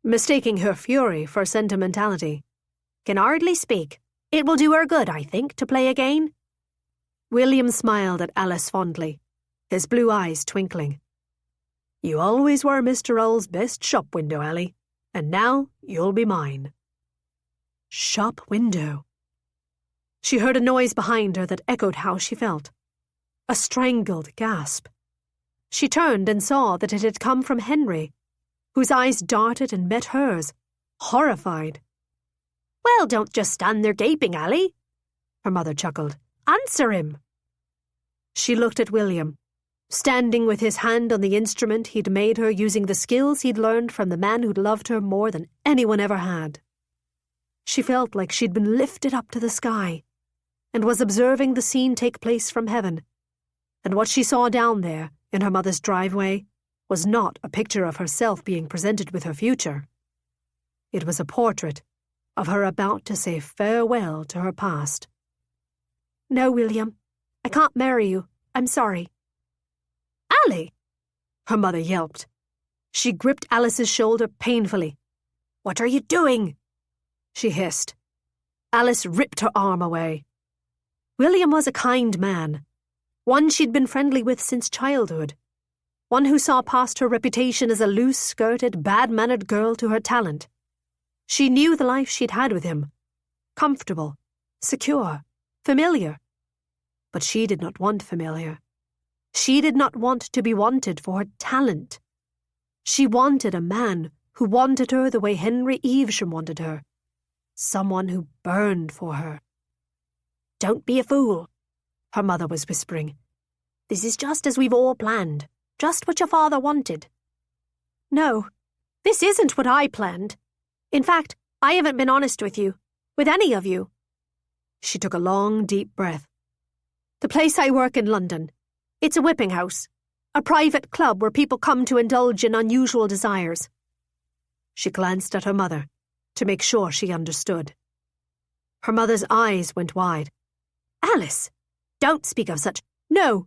mistaking her fury for sentimentality.
Can hardly speak. It will do her good, I think, to play again.
William smiled at Alice fondly, his blue eyes twinkling. You always were Mr. Ull's best shop window, Allie, and now you'll be mine. Shop window. She heard a noise behind her that echoed how she felt. A strangled gasp. She turned and saw that it had come from Henry, whose eyes darted and met hers, horrified.
Well, don't just stand there gaping, Allie.
her mother chuckled.
Answer him.
She looked at William, standing with his hand on the instrument he'd made her using the skills he'd learned from the man who'd loved her more than anyone ever had. She felt like she'd been lifted up to the sky and was observing the scene take place from heaven. And what she saw down there, in her mother's driveway, was not a picture of herself being presented with her future. It was a portrait of her about to say farewell to her past.
No, William, I can't marry you. I'm sorry.
Allie! Her mother yelped. She gripped Alice's shoulder painfully. What are you doing? She hissed. Alice ripped her arm away. William was a kind man, one she'd been friendly with since childhood, one who saw past her reputation as a loose-skirted, bad-mannered girl to her talent. She knew the life she'd had with him. Comfortable, secure, familiar. But she did not want familiar. She did not want to be wanted for her talent. She wanted a man who wanted her the way Henry Evesham wanted her. Someone who burned for her.
Don't be a fool,
her mother was whispering.
This is just as we've all planned. Just what your father wanted.
No, this isn't what I planned.
In fact, I haven't been honest with you. With any of you.
She took a long, deep breath. The place I work in London. It's a whipping house. A private club where people come to indulge in unusual desires. She glanced at her mother to make sure she understood. Her mother's eyes went wide.
Alice, don't speak of such. No.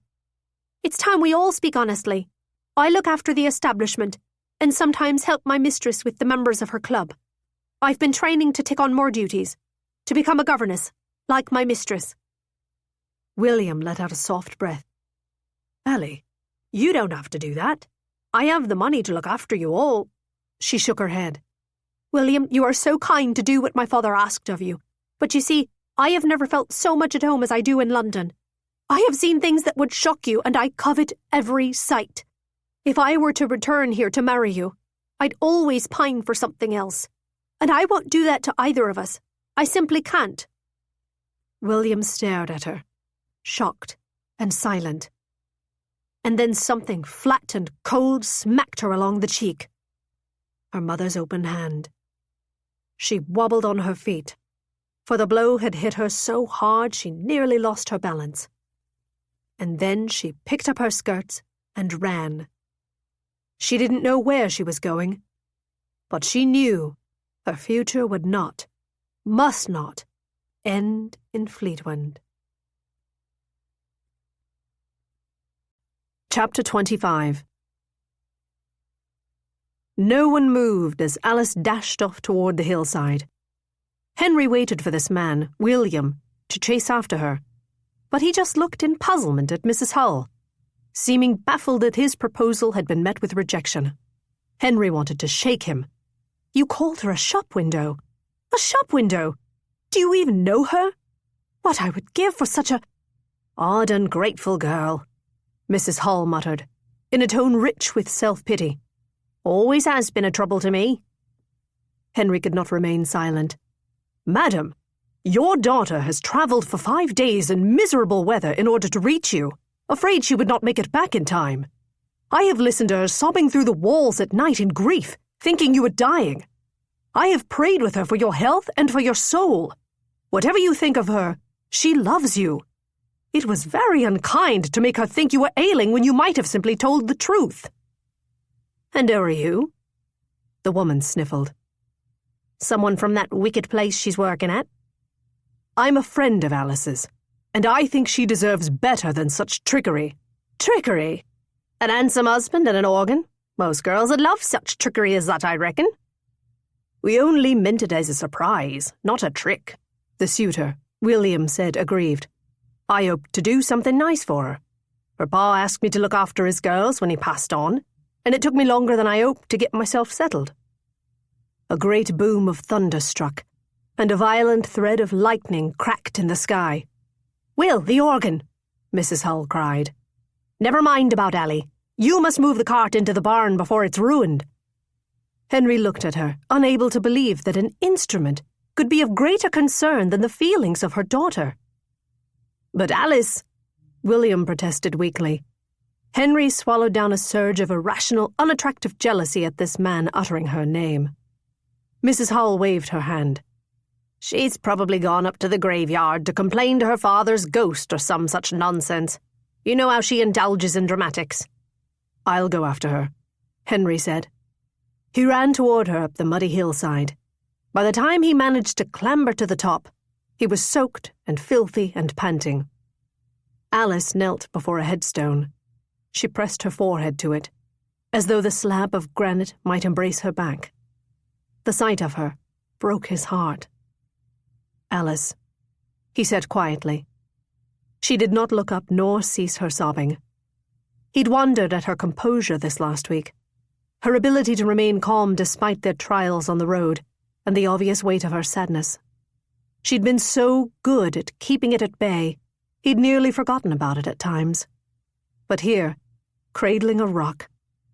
It's time we all speak honestly. I look after the establishment and sometimes help my mistress with the members of her club. I've been training to take on more duties, to become a governess, like my mistress.
William let out a soft breath. Ellie, you don't have to do that. I have the money to look after you all. She shook her head.
William, you are so kind to do what my father asked of you. But you see, I have never felt so much at home as I do in London. I have seen things that would shock you, and I covet every sight. If I were to return here to marry you, I'd always pine for something else. And I won't do that to either of us. I simply can't.
William stared at her, shocked and silent. And then something flat and cold smacked her along the cheek. Her mother's open hand. She wobbled on her feet, for the blow had hit her so hard she nearly lost her balance. And then she picked up her skirts and ran. She didn't know where she was going, but she knew her future would not, must not, end in Fleetwind. Chapter 25. No one moved as Alice dashed off toward the hillside. Henry waited for this man, William, to chase after her, but he just looked in puzzlement at Mrs. Hull, seeming baffled that his proposal had been met with rejection. Henry wanted to shake him. You called her a shop window? A shop window? Do you even know her? What I would give for such a odd, ungrateful girl, Mrs. Hull muttered, in a tone rich with self-pity. Always has been a trouble to me. Henry could not remain silent. Madam, your daughter has travelled for 5 days in miserable weather in order to reach you, afraid she would not make it back in time. I have listened to her sobbing through the walls at night in grief, thinking you were dying. I have prayed with her for your health and for your soul. Whatever you think of her, she loves you. It was very unkind to make her think you were ailing when you might have simply told the truth. And who are you? The woman sniffled. Someone from that wicked place she's working at? I'm a friend of Alice's, and I think she deserves better than such trickery. Trickery? An handsome husband and an organ? Most girls would love such trickery as that, I reckon. We only meant it as a surprise, not a trick, the suitor, William, said aggrieved. I hoped to do something nice for her. Her pa asked me to look after his girls when he passed on, and it took me longer than I hoped to get myself settled. A great boom of thunder struck, and a violent thread of lightning cracked in the sky. Will, the organ, Mrs. Hull cried. Never mind about Allie. You must move the cart into the barn before it's ruined. Henry looked at her, unable to believe that an instrument could be of greater concern than the feelings of her daughter. "But Alice," William protested weakly. Henry swallowed down a surge of irrational, unattractive jealousy at this man uttering her name. Mrs. Howell waved her hand. "She's probably gone up to the graveyard to complain to her father's ghost or some such nonsense. You know how she indulges in dramatics." "I'll go after her," Henry said. He ran toward her up the muddy hillside. By the time he managed to clamber to the top, he was soaked and filthy and panting. Alice knelt before a headstone. She pressed her forehead to it, as though the slab of granite might embrace her back. The sight of her broke his heart. "Alice," he said quietly. She did not look up nor cease her sobbing. He'd wondered at her composure this last week, her ability to remain calm despite their trials on the road and the obvious weight of her sadness. She'd been so good at keeping it at bay, he'd nearly forgotten about it at times. But here, cradling a rock,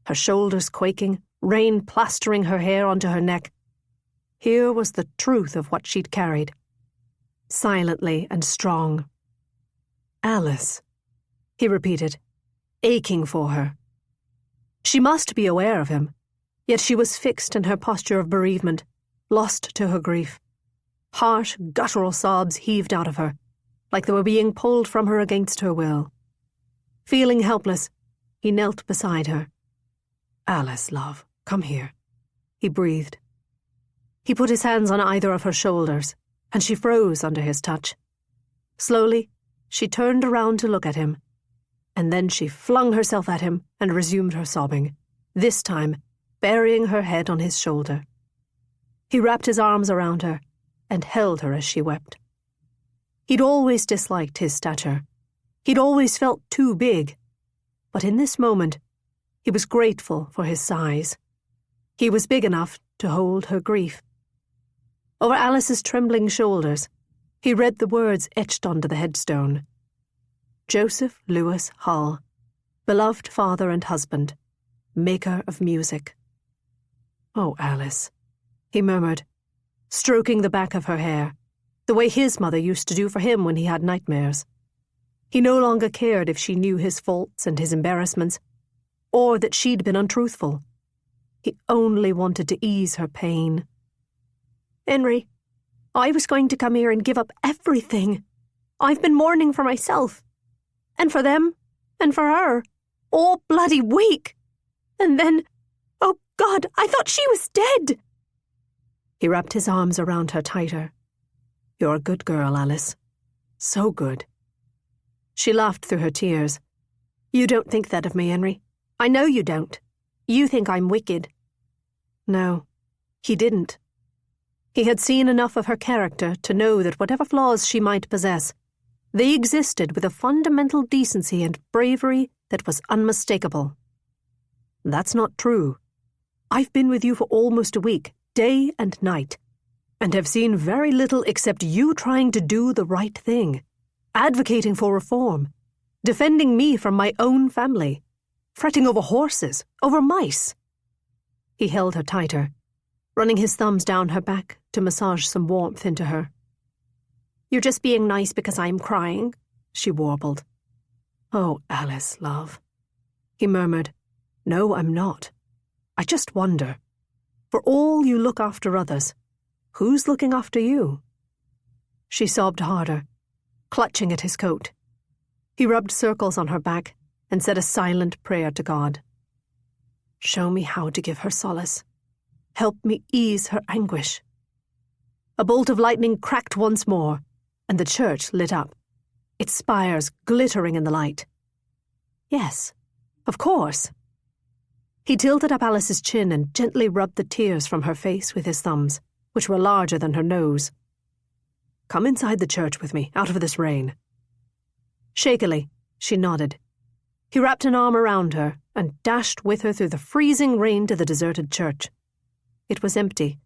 her shoulders quaking, rain plastering her hair onto her neck, here was the truth of what she'd carried, silently and strong. "Alice," he repeated, aching for her. She must be aware of him, yet she was fixed in her posture of bereavement, lost to her grief. Harsh, guttural sobs heaved out of her, like they were being pulled from her against her will. Feeling helpless, he knelt beside her. "Alice, love, come here," he breathed. He put his hands on either of her shoulders, and she froze under his touch. Slowly, she turned around to look at him, and then she flung herself at him and resumed her sobbing, this time burying her head on his shoulder. He wrapped his arms around her and held her as she wept. He'd always disliked his stature. He'd always felt too big. But in this moment, he was grateful for his size. He was big enough to hold her grief. Over Alice's trembling shoulders, he read the words etched onto the headstone. Joseph Lewis Hull, beloved father and husband, maker of music. "Oh, Alice," he murmured, stroking the back of her hair, the way his mother used to do for him when he had nightmares. He no longer cared if she knew his faults and his embarrassments, or that she'd been untruthful. He only wanted to ease her pain. "Henry, I was going to come here and give up everything. I've been mourning for myself, and for them, and for her, all bloody week. And then, oh God, I thought she was dead." He wrapped his arms around her tighter. "You're a good girl, Alice. So good." She laughed through her tears. "You don't think that of me, Henry. I know you don't. You think I'm wicked." No, he didn't. He had seen enough of her character to know that whatever flaws she might possess, they existed with a fundamental decency and bravery that was unmistakable. "That's not true. I've been with you for almost a week, day and night, and have seen very little except you trying to do the right thing, advocating for reform, defending me from my own family, fretting over horses, over mice." He held her tighter, running his thumbs down her back to massage some warmth into her. "You're just being nice because I'm crying," she warbled. "Oh, Alice, love," he murmured. "No, I'm not. I just wonder, for all you look after others, who's looking after you?" She sobbed harder, clutching at his coat. He rubbed circles on her back and said a silent prayer to God. "Show me how to give her solace. Help me ease her anguish." A bolt of lightning cracked once more, and the church lit up, its spires glittering in the light. Yes, of course. He tilted up Alice's chin and gently rubbed the tears from her face with his thumbs, which were larger than her nose. "Come inside the church with me, out of this rain." Shakily, she nodded. He wrapped an arm around her and dashed with her through the freezing rain to the deserted church. It was empty.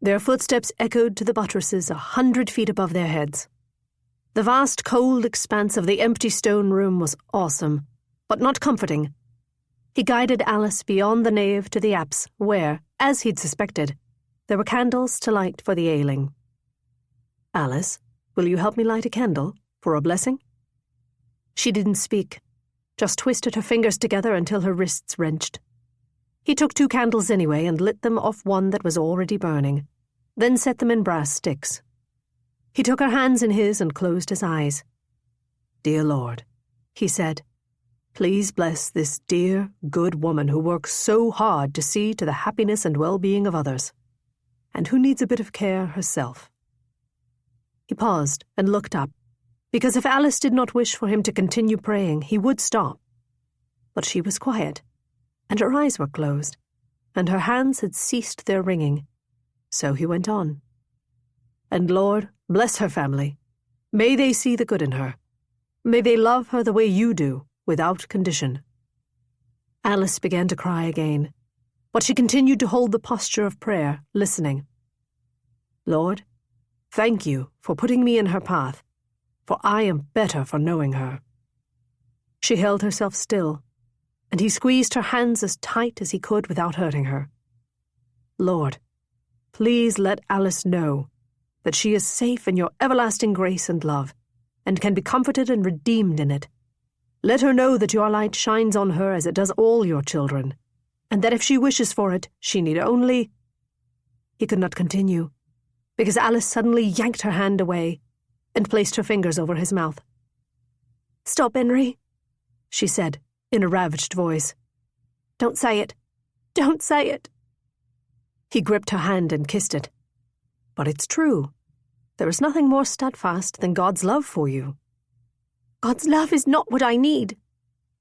Their footsteps echoed to the buttresses 100 feet above their heads. The vast, cold expanse of the empty stone room was awesome, but not comforting. He guided Alice beyond the nave to the apse, where, as he'd suspected, there were candles to light for the ailing. "Alice, will you help me light a candle for a blessing?" She didn't speak, just twisted her fingers together until her wrists wrenched. He took 2 candles anyway and lit them off one that was already burning, then set them in brass sticks. He took her hands in his and closed his eyes. "Dear Lord," he said, "please bless this dear, good woman who works so hard to see to the happiness and well-being of others, and who needs a bit of care herself." He paused and looked up, because if Alice did not wish for him to continue praying, he would stop. But she was quiet, and her eyes were closed, and her hands had ceased their wringing. So he went on. "And Lord, bless her family. May they see the good in her. May they love her the way you do, without condition." Alice began to cry again, but she continued to hold the posture of prayer, listening. "Lord, thank you for putting me in her path, for I am better for knowing her." She held herself still, and he squeezed her hands as tight as he could without hurting her. "Lord, please let Alice know that she is safe in your everlasting grace and love, and can be comforted and redeemed in it. Let her know that your light shines on her as it does all your children, and that if she wishes for it, she need only—" He could not continue, because Alice suddenly yanked her hand away and placed her fingers over his mouth. "Stop, Henry," she said, in a ravaged voice. "Don't say it. Don't say it." He gripped her hand and kissed it. "But it's true. There is nothing more steadfast than God's love for you." "God's love is not what I need,"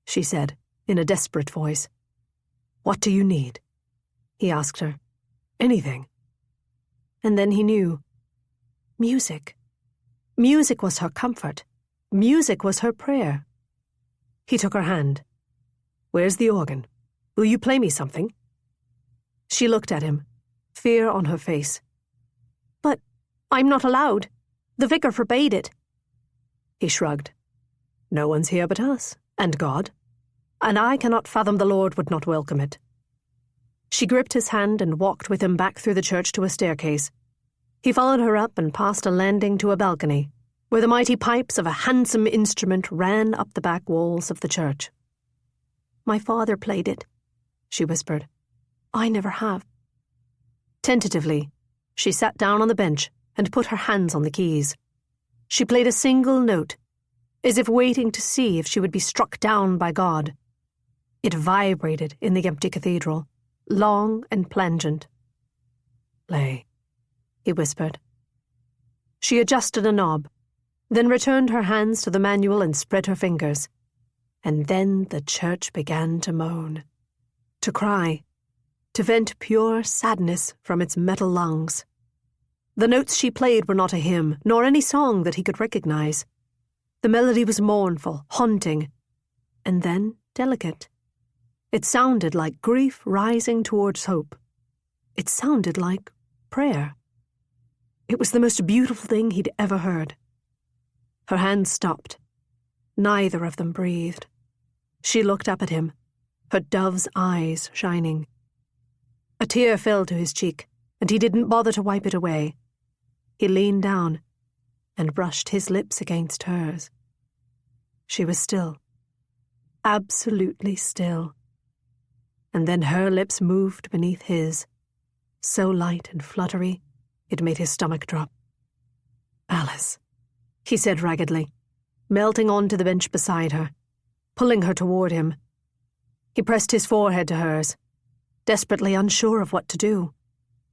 she said, in a desperate voice. "What do you need?" he asked her. "Anything." And then he knew. Music. Music was her comfort. Music was her prayer. He took her hand. "Where's the organ? Will you play me something?" She looked at him, fear on her face. "But I'm not allowed. The vicar forbade it." He shrugged. "No one's here but us, and God, and I cannot fathom the Lord would not welcome it." She gripped his hand and walked with him back through the church to a staircase. He followed her up and past a landing to a balcony, where the mighty pipes of a handsome instrument ran up the back walls of the church. "My father played it," she whispered. "I never have." Tentatively, she sat down on the bench and put her hands on the keys. She played a single note, as if waiting to see if she would be struck down by God. It vibrated in the empty cathedral, long and plangent. "Play," he whispered. She adjusted a knob, then returned her hands to the manual and spread her fingers. And then the church began to moan, to cry, to vent pure sadness from its metal lungs. The notes she played were not a hymn, nor any song that he could recognize. The melody was mournful, haunting, and then delicate. It sounded like grief rising towards hope. It sounded like prayer. It was the most beautiful thing he'd ever heard. Her hands stopped. Neither of them breathed. She looked up at him, her dove's eyes shining. A tear fell to his cheek, and he didn't bother to wipe it away. He leaned down and brushed his lips against hers. She was still, absolutely still. And then her lips moved beneath his, so light and fluttery, it made his stomach drop. "Alice," he said raggedly, melting onto the bench beside her, pulling her toward him. He pressed his forehead to hers, desperately unsure of what to do.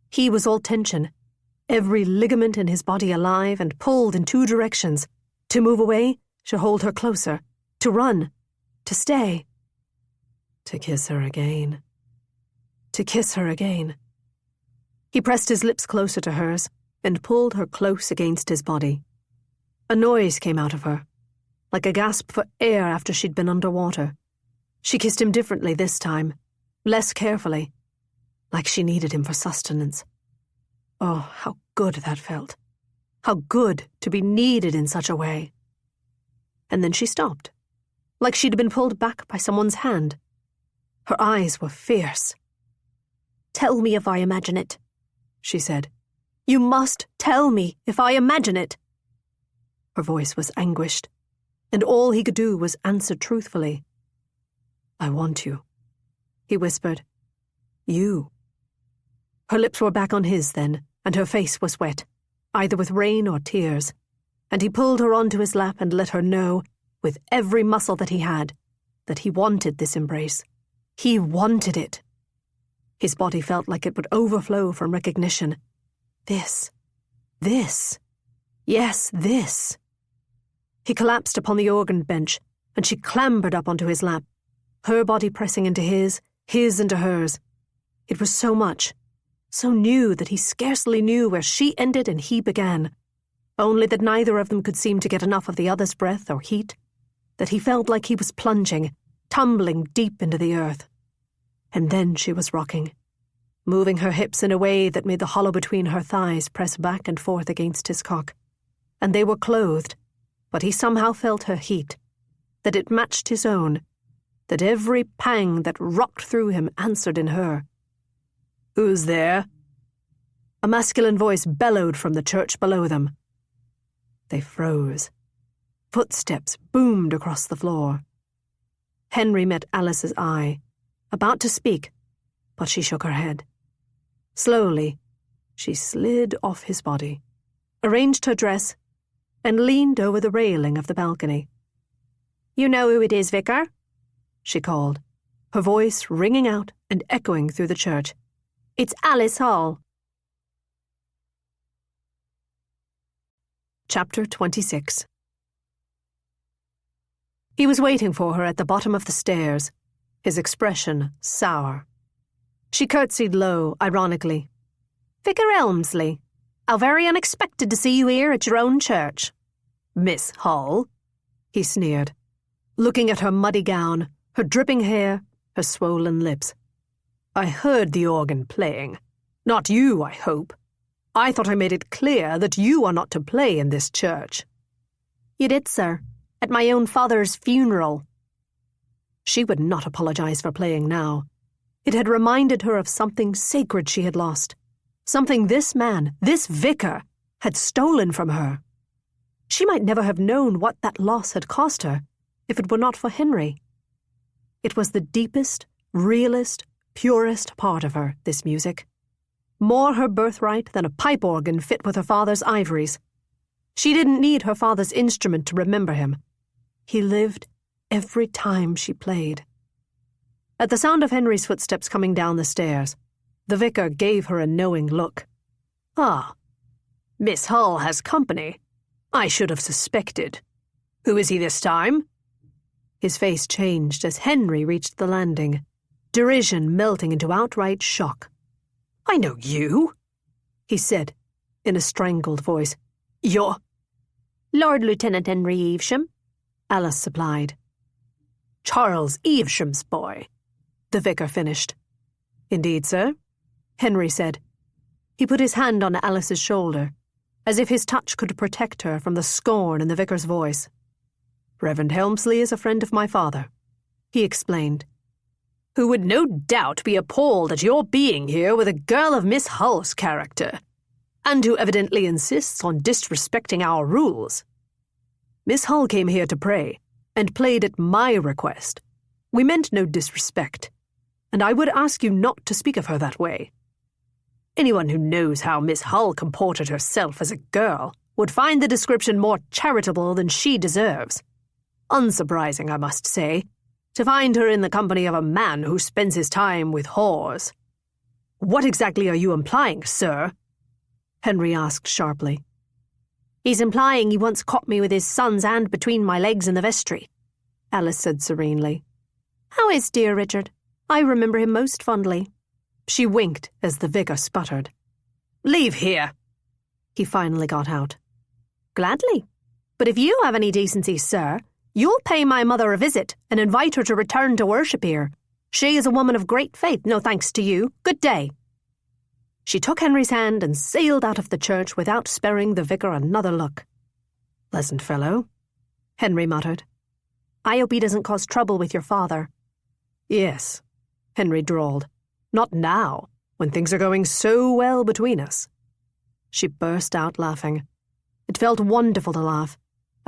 He was all tension, every ligament in his body alive and pulled in 2 directions, to move away, to hold her closer, to run, to stay. To kiss her again. To kiss her again. He pressed his lips closer to hers and pulled her close against his body. A noise came out of her, like a gasp for air after she'd been underwater. She kissed him differently this time, less carefully, like she needed him for sustenance. Oh, how good that felt. How good to be needed in such a way. And then she stopped, like she'd been pulled back by someone's hand. Her eyes were fierce. "Tell me if I imagine it," she said. "You must tell me if I imagine it." Her voice was anguished. and all he could do was answer truthfully. "I want you," he whispered. "You." Her lips were back on his then, and her face was wet, either with rain or tears, and he pulled her onto his lap and let her know, with every muscle that he had, that he wanted this embrace. He wanted it. His body felt like it would overflow from recognition. This. Yes, this. He collapsed upon the organ bench, and she clambered up onto his lap, her body pressing into his into hers. It was so much, so new that he scarcely knew where she ended and he began, only that neither of them could seem to get enough of the other's breath or heat, that he felt like he was plunging, tumbling deep into the earth. And then she was rocking, moving her hips in a way that made the hollow between her thighs press back and forth against his cock. And they were clothed, but he somehow felt her heat, that it matched his own, that every pang that rocked through him answered in her. "Who's there?" A masculine voice bellowed from the church below them. They froze. Footsteps boomed across the floor. Henry met Alice's eye, about to speak, but she shook her head. Slowly, she slid off his body, arranged her dress, and leaned over the railing of the balcony. "You know who it is, Vicar?" she called, her voice ringing out and echoing through the church. "It's Alice Hall." Chapter 26. He was waiting for her at the bottom of the stairs, his expression sour. She curtsied low, ironically. "Vicar Elmsley, how very unexpected to see you here at your own church." "Miss Hull," he sneered, looking at her muddy gown, her dripping hair, her swollen lips. "I heard the organ playing. Not you, I hope. I thought I made it clear that you are not to play in this church." "You did, sir, at my own father's funeral." She would not apologize for playing now. It had reminded her of something sacred she had lost, something this man, this vicar, had stolen from her. She might never have known what that loss had cost her if it were not for Henry. It was the deepest, realest, purest part of her, this music. More her birthright than a pipe organ fit with her father's ivories. She didn't need her father's instrument to remember him. He lived every time she played. At the sound of Henry's footsteps coming down the stairs, the vicar gave her a knowing look. "Ah, Miss Hull has company. I should have suspected. Who is he this time?" His face changed as Henry reached the landing, derision melting into outright shock. "I know you," he said, in a strangled voice. "You're—"
"Lord Lieutenant Henry Evesham,"
Alice supplied.
"Charles Evesham's boy,"
the vicar finished. "Indeed, sir," Henry said. He put his hand on Alice's shoulder, as if his touch could protect her from the scorn in the vicar's voice. "Reverend Helmsley is a friend of my father," he explained.
"Who would no doubt be appalled at your being here with a girl of Miss Hull's character, and who evidently insists on disrespecting our rules. Miss Hull came here to pray, and played at my request. We meant no disrespect, and I would ask you not to speak of her that way. Anyone who knows how Miss Hull comported herself as a girl would find the description more charitable than she deserves. Unsurprising, I must say, to find her in the company of a man who spends his time with whores." "What exactly are you implying, sir?" Henry asked sharply.
"He's implying he once caught me with his son's hand between my legs in the vestry," Alice said serenely. "How is dear Richard? I remember him most fondly."
She winked as the vicar sputtered.
"Leave here,"
he finally got out.
"Gladly. But if you have any decency, sir, you'll pay my mother a visit and invite her to return to worship here. She is a woman of great faith, no thanks to you. Good day."
She took Henry's hand and sailed out of the church without sparing the vicar another look. "Pleasant fellow," Henry muttered.
"I hope he doesn't cause trouble with your father."
"Yes," Henry drawled. "Not now, when things are going so well between us." She burst out laughing. It felt wonderful to laugh,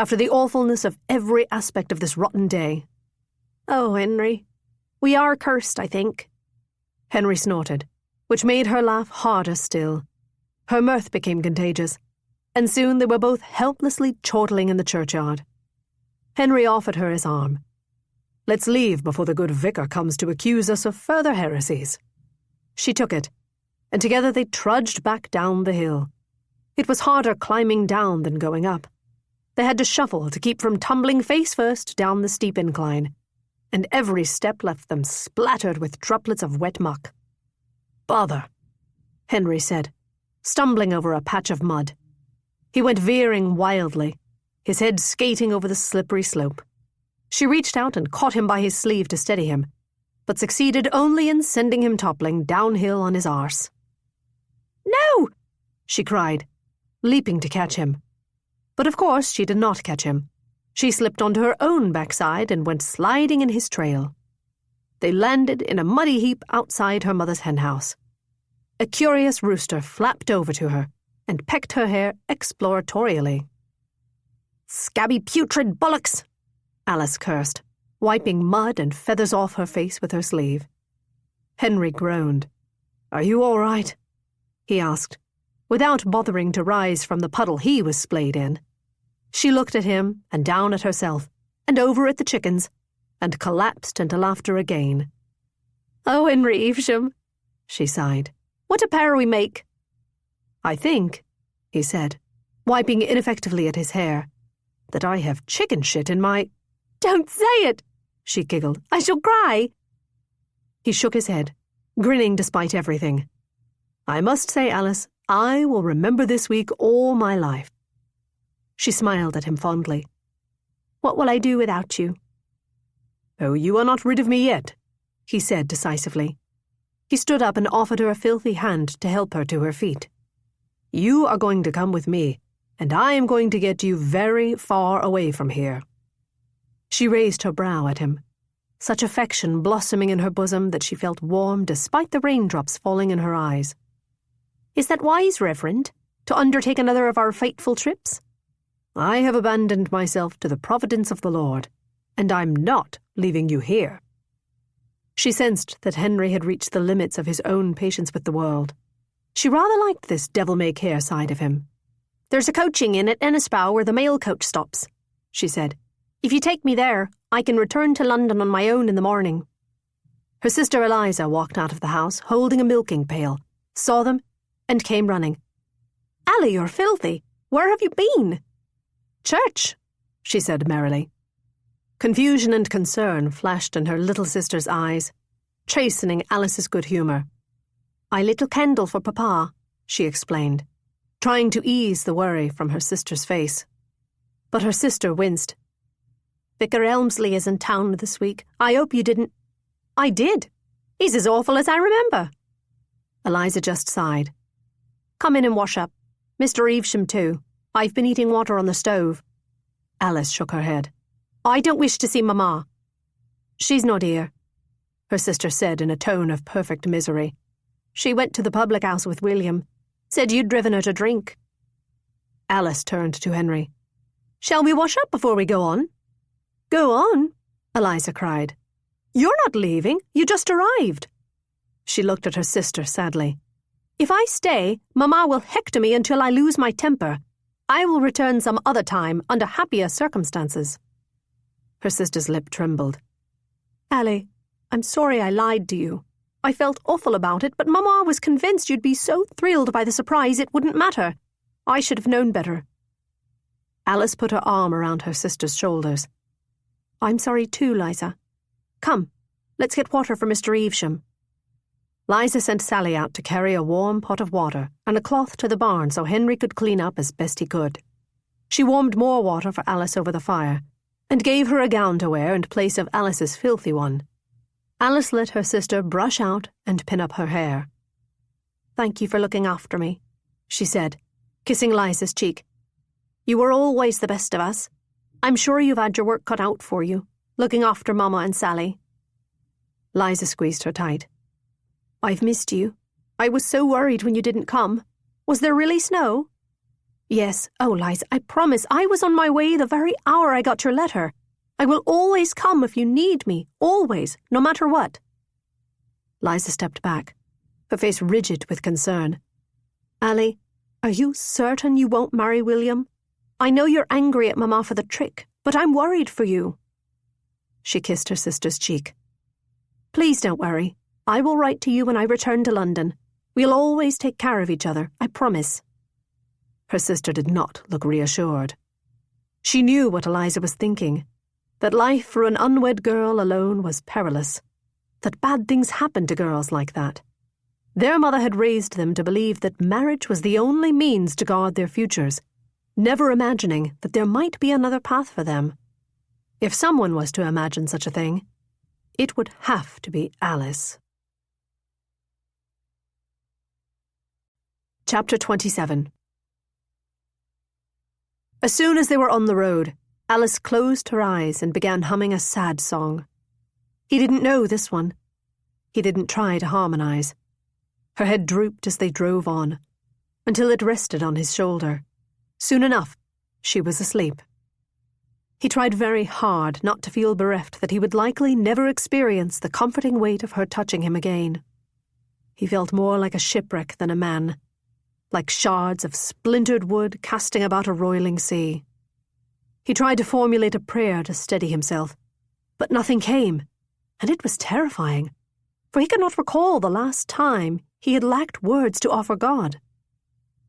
after the awfulness of every aspect of this rotten day.
Oh, Henry, we are cursed, I think.
Henry snorted, which made her laugh harder still. Her mirth became contagious, and soon they were both helplessly chortling in the churchyard. Henry offered her his arm. "Let's leave before the good vicar comes to accuse us of further heresies." She took it, and together they trudged back down the hill. It was harder climbing down than going up. They had to shuffle to keep from tumbling face first down the steep incline, and every step left them splattered with droplets of wet muck. "Bother," Henry said, stumbling over a patch of mud. He went veering wildly, his head skating over the slippery slope. She reached out and caught him by his sleeve to steady him, but succeeded only in sending him toppling downhill on his arse.
"No!"
she cried, leaping to catch him. But of course she did not catch him. She slipped onto her own backside and went sliding in his trail. They landed in a muddy heap outside her mother's henhouse. A curious rooster flapped over to her and pecked her hair exploratorially.
"Scabby putrid bollocks!"
Alice cursed, wiping mud and feathers off her face with her sleeve. Henry groaned. "Are you all right?" he asked, without bothering to rise from the puddle he was splayed in. She looked at him and down at herself and over at the chickens and collapsed into laughter again.
"Oh, Henry Evesham,"
she sighed.
"What a pair we make!"
"I think," he said, wiping ineffectively at his hair, "that I have chicken shit in my—"
"Don't say it," she giggled. "I shall cry."
He shook his head, grinning despite everything. "I must say, Alice, I will remember this week all my life." She smiled at him fondly.
"What will I do without you?"
"Oh, you are not rid of me yet," he said decisively. He stood up and offered her a filthy hand to help her to her feet. "You are going to come with me, and I am going to get you very far away from here." She raised her brow at him, such affection blossoming in her bosom that she felt warm despite the raindrops falling in her eyes.
"Is that wise, Reverend, to undertake another of our fateful trips?"
"I have abandoned myself to the providence of the Lord, and I'm not leaving you here." She sensed that Henry had reached the limits of his own patience with the world. She rather liked this devil-may-care side of him.
"There's a coaching inn at Ennisbow where the mail coach stops," she said. "If you take me there, I can return to London on my own in the morning."
Her sister Eliza walked out of the house, holding a milking pail, saw them, and came running.
"Allie, you're filthy. Where have you been?"
"Church," she said merrily. Confusion and concern flashed in her little sister's eyes, chastening Alice's good humour.
"I lit a candle for Papa,"
she explained, trying to ease the worry from her sister's face. But her sister winced.
"Vicar Elmsley is in town this week. I hope you didn't—"
"I did.
He's as awful as I remember."
Eliza just sighed.
"Come in and wash up. Mr. Evesham too. I've been eating water on the stove."
Alice shook her head.
"I don't wish to see Mamma."
"She's not here," her sister said in a tone of perfect misery.
"She went to the public house with William. Said you'd driven her to drink."
Alice turned to Henry.
"Shall we wash up before we go on?"
"Go on," Eliza cried. "You're not leaving. You just arrived." She looked at her sister sadly.
"If I stay, Mamma will hector me until I lose my temper. I will return some other time under happier circumstances."
Her sister's lip trembled.
"Allie, I'm sorry I lied to you. I felt awful about it, but Mamma was convinced you'd be so thrilled by the surprise it wouldn't matter. I should have known better."
Alice put her arm around her sister's shoulders.
"I'm sorry too, Liza. Come, let's get water for Mr. Evesham."
Liza sent Sally out to carry a warm pot of water and a cloth to the barn so Henry could clean up as best he could. She warmed more water for Alice over the fire and gave her a gown to wear in place of Alice's filthy one. Alice let her sister brush out and pin up her hair.
"Thank you for looking after me,"
she said, kissing Liza's cheek.
"You were always the best of us. I'm sure you've had your work cut out for you, looking after Mamma and Sally."
Liza squeezed her tight.
"I've missed you. I was so worried when you didn't come. Was there really snow?" Yes. Oh, Liza, I promise. I was on my way the very hour I got your letter. I will always come if you need me. Always. No matter what.
Liza stepped back, her face rigid with concern.
Allie, are you certain you won't marry William? I know you're angry at Mamma for the trick, but I'm worried for you.
She kissed her sister's cheek.
Please don't worry. I will write to you when I return to London. We'll always take care of each other, I promise.
Her sister did not look reassured. She knew what Eliza was thinking, that life for an unwed girl alone was perilous, that bad things happened to girls like that. Their mother had raised them to believe that marriage was the only means to guard their futures, never imagining that there might be another path for them. If someone was to imagine such a thing, it would have to be Alice. Chapter 27. As soon as they were on the road, Alice closed her eyes and began humming a sad song. He didn't know this one. He didn't try to harmonize. Her head drooped as they drove on, until it rested on his shoulder. Soon enough, she was asleep. He tried very hard not to feel bereft that he would likely never experience the comforting weight of her touching him again. He felt more like a shipwreck than a man, like shards of splintered wood casting about a roiling sea. He tried to formulate a prayer to steady himself, but nothing came, and it was terrifying, for he could not recall the last time he had lacked words to offer God.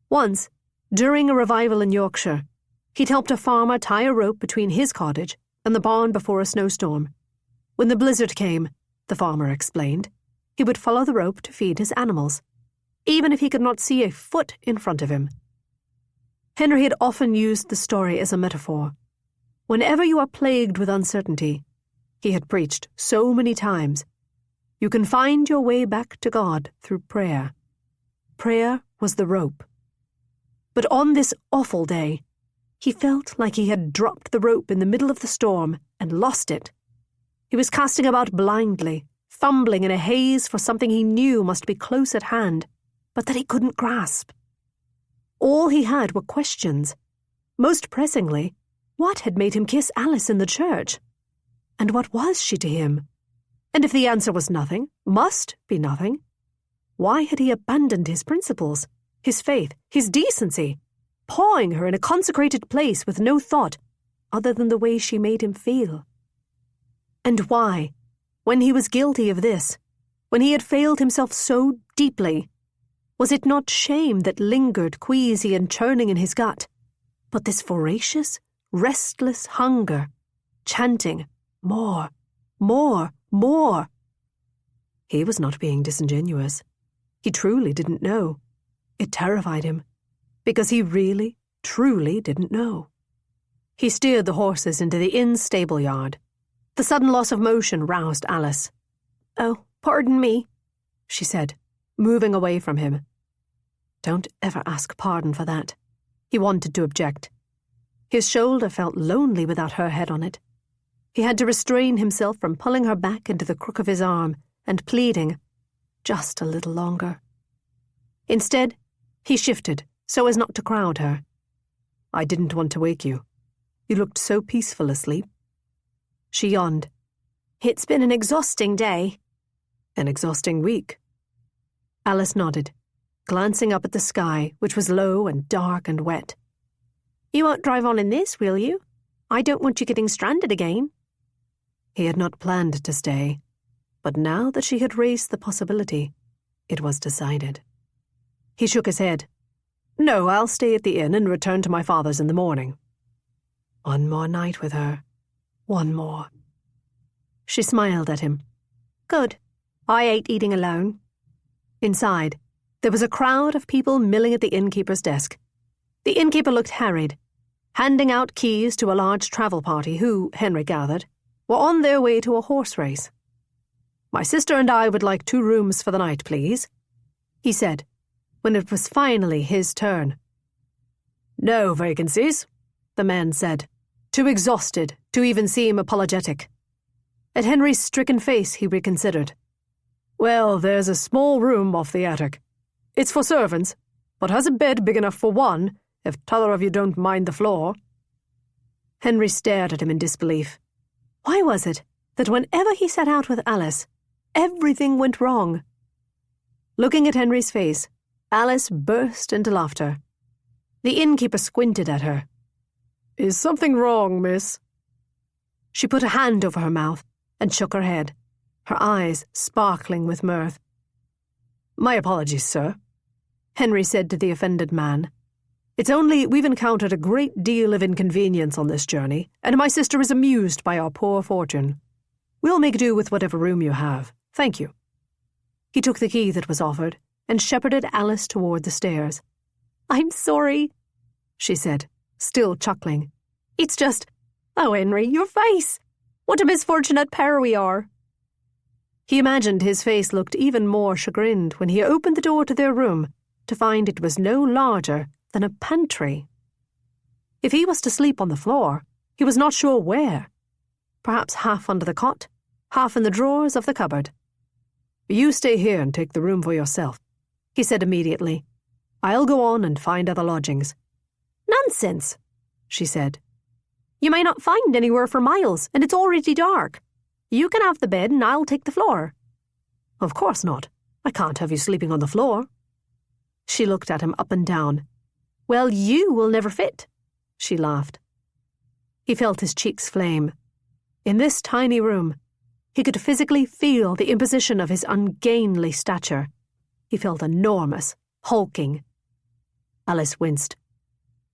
Once, during a revival in Yorkshire, he'd helped a farmer tie a rope between his cottage and the barn before a snowstorm. When the blizzard came, the farmer explained, he would follow the rope to feed his animals, even if he could not see a foot in front of him. Henry had often used the story as a metaphor. Whenever you are plagued with uncertainty, he had preached so many times, you can find your way back to God through prayer. Prayer was the rope. But on this awful day, he felt like he had dropped the rope in the middle of the storm and lost it. He was casting about blindly, fumbling in a haze for something he knew must be close at hand, but that he couldn't grasp. All he had were questions. Most pressingly, what had made him kiss Alice in the church? And what was she to him? And if the answer was nothing, must be nothing, why had he abandoned his principles, his faith, his decency, pawing her in a consecrated place with no thought other than the way she made him feel? And why, when he was guilty of this, when he had failed himself so deeply, was it not shame that lingered queasy and churning in his gut, but this voracious, restless hunger, chanting, more, more, more? He was not being disingenuous. He truly didn't know. It terrified him, because he really, truly didn't know. He steered the horses into the inn stable yard. The sudden loss of motion roused Alice.
"Oh, pardon me,"
she said, moving away from him. Don't ever ask pardon for that. He wanted to object. His shoulder felt lonely without her head on it. He had to restrain himself from pulling her back into the crook of his arm and pleading, just a little longer. Instead, he shifted so as not to crowd her. I didn't want to wake you. You looked so peaceful asleep. She yawned.
"It's been an exhausting day."
An exhausting week. Alice nodded, glancing up at the sky, which was low and dark and wet.
"You won't drive on in this, will you? I don't want you getting stranded again."
He had not planned to stay, but now that she had raised the possibility, it was decided. He shook his head. "No, I'll stay at the inn and return to my father's in the morning." One more night with her. One more. She smiled at him.
"Good. I hate eating alone."
Inside, there was a crowd of people milling at the innkeeper's desk. The innkeeper looked harried, handing out keys to a large travel party who, Henry gathered, were on their way to a horse race. "My sister and I would like 2 rooms for the night, please," he said, when it was finally his turn. "No vacancies," the man said, too exhausted to even seem apologetic. At Henry's stricken face, he reconsidered. "Well, there's a small room off the attic. It's for servants, but has a bed big enough for one
if t'other of you don't mind the floor."
Henry stared at him in disbelief. Why was it that whenever he set out with Alice, everything went wrong? Looking at Henry's face, Alice burst into laughter. The innkeeper squinted at her.
"Is something wrong, miss?"
She put a hand over her mouth and shook her head, her eyes sparkling with mirth.
"My apologies, sir,"
Henry said to the offended man.
"It's only we've encountered a great deal of inconvenience on this journey, and my sister is amused by our poor fortune. We'll make do with whatever room you have. Thank you."
He took the key that was offered and shepherded Alice toward the stairs.
"I'm sorry,"
she said, still chuckling.
"It's just, oh, Henry, your face. What a misfortunate pair we are."
He imagined his face looked even more chagrined when he opened the door to their room to find it was no larger than a pantry. If he was to sleep on the floor, he was not sure where. Perhaps half under the cot, half in the drawers of the cupboard.
"You stay here and take the room for yourself," he said immediately. "I'll go on and find other lodgings."
"Nonsense,"
she said.
"You may not find anywhere for miles, and it's already dark. You can have the bed and I'll take the floor."
"Of course not. I can't have you sleeping on the floor."
She looked at him up and down.
"Well, you will never fit,"
she laughed. He felt his cheeks flame. In this tiny room, he could physically feel the imposition of his ungainly stature. He felt enormous, hulking. Alice winced.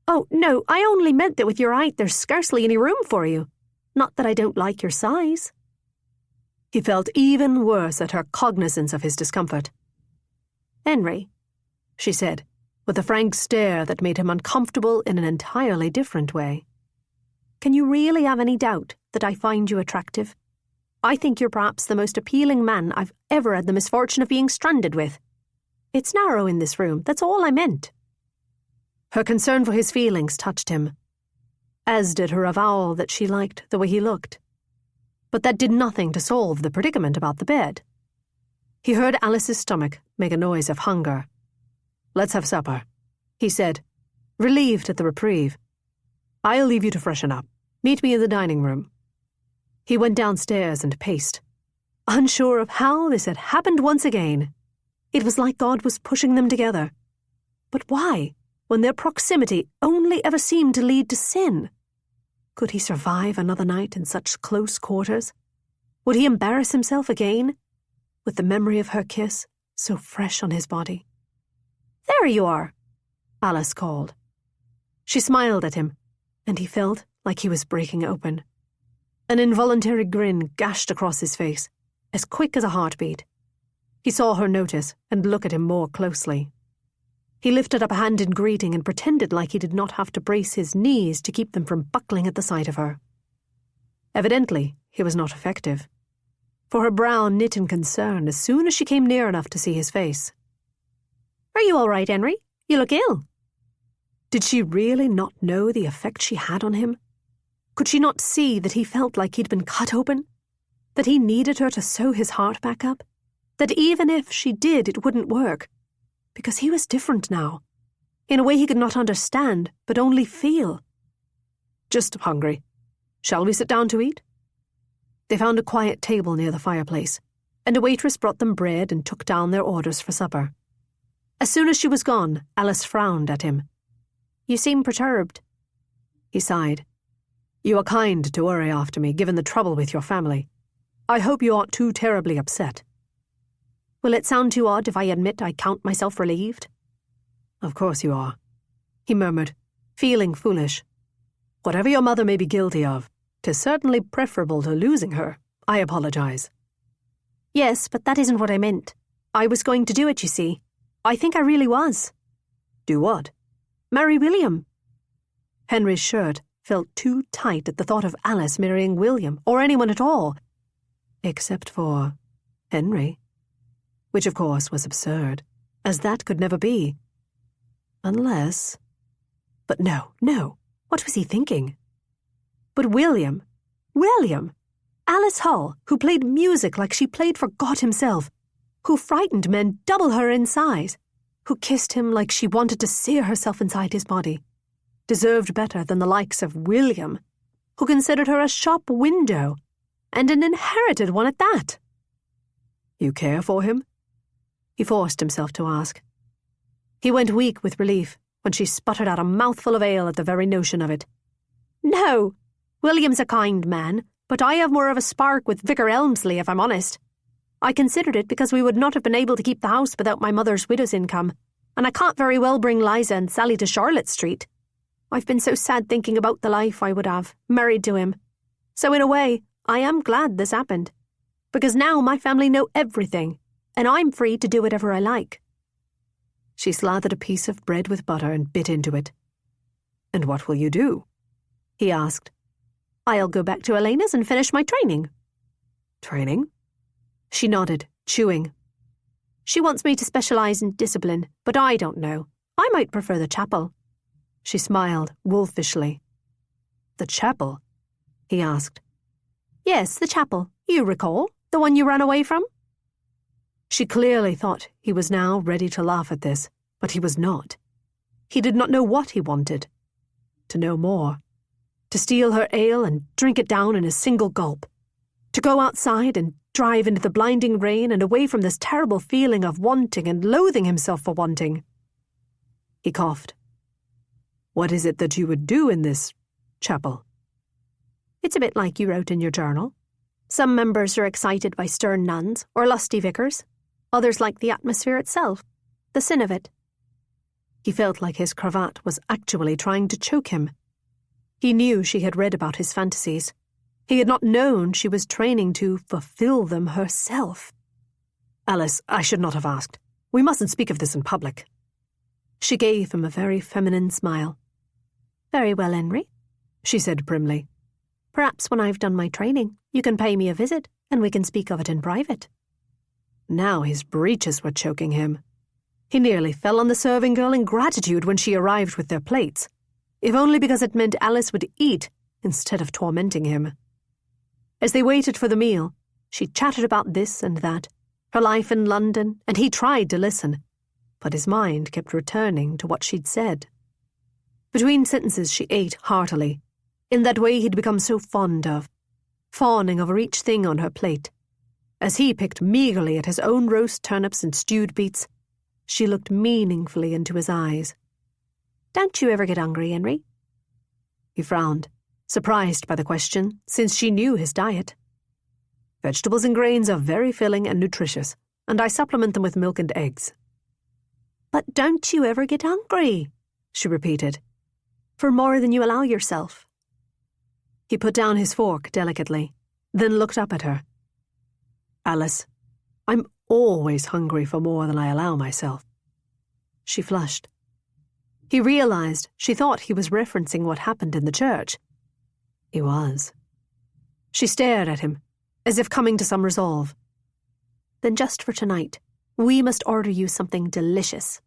"Oh, no, I only meant that with your height there's scarcely any room for you. Not that I don't like your size."
He felt even worse at her cognizance of his discomfort.
"Henry,"
she said, with a frank stare that made him uncomfortable in an entirely different way.
"Can you really have any doubt that I find you attractive? I think you're perhaps the most appealing man I've ever had the misfortune of being stranded with. It's narrow in this room, that's all I meant."
Her concern for his feelings touched him, as did her avowal that she liked the way he looked. But that did nothing to solve the predicament about the bed. He heard Alice's stomach make a noise of hunger. "Let's have supper," he said, relieved at the reprieve. "I'll leave you to freshen up. Meet me in the dining room." He went downstairs and paced, unsure of how this had happened once again. It was like God was pushing them together. But why, when their proximity only ever seemed to lead to sin? Could he survive another night in such close quarters? Would he embarrass himself again, with the memory of her kiss so fresh on his body?
"There you are,"
Alice called. She smiled at him, and he felt like he was breaking open. An involuntary grin gashed across his face, as quick as a heartbeat. He saw her notice and look at him more closely. He lifted up a hand in greeting and pretended like he did not have to brace his knees to keep them from buckling at the sight of her. Evidently, he was not effective, for her brow knit in concern as soon as she came near enough to see his face.
"Are you all right, Henry? You look ill."
Did she really not know the effect she had on him? Could she not see that he felt like he'd been cut open? That he needed her to sew his heart back up? That even if she did, it wouldn't work? Because he was different now, in a way he could not understand, but only feel. "Just hungry. Shall we sit down to eat?" They found a quiet table near the fireplace, and a waitress brought them bread and took down their orders for supper. As soon as she was gone, Alice frowned at him.
"You seem perturbed."
He sighed. "You are kind to worry after me, given the trouble with your family. I hope you aren't too terribly upset."
"Will it sound too odd if I admit I count myself relieved?"
"Of course you are," he murmured, feeling foolish. "Whatever your mother may be guilty of, 'tis certainly preferable to losing her. I apologize."
"Yes, but that isn't what I meant. I was going to do it, you see. I think I really was."
"Do what?"
"Marry William."
Henry's shirt felt too tight at the thought of Alice marrying William, or anyone at all, except for Henry. Which, of course, was absurd, as that could never be. Unless... But no. What was he thinking? But William! Alice Hull, who played music like she played for God himself, who frightened men double her in size, who kissed him like she wanted to sear herself inside his body, deserved better than the likes of William, who considered her a shop window, and an inherited one at that. You care for him? He forced himself to ask. He went weak with relief when she sputtered out a mouthful of ale at the very notion of it. No, William's a kind man, but I have more of a spark with Vicar Elmsley, if I'm honest. I considered it because we would not have been able to keep the house without my mother's widow's income, and I can't very well bring Liza and Sally to Charlotte Street. I've been so sad thinking about the life I would have, married to him. So in a way, I am glad this happened, because now my family know everything, and I'm free to do whatever I like. She slathered a piece of bread with butter and bit into it. And what will you do? He asked. I'll go back to Elena's and finish my training. Training? She nodded, chewing. She wants me to specialise in discipline, but I don't know. I might prefer the chapel. She smiled, wolfishly. The chapel? He asked. Yes, the chapel. You recall? The one you ran away from? She clearly thought he was now ready to laugh at this, but he was not. He did not know what he wanted. To know more. To steal her ale and drink it down in a single gulp. To go outside and drive into the blinding rain and away from this terrible feeling of wanting and loathing himself for wanting. He coughed. What is it that you would do in this chapel? It's a bit like you wrote in your journal. Some members are excited by stern nuns or lusty vicars. Others like the atmosphere itself, the sin of it. He felt like his cravat was actually trying to choke him. He knew she had read about his fantasies. He had not known she was training to fulfill them herself. Alice, I should not have asked. We mustn't speak of this in public. She gave him a very feminine smile. Very well, Henry, she said primly. Perhaps when I've done my training, you can pay me a visit, and we can speak of it in private. Now his breeches were choking him. He nearly fell on the serving girl in gratitude when she arrived with their plates, if only because it meant Alice would eat instead of tormenting him. As they waited for the meal, she chattered about this and that, her life in London, and he tried to listen, but his mind kept returning to what she'd said. Between sentences she ate heartily, in that way he'd become so fond of, fawning over each thing on her plate. As he picked meagerly at his own roast turnips and stewed beets, she looked meaningfully into his eyes. Don't you ever get hungry, Henry? He frowned, surprised by the question, since she knew his diet. Vegetables and grains are very filling and nutritious, and I supplement them with milk and eggs. But don't you ever get hungry? She repeated. For more than you allow yourself. He put down his fork delicately, then looked up at her. Alice, I'm always hungry for more than I allow myself. She flushed. He realized she thought he was referencing what happened in the church. He was. She stared at him, as if coming to some resolve. Then just for tonight, we must order you something delicious.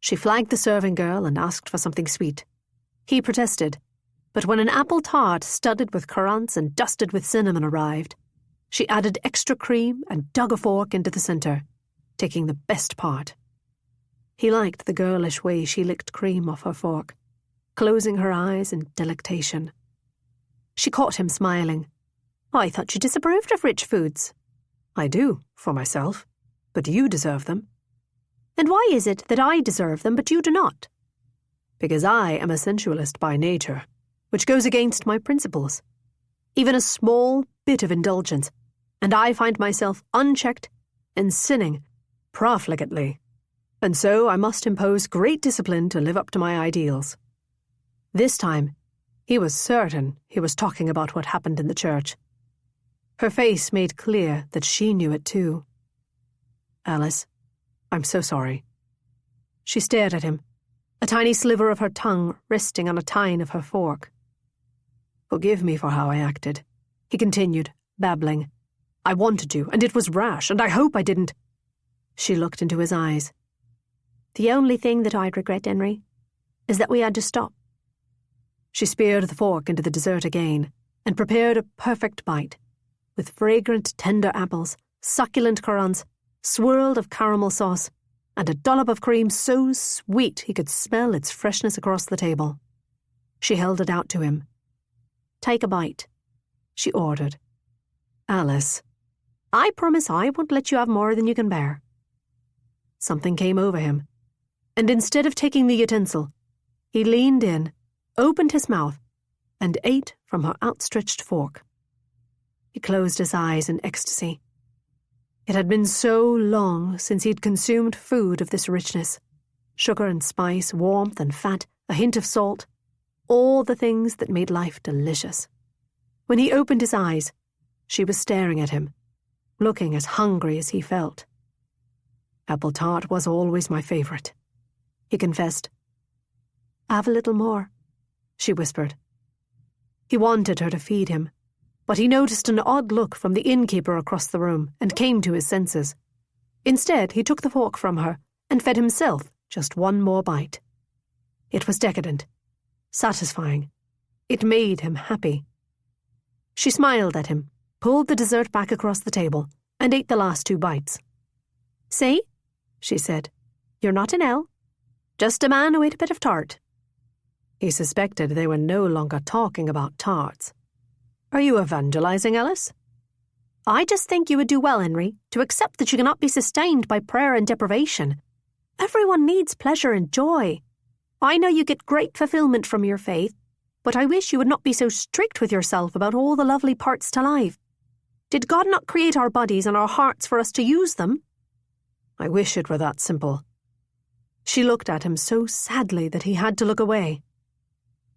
She flagged the serving girl and asked for something sweet. He protested, but when an apple tart studded with currants and dusted with cinnamon arrived, she added extra cream and dug a fork into the center, taking the best part. He liked the girlish way she licked cream off her fork, closing her eyes in delectation. She caught him smiling. I thought you disapproved of rich foods. I do, for myself, but you deserve them. And why is it that I deserve them but you do not? Because I am a sensualist by nature, which goes against my principles. Even a small bit of indulgence, and I find myself unchecked and sinning profligately, and so I must impose great discipline to live up to my ideals. This time, he was certain he was talking about what happened in the church. Her face made clear that she knew it too. Alice, I'm so sorry. She stared at him, a tiny sliver of her tongue resting on a tine of her fork. Forgive me for how I acted, he continued, babbling. I wanted to, and it was rash, and I hope I didn't. She looked into his eyes. The only thing that I'd regret, Henry, is that we had to stop. She speared the fork into the dessert again and prepared a perfect bite, with fragrant, tender apples, succulent currants, swirled of caramel sauce, and a dollop of cream so sweet he could smell its freshness across the table. She held it out to him. "Take a bite," she ordered. "Alice, I promise I won't let you have more than you can bear." Something came over him, and instead of taking the utensil, he leaned in, opened his mouth, and ate from her outstretched fork. He closed his eyes in ecstasy. It had been so long since he'd consumed food of this richness. Sugar and spice, warmth and fat, a hint of salt, all the things that made life delicious. When he opened his eyes, she was staring at him, looking as hungry as he felt. "Apple tart was always my favourite," he confessed. "Have a little more," she whispered. He wanted her to feed him, but he noticed an odd look from the innkeeper across the room and came to his senses. Instead, he took the fork from her and fed himself just one more bite. It was decadent, satisfying. It made him happy. She smiled at him, pulled the dessert back across the table, and ate the last 2 bites. "See," she said, "you're not an L. Just a man who ate a bit of tart." He suspected they were no longer talking about tarts. "Are you evangelizing, Alice?" "I just think you would do well, Henry, to accept that you cannot be sustained by prayer and deprivation. Everyone needs pleasure and joy. I know you get great fulfillment from your faith, but I wish you would not be so strict with yourself about all the lovely parts to life. Did God not create our bodies and our hearts for us to use them?" "I wish it were that simple." She looked at him so sadly that he had to look away.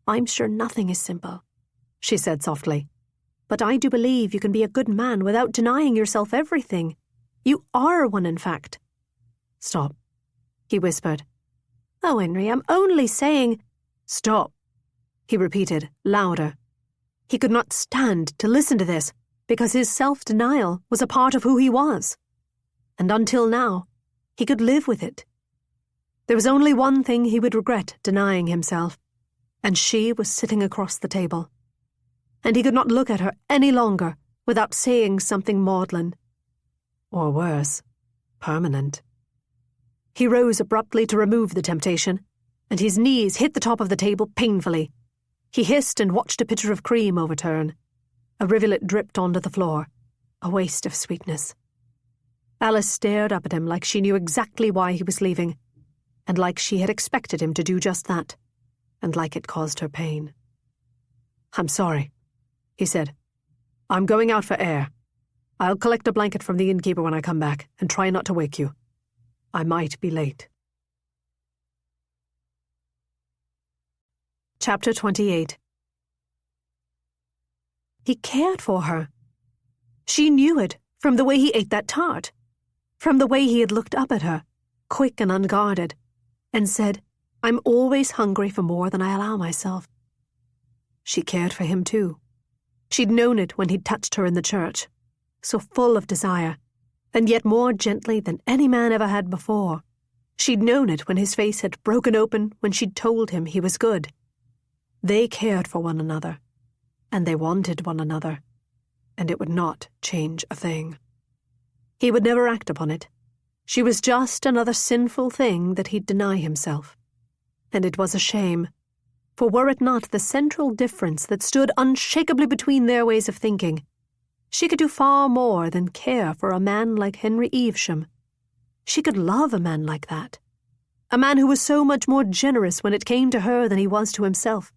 "I'm sure nothing is simple," she said softly. "But I do believe you can be a good man without denying yourself everything. You are one, in fact." "Stop," he whispered. "Oh, Henry, I'm only saying—" "Stop," he repeated, louder. He could not stand to listen to this, because his self-denial was a part of who he was. And until now, he could live with it. There was only one thing he would regret denying himself, and she was sitting across the table. And he could not look at her any longer without saying something maudlin. Or worse, permanent. He rose abruptly to remove the temptation, and his knees hit the top of the table painfully. He hissed and watched a pitcher of cream overturn. A rivulet dripped onto the floor, a waste of sweetness. Alice stared up at him like she knew exactly why he was leaving, and like she had expected him to do just that, and like it caused her pain. "I'm sorry," he said. "I'm going out for air. I'll collect a blanket from the innkeeper when I come back and try not to wake you. I might be late." Chapter 28. He cared for her. She knew it from the way he ate that tart, from the way he had looked up at her, quick and unguarded, and said, "I'm always hungry for more than I allow myself." She cared for him too. She'd known it when he'd touched her in the church, so full of desire, and yet more gently than any man ever had before. She'd known it when his face had broken open when she'd told him he was good. They cared for one another, and they wanted one another, and it would not change a thing. He would never act upon it. She was just another sinful thing that he'd deny himself. And it was a shame, for were it not the central difference that stood unshakably between their ways of thinking, she could do far more than care for a man like Henry Evesham. She could love a man like that. A man who was so much more generous when it came to her than he was to himself.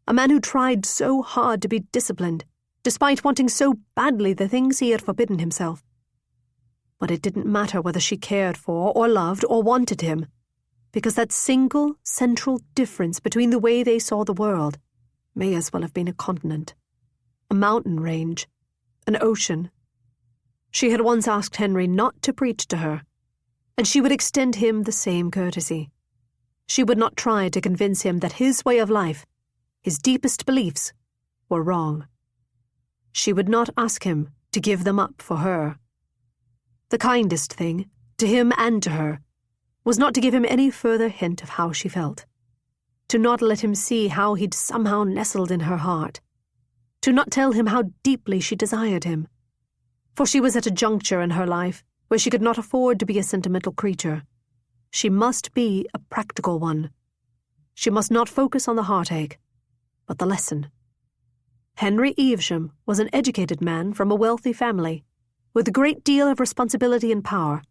A man who tried so hard to be disciplined, despite wanting so badly the things he had forbidden himself. But it didn't matter whether she cared for, or loved, or wanted him, because that single, central difference between the way they saw the world may as well have been a continent, a mountain range, an ocean. She had once asked Henry not to preach to her, and she would extend him the same courtesy. She would not try to convince him that his way of life, his deepest beliefs, were wrong. She would not ask him to give them up for her. The kindest thing, to him and to her, was not to give him any further hint of how she felt, to not let him see how he'd somehow nestled in her heart, to not tell him how deeply she desired him. For she was at a juncture in her life where she could not afford to be a sentimental creature. She must be a practical one. She must not focus on the heartache, but the lesson. Henry Evesham was an educated man from a wealthy family, with a great deal of responsibility and power.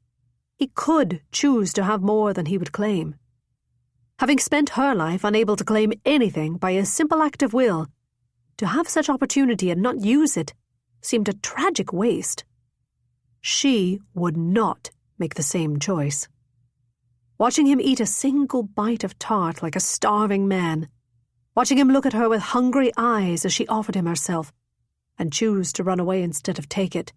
He could choose to have more than he would claim. Having spent her life unable to claim anything by a simple act of will, to have such opportunity and not use it seemed a tragic waste. She would not make the same choice. Watching him eat a single bite of tart like a starving man, watching him look at her with hungry eyes as she offered him herself, and choose to run away instead of take it,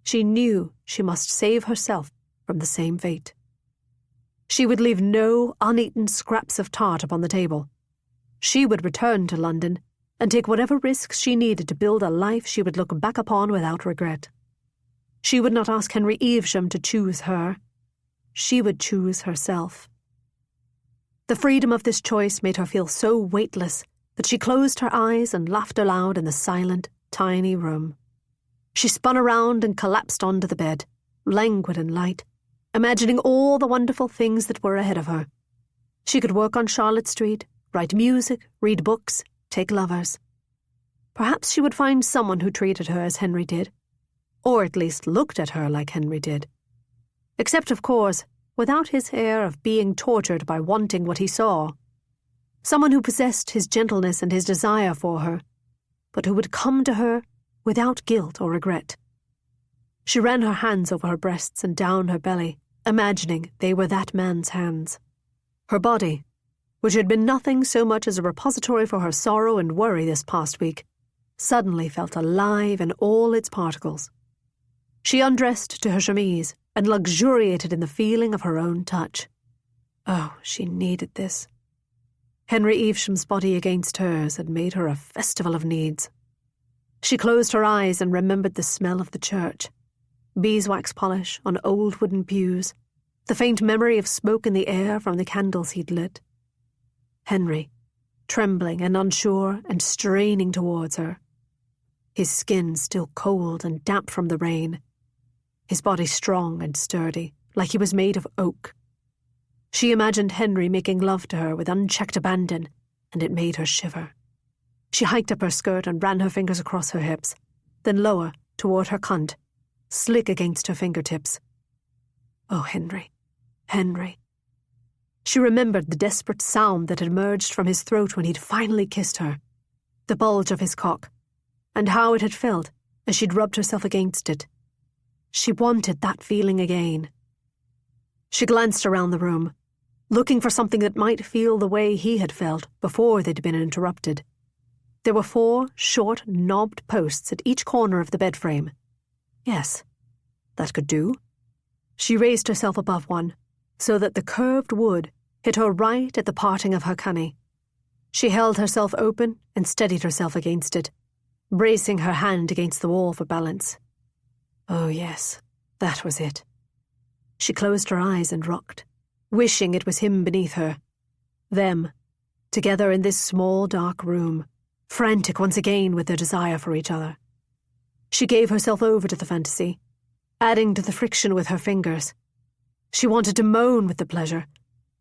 she knew she must save herself from the same fate. She would leave no uneaten scraps of tart upon the table. She would return to London and take whatever risks she needed to build a life she would look back upon without regret. She would not ask Henry Evesham to choose her. She would choose herself. The freedom of this choice made her feel so weightless that she closed her eyes and laughed aloud in the silent, tiny room. She spun around and collapsed onto the bed, languid and light, imagining all the wonderful things that were ahead of her. She could work on Charlotte Street, write music, read books, take lovers. Perhaps she would find someone who treated her as Henry did, or at least looked at her like Henry did. Except, of course, without his air of being tortured by wanting what he saw. Someone who possessed his gentleness and his desire for her, but who would come to her without guilt or regret. She ran her hands over her breasts and down her belly, imagining they were that man's hands. Her body, which had been nothing so much as a repository for her sorrow and worry this past week, suddenly felt alive in all its particles. She undressed to her chemise and luxuriated in the feeling of her own touch. Oh, she needed this. Henry Evesham's body against hers had made her a festival of needs. She closed her eyes and remembered the smell of the church, beeswax polish on old wooden pews, the faint memory of smoke in the air from the candles he'd lit. Henry, trembling and unsure and straining towards her. His skin still cold and damp from the rain. His body strong and sturdy, like he was made of oak. She imagined Henry making love to her with unchecked abandon, and it made her shiver. She hiked up her skirt and ran her fingers across her hips, then lower toward her cunt, slick against her fingertips. Oh, Henry, Henry. She remembered the desperate sound that had emerged from his throat when he'd finally kissed her, the bulge of his cock, and how it had felt as she'd rubbed herself against it. She wanted that feeling again. She glanced around the room, looking for something that might feel the way he had felt before they'd been interrupted. There were 4 short, knobbed posts at each corner of the bed frame. Yes, that could do. She raised herself above one, so that the curved wood hit her right at the parting of her cunny. She held herself open and steadied herself against it, bracing her hand against the wall for balance. Oh yes, that was it. She closed her eyes and rocked, wishing it was him beneath her. Them, together in this small dark room, frantic once again with their desire for each other. She gave herself over to the fantasy, adding to the friction with her fingers. She wanted to moan with the pleasure,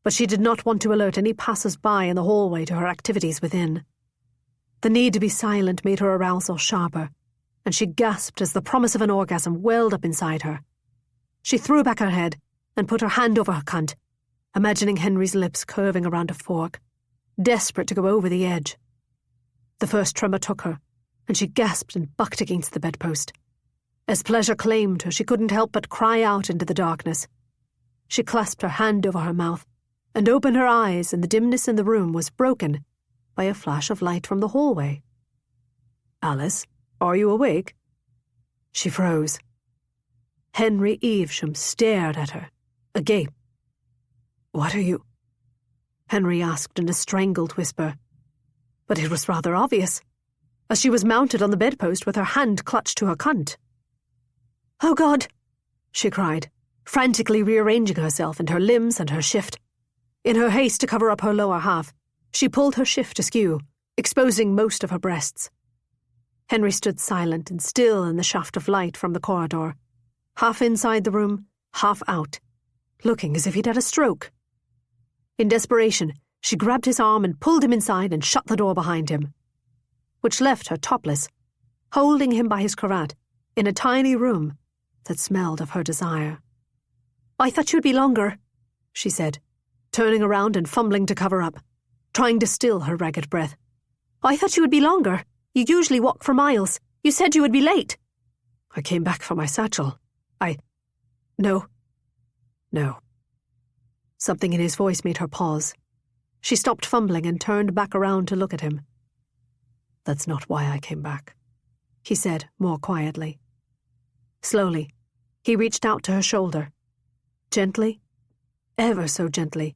but she did not want to alert any passers-by in the hallway to her activities within. The need to be silent made her arousal sharper, and she gasped as the promise of an orgasm welled up inside her. She threw back her head and put her hand over her cunt, imagining Henry's lips curving around a fork, desperate to go over the edge. The first tremor took her, and she gasped and bucked against the bedpost. As pleasure claimed her, she couldn't help but cry out into the darkness. She clasped her hand over her mouth and opened her eyes, and the dimness in the room was broken by a flash of light from the hallway. "Alice, are you awake?" She froze. Henry Evesham stared at her, agape. "What are you?" Henry asked in a strangled whisper. But it was rather obvious, as she was mounted on the bedpost with her hand clutched to her cunt. "Oh, God!" she cried, frantically rearranging herself and her limbs and her shift. In her haste to cover up her lower half, she pulled her shift askew, exposing most of her breasts. Henry stood silent and still in the shaft of light from the corridor, half inside the room, half out, looking as if he'd had a stroke. In desperation, She grabbed his arm and pulled him inside and shut the door behind him, which left her topless, holding him by his cravat in a tiny room that smelled of her desire. "I thought you'd be longer," she said, turning around and fumbling to cover up, trying to still her ragged breath. "I thought you would be longer. You usually walk for miles. You said you would be late." "I came back for my satchel. No. Something in his voice made her pause. She stopped fumbling and turned back around to look at him. "That's not why I came back," he said more quietly. Slowly, he reached out to her shoulder. Gently, ever so gently,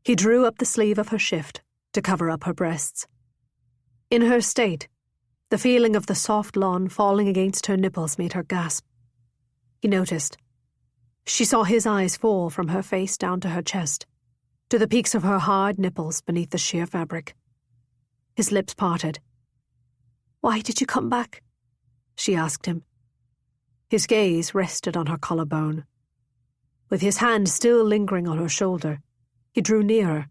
he drew up the sleeve of her shift to cover up her breasts. In her state, the feeling of the soft lawn falling against her nipples made her gasp. He noticed. She saw his eyes fall from her face down to her chest, to the peaks of her hard nipples beneath the sheer fabric. His lips parted. "Why did you come back?" she asked him. His gaze rested on her collarbone. With his hand still lingering on her shoulder, he drew nearer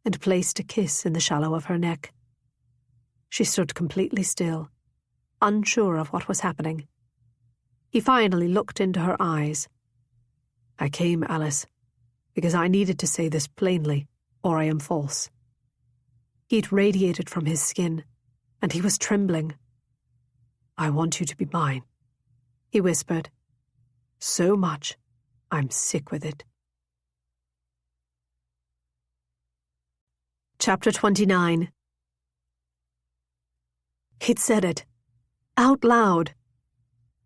and placed a kiss in the shallow of her neck. She stood completely still, unsure of what was happening. He finally looked into her eyes. "I came, Alice, because I needed to say this plainly, or I am false." Heat radiated from his skin, and he was trembling. "I want you to be mine," he whispered. "So much, I'm sick with it." Chapter 29. He'd said it, out loud.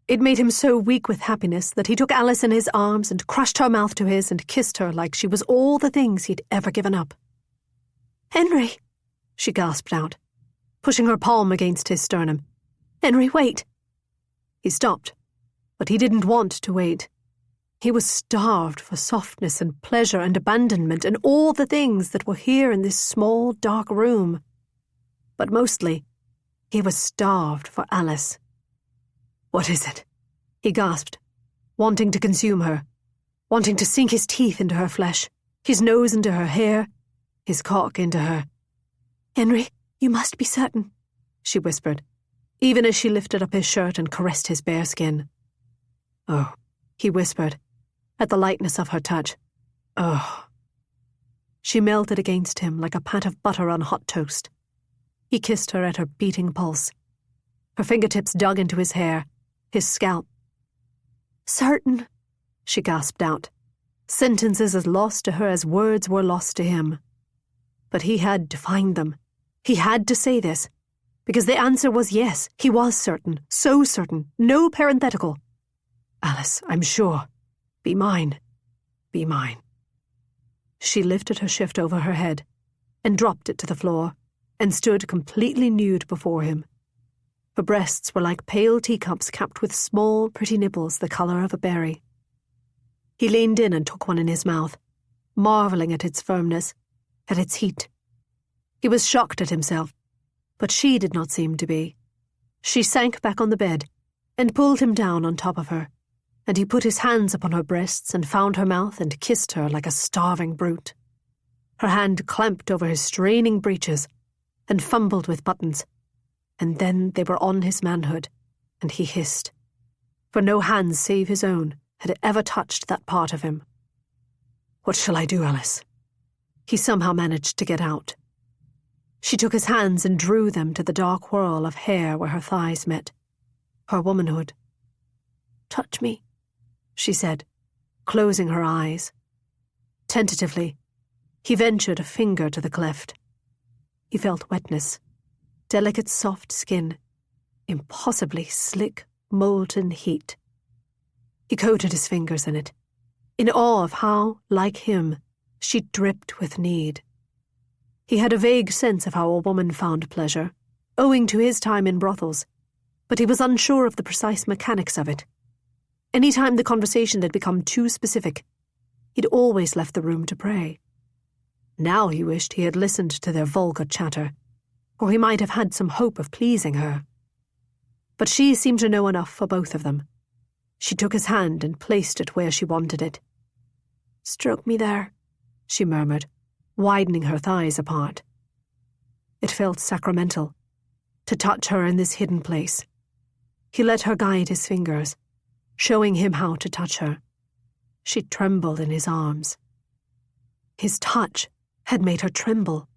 It made him so weak with happiness that he took Alice in his arms and crushed her mouth to his and kissed her like she was all the things he'd ever given up. "Henry," she gasped out, pushing her palm against his sternum. "Henry, wait." He stopped, but he didn't want to wait. He was starved for softness and pleasure and abandonment and all the things that were here in this small, dark room. But mostly, he was starved for Alice. "What is it?" he gasped, wanting to consume her, wanting to sink his teeth into her flesh, his nose into her hair, his cock into her. "Henry, you must be certain," she whispered, even as she lifted up his shirt and caressed his bare skin. "Oh," he whispered, at the lightness of her touch. "Oh." She melted against him like a pat of butter on hot toast. He kissed her at her beating pulse. Her fingertips dug into his hair, his scalp. "Certain," she gasped out, sentences as lost to her as words were lost to him. But he had to find them. He had to say this, because the answer was yes, he was certain, so certain, no parenthetical. "Alice, I'm sure. Be mine. Be mine." She lifted her shift over her head and dropped it to the floor and stood completely nude before him. Her breasts were like pale teacups capped with small, pretty nipples the colour of a berry. He leaned in and took one in his mouth, marvelling at its firmness, at its heat. He was shocked at himself, but she did not seem to be. She sank back on the bed and pulled him down on top of her, and he put his hands upon her breasts and found her mouth and kissed her like a starving brute. Her hand clamped over his straining breeches and fumbled with buttons, and then they were on his manhood, and he hissed, for no hands save his own had ever touched that part of him. "What shall I do, Alice?" He somehow managed to get out. She took his hands and drew them to the dark whirl of hair where her thighs met. Her womanhood. "Touch me," she said, closing her eyes. Tentatively, he ventured a finger to the cleft. He felt wetness, delicate soft skin, impossibly slick, molten heat. He coated his fingers in it, in awe of how, like him, she dripped with need. He had a vague sense of how a woman found pleasure, owing to his time in brothels, but he was unsure of the precise mechanics of it. Any time the conversation had become too specific, he'd always left the room to pray. Now he wished he had listened to their vulgar chatter, or he might have had some hope of pleasing her. But she seemed to know enough for both of them. She took his hand and placed it where she wanted it. "Stroke me there," she murmured, widening her thighs apart. It felt sacramental, to touch her in this hidden place. He let her guide his fingers, showing him how to touch her. She trembled in his arms. His touch had made her tremble.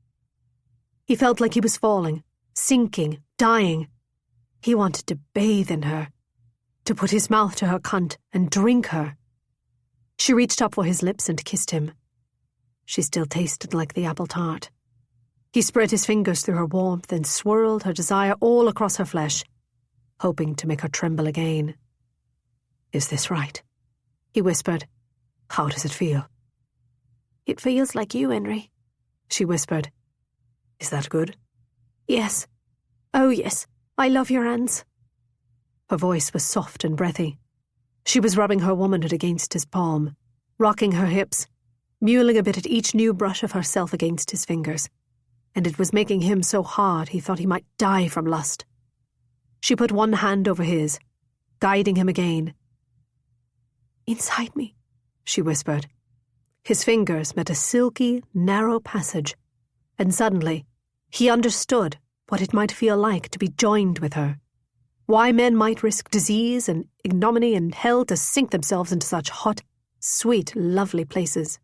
He felt like he was falling, sinking, dying. He wanted to bathe in her, to put his mouth to her cunt and drink her. She reached up for his lips and kissed him. She still tasted like the apple tart. He spread his fingers through her warmth and swirled her desire all across her flesh, hoping to make her tremble again. "Is this right?" he whispered. "How does it feel?"
"It feels like you, Henry,"
she whispered. "Is that good?"
"Yes. Oh, yes. I love your hands."
Her voice was soft and breathy. She was rubbing her womanhood against his palm, rocking her hips, mewling a bit at each new brush of herself against his fingers, and it was making him so hard he thought he might die from lust. She put one hand over his, guiding him again.
"Inside me,"
she whispered. His fingers met a silky, narrow passage, and suddenly he understood what it might feel like to be joined with her. Why men might risk disease and ignominy and hell to sink themselves into such hot, sweet, lovely places.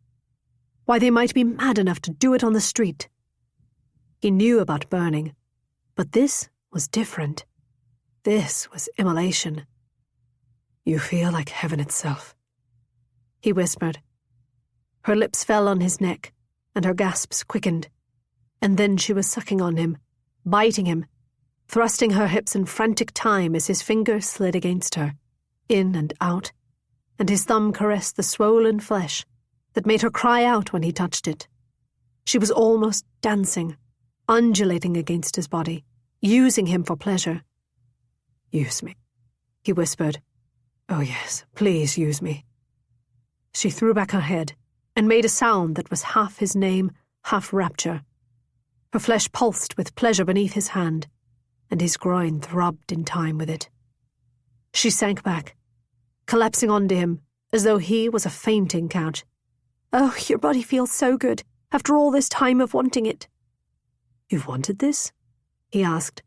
Why they might be mad enough to do it on the street. He knew about burning, but this was different. This was immolation. "You feel like heaven itself," he whispered. Her lips fell on his neck, and her gasps quickened, and then she was sucking on him, biting him, thrusting her hips in frantic time as his fingers slid against her, in and out, and his thumb caressed the swollen flesh that made her cry out when he touched it. She was almost dancing, undulating against his body, using him for pleasure. "Use me," he whispered. "Oh yes, please use me." She threw back her head and made a sound that was half his name, half rapture. Her flesh pulsed with pleasure beneath his hand, and his groin throbbed in time with it. She sank back, collapsing onto him as though he was a fainting couch. "Oh, your body feels so good, after all this time of wanting it." "You've wanted this?" he asked,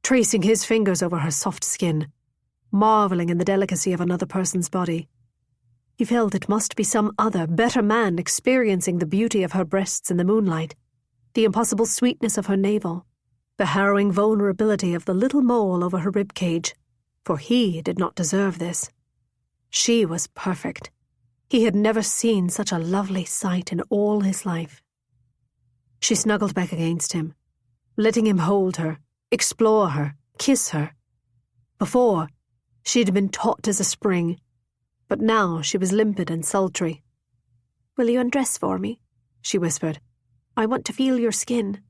tracing his fingers over her soft skin, marveling in the delicacy of another person's body. He felt it must be some other, better man experiencing the beauty of her breasts in the moonlight, the impossible sweetness of her navel, the harrowing vulnerability of the little mole over her ribcage, for he did not deserve this. She was perfect. He had never seen such a lovely sight in all his life. She snuggled back against him, letting him hold her, explore her, kiss her. Before, she had been taut as a spring, but now she was limpid and sultry.
"Will you undress for me?" she whispered. "I want to feel your skin."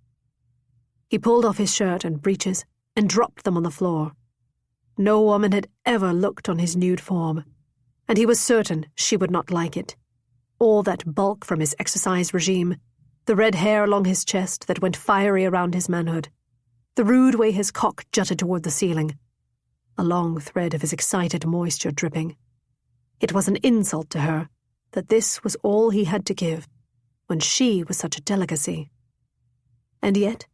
He pulled off his shirt and breeches and dropped them on the floor. No woman had ever looked on his nude form, and he was certain she would not like it. All that bulk from his exercise regime, the red hair along his chest that went fiery around his manhood, the rude way his cock jutted toward the ceiling, a long thread of his excited moisture dripping. It was an insult to her that this was all he had to give, when she was such a delicacy. And yet,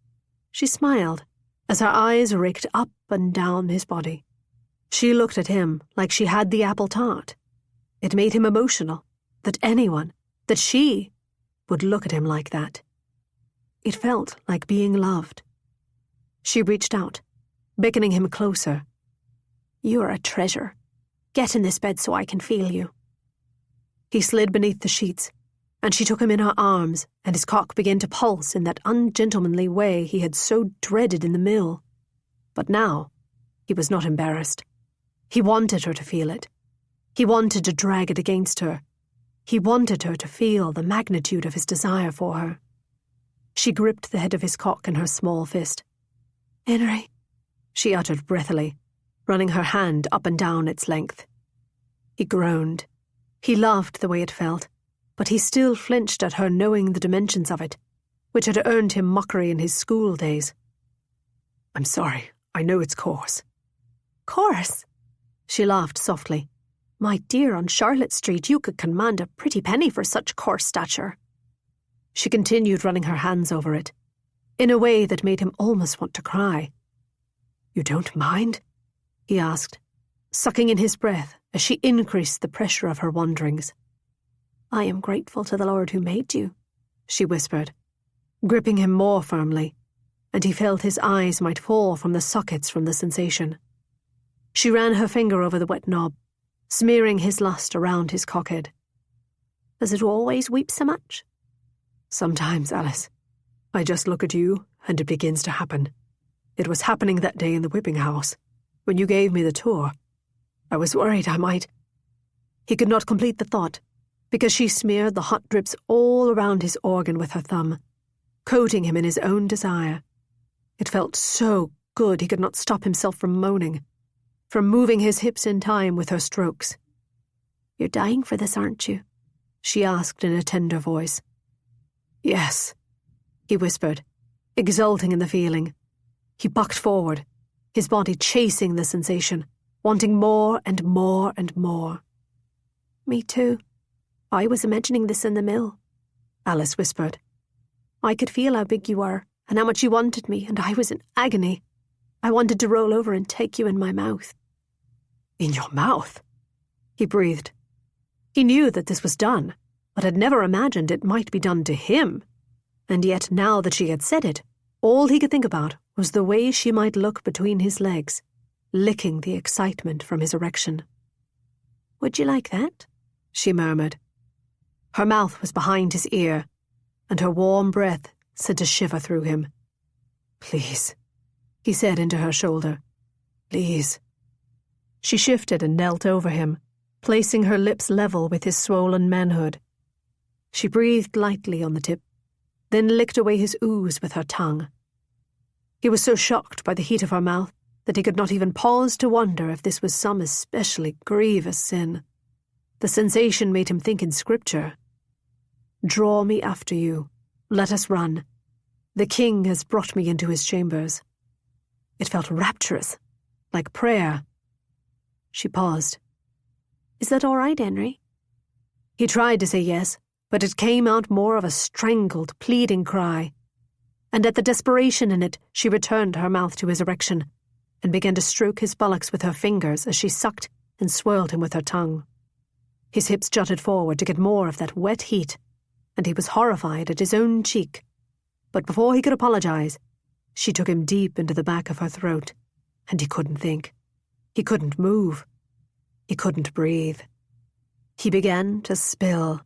she smiled as her eyes raked up and down his body. She looked at him like she had the apple tart. It made him emotional that anyone, that she, would look at him like that. It felt like being loved. She reached out, beckoning him closer. "You are a treasure. Get in this bed so I can feel you." He slid beneath the sheets, and she took him in her arms, and his cock began to pulse in that ungentlemanly way he had so dreaded in the mill. But now, he was not embarrassed. He wanted her to feel it. He wanted to drag it against her. He wanted her to feel the magnitude of his desire for her. She gripped the head of his cock in her small fist. "Henry," she uttered breathily, running her hand up and down its length. He groaned. He loved the way it felt, but he still flinched at her knowing the dimensions of it, which had earned him mockery in his school days. "I'm sorry. I know it's coarse." "Coarse?" She laughed softly. "My dear, on Charlotte Street you could command a pretty penny for such coarse stature." She continued running her hands over it, in a way that made him almost want to cry. "You don't mind?" he asked, sucking in his breath as she increased the pressure of her wanderings.
"I am grateful to the Lord who made you,"
she whispered, gripping him more firmly, and he felt his eyes might fall from the sockets from the sensation. She ran her finger over the wet knob, smearing his lust around his cockhead.
"Does it always weep so much?"
"Sometimes, Alice. I just look at you, and it begins to happen. It was happening that day in the whipping house, when you gave me the tour. I was worried I might—" He could not complete the thought, because she smeared the hot drips all around his organ with her thumb, coating him in his own desire. It felt so good he could not stop himself from moaning, from moving his hips in time with her strokes.
"You're dying for this, aren't you?"
she asked in a tender voice. "Yes," he whispered, exulting in the feeling. He bucked forward, his body chasing the sensation, wanting more and more and more.
"Me too. I was imagining this in the mill,"
Alice whispered.
"I could feel how big you were and how much you wanted me, and I was in agony. I wanted to roll over and take you in my mouth."
"In your mouth?" he breathed. He knew that this was done, but had never imagined it might be done to him. And yet, now that she had said it, all he could think about was the way she might look between his legs, licking the excitement from his erection.
"Would you like that?"
she murmured. Her mouth was behind his ear, and her warm breath sent a shiver through him. "Please," he said into her shoulder. "Please." She shifted and knelt over him, placing her lips level with his swollen manhood. She breathed lightly on the tip, then licked away his ooze with her tongue. He was so shocked by the heat of her mouth that he could not even pause to wonder if this was some especially grievous sin. The sensation made him think in Scripture. "Draw me after you. Let us run. The king has brought me into his chambers." It felt rapturous, like prayer. She paused.
"Is that all right, Henry?"
He tried to say yes, but it came out more of a strangled, pleading cry. And at the desperation in it, she returned her mouth to his erection and began to stroke his buttocks with her fingers as she sucked and swirled him with her tongue. His hips jutted forward to get more of that wet heat, and he was horrified at his own cheek. But before he could apologize, she took him deep into the back of her throat, and he couldn't think. He couldn't move. He couldn't breathe. He began to spill.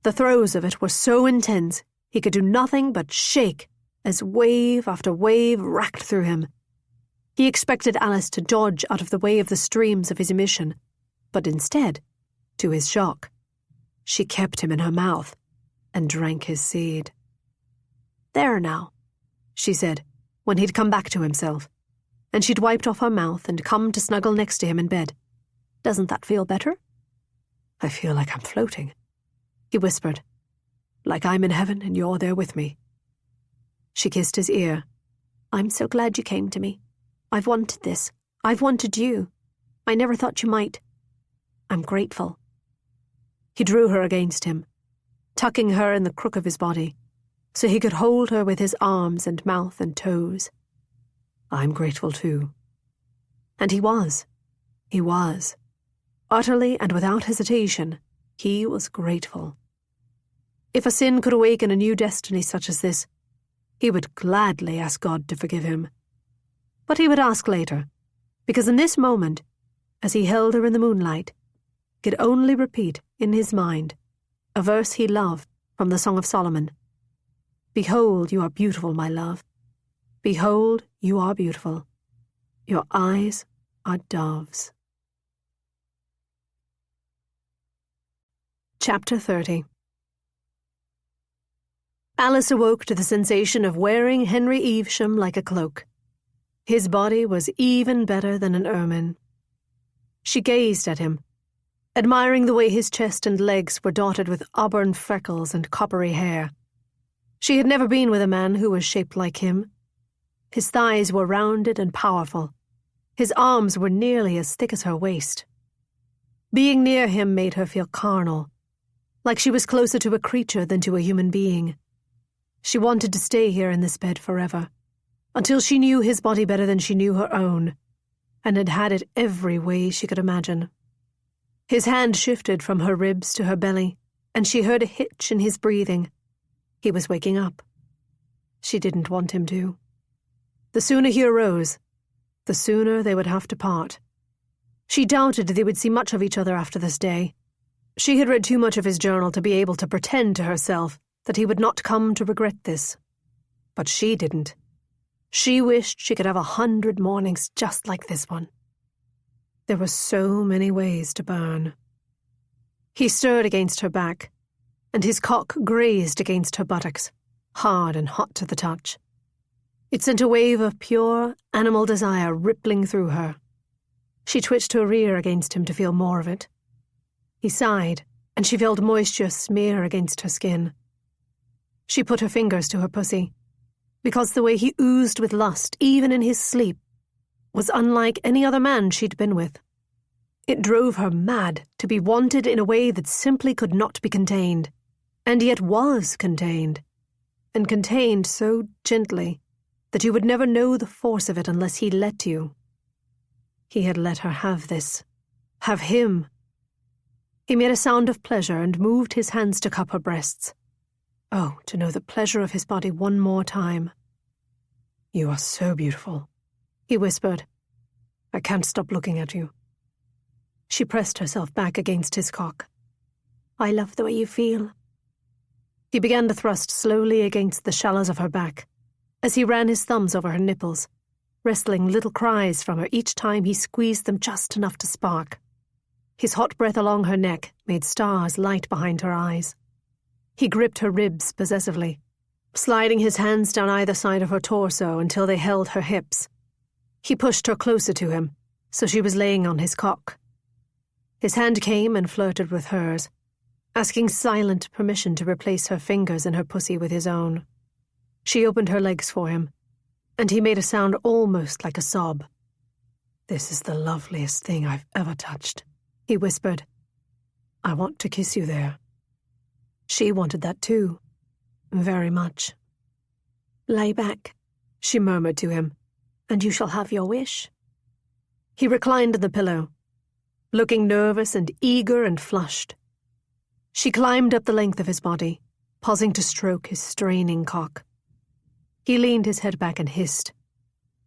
The throes of it were so intense he could do nothing but shake as wave after wave racked through him. He expected Alice to dodge out of the way of the streams of his emission, but instead, to his shock, she kept him in her mouth and drank his seed.
"There now,"
she said, when he'd come back to himself, and she'd wiped off her mouth and come to snuggle next to him in bed.
"Doesn't that feel better?"
"I feel like I'm floating," he whispered, "like I'm in heaven and you're there with me." She kissed his ear.
"I'm so glad you came to me. I've wanted this. I've wanted you. I never thought you might. I'm grateful."
He drew her against him, tucking her in the crook of his body, so he could hold her with his arms and mouth and toes. "I'm grateful too." And he was. He was. Utterly and without hesitation, he was grateful. If a sin could awaken a new destiny such as this, he would gladly ask God to forgive him. But he would ask later, because in this moment, as he held her in the moonlight, he could only repeat in his mind a verse he loved from the Song of Solomon. "Behold, you are beautiful, my love. Behold, you are beautiful. Your eyes are doves." Chapter 30. Alice awoke to the sensation of wearing Henry Evesham like a cloak. His body was even better than an ermine. She gazed at him, admiring the way his chest and legs were dotted with auburn freckles and coppery hair. She had never been with a man who was shaped like him. His thighs were rounded and powerful. His arms were nearly as thick as her waist. Being near him made her feel carnal, like she was closer to a creature than to a human being. She wanted to stay here in this bed forever, until she knew his body better than she knew her own, and had had it every way she could imagine. His hand shifted from her ribs to her belly, and she heard a hitch in his breathing. He was waking up. She didn't want him to. The sooner he arose, the sooner they would have to part. She doubted they would see much of each other after this day. She had read too much of his journal to be able to pretend to herself that he would not come to regret this. But she didn't. She wished she could have 100 mornings just like this one. There were so many ways to burn. He stirred against her back, and his cock grazed against her buttocks, hard and hot to the touch. It sent a wave of pure animal desire rippling through her. She twitched her rear against him to feel more of it. He sighed, and she felt moisture smear against her skin. She put her fingers to her pussy, because the way he oozed with lust, even in his sleep, was unlike any other man she'd been with. It drove her mad to be wanted in a way that simply could not be contained, and yet was contained, and contained so gently that you would never know the force of it unless he let you. He had let her have this, have him. He made a sound of pleasure and moved his hands to cup her breasts. Oh, to know the pleasure of his body one more time. "You are so beautiful," he whispered. "I can't stop looking at you." She pressed herself back against his cock. "I love the way you feel." He began to thrust slowly against the shallows of her back, as he ran his thumbs over her nipples, wrestling little cries from her each time he squeezed them just enough to spark. His hot breath along her neck made stars light behind her eyes. He gripped her ribs possessively, sliding his hands down either side of her torso until they held her hips. He pushed her closer to him, so she was laying on his cock. His hand came and flirted with hers, asking silent permission to replace her fingers in her pussy with his own. She opened her legs for him, and he made a sound almost like a sob. "This is the loveliest thing I've ever touched," he whispered. "I want to kiss you there." She wanted that too, very much. "Lie back," she murmured to him, "and you shall have your wish." He reclined on the pillow, looking nervous and eager and flushed. She climbed up the length of his body, pausing to stroke his straining cock. He leaned his head back and hissed,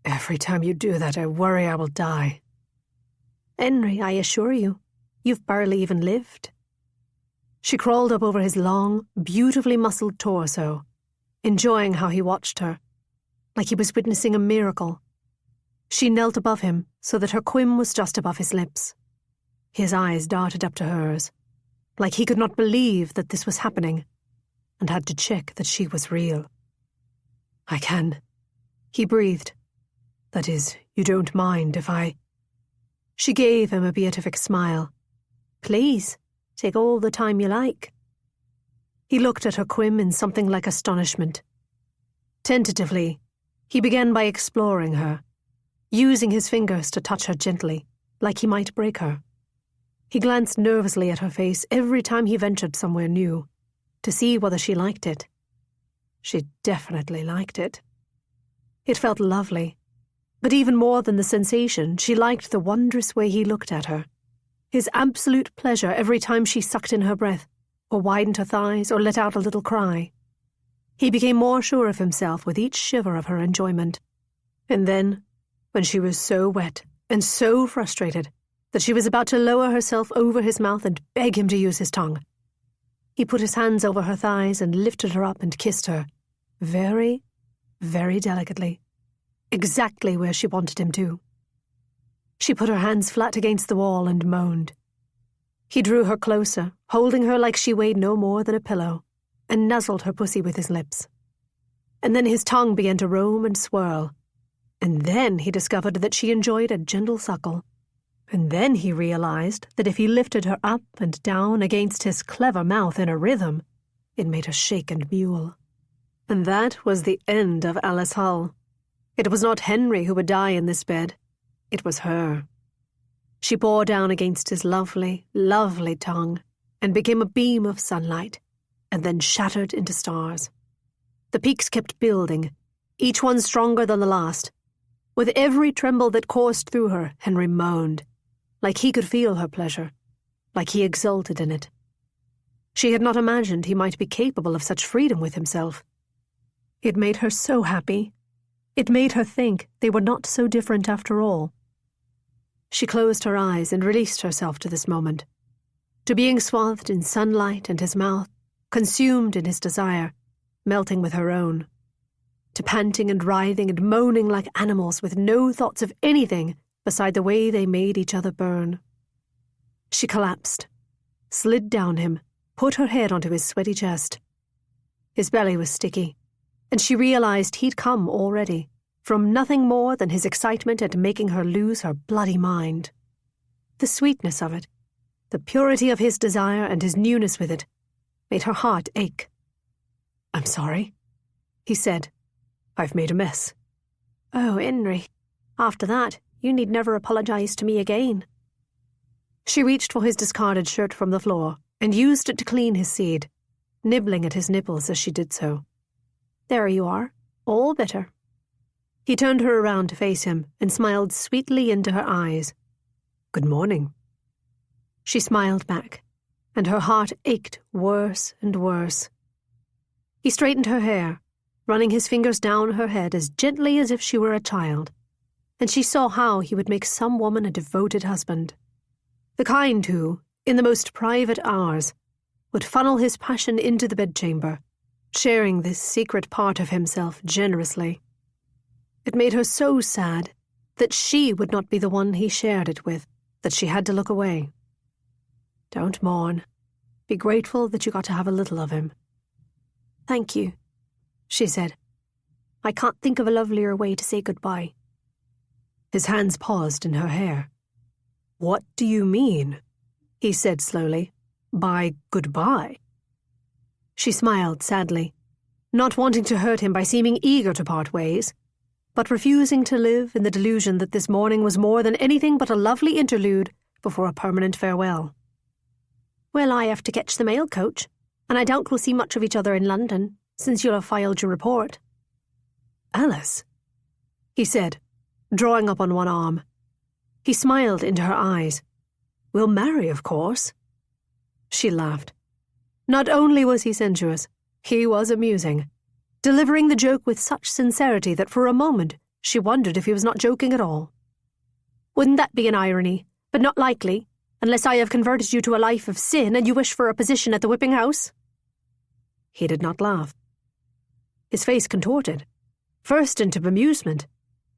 "Every time you do that, I worry I will die." "Henry, I assure you, you've barely even lived." She crawled up over his long, beautifully muscled torso, enjoying how he watched her, like he was witnessing a miracle. She knelt above him so that her quim was just above his lips. His eyes darted up to hers, like he could not believe that this was happening, and had to check that she was real. "I can," he breathed. "That is, you don't mind if I—" She gave him a beatific smile. "Please, take all the time you like." He looked at her quim in something like astonishment. Tentatively, he began by exploring her, using his fingers to touch her gently, like he might break her. He glanced nervously at her face every time he ventured somewhere new, to see whether she liked it. She definitely liked it. It felt lovely, but even more than the sensation, she liked the wondrous way he looked at her. His absolute pleasure every time she sucked in her breath, or widened her thighs, or let out a little cry. He became more sure of himself with each shiver of her enjoyment. And then, when she was so wet and so frustrated that she was about to lower herself over his mouth and beg him to use his tongue, he put his hands over her thighs and lifted her up and kissed her, very, very delicately, exactly where she wanted him to. She put her hands flat against the wall and moaned. He drew her closer, holding her like she weighed no more than a pillow, and nuzzled her pussy with his lips. And then his tongue began to roam and swirl, and then he discovered that she enjoyed a gentle suckle. And then he realized that if he lifted her up and down against his clever mouth in a rhythm, it made her shake and mewl. And that was the end of Alice Hull. It was not Henry who would die in this bed. It was her. She bore down against his lovely, lovely tongue, and became a beam of sunlight, and then shattered into stars. The peaks kept building, each one stronger than the last. With every tremble that coursed through her, Henry moaned, like he could feel her pleasure, like he exulted in it. She had not imagined he might be capable of such freedom with himself. It made her so happy. It made her think they were not so different after all. She closed her eyes and released herself to this moment, to being swathed in sunlight and his mouth, consumed in his desire, melting with her own, to panting and writhing and moaning like animals with no thoughts of anything beside the way they made each other burn. She collapsed, slid down him, put her head onto his sweaty chest. His belly was sticky, and she realized he'd come already, from nothing more than his excitement at making her lose her bloody mind. The sweetness of it, the purity of his desire and his newness with it, made her heart ache. "I'm sorry," he said. "I've made a mess."
"Oh, Henry, after that, you need never apologize to me again."
She reached for his discarded shirt from the floor and used it to clean his seed, nibbling at his nipples as she did so.
"There you are, all bitter."
He turned her around to face him and smiled sweetly into her eyes. "Good morning." She smiled back, and her heart ached worse and worse. He straightened her hair, running his fingers down her head as gently as if she were a child, and she saw how he would make some woman a devoted husband. The kind who, in the most private hours, would funnel his passion into the bedchamber, sharing this secret part of himself generously. It made her so sad that she would not be the one he shared it with, that she had to look away. "Don't mourn. Be grateful that you got to have a little of him."
"Thank you," she said. "I can't think of a lovelier way to say goodbye."
His hands paused in her hair. "What do you mean," he said slowly, "by goodbye?" She smiled sadly, not wanting to hurt him by seeming eager to part ways, but refusing to live in the delusion that this morning was more than anything but a lovely interlude before a permanent farewell.
"Well, I have to catch the mail coach, and I doubt we'll see much of each other in London, since you'll have filed your report."
"Alice," he said, drawing up on one arm. He smiled into her eyes. "We'll marry, of course." She laughed. Not only was he sensuous, he was amusing, delivering the joke with such sincerity that for a moment she wondered if he was not joking at all.
"Wouldn't that be an irony, but not likely, unless I have converted you to a life of sin and you wish for a position at the whipping house?"
He did not laugh. His face contorted, first into bemusement,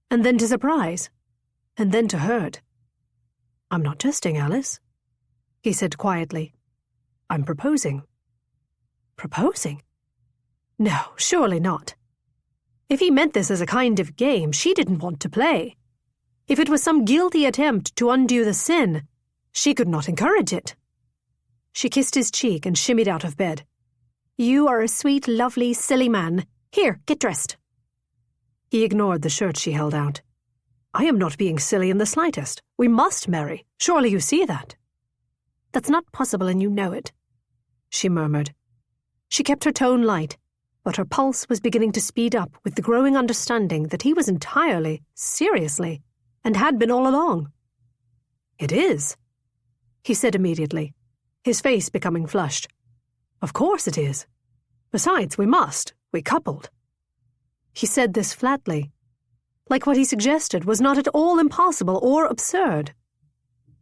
and then to surprise, and then to hurt. "I'm not jesting, Alice," he said quietly. "I'm proposing." Proposing? No, surely not. If he meant this as a kind of game, she didn't want to play. If it was some guilty attempt to undo the sin, she could not encourage it. She kissed his cheek and shimmied out of bed.
"You are a sweet, lovely, silly man. Here, get dressed."
He ignored the shirt she held out. "I am not being silly in the slightest. We must marry. Surely you see that."
"That's not possible and you know it,"
she murmured. She kept her tone light, but her pulse was beginning to speed up with the growing understanding that he was entirely, seriously, and had been all along. "It is," he said immediately, his face becoming flushed. "Of course it is. Besides, we coupled." He said this flatly, like what he suggested was not at all impossible or absurd.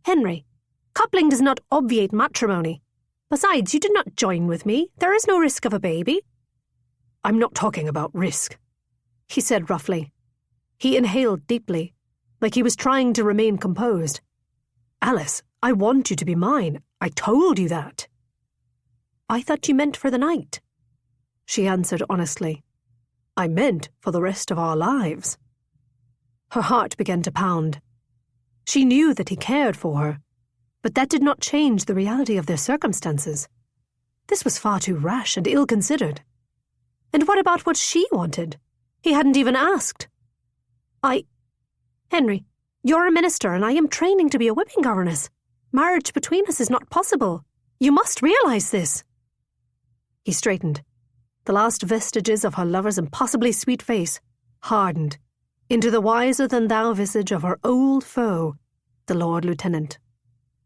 "Henry, coupling does not obviate matrimony. Besides, you did not join with me. There is no risk of a baby."
"I'm not talking about risk," he said roughly. He inhaled deeply, like he was trying to remain composed. "Alice, I want you to be mine. I told you that."
"I thought you meant for the night,"
she answered honestly. "I meant for the rest of our lives." Her heart began to pound. She knew that he cared for her, but that did not change the reality of their circumstances. This was far too rash and ill-considered. And what about what she wanted? He hadn't even asked.
Henry, you're a minister and I am training to be a whipping governess. Marriage between us is not possible.
You must realize this. He straightened. The last vestiges of her lover's impossibly sweet face hardened into the wiser-than-thou visage of her old foe, the Lord Lieutenant.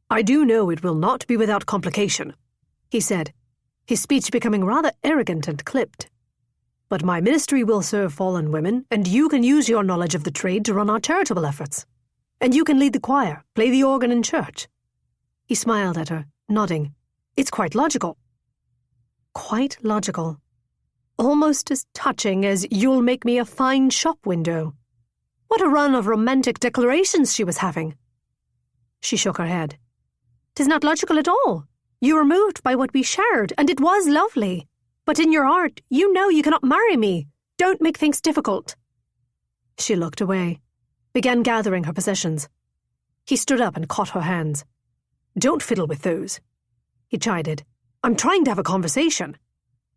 I do know it will not be without complication, he said, his speech becoming rather arrogant and clipped. But my ministry will serve fallen women, and you can use your knowledge of the trade to run our charitable efforts. And you can lead the choir, play the organ in church. He smiled at her, nodding. It's quite logical. Quite logical. Almost as touching as you'll make me a fine shop window. What a run of romantic declarations she was having. She shook her head. 'Tis not logical at all. You were moved by what we shared, and it was lovely. But in your heart, you know you cannot marry me. Don't make things difficult. She looked away, began gathering her possessions. He stood up and caught her hands. Don't fiddle with those, he chided. I'm trying to have a conversation.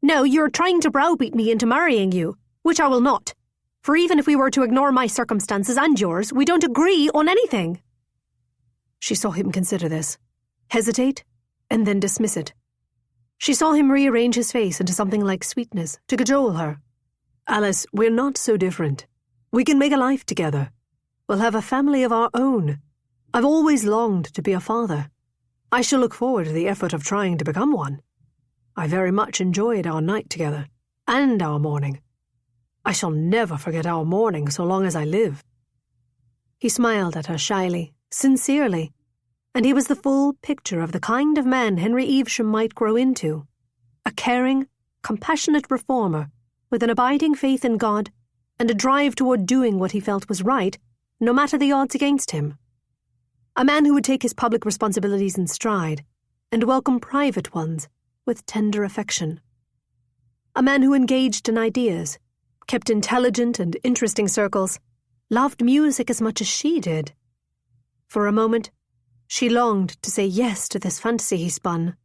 No, you're trying to browbeat me into marrying you, which I will not. For even if we were to ignore my circumstances and yours, we don't agree on anything. She saw him consider this, hesitate, and then dismiss it. She saw him rearrange his face into something like sweetness to cajole her. Alice, we're not so different. We can make a life together. We'll have a family of our own. I've always longed to be a father. I shall look forward to the effort of trying to become one. I very much enjoyed our night together, and our morning. I shall never forget our morning so long as I live. He smiled at her shyly, sincerely, and he was the full picture of the kind of man Henry Evesham might grow into, a caring, compassionate reformer with an abiding faith in God and a drive toward doing what he felt was right, no matter the odds against him. A man who would take his public responsibilities in stride and welcome private ones with tender affection. A man who engaged in ideas, kept intelligent and interesting circles, loved music as much as she did. For a moment, she longed to say yes to this fantasy he spun.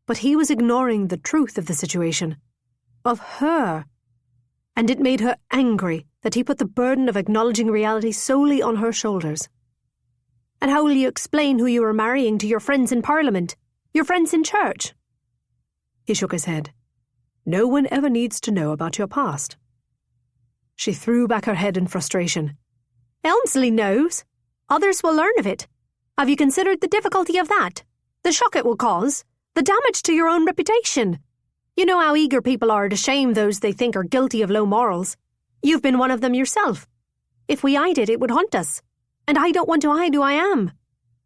But he was ignoring the truth of the situation, of her, and it made her angry that he put the burden of acknowledging reality solely on her shoulders. And how will you explain who you are marrying to your friends in Parliament, your friends in church? He shook his head. No one ever needs to know about your past. She threw back her head in frustration. Elmsley knows. Others will learn of it. Have you considered the difficulty of that? The shock it will cause? The damage to your own reputation? You know how eager people are to shame those they think are guilty of low morals. You've been one of them yourself. If we hid it, it would haunt us. And I don't want to hide who I am.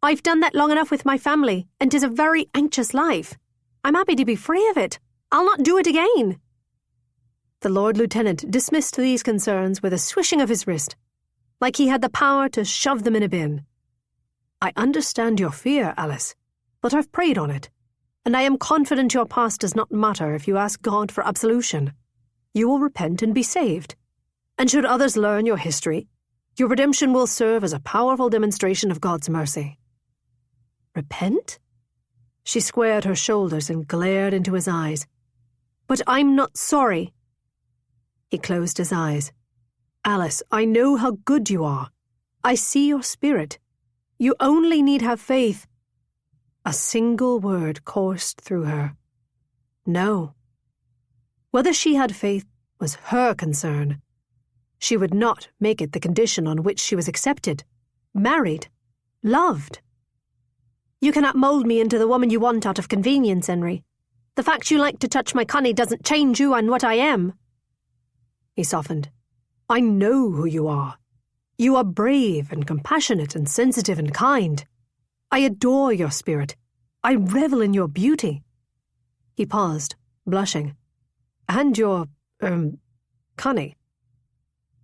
I've done that long enough with my family, and 'tis a very anxious life. I'm happy to be free of it. I'll not do it again. The Lord Lieutenant dismissed these concerns with a swishing of his wrist, like he had the power to shove them in a bin. I understand your fear, Alice, but I've prayed on it, and I am confident your past does not matter if you ask God for absolution. You will repent and be saved. And should others learn your history, your redemption will serve as a powerful demonstration of God's mercy. Repent? She squared her shoulders and glared into his eyes. But I'm not sorry. He closed his eyes. Alice, I know how good you are. I see your spirit. You only need have faith. A single word coursed through her. No. Whether she had faith was her concern. She would not make it the condition on which she was accepted, married, loved. You cannot mould me into the woman you want out of convenience, Henry. The fact you like to touch my Connie doesn't change you and what I am. He softened. I know who you are. You are brave and compassionate and sensitive and kind. I adore your spirit. I revel in your beauty. He paused, blushing. And your, Connie.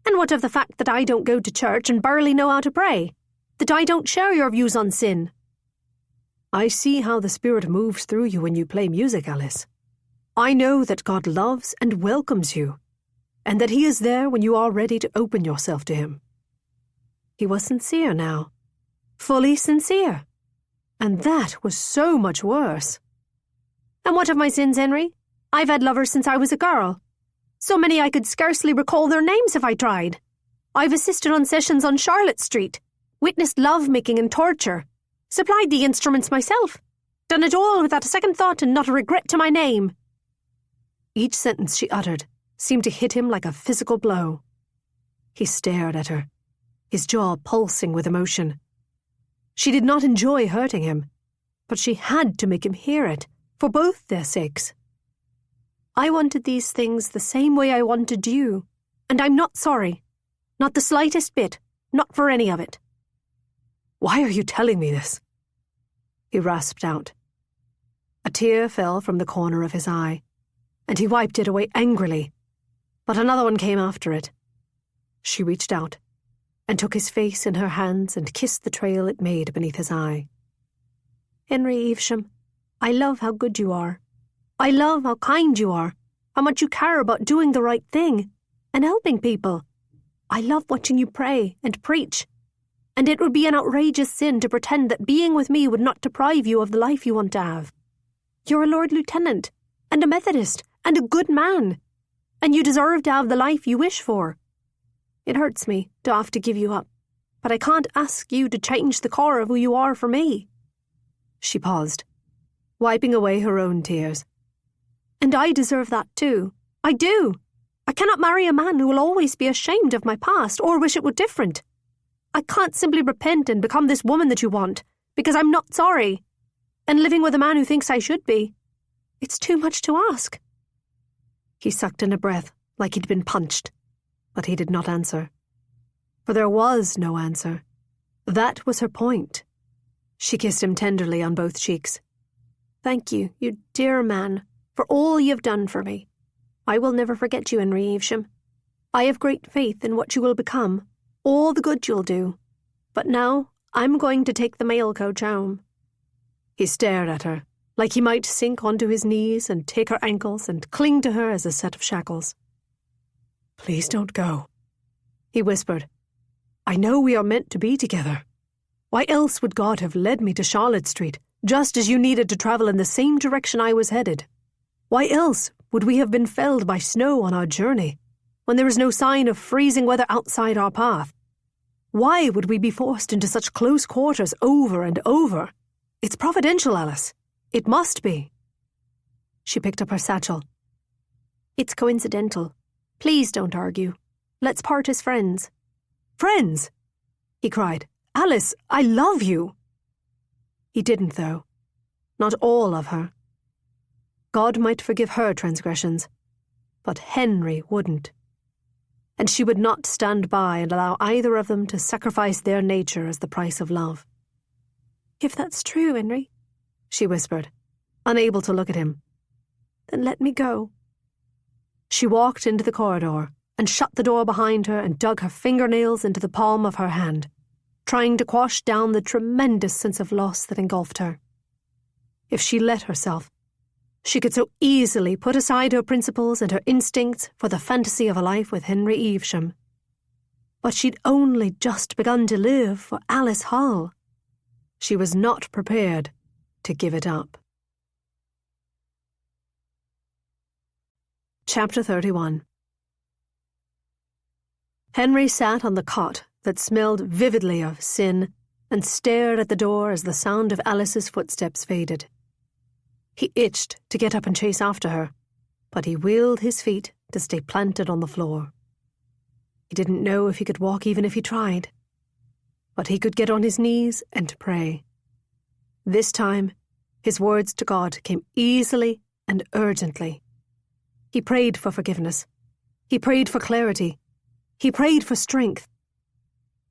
And what of the fact that I don't go to church and barely know how to pray? That I don't share your views on sin? I see how the Spirit moves through you when you play music, Alice. I know that God loves and welcomes you, and that He is there when you are ready to open yourself to Him. He was sincere now, fully sincere, and that was so much worse. And what of my sins, Henry? I've had lovers since I was a girl. So many I could scarcely recall their names if I tried. I've assisted on sessions on Charlotte Street, witnessed love-making and torture, supplied the instruments myself.
Done it all without a second thought and not a regret to my name."
Each sentence she uttered seemed to hit him like a physical blow. He stared at her, his jaw pulsing with emotion. She did not enjoy hurting him, but she had to make him hear it, for both their sakes.
"I wanted these things the same way I wanted you, and I'm not sorry. Not the slightest bit, not for any of it."
"Why are you telling me this?" he rasped out. A tear fell from the corner of his eye, and he wiped it away angrily, but another one came after it. She reached out and took his face in her hands and kissed the trail it made beneath his eye.
"Henry Evesham, I love how good you are. I love how kind you are, how much you care about doing the right thing and helping people. I love watching you pray and preach, and it would be an outrageous sin to pretend that being with me would not deprive you of the life you want to have. You're a Lord Lieutenant, and a Methodist, and a good man, and you deserve to have the life you wish for. It hurts me to have to give you up, but I can't ask you to change the core of who you are for me."
She paused, wiping away her own tears.
"And I deserve that too. I do. I cannot marry a man who will always be ashamed of my past or wish it were different. I can't simply repent and become this woman that you want, because I'm not sorry, and living with a man who thinks I should be. It's too much to ask."
He sucked in a breath like he'd been punched, but he did not answer. For there was no answer. That was her point. She kissed him tenderly on both cheeks.
"Thank you, you dear man, for all you've done for me. I will never forget you, Henry Evesham. I have great faith in what you will become, all the good you'll do. But now I'm going to take the mail coach home."
He stared at her, like he might sink onto his knees and take her ankles and cling to her as a set of shackles. "Please don't go," he whispered. "I know we are meant to be together. Why else would God have led me to Charlotte Street, just as you needed to travel in the same direction I was headed? Why else would we have been felled by snow on our journey, when there is no sign of freezing weather outside our path? Why would we be forced into such close quarters over and over? It's providential, Alice. It must be." She picked up her satchel.
"It's coincidental. Please don't argue. Let's part as friends."
"Friends?" he cried. "Alice, I love you." He didn't, though. Not all of her. God might forgive her transgressions, but Henry wouldn't. And she would not stand by and allow either of them to sacrifice their nature as the price of love.
"If that's true, Henry,"
she whispered, unable to look at him,
"then let me go."
She walked into the corridor and shut the door behind her and dug her fingernails into the palm of her hand, trying to quash down the tremendous sense of loss that engulfed her. If she let herself, she could so easily put aside her principles and her instincts for the fantasy of a life with Henry Evesham. But she'd only just begun to live for Alice Hull. She was not prepared to give it up. Chapter 31. Henry sat on the cot that smelled vividly of sin and stared at the door as the sound of Alice's footsteps faded. He itched to get up and chase after her, but he wheeled his feet to stay planted on the floor. He didn't know if he could walk even if he tried, but he could get on his knees and pray. This time, his words to God came easily and urgently. He prayed for forgiveness. He prayed for clarity. He prayed for strength.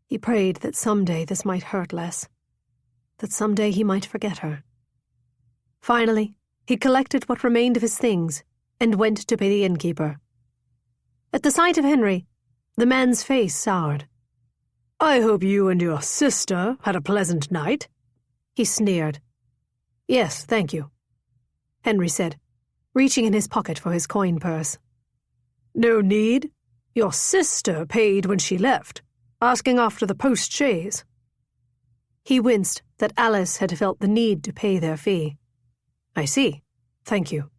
He prayed that someday this might hurt less, that someday he might forget her. Finally, he collected what remained of his things and went to pay the innkeeper. At the sight of Henry, the man's face soured. "I hope you and your sister had a pleasant night," he sneered. "Yes, thank you," Henry said, reaching in his pocket for his coin purse. "No need. Your sister paid when she left, asking after the post-chaise." He winced that Alice had felt the need to pay their fee. "I see. Thank you."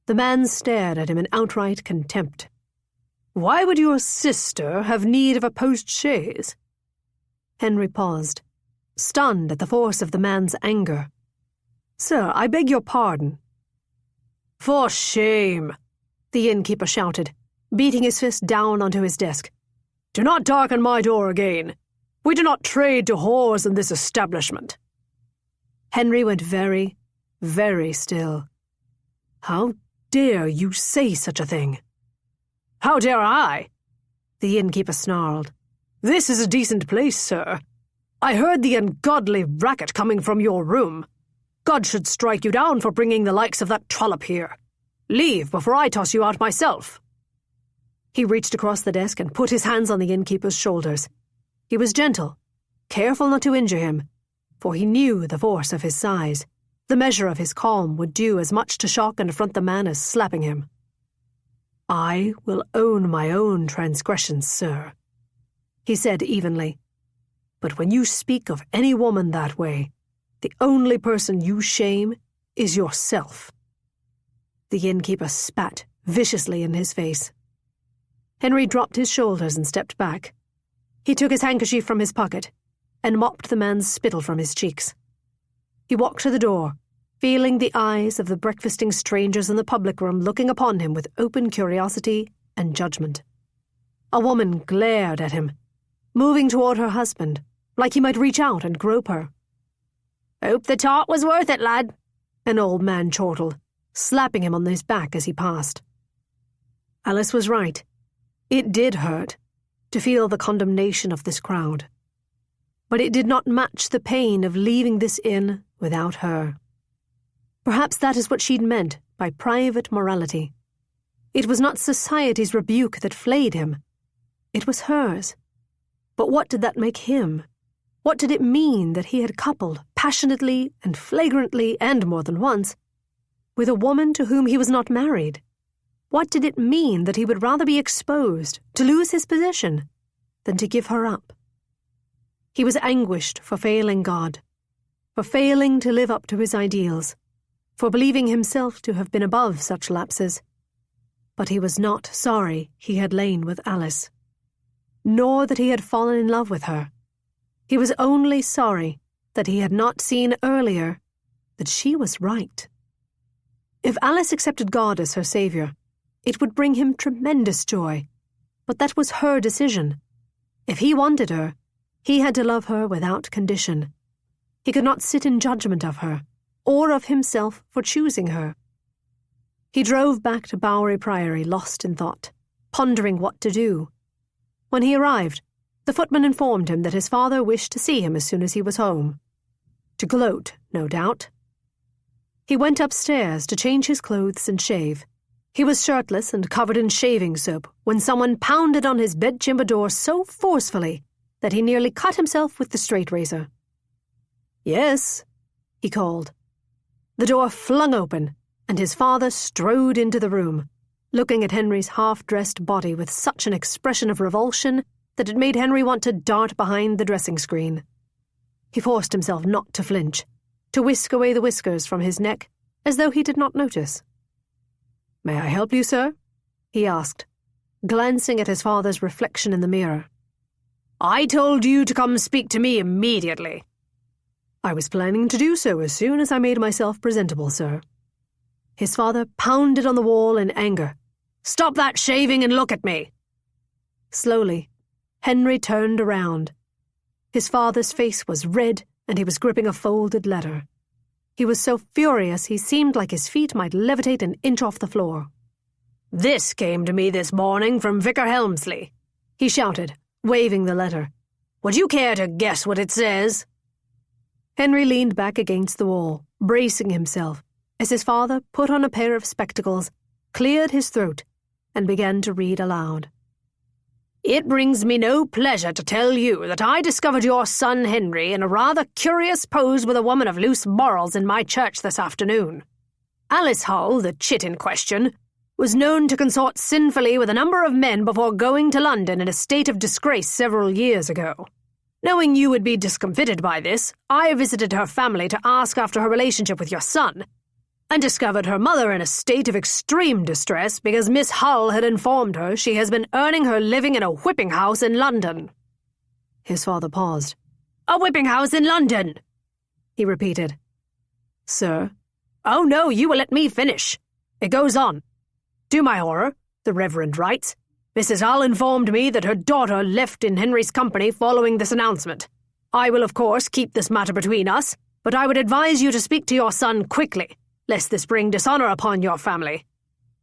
The man stared at him in outright contempt. "Why would your sister have need of a post-chaise?" Henry paused, stunned at the force of the man's anger. Sir, I beg your pardon.
For shame, the innkeeper shouted, beating his fist down onto his desk. Do not darken my door again. We do not trade to whores in this establishment.
Henry went very, very still. How dare you say such a thing?
How dare I?
The innkeeper snarled.
This is a decent place, sir. I heard the ungodly racket coming from your room. God should strike you down for bringing the likes of that trollop here. Leave before I toss you out myself.
He reached across the desk and put his hands on the innkeeper's shoulders. He was gentle, careful not to injure him, for he knew the force of his size. The measure of his calm would do as much to shock and affront the man as slapping him. I will own my own transgressions, sir, he said evenly. But when you speak of any woman that way, the only person you shame is yourself. The innkeeper spat viciously in his face. Henry dropped his shoulders and stepped back. He took his handkerchief from his pocket and mopped the man's spittle from his cheeks. He walked to the door, feeling the eyes of the breakfasting strangers in the public room looking upon him with open curiosity and judgment. A woman glared at him, moving toward her husband, like he might reach out and grope her.
Hope the tart was worth it, lad,
an old man chortled, slapping him on his back as he passed. Alice was right. It did hurt to feel the condemnation of this crowd. But it did not match the pain of leaving this inn without her. Perhaps that is what she'd meant by private morality. It was not society's rebuke that flayed him. It was hers. But what did that make him? What did it mean that he had coupled passionately and flagrantly and more than once with a woman to whom he was not married? What did it mean that he would rather be exposed to lose his position than to give her up? He was anguished for failing God, for failing to live up to his ideals, for believing himself to have been above such lapses. But he was not sorry he had lain with Alice, nor that he had fallen in love with her. He was only sorry that he had not seen earlier that she was right. If Alice accepted God as her saviour, it would bring him tremendous joy, but that was her decision. If he wanted her, he had to love her without condition. He could not sit in judgment of her, or of himself for choosing her. He drove back to Bowery Priory lost in thought, pondering what to do. When he arrived, the footman informed him that his father wished to see him as soon as he was home. To gloat, no doubt. He went upstairs to change his clothes and shave. He was shirtless and covered in shaving soap when someone pounded on his bedchamber door so forcefully that he nearly cut himself with the straight razor. "Yes," he called. The door flung open, and his father strode into the room, looking at Henry's half-dressed body with such an expression of revulsion that it made Henry want to dart behind the dressing screen. He forced himself not to flinch, to whisk away the whiskers from his neck, as though he did not notice. "May I help you, sir?" he asked, glancing at his father's reflection in the mirror.
I told you to come speak to me immediately.
I was planning to do so as soon as I made myself presentable, sir. His father pounded on the wall in anger.
Stop that shaving and look at me.
Slowly, Henry turned around. His father's face was red, and he was gripping a folded letter. He was so furious he seemed like his feet might levitate an inch off the floor.
This came to me this morning from Vicar Helmsley, he shouted, waving the letter. Would you care to guess what it says?
Henry leaned back against the wall, bracing himself, as his father put on a pair of spectacles, cleared his throat, and began to read aloud.
It brings me no pleasure to tell you that I discovered your son Henry in a rather curious pose with a woman of loose morals in my church this afternoon. Alice Hull, the chit in question, was known to consort sinfully with a number of men before going to London in a state of disgrace several years ago. Knowing you would be discomfited by this, I visited her family to ask after her relationship with your son, and discovered her mother in a state of extreme distress because Miss Hull had informed her she has been earning her living in a whipping house in London.
His father paused.
A whipping house in London, he repeated. Sir. Oh no, you will let me finish. It goes on. To my horror, the Reverend writes, Mrs. Hull informed me that her daughter left in Henry's company following this announcement. I will, of course, keep this matter between us, but I would advise you to speak to your son quickly, lest this bring dishonour upon your family.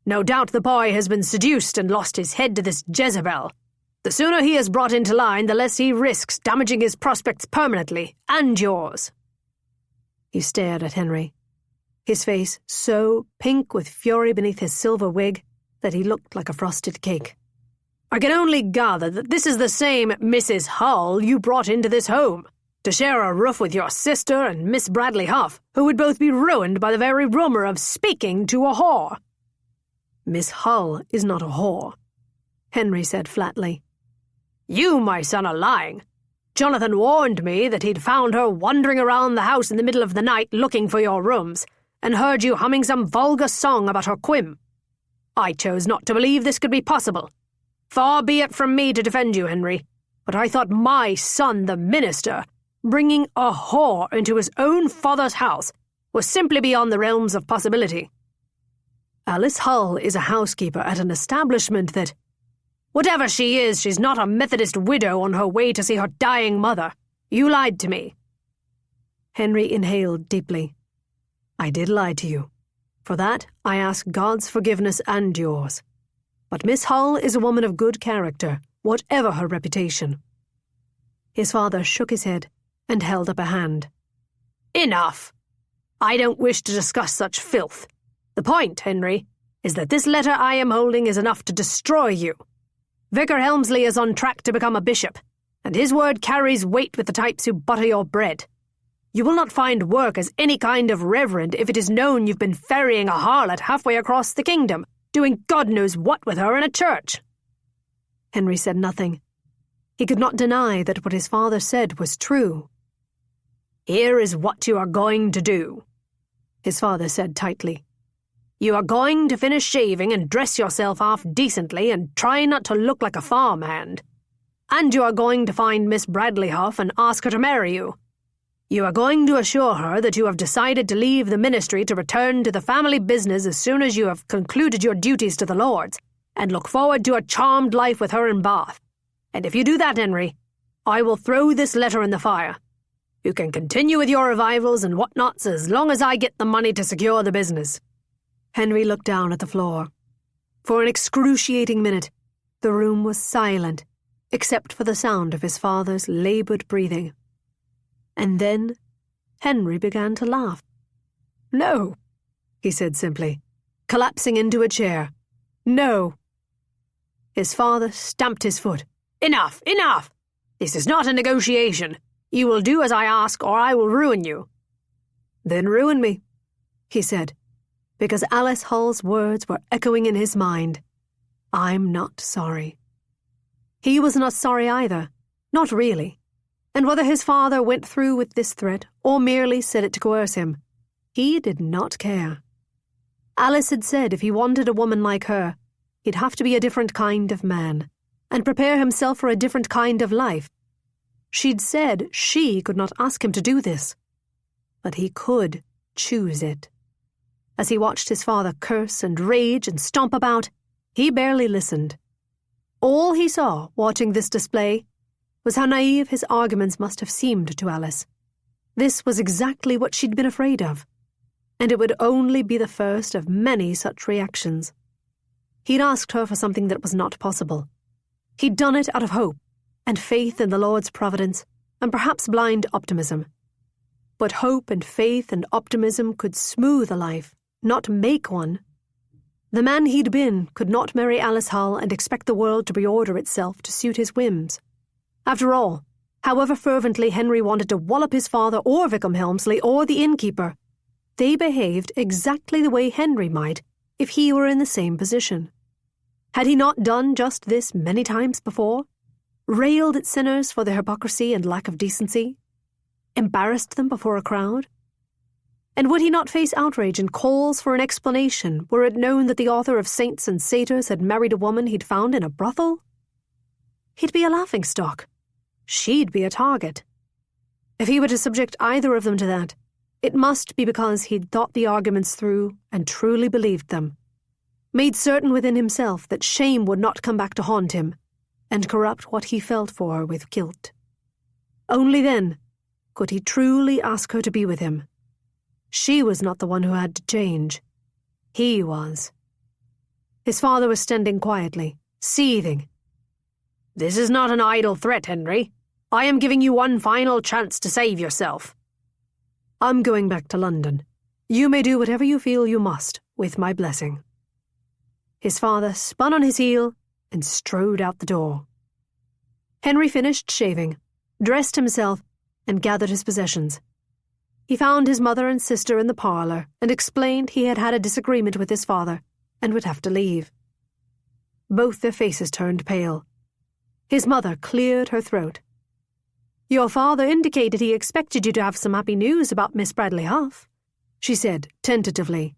No doubt the boy has been seduced and lost his head to this Jezebel. The sooner he is brought into line, the less he risks damaging his prospects permanently, and yours. He stared at Henry, his face so pink with fury beneath his silver wig that he looked like a frosted cake. I can only gather that this is the same Mrs. Hull you brought into this home, to share a roof with your sister and Miss Bradley Huff, who would both be ruined by the very rumour of speaking to a whore. Miss Hull is not a whore, Henry said flatly. You, my son, are lying. Jonathan warned me that he'd found her wandering around the house in the middle of the night looking for your rooms, and heard you humming some vulgar song about her quim. I chose not to believe this could be possible. Far be it from me to defend you, Henry, but I thought my son, the minister, bringing a whore into his own father's house was simply beyond the realms of possibility. Alice Hull is a housekeeper at an establishment that... Whatever she is, she's not a Methodist widow on her way to see her dying mother. You lied to me. Henry inhaled deeply. I did lie to you. For that, I ask God's forgiveness and yours. But Miss Hull is a woman of good character, whatever her reputation. His father shook his head and held up a hand. Enough! I don't wish to discuss such filth. The point, Henry, is that this letter I am holding is enough to destroy you. Vicar Helmsley is on track to become a bishop, and his word carries weight with the types who butter your bread. You will not find work as any kind of reverend if it is known you've been ferrying a harlot halfway across the kingdom, doing God knows what with her in a church. Henry said nothing. He could not deny that what his father said was true. Here is what you are going to do, his father said tightly. You are going to finish shaving and dress yourself off decently and try not to look like a farmhand. And you are going to find Miss Bradley Huff and ask her to marry you. You are going to assure her that you have decided to leave the ministry to return to the family business as soon as you have concluded your duties to the Lords, and look forward to a charmed life with her in Bath. And if you do that, Henry, I will throw this letter in the fire. You can continue with your revivals and whatnots as long as I get the money to secure the business. Henry looked down at the floor. For an excruciating minute, the room was silent, except for the sound of his father's laboured breathing. And then Henry began to laugh. No, he said simply, collapsing into a chair. No. His father stamped his foot. Enough, enough! This is not a negotiation. You will do as I ask, or I will ruin you. Then ruin me, he said, because Alice Hull's words were echoing in his mind. I'm not sorry. He was not sorry either, not really. And whether his father went through with this threat or merely said it to coerce him, he did not care. Alice had said if he wanted a woman like her, he'd have to be a different kind of man, and prepare himself for a different kind of life. She'd said she could not ask him to do this, but he could choose it. As he watched his father curse and rage and stomp about, he barely listened. All he saw, watching this display, was how naive his arguments must have seemed to Alice. This was exactly what she'd been afraid of, and it would only be the first of many such reactions. He'd asked her for something that was not possible. He'd done it out of hope, and faith in the Lord's providence, and perhaps blind optimism. But hope and faith and optimism could smooth a life, not make one. The man he'd been could not marry Alice Hull and expect the world to reorder itself to suit his whims. After all, however fervently Henry wanted to wallop his father or Vicar Helmsley or the innkeeper, they behaved exactly the way Henry might if he were in the same position. Had he not done just this many times before? Railed at sinners for their hypocrisy and lack of decency? Embarrassed them before a crowd? And would he not face outrage and calls for an explanation were it known that the author of Saints and Satyrs had married a woman he'd found in a brothel? He'd be a laughingstock. She'd be a target. If he were to subject either of them to that,
It must be because he'd thought the arguments through and truly believed them, made certain within himself that shame would not come back to haunt him and corrupt what he felt for her with guilt. Only then could he truly ask her to be with him. She was not the one who had to change. He was. His father was standing quietly, seething.
"This is not an idle threat, Henry. I am giving you one final chance to save yourself."
"I'm going back to London. You may do whatever you feel you must, with my blessing." His father spun on his heel and strode out the door. Henry finished shaving, dressed himself, and gathered his possessions. He found his mother and sister in the parlour and explained he had had a disagreement with his father and would have to leave. Both their faces turned pale. His mother cleared her throat. "Your father indicated he expected you to have some happy news about Miss Bradley Huff," she said tentatively.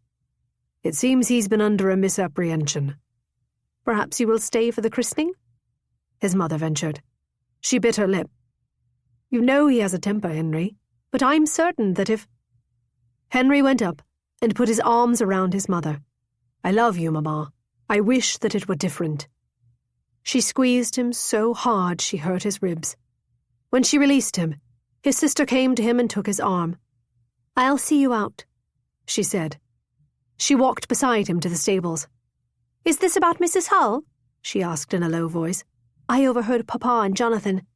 "It seems he's been under a misapprehension. Perhaps you will stay for the christening?" his mother ventured. She bit her lip. "You know he has a temper, Henry, but I'm certain that if—" Henry went up and put his arms around his mother. "I love you, Mamma. I wish that it were different." She squeezed him so hard she hurt his ribs. When she released him, his sister came to him and took his arm. "I'll see you out," she said. She walked beside him to the stables. "Is this about Mrs. Hull?" she asked in a low voice. "I overheard Papa and Jonathan—"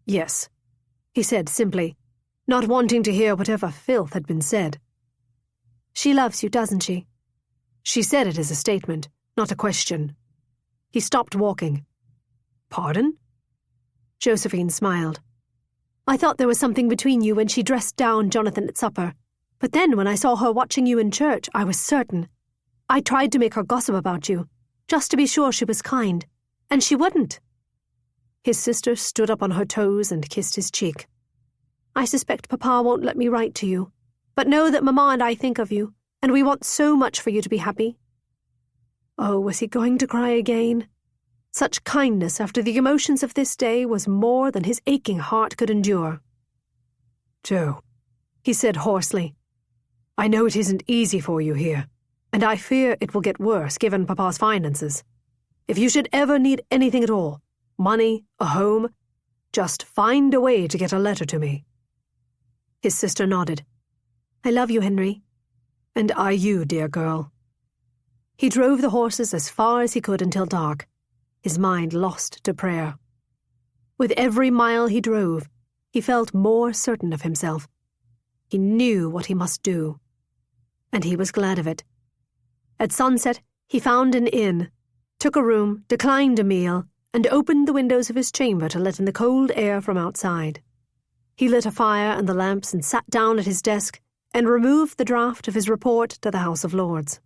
"Yes," he said simply, not wanting to hear whatever filth had been said. "She loves you, doesn't she?" She said it as a statement, not a question. He stopped walking. "Pardon?" Josephine smiled. "I thought there was something between you when she dressed down Jonathan at supper. But then when I saw her watching you in church, I was certain. I tried to make her gossip about you, just to be sure she was kind. And she wouldn't." His sister stood up on her toes and kissed his cheek. "I suspect Papa won't let me write to you, but know that Mamma and I think of you, and we want so much for you to be happy." Oh, was he going to cry again? Such kindness after the emotions of this day was more than his aching heart could endure. "Joe," he said hoarsely, "I know it isn't easy for you here, and I fear it will get worse given Papa's finances. If you should ever need anything at all, money, a home, just find a way to get a letter to me." His sister nodded. "I love you, Henry." "And I you, dear girl." He drove the horses as far as he could until dark, his mind lost to prayer. With every mile he drove, he felt more certain of himself. He knew what he must do, and he was glad of it. At sunset, he found an inn, took a room, declined a meal, and opened the windows of his chamber to let in the cold air from outside. He lit a fire and the lamps and sat down at his desk and removed the draft of his report to the House of Lords.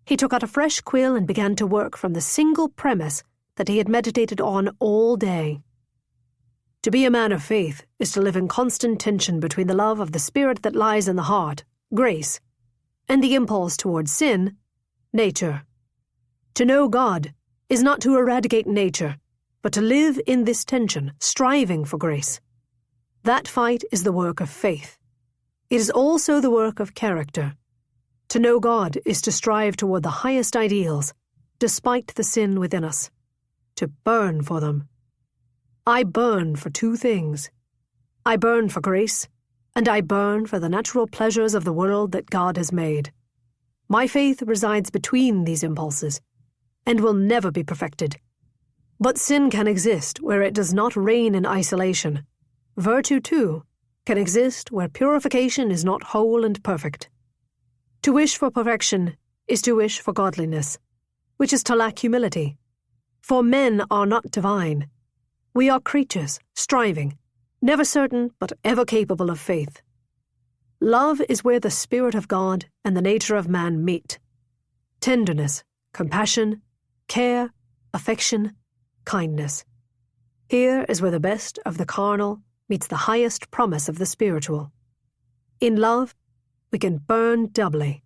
He took out a fresh quill and began to work from the single premise that he had meditated on all day. To be a man of faith is to live in constant tension between the love of the spirit that lies in the heart, grace, and the impulse towards sin, nature. To know God is not to eradicate nature, but to live in this tension, striving for grace. That fight is the work of faith. It is also the work of character. To know God is to strive toward the highest ideals, despite the sin within us, to burn for them. I burn for two things. I burn for grace, and I burn for the natural pleasures of the world that God has made. My faith resides between these impulses, and will never be perfected. But sin can exist where it does not reign in isolation. Virtue, too, can exist where purification is not whole and perfect. To wish for perfection is to wish for godliness, which is to lack humility. For men are not divine. We are creatures, striving, never certain but ever capable of faith. Love is where the Spirit of God and the nature of man meet. Tenderness, compassion, care, affection, kindness. Here is where the best of the carnal meets the highest promise of the spiritual. In love, we can burn doubly.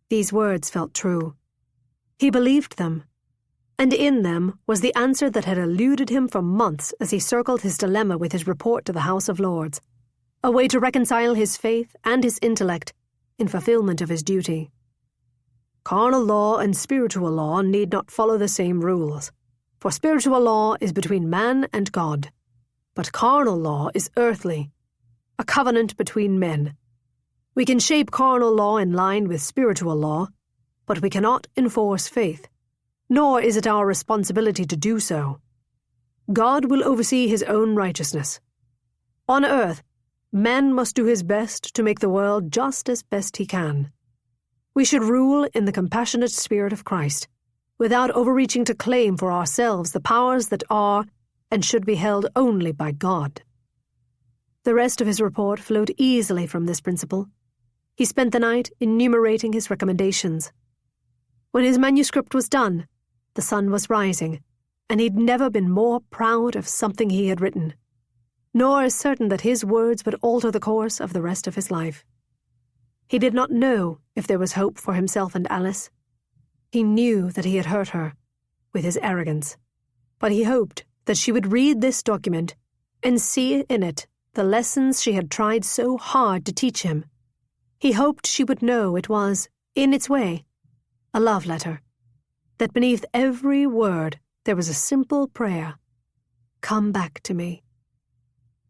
These words felt true. He believed them, and in them was the answer that had eluded him for months as he circled his dilemma with his report to the House of Lords. a way to reconcile his faith and his intellect in fulfillment of his duty. Carnal law and spiritual law need not follow the same rules, for spiritual law is between man and God, but carnal law is earthly, a covenant between men. We can shape carnal law in line with spiritual law, but we cannot enforce faith, nor is it our responsibility to do so. God will oversee his own righteousness. On earth, man must do his best to make the world just as best he can. We should rule in the compassionate spirit of Christ, without overreaching to claim for ourselves the powers that are and should be held only by God. The rest of his report flowed easily from this principle. He spent the night enumerating his recommendations. When his manuscript was done, the sun was rising, and he'd never been more proud of something he had written, nor as certain that his words would alter the course of the rest of his life. He did not know if there was hope for himself and Alice. He knew that he had hurt her, with his arrogance, but he hoped that she would read this document and see in it the lessons she had tried so hard to teach him. He hoped she would know it was, in its way, a love letter, that beneath every word there was a simple prayer, "Come back to me."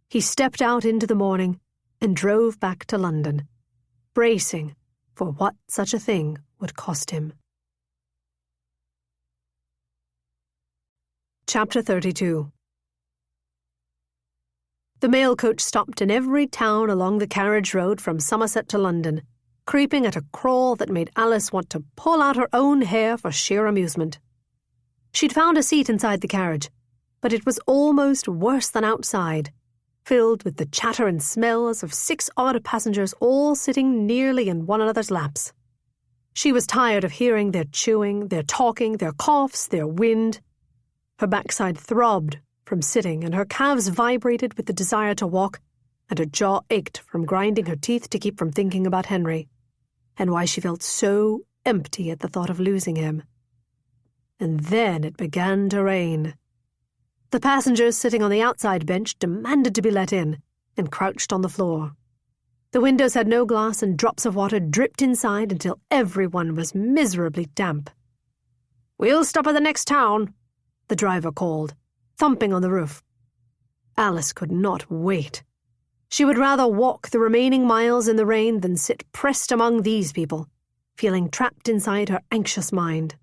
He stepped out into the morning and drove back to London, bracing for what such a thing would cost him. Chapter 32. The mail coach stopped in every town along the carriage road from Somerset to London, creeping at a crawl that made Alice want to pull out her own hair for sheer amusement. She'd found a seat inside the carriage, but it was almost worse than outside, filled with the chatter and smells of 6 odd passengers all sitting nearly in one another's laps. She was tired of hearing their chewing, their talking, their coughs, their wind. Her backside throbbed from sitting, and her calves vibrated with the desire to walk, and her jaw ached from grinding her teeth to keep from thinking about Henry, and why she felt so empty at the thought of losing him. And then it began to rain. The passengers sitting on the outside bench demanded to be let in, and crouched on the floor. The windows had no glass, and drops of water dripped inside until everyone was miserably damp. "We'll stop at the next town," the driver called, thumping on the roof. Alice could not wait. She would rather walk the remaining miles in the rain than sit pressed among these people, feeling trapped inside her anxious mind.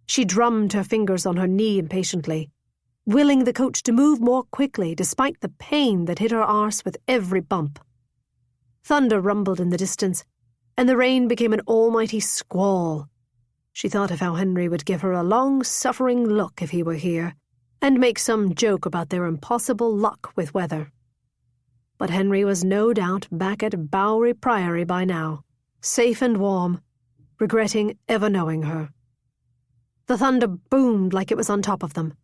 She drummed her fingers on her knee impatiently, willing the coach to move more quickly despite the pain that hit her arse with every bump. Thunder rumbled in the distance, and the rain became an almighty squall. She thought of how Henry would give her a long-suffering look if he were here, and make some joke about their impossible luck with weather. But Henry was no doubt back at Bowery Priory by now, safe and warm, regretting ever knowing her. The thunder boomed like it was on top of them.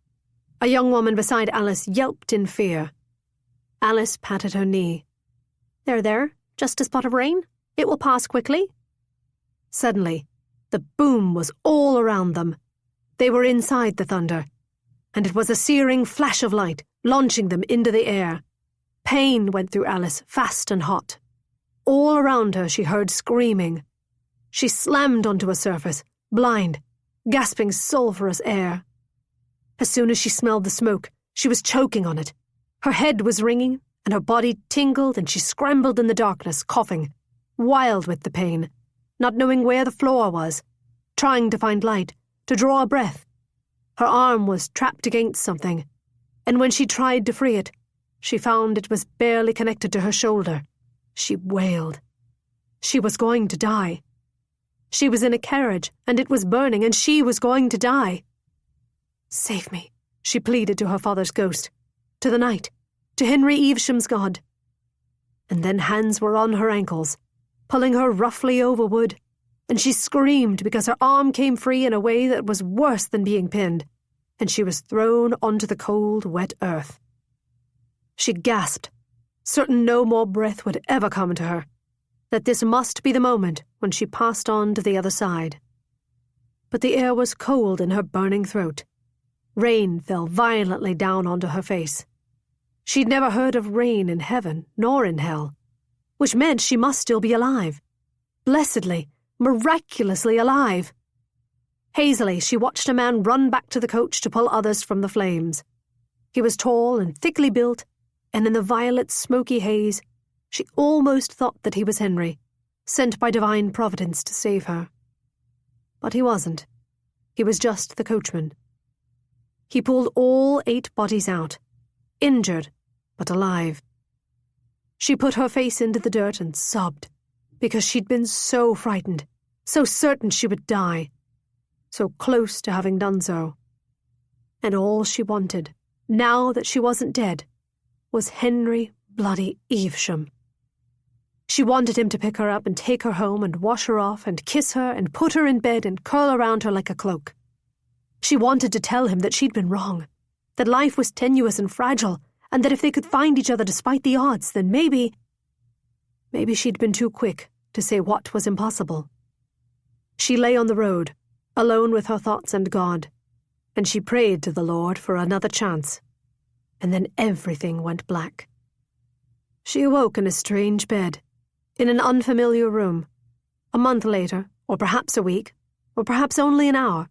A young woman beside Alice yelped in fear. Alice patted her knee. There, just a spot of rain. It will pass quickly." Suddenly, the boom was all around them. They were inside the thunder, and it was a searing flash of light, launching them into the air. Pain went through Alice, fast and hot. All around her she heard screaming. She slammed onto a surface, blind, gasping sulphurous air. As soon as she smelled the smoke, she was choking on it. Her head was ringing, and her body tingled, and she scrambled in the darkness, coughing, wild with the pain, not knowing where the floor was, trying to find light, to draw a breath. Her arm was trapped against something, and when she tried to free it, she found it was barely connected to her shoulder. She wailed. She was going to die. She was in a carriage, and it was burning, and she was going to die. "Save me," she pleaded to her father's ghost, to the night, to Henry Evesham's God. And then hands were on her ankles, pulling her roughly overboard, and she screamed because her arm came free in a way that was worse than being pinned, and she was thrown onto the cold, wet earth. She gasped, certain no more breath would ever come to her, that this must be the moment when she passed on to the other side. But the air was cold in her burning throat. Rain fell violently down onto her face. She'd never heard of rain in heaven nor in hell, which meant she must still be alive. Blessedly, miraculously alive. Hazily, she watched a man run back to the coach to pull others from the flames. He was tall and thickly built, and in the violet, smoky haze, she almost thought that he was Henry, sent by divine providence to save her. But he wasn't. He was just the coachman. He pulled all 8 bodies out, injured but alive. She put her face into the dirt and sobbed, because she'd been so frightened, so certain she would die, so close to having done so. And all she wanted, now that she wasn't dead, was Henry bloody Evesham. She wanted him to pick her up and take her home and wash her off and kiss her and put her in bed and curl around her like a cloak. She wanted to tell him that she'd been wrong, that life was tenuous and fragile, and that if they could find each other despite the odds, then maybe she'd been too quick to say what was impossible. She lay on the road, alone with her thoughts and God, and she prayed to the Lord for another chance. And then everything went black. She awoke in a strange bed, in an unfamiliar room, a month later, or perhaps a week, or perhaps only an hour.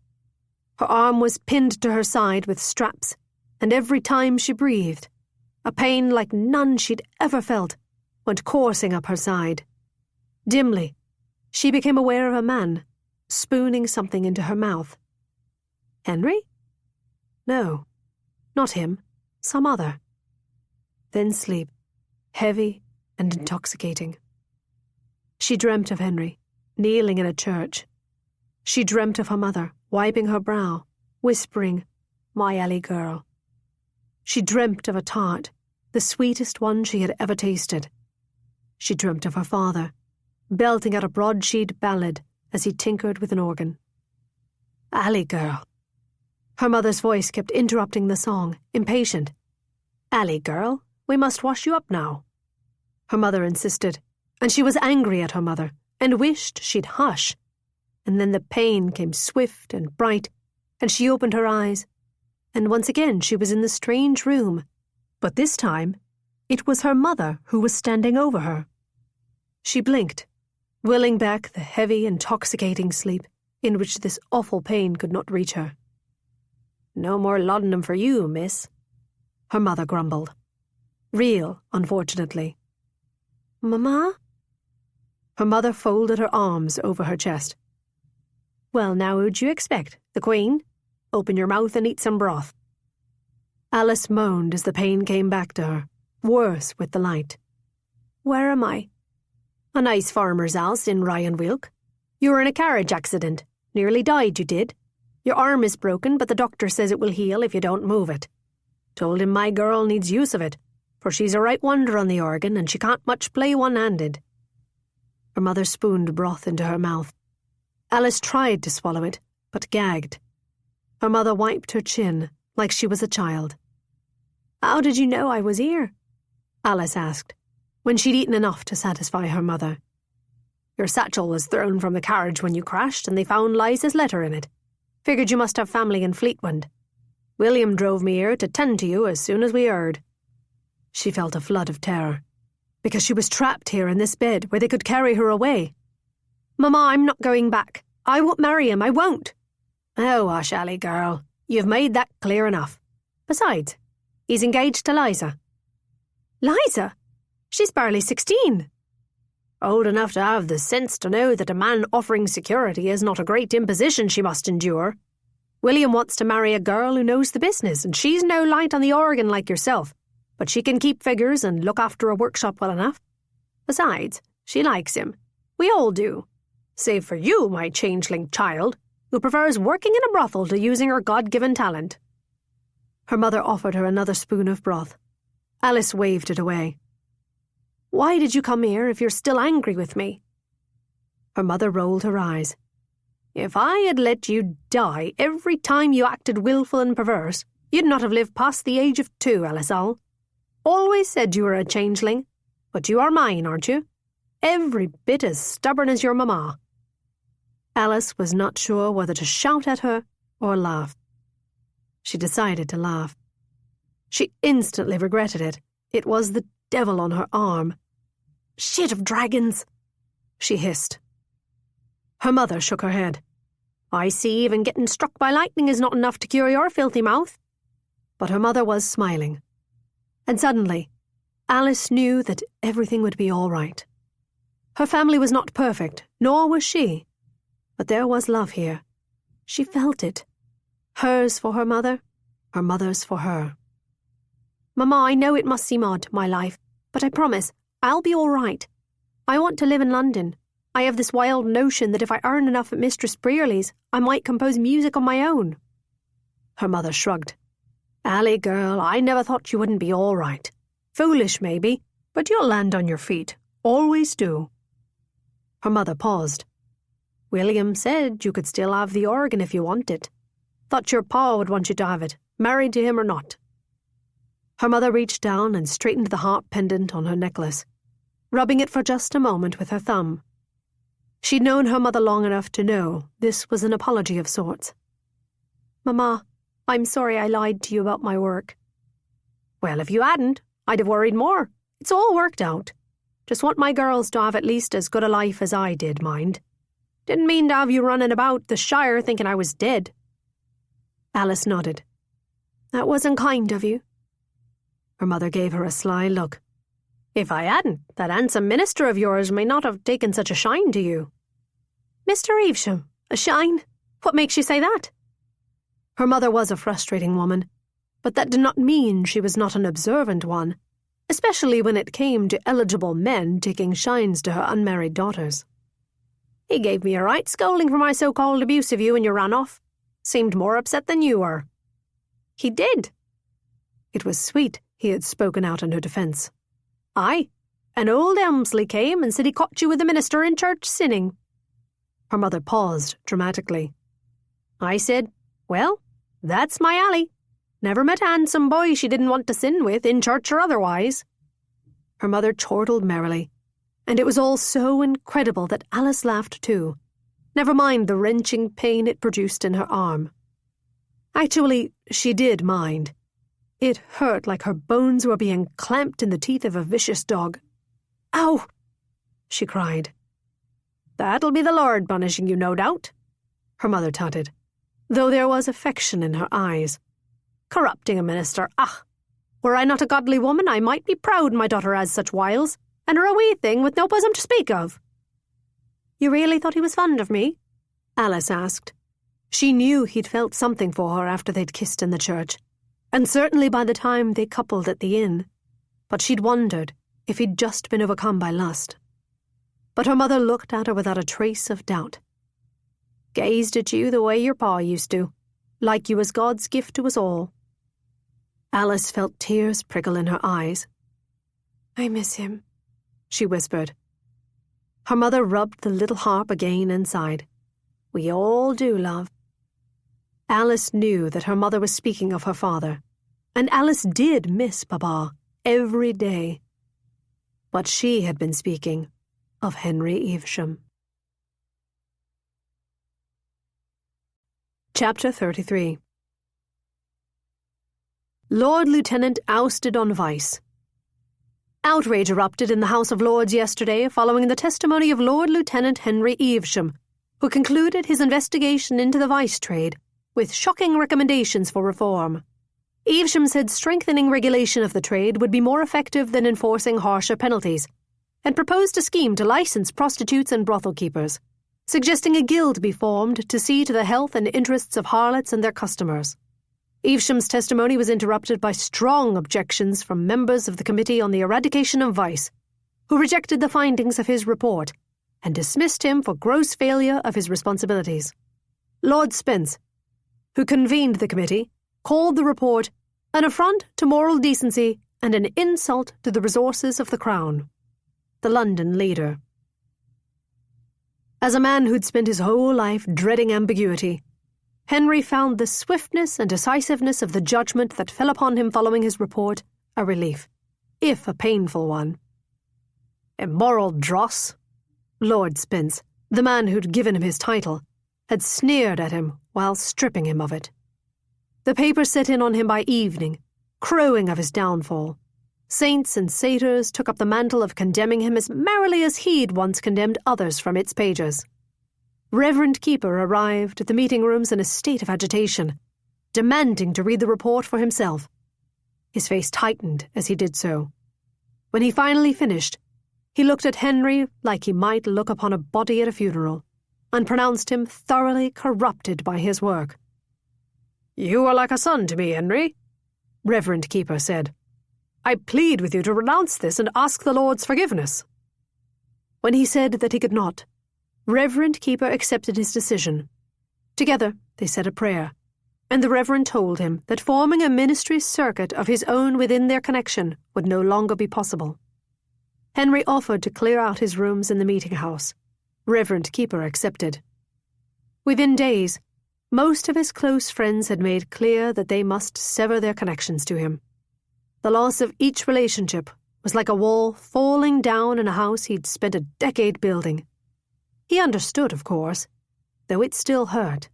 Her arm was pinned to her side with straps, and every time she breathed, a pain like none she'd ever felt went coursing up her side. Dimly, she became aware of a man spooning something into her mouth. Henry? No, not him, some other. Then sleep, heavy and intoxicating. She dreamt of Henry, kneeling in a church. She dreamt of her mother, wiping her brow, whispering, "My Ellie girl." She dreamt of a tart, the sweetest one she had ever tasted. She dreamt of her father, belting out a broadsheet ballad as he tinkered with an organ. "Ellie girl." Her mother's voice kept interrupting the song, impatient. "Ellie girl, we must wash you up now." Her mother insisted, and she was angry at her mother, and wished she'd hush. And then the pain came swift and bright, and she opened her eyes, and once again she was in the strange room, but this time it was her mother who was standing over her. She blinked, willing back the heavy, intoxicating sleep in which this awful pain could not reach her. "No more laudanum for you, miss," her mother grumbled. Real, unfortunately. "Mamma?" Her mother folded her arms over her chest. "Well, now who'd you expect? The Queen? Open your mouth and eat some broth." Alice moaned as the pain came back to her, worse with the light. "Where am I?" "A nice farmer's house in Ryan Wilk. You were in a carriage accident. Nearly died, you did. Your arm is broken, but the doctor says it will heal if you don't move it. Told him my girl needs use of it, for she's a right wonder on the organ and she can't much play one-handed." Her mother spooned broth into her mouth. Alice tried to swallow it, but gagged. Her mother wiped her chin like she was a child. "How did you know I was here?" Alice asked, when she'd eaten enough to satisfy her mother. "Your satchel was thrown from the carriage when you crashed, and they found Liza's letter in it. Figured you must have family in Fleetwood. William drove me here to tend to you as soon as we heard." She felt a flood of terror, because she was trapped here in this bed where they could carry her away. "Mamma, I'm not going back. I won't marry him, I won't." "Oh, hush, Ellie girl. You've made that clear enough. Besides, he's engaged to Liza." "Liza? She's barely 16. "Old enough to have the sense to know that a man offering security is not a great imposition she must endure. William wants to marry a girl who knows the business, and she's no light on the organ like yourself, but she can keep figures and look after a workshop well enough. Besides, she likes him. We all do. Save for you, my changeling child, who prefers working in a brothel to using her God-given talent." Her mother offered her another spoon of broth. Alice waved it away. "Why did you come here if you're still angry with me?" Her mother rolled her eyes. "If I had let you die every time you acted willful and perverse, you'd not have lived past the age of 2, Alice All. Always said you were a changeling, but you are mine, aren't you? Every bit as stubborn as your mamma." Alice was not sure whether to shout at her or laugh. She decided to laugh. She instantly regretted it. It was the devil on her arm.
"Shit of dragons," she hissed.
Her mother shook her head.
"I see even getting struck by lightning is not enough to cure your filthy mouth."
But her mother was smiling. And suddenly, Alice knew that everything would be all right. Her family was not perfect, nor was she. But there was love here. She felt it. Hers for her mother's for her.
"Mamma, I know it must seem odd, my life, but I promise I'll be all right. I want to live in London. I have this wild notion that if I earn enough at Mistress Brearley's, I might compose music on my own."
Her mother shrugged. "Ally, girl, I never thought you wouldn't be all right. Foolish, maybe, but you'll land on your feet. Always do." Her mother paused. "William said you could still have the organ if you want it. Thought your pa would want you to have it, married to him or not." Her mother reached down and straightened the harp pendant on her necklace, rubbing it for just a moment with her thumb. She'd known her mother long enough to know this was an apology of sorts.
"Mamma, I'm sorry I lied to you about my work."
"Well, if you hadn't, I'd have worried more. It's all worked out. Just want my girls to have at least as good a life as I did, mind. Didn't mean to have you running about the Shire thinking I was dead." Alice nodded.
"That wasn't kind of you."
Her mother gave her a sly look. "If I hadn't, that handsome minister of yours may not have taken such a shine to you."
"Mr. Evesham, a shine? What makes you say that?"
Her mother was a frustrating woman, but that did not mean she was not an observant one, especially when it came to eligible men taking shines to her unmarried daughters. "He gave me a right scolding for my so-called abuse of you when you ran off. Seemed more upset than you were."
"He did?"
It was sweet he had spoken out in her defence.
"Aye, and old Elmsley came and said he caught you with the minister in church sinning."
Her mother paused dramatically.
"I said, well, that's my Ally. Never met a handsome boy she didn't want to sin with, in church or otherwise."
Her mother chortled merrily, and it was all so incredible that Alice laughed too, never mind the wrenching pain it produced in her arm. Actually, she did mind. It hurt like her bones were being clamped in the teeth of a vicious dog.
"Ow!"
she cried.
"That'll be the Lord punishing you, no doubt,"
her mother tutted, though there was affection in her eyes.
"Corrupting a minister, were I not a godly woman, I might be proud my daughter has such wiles, and her a wee thing with no bosom to speak of."
"You really thought he was fond of me?" Alice asked. She knew he'd felt something for her after they'd kissed in the church, and certainly by the time they coupled at the inn, but she'd wondered if he'd just been overcome by lust. But her mother looked at her without a trace of doubt. "Gazed at you the way your pa used to, like you was God's gift to us all." Alice felt tears prickle in her eyes.
"I miss him,"
she whispered. Her mother rubbed the little harp again and sighed. "We all do, love." Alice knew that her mother was speaking of her father, and Alice did miss Papa every day. But she had been speaking of Henry Evesham. Chapter 33. Lord Lieutenant ousted on vice. Outrage erupted in the House of Lords yesterday following the testimony of Lord Lieutenant Henry Evesham, who concluded his investigation into the vice trade with shocking recommendations for reform. Evesham said strengthening regulation of the trade would be more effective than enforcing harsher penalties, and proposed a scheme to license prostitutes and brothel keepers, suggesting a guild be formed to see to the health and interests of harlots and their customers. Evesham's testimony was interrupted by strong objections from members of the Committee on the Eradication of Vice, who rejected the findings of his report and dismissed him for gross failure of his responsibilities. Lord Spence, who convened the committee, called the report an affront to moral decency and an insult to the resources of the Crown. The London Leader. As a man who'd spent his whole life dreading ambiguity, Henry found the swiftness and decisiveness of the judgment that fell upon him following his report a relief, if a painful one. Immoral dross! Lord Spence, the man who'd given him his title, had sneered at him while stripping him of it. The paper set in on him by evening, crowing of his downfall. Saints and satyrs took up the mantle of condemning him as merrily as he'd once condemned others from its pages. Reverend Keeper arrived at the meeting rooms in a state of agitation, demanding to read the report for himself. His face tightened as he did so. When he finally finished, he looked at Henry like he might look upon a body at a funeral, and pronounced him thoroughly corrupted by his work.
"You are like a son to me, Henry," Reverend Keeper said. "I plead with you to renounce this and ask the Lord's forgiveness."
When he said that he could not, Reverend Keeper accepted his decision. Together they said a prayer, and the Reverend told him that forming a ministry circuit of his own within their connection would no longer be possible. Henry offered to clear out his rooms in the meeting house. Reverend Keeper accepted. Within days, most of his close friends had made clear that they must sever their connections to him. The loss of each relationship was like a wall falling down in a house he'd spent a decade building. He understood, of course, though it still hurt.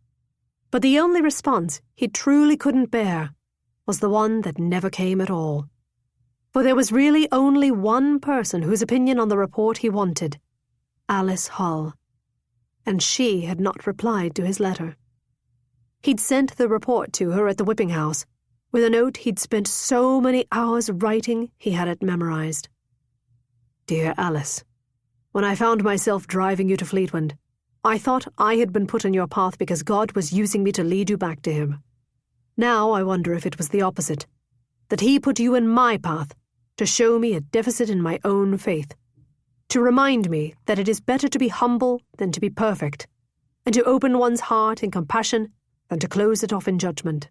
But the only response he truly couldn't bear was the one that never came at all. For there was really only one person whose opinion on the report he wanted, Alice Hull, and she had not replied to his letter. He'd sent the report to her at the whipping house, with a note he'd spent so many hours writing he had it memorized. "Dear Alice, when I found myself driving you to Fleetwind, I thought I had been put on your path because God was using me to lead you back to him. Now I wonder if it was the opposite, that he put you in my path to show me a deficit in my own faith, to remind me that it is better to be humble than to be perfect, and to open one's heart in compassion than to close it off in judgment.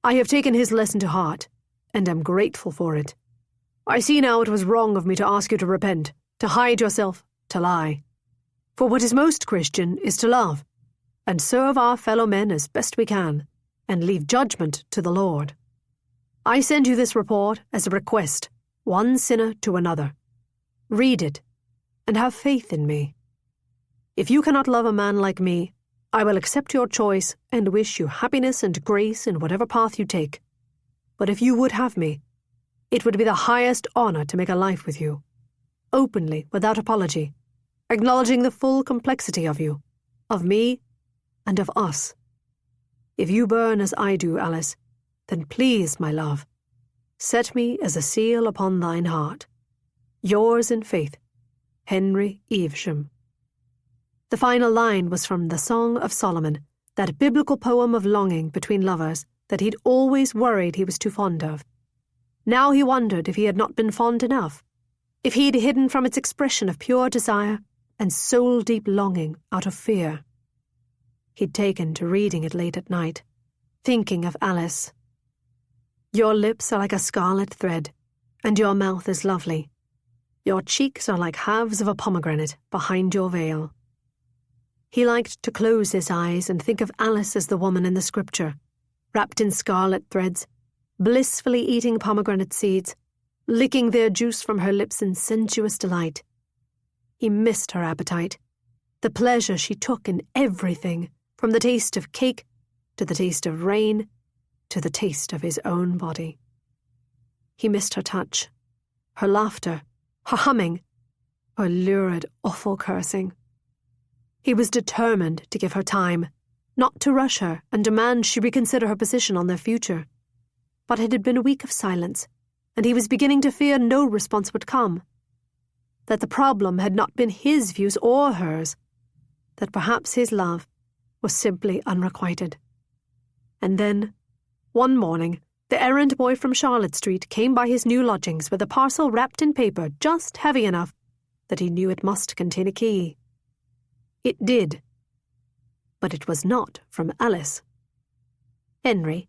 I have taken his lesson to heart, and am grateful for it. I see now it was wrong of me to ask you to repent, to hide yourself, to lie. For what is most Christian is to love, and serve our fellow men as best we can, and leave judgment to the Lord. I send you this report as a request, one sinner to another. Read it, and have faith in me. If you cannot love a man like me, I will accept your choice and wish you happiness and grace in whatever path you take. But if you would have me, it would be the highest honor to make a life with you, openly, without apology, acknowledging the full complexity of you, of me, and of us. If you burn as I do, Alice, then please, my love, set me as a seal upon thine heart. Yours in faith, Henry Evesham. The final line was from the Song of Solomon, that biblical poem of longing between lovers that he'd always worried he was too fond of. Now he wondered if he had not been fond enough, if he'd hidden from its expression of pure desire and soul-deep longing out of fear. He'd taken to reading it late at night, thinking of Alice. Your lips are like a scarlet thread, and your mouth is lovely. Your cheeks are like halves of a pomegranate behind your veil. He liked to close his eyes and think of Alice as the woman in the scripture, wrapped in scarlet threads, blissfully eating pomegranate seeds, licking their juice from her lips in sensuous delight. He missed her appetite, the pleasure she took in everything, from the taste of cake to the taste of rain to the taste of his own body. He missed her touch, her laughter, her humming, her lurid, awful cursing. He was determined to give her time, not to rush her and demand she reconsider her position on their future. But it had been a week of silence, and he was beginning to fear no response would come. That the problem had not been his views or hers, that perhaps his love was simply unrequited. And then, one morning, the errand boy from Charlotte Street came by his new lodgings with a parcel wrapped in paper just heavy enough that he knew it must contain a key. It did. But it was not from Alice. Henry,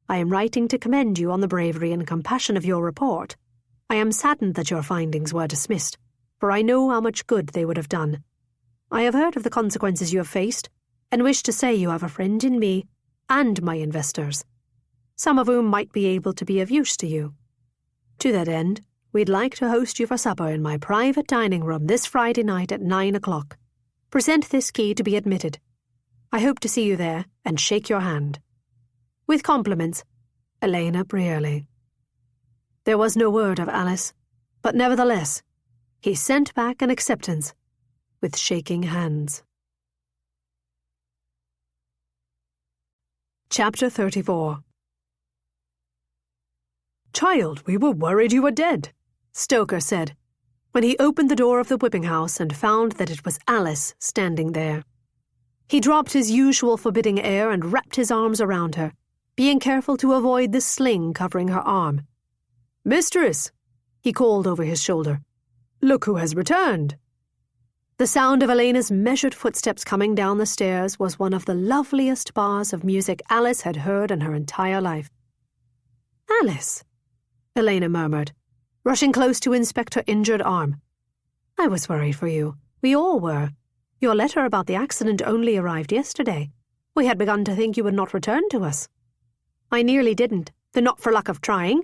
I am writing to commend you on the bravery and compassion of your report. I am saddened that your findings were dismissed, for I know how much good they would have done. I have heard of the consequences you have faced, and wish to say you have a friend in me and my investors, some of whom might be able to be of use to you. To that end, we'd like to host you for supper in my private dining room this Friday night at 9 o'clock. Present this key to be admitted. I hope to see you there and shake your hand. With compliments, Elena Brearley. There was no word of Alice, but nevertheless, he sent back an acceptance with shaking hands. Chapter 34. "Child, we were worried you were dead," Stoker said, when he opened the door of the whipping house and found that it was Alice standing there. He dropped his usual forbidding air and wrapped his arms around her, being careful to avoid the sling covering her arm. "Mistress," he called over his shoulder, "look who has returned." The sound of Elena's measured footsteps coming down the stairs was one of the loveliest bars of music Alice had heard in her entire life. "Alice," Elena murmured, rushing close to inspect her injured arm. "I was worried for you. We all were. Your letter about the accident only arrived yesterday. We had begun to think you would not return to us." "I nearly didn't, though not for lack of trying,"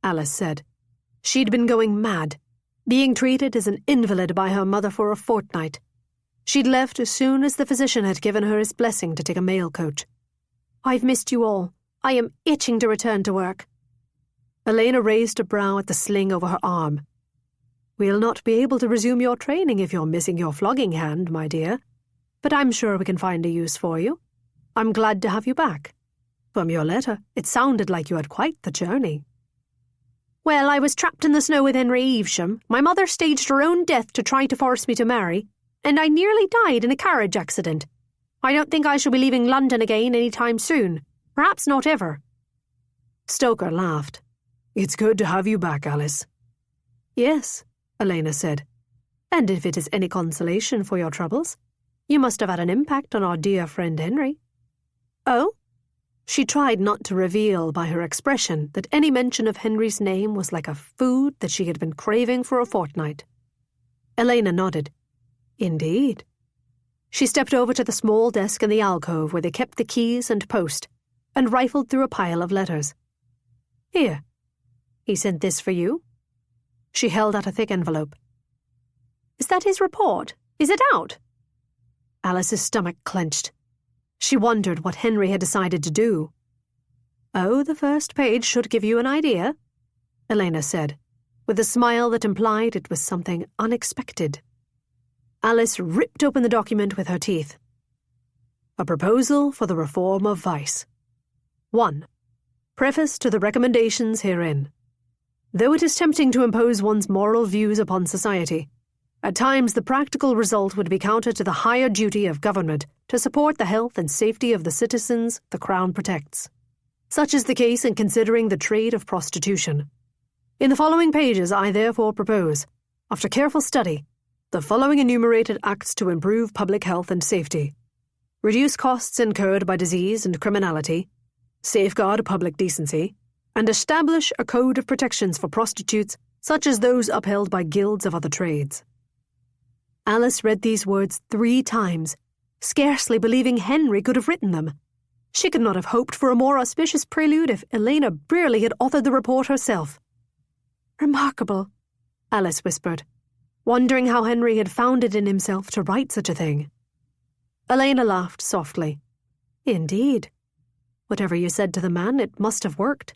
Alice said. She'd been going mad, being treated as an invalid by her mother for a fortnight. She'd left as soon as the physician had given her his blessing to take a mail coach. "I've missed you all. I am itching to return to work." Elena raised a brow at the sling over her arm. "We'll not be able to resume your training if you're missing your flogging hand, my dear, but I'm sure we can find a use for you. I'm glad to have you back. From your letter, it sounded like you had quite the journey." "Well, I was trapped in the snow with Henry Evesham. My mother staged her own death to try to force me to marry, and I nearly died in a carriage accident. I don't think I shall be leaving London again any time soon. Perhaps not ever." Stoker laughed. "It's good to have you back, Alice." "Yes," Elena said, "and if it is any consolation for your troubles, you must have had an impact on our dear friend Henry." "Oh?" She tried not to reveal by her expression that any mention of Henry's name was like a food that she had been craving for a fortnight. Elena nodded. "Indeed." She stepped over to the small desk in the alcove where they kept the keys and post, and rifled through a pile of letters. "Here. He sent this for you." She held out a thick envelope. "Is that his report? Is it out?" Alice's stomach clenched. She wondered what Henry had decided to do. "Oh, the first page should give you an idea," Elena said, with a smile that implied it was something unexpected. Alice ripped open the document with her teeth. "A proposal for the reform of vice. 1. Preface to the recommendations herein. Though it is tempting to impose one's moral views upon society, at times the practical result would be counter to the higher duty of government to support the health and safety of the citizens the Crown protects. Such is the case in considering the trade of prostitution. In the following pages I therefore propose, after careful study, the following enumerated acts to improve public health and safety: reduce costs incurred by disease and criminality, safeguard public decency, and establish a code of protections for prostitutes such as those upheld by guilds of other trades." Alice read these words 3 times, scarcely believing Henry could have written them. She could not have hoped for a more auspicious prelude if Elena Brearley had authored the report herself. "Remarkable," Alice whispered, wondering how Henry had found it in himself to write such a thing. Elena laughed softly. "Indeed. Whatever you said to the man, it must have worked.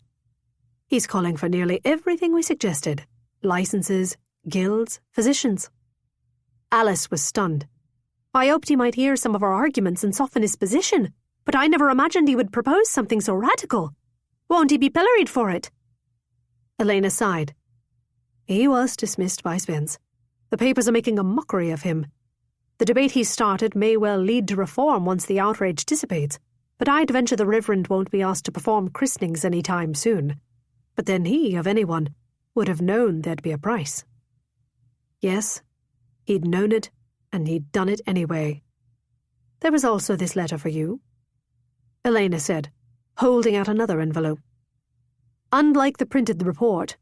He's calling for nearly everything we suggested: licenses, guilds, physicians." Alice was stunned. "I hoped he might hear some of our arguments and soften his position, but I never imagined he would propose something so radical. Won't he be pilloried for it?" Elena sighed. "He was dismissed by Spence. The papers are making a mockery of him. The debate he started may well lead to reform once the outrage dissipates, but I'd venture the Reverend won't be asked to perform christenings any time soon. But then he, of anyone, would have known there'd be a price." Yes, he'd known it, and he'd done it anyway. "There was also this letter for you," Elena said, holding out another envelope. Unlike the printed report,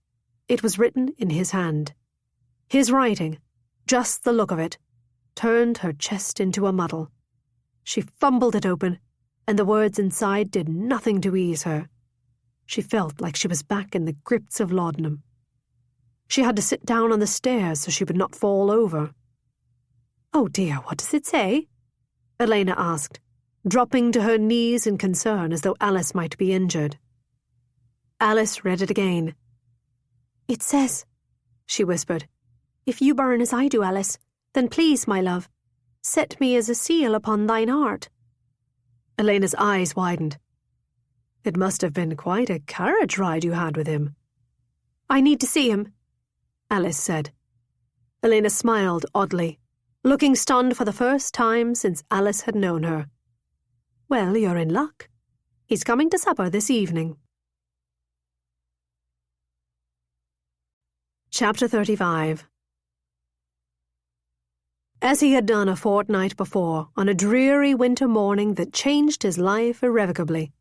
it was written in his hand. His writing, just the look of it, turned her chest into a muddle. She fumbled it open, and the words inside did nothing to ease her. She felt like she was back in the grips of laudanum. She had to sit down on the stairs so she would not fall over. "Oh dear, what does it say?" Elena asked, dropping to her knees in concern as though Alice might be injured. Alice read it again.
"It says," she whispered, "If you burn as I do, Alice, then please, my love, set me as a seal upon thine heart."
Elena's eyes widened. It must have been quite a carriage ride you had with him.
"I need to see him,"
Alice said. Elena smiled oddly, looking stunned for the first time since Alice had known her. "Well, you're in luck. He's coming to supper this evening." Chapter 35. As he had done a fortnight before, on a dreary winter morning that changed his life irrevocably,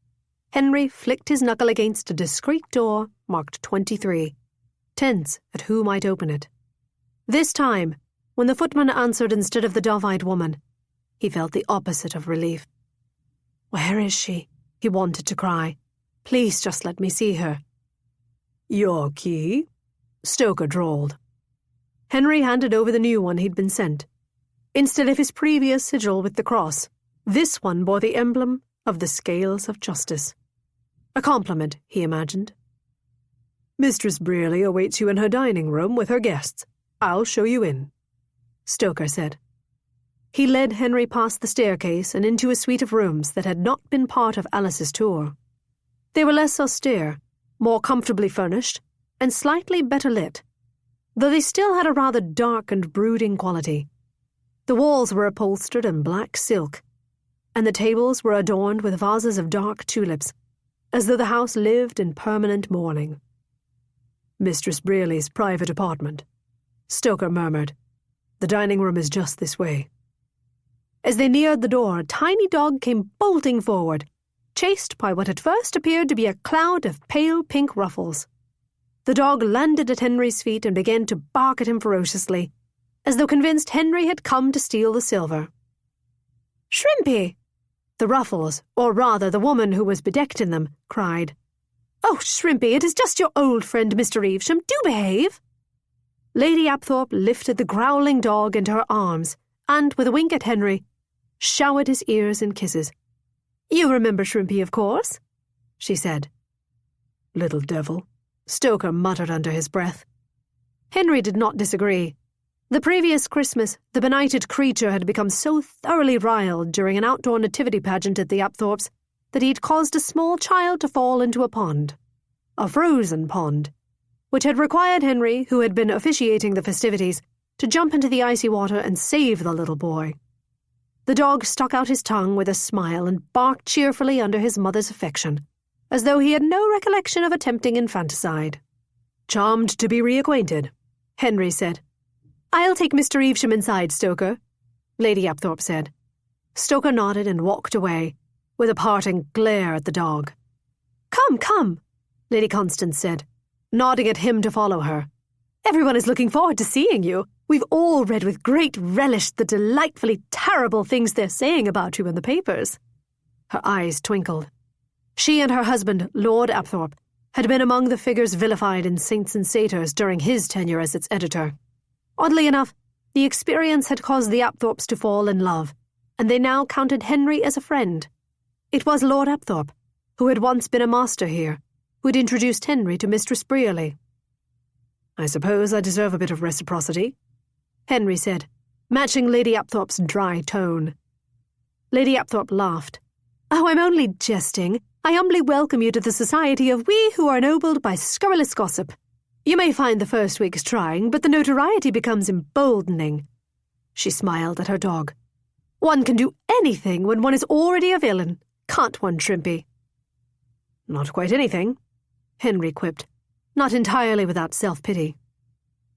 Henry flicked his knuckle against a discreet door marked 23, tense at who might open it. This time, when the footman answered instead of the dove-eyed woman, he felt the opposite of relief. "Where is she?" he wanted to cry. "Please just let me see her." "Your key?" Stoker drawled. Henry handed over the new one he'd been sent. Instead of his previous sigil with the cross, this one bore the emblem of the scales of justice. A compliment, he imagined. "Mistress Brearley awaits you in her dining room with her guests. I'll show you in," Stoker said. He led Henry past the staircase and into a suite of rooms that had not been part of Alice's tour. They were less austere, more comfortably furnished, and slightly better lit, though they still had a rather dark and brooding quality. The walls were upholstered in black silk, and the tables were adorned with vases of dark tulips, as though the house lived in permanent mourning. "Mistress Brearley's private apartment," Stoker murmured. "The dining room is just this way." As they neared the door, a tiny dog came bolting forward, chased by what at first appeared to be a cloud of pale pink ruffles. The dog landed at Henry's feet and began to bark at him ferociously, as though convinced Henry had come to steal the silver. "Shrimpy!" the ruffles, or rather the woman who was bedecked in them, cried. "Oh, Shrimpy, it is just your old friend, Mr. Evesham. Do behave!" Lady Apthorpe lifted the growling dog into her arms and, with a wink at Henry, showered his ears in kisses. "You remember Shrimpy, of course," she said. "Little devil," Stoker muttered under his breath. Henry did not disagree. The previous Christmas, the benighted creature had become so thoroughly riled during an outdoor nativity pageant at the Apthorpes that he had caused a small child to fall into a pond. A frozen pond, which had required Henry, who had been officiating the festivities, to jump into the icy water and save the little boy. The dog stuck out his tongue with a smile and barked cheerfully under his mother's affection, as though he had no recollection of attempting infanticide. "Charmed to be reacquainted," Henry said. "I'll take Mr. Evesham inside, Stoker," Lady Apthorpe said. Stoker nodded and walked away, with a parting glare at the dog. "Come, come," Lady Constance said, nodding at him to follow her. "Everyone is looking forward to seeing you. We've all read with great relish the delightfully terrible things they're saying about you in the papers." Her eyes twinkled. She and her husband, Lord Apthorpe, had been among the figures vilified in Saints and Satyrs during his tenure as its editor. Oddly enough, the experience had caused the Apthorpes to fall in love, and they now counted Henry as a friend. It was Lord Apthorpe, who had once been a master here, who had introduced Henry to Mistress Brearley. "I suppose I deserve a bit of reciprocity," Henry said, matching Lady Apthorpe's dry tone. Lady Apthorpe laughed. "Oh, I'm only jesting. I humbly welcome you to the society of we who are ennobled by scurrilous gossip. You may find the first weeks trying, but the notoriety becomes emboldening." She smiled at her dog. "One can do anything when one is already a villain, can't one, Shrimpy?" "Not quite anything," Henry quipped, not entirely without self-pity.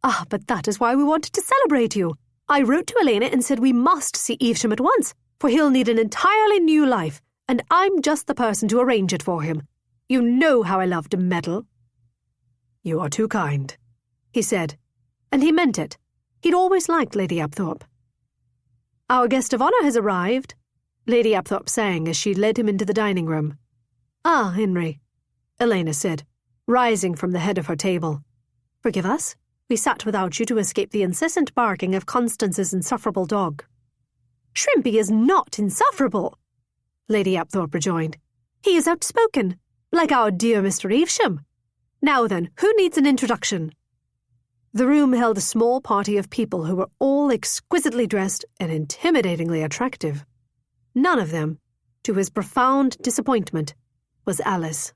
"Ah, but that is why we wanted to celebrate you. I wrote to Elena and said we must see Evesham at once, for he'll need an entirely new life, and I'm just the person to arrange it for him. You know how I love to meddle." "You are too kind," he said, and he meant it. He'd always liked Lady Apthorpe. "Our guest of honour has arrived," Lady Apthorpe sang as she led him into the dining room. "Ah, Henry," Elena said, rising from the head of her table. "Forgive us. We sat without you to escape the incessant barking of Constance's insufferable dog." "Shrimpy is not insufferable," Lady Apthorpe rejoined. "He is outspoken, like our dear Mr. Evesham, Now then, who needs an introduction? The room held a small party of people who were all exquisitely dressed and intimidatingly attractive. None of them, to his profound disappointment, was Alice.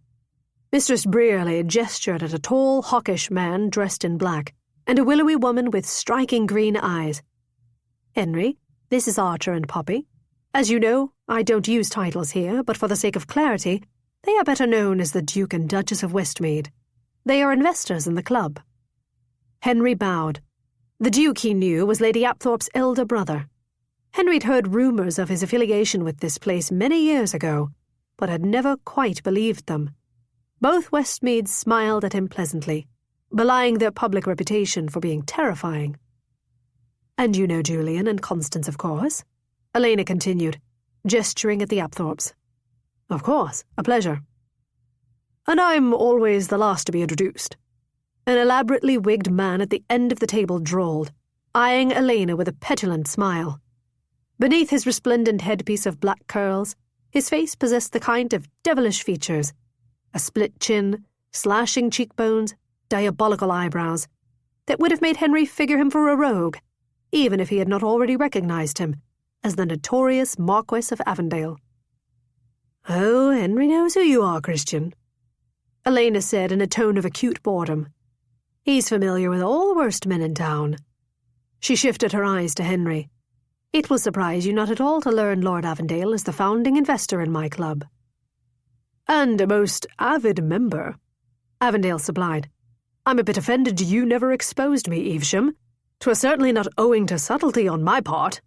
Mistress Brearley gestured at a tall, hawkish man dressed in black, and a willowy woman with striking green eyes. Henry, this is Archer and Poppy. As you know, I don't use titles here, but for the sake of clarity, they are better known as the Duke and Duchess of Westmead. They are investors in the club. Henry bowed. The Duke, he knew, was Lady Apthorpe's elder brother. Henry'd heard rumours of his affiliation with this place many years ago, but had never quite believed them. Both Westmeads smiled at him pleasantly, belying their public reputation for being terrifying. "And you know Julian and Constance, of course?" Elena continued, gesturing at the Apthorpes. "Of course, a pleasure." "And I'm always the last to be introduced," an elaborately wigged man at the end of the table drawled, eyeing Elena with a petulant smile. Beneath his resplendent headpiece of black curls, his face possessed the kind of devilish features: a split chin, slashing cheekbones, diabolical eyebrows, that would have made Henry figure him for a rogue, even if he had not already recognized him as the notorious Marquess of Avondale. "Oh, Henry knows who you are, Christian," Elena said in a tone of acute boredom. "He's familiar with all the worst men in town." She shifted her eyes to Henry. "It will surprise you not at all to learn Lord Avondale is the founding investor in my club." "And a most avid member," Avondale supplied. "I'm a bit offended you never exposed me, Evesham. 'Twas certainly not owing to subtlety on my part."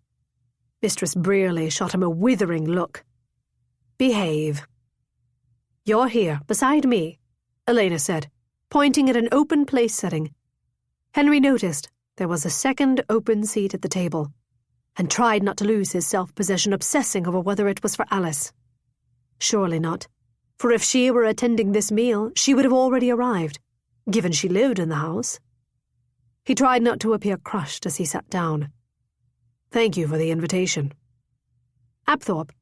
Mistress Brearley shot him a withering look. "Behave." "You're here, beside me," Elena said, pointing at an open place setting. Henry noticed there was a second open seat at the table, and tried not to lose his self-possession obsessing over whether it was for Alice. Surely not, for if she were attending this meal, she would have already arrived, given she lived in the house. He tried not to appear crushed as he sat down. "Thank you for the invitation." Apthorpe,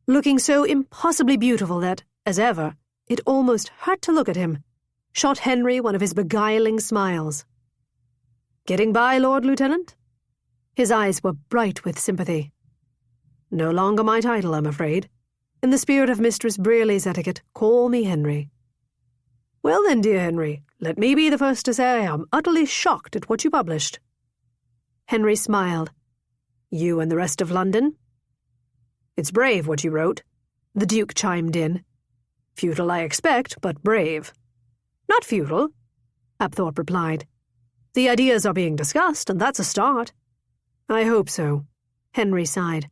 looking so impossibly beautiful that, as ever, it almost hurt to look at him, shot Henry one of his beguiling smiles. "Getting by, Lord Lieutenant?" His eyes were bright with sympathy. "No longer my title, I'm afraid. In the spirit of Mistress Brearley's etiquette, call me Henry." "Well then, dear Henry, let me be the first to say I am utterly shocked at what you published." Henry smiled. "You and the rest of London?" "It's brave what you wrote," the Duke chimed in. "Futile, I expect, but brave." "Not futile," Apthorpe replied. "The ideas are being discussed, and that's a start." "I hope so," Henry sighed.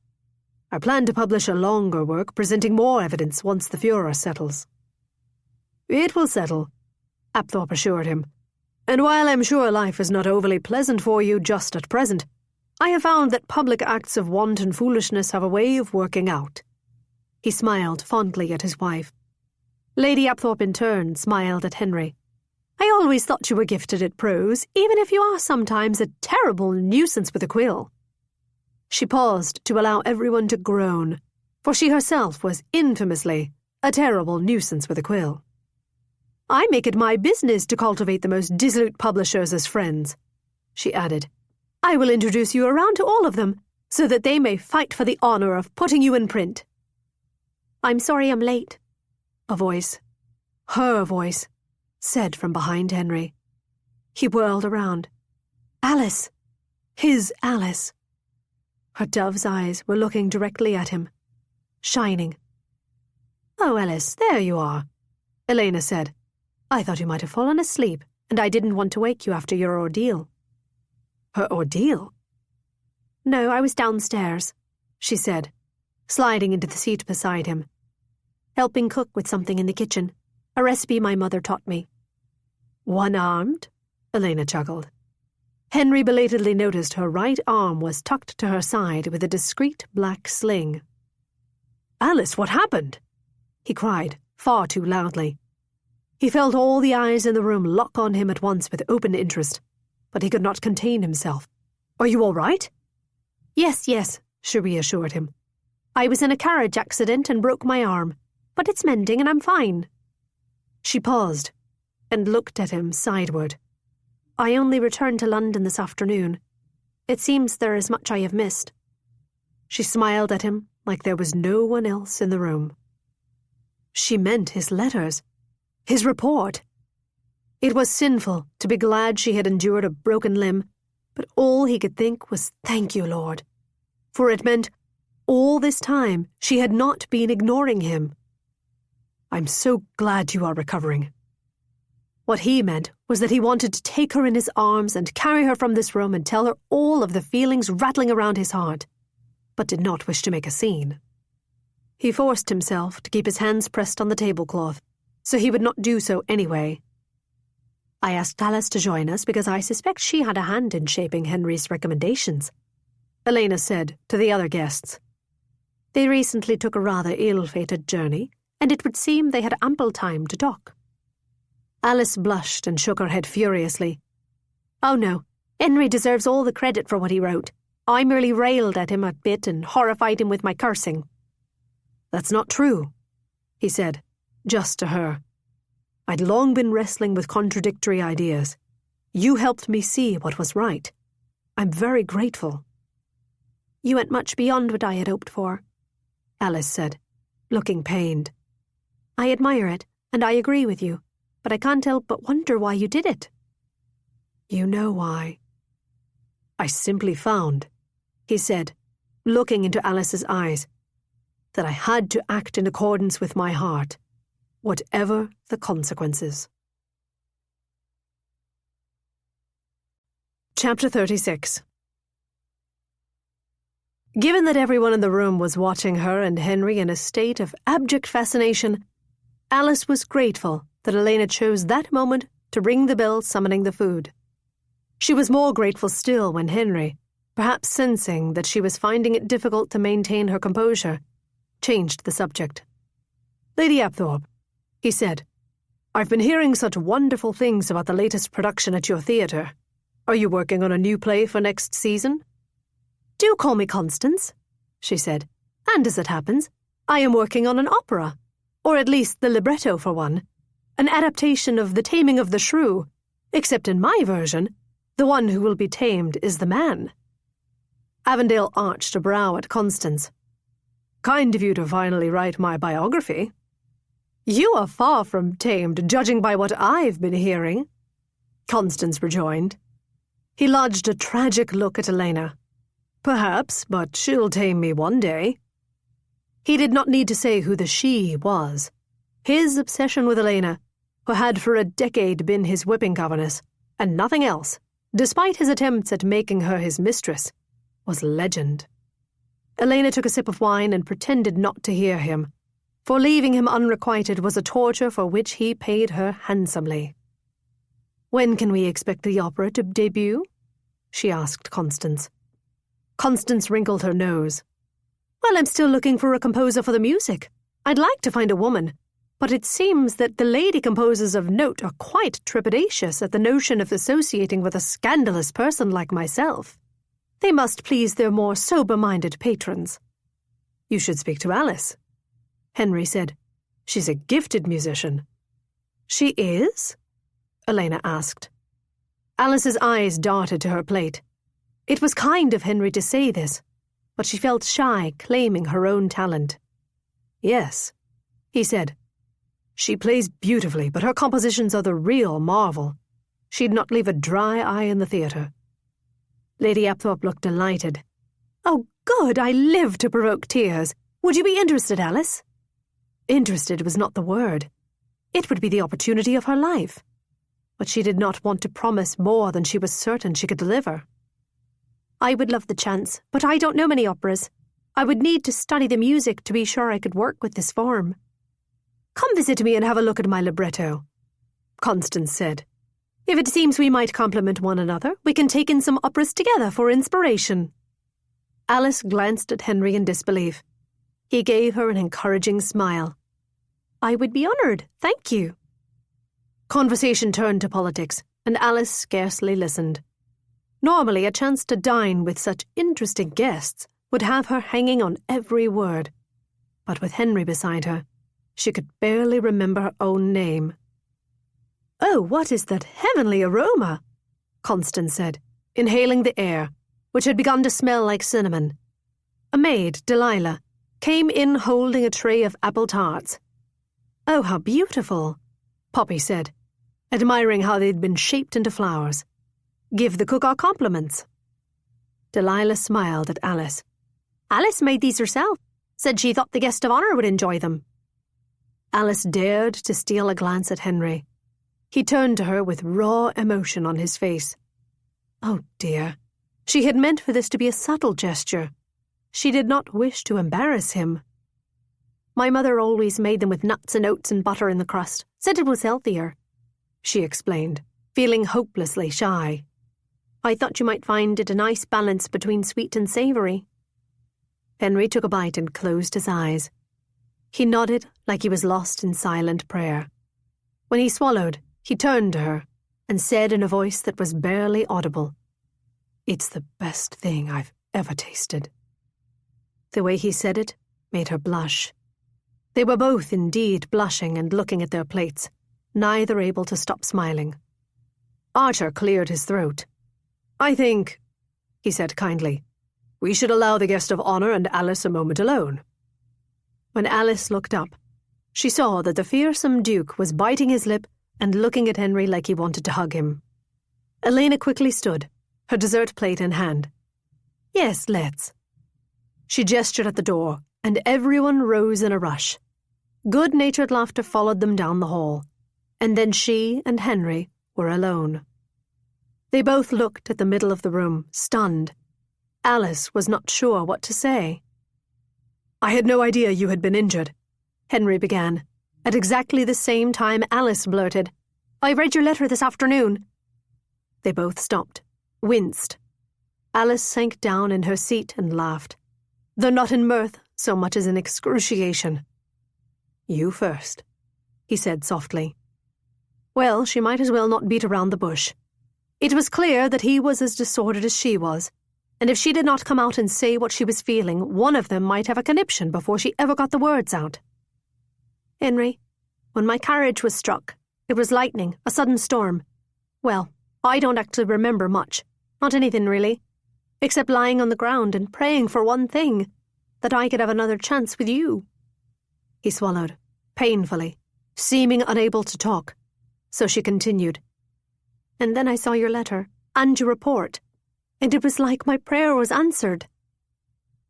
"I plan to publish a longer work presenting more evidence once the furor settles." "It will settle," Apthorpe assured him. "And while I'm sure life is not overly pleasant for you just at present, I have found that public acts of wanton foolishness have a way of working out." He smiled fondly at his wife. Lady Apthorpe in turn smiled at Henry. "I always thought you were gifted at prose, even if you are sometimes a terrible nuisance with a quill." She paused to allow everyone to groan, for she herself was infamously a terrible nuisance with a quill. "I make it my business to cultivate the most dissolute publishers as friends," she added. "I will introduce you around to all of them, so that they may fight for the honour of putting you in print." "I'm sorry I'm late," a voice, her voice, said from behind Henry. He whirled around. Alice! His Alice! Her dove's eyes were looking directly at him, shining. "Oh, Alice, there you are," Elena said. "I thought you might have fallen asleep, and I didn't want to wake you after your ordeal." Her ordeal? "No, I was downstairs," she said, sliding into the seat beside him. "Helping cook with something in the kitchen, a recipe my mother taught me." "One-armed?" Elena chuckled. Henry belatedly noticed her right arm was tucked to her side with a discreet black sling. "Alice, what happened?" he cried, far too loudly. He felt all the eyes in the room lock on him at once with open interest, but he could not contain himself. "Are you all right?" Yes, she reassured him. "I was in a carriage accident and broke my arm, but it's mending and I'm fine." She paused. and looked at him sideward. "I only returned to London this afternoon. It seems there is much I have missed." She smiled at him like there was no one else in the room. She meant his letters, his report. It was sinful to be glad she had endured a broken limb, but all he could think was, "Thank you, Lord," for it meant all this time she had not been ignoring him. "I'm so glad you are recovering." What he meant was that he wanted to take her in his arms and carry her from this room and tell her all of the feelings rattling around his heart, but did not wish to make a scene. He forced himself to keep his hands pressed on the tablecloth, so he would not do so anyway. "I asked Alice to join us because I suspect she had a hand in shaping Henry's recommendations," Elena said to the other guests. They recently took a rather ill-fated journey, and it would seem they had ample time to talk. Alice blushed and shook her head furiously. "Oh no, Henry deserves all the credit for what he wrote. I merely railed at him a bit and horrified him with my cursing." "That's not true," he said, just to her. "I'd long been wrestling with contradictory ideas. You helped me see what was right. I'm very grateful." "You went much beyond what I had hoped for," Alice said, looking pained. "I admire it, and I agree with you, but I can't help but wonder why you did it." "You know why." "I simply found," he said, looking into Alice's eyes, "that I had to act in accordance with my heart, whatever the consequences." Chapter 36. Given that everyone in the room was watching her and Henry in a state of abject fascination, Alice was grateful that Elena chose that moment to ring the bell summoning the food. She was more grateful still when Henry, perhaps sensing that she was finding it difficult to maintain her composure, changed the subject. "Lady Apthorpe," he said, "I've been hearing such wonderful things about the latest production at your theatre. Are you working on a new play for next season?" "Do call me Constance," she said, "and as it happens, I am working on an opera, or at least the libretto for one, an adaptation of The Taming of the Shrew, except in my version, the one who will be tamed is the man." Avondale arched a brow at Constance. "Kind of you to finally write my biography." "You are far from tamed, judging by what I've been hearing," Constance rejoined. He lodged a tragic look at Elena. "Perhaps, but she'll tame me one day." He did not need to say who the she was. His obsession with Elena, who had for a decade been his whipping governess, and nothing else, despite his attempts at making her his mistress, was legend. Elena took a sip of wine and pretended not to hear him, for leaving him unrequited was a torture for which he paid her handsomely. "When can we expect the opera to debut?" she asked Constance. Constance wrinkled her nose. "Well, I'm still looking for a composer for the music. I'd like to find a woman, but it seems that the lady composers of note are quite trepidatious at the notion of associating with a scandalous person like myself. They must please their more sober-minded patrons." "You should speak to Alice," Henry said. "She's a gifted musician." "She is?" Elena asked. Alice's eyes darted to her plate. It was kind of Henry to say this, but she felt shy claiming her own talent. "Yes," he said. "She plays beautifully, but her compositions are the real marvel. She'd not leave a dry eye in the theatre." Lady Apthorpe looked delighted. "Oh, good! I live to provoke tears. Would you be interested, Alice?" Interested was not the word. It would be the opportunity of her life. But she did not want to promise more than she was certain she could deliver. "I would love the chance, but I don't know many operas. I would need to study the music to be sure I could work with this form." "Come visit me and have a look at my libretto," Constance said. "If it seems we might complement one another, we can take in some operas together for inspiration." Alice glanced at Henry in disbelief. He gave her an encouraging smile. "I would be honoured, thank you." Conversation turned to politics, and Alice scarcely listened. Normally, a chance to dine with such interesting guests would have her hanging on every word. But with Henry beside her, she could barely remember her own name. "Oh, what is that heavenly aroma?" Constance said, inhaling the air, which had begun to smell like cinnamon. A maid, Delilah, came in holding a tray of apple tarts. "Oh, how beautiful," Poppy said, admiring how they'd been shaped into flowers. "Give the cook our compliments." Delilah smiled at Alice. "Alice made these herself. Said she thought the guest of honour would enjoy them." Alice dared to steal a glance at Henry. He turned to her with raw emotion on his face. Oh dear, she had meant for this to be a subtle gesture. She did not wish to embarrass him. "My mother always made them with nuts and oats and butter in the crust. Said it was healthier," she explained, feeling hopelessly shy. "I thought you might find it a nice balance between sweet and savoury." Henry took a bite and closed his eyes. He nodded like he was lost in silent prayer. When he swallowed, he turned to her and said in a voice that was barely audible, "It's the best thing I've ever tasted." The way he said it made her blush. They were both indeed blushing and looking at their plates, neither able to stop smiling. Archer cleared his throat. "I think," he said kindly, "we should allow the guest of honour and Alice a moment alone." When Alice looked up, she saw that the fearsome Duke was biting his lip and looking at Henry like he wanted to hug him. Elena quickly stood, her dessert plate in hand. "Yes, let's." She gestured at the door, and everyone rose in a rush. Good-natured laughter followed them down the hall, and then she and Henry were alone. They both looked at the middle of the room, stunned. Alice was not sure what to say. "I had no idea you had been injured," Henry began. At exactly the same time, Alice blurted, "I read your letter this afternoon." They both stopped, winced. Alice sank down in her seat and laughed, though not in mirth so much as in excruciation. "You first," he said softly. Well, she might as well not beat around the bush. It was clear that he was as disordered as she was, and if she did not come out and say what she was feeling, one of them might have a conniption before she ever got the words out. "Henry, when my carriage was struck, it was lightning, a sudden storm. Well, I don't actually remember much, not anything really, except lying on the ground and praying for one thing, that I could have another chance with you." He swallowed, painfully, seeming unable to talk, so she continued. "And then I saw your letter, and your report, and it was like my prayer was answered."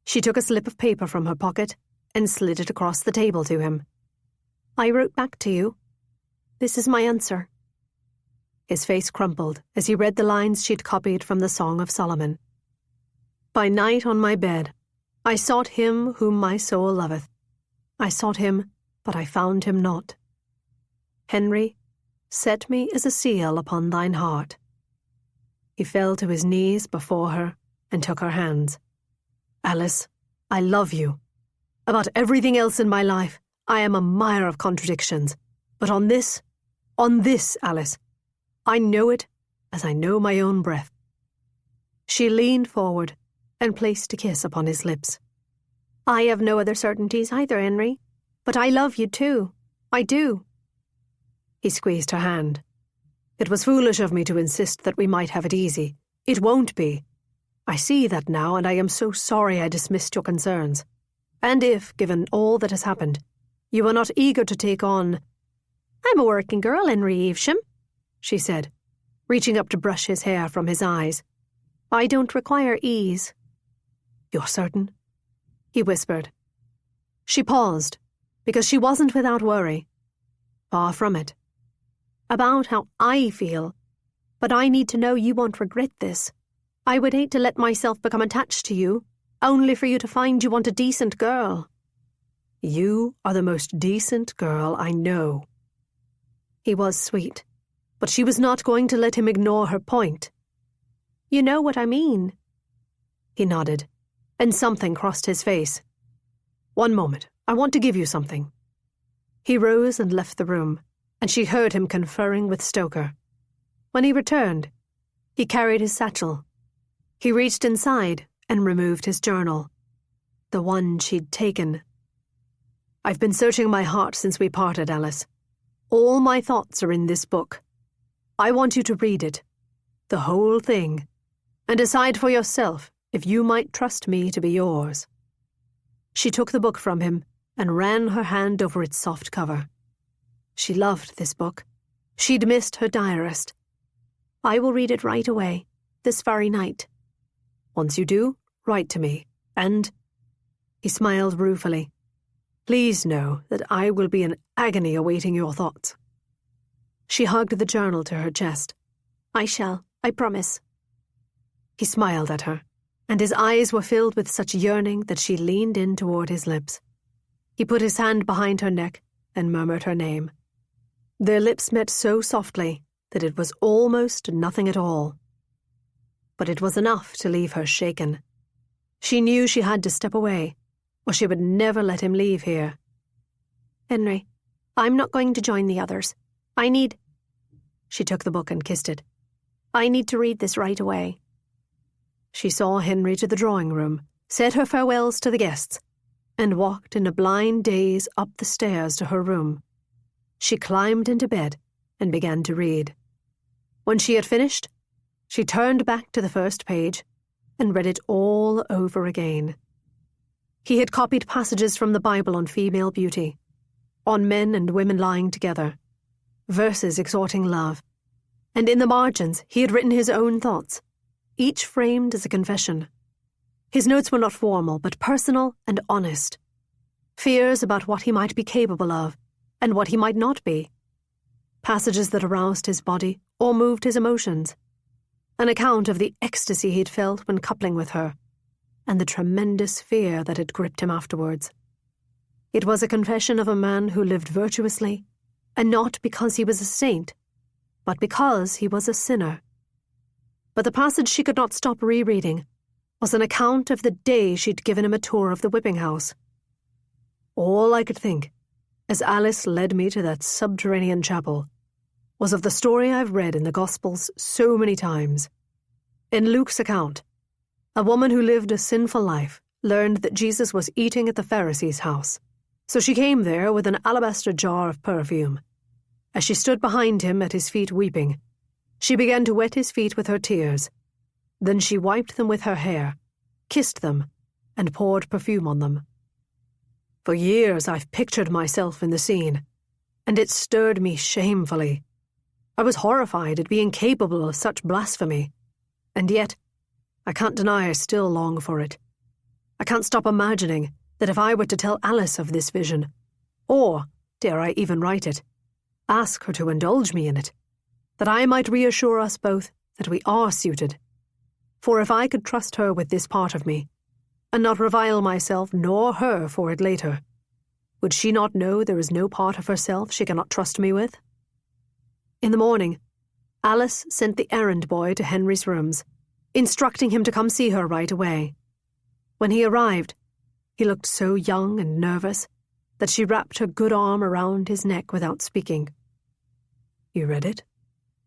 She took a slip of paper from her pocket and slid it across the table to him. "I wrote back to you. This is my answer." His face crumpled as he read the lines she'd copied from the Song of Solomon. "By night on my bed, I sought him whom my soul loveth. I sought him, but I found him not. Henry, set me as a seal upon thine heart." He fell to his knees before her and took her hands. "Alice, I love you. About everything else in my life, I am a mire of contradictions. But on this, Alice, I know it as I know my own breath." She leaned forward and placed a kiss upon his lips. "I have no other certainties either, Henry, but I love you too. I do." He squeezed her hand. "It was foolish of me to insist that we might have it easy. It won't be. I see that now, and I am so sorry I dismissed your concerns. And if, given all that has happened, you are not eager to take on—" "I'm a working girl, Henry Evesham," she said, reaching up to brush his hair from his eyes. "I don't require ease." "You're certain?" he whispered. She paused, because she wasn't without worry. Far from it. "About how I feel. But I need to know you won't regret this. I would hate to let myself become attached to you, only for you to find you want a decent girl." "You are the most decent girl I know." He was sweet, but she was not going to let him ignore her point. "You know what I mean." He nodded, and something crossed his face. "One moment, I want to give you something." He rose and left the room, and she heard him conferring with Stoker. When he returned, he carried his satchel. He reached inside and removed his journal, the one she'd taken. "I've been searching my heart since we parted, Alice. All my thoughts are in this book, I want you to read it, the whole thing, and decide for yourself if you might trust me to be yours." She took the book from him and ran her hand over its soft cover. She loved this book. She'd missed her diarist.
"I will read it right away, this very night."
"Once you do, write to me, and—" He smiled ruefully. "Please know that I will be in agony awaiting your thoughts." She hugged the journal to her chest.
"I shall, I promise."
He smiled at her, and his eyes were filled with such yearning that she leaned in toward his lips. He put his hand behind her neck and murmured her name. Their lips met so softly that it was almost nothing at all. But it was enough to leave her shaken. She knew she had to step away, or she would never let him leave here.
"Henry, I'm not going to join the others. I need—"
She took the book and kissed it.
"I need to read this right away."
She saw Henry to the drawing room, said her farewells to the guests, and walked in a blind daze up the stairs to her room. She climbed into bed and began to read. When she had finished, she turned back to the first page and read it all over again. He had copied passages from the Bible on female beauty, on men and women lying together, verses exhorting love, and in the margins he had written his own thoughts, each framed as a confession. His notes were not formal, but personal and honest. Fears about what he might be capable of, and what he might not be. Passages that aroused his body or moved his emotions. An account of the ecstasy he'd felt when coupling with her, and the tremendous fear that had gripped him afterwards. It was a confession of a man who lived virtuously, and not because he was a saint, but because he was a sinner. But the passage she could not stop rereading was an account of the day she'd given him a tour of the whipping house. All I could think, as Alice led me to that subterranean chapel, was of the story I've read in the Gospels so many times. In Luke's account, a woman who lived a sinful life learned that Jesus was eating at the Pharisee's house, so she came there with an alabaster jar of perfume. As she stood behind him at his feet weeping, she began to wet his feet with her tears. Then she wiped them with her hair, kissed them, and poured perfume on them. For years I've pictured myself in the scene, and it stirred me shamefully. I was horrified at being capable of such blasphemy, and yet I can't deny I still long for it. I can't stop imagining that if I were to tell Alice of this vision, or, dare I even write it, ask her to indulge me in it, that I might reassure us both that we are suited. For if I could trust her with this part of me, and not revile myself nor her for it later, would she not know there is no part of herself she cannot trust me with? In the morning, Alice sent the errand boy to Henry's rooms, instructing him to come see her right away. When he arrived, he looked so young and nervous that she wrapped her good arm around his neck without speaking. "You read it?"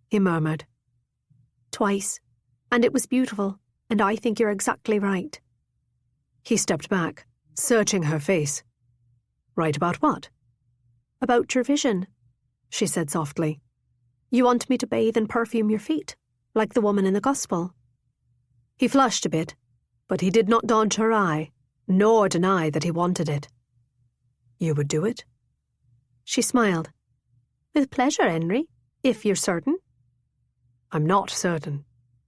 he murmured.
"Twice, and it was beautiful, and I think you're exactly right."
He stepped back, searching her face. "Right about what?"
"About your vision," she said softly. "You want me to bathe and perfume your feet, like the woman in the Gospel."
He flushed a bit, but he did not dodge her eye, nor deny that he wanted it. "You would do it?"
She smiled. "With pleasure, Henry, if you're certain."
"I'm not certain,"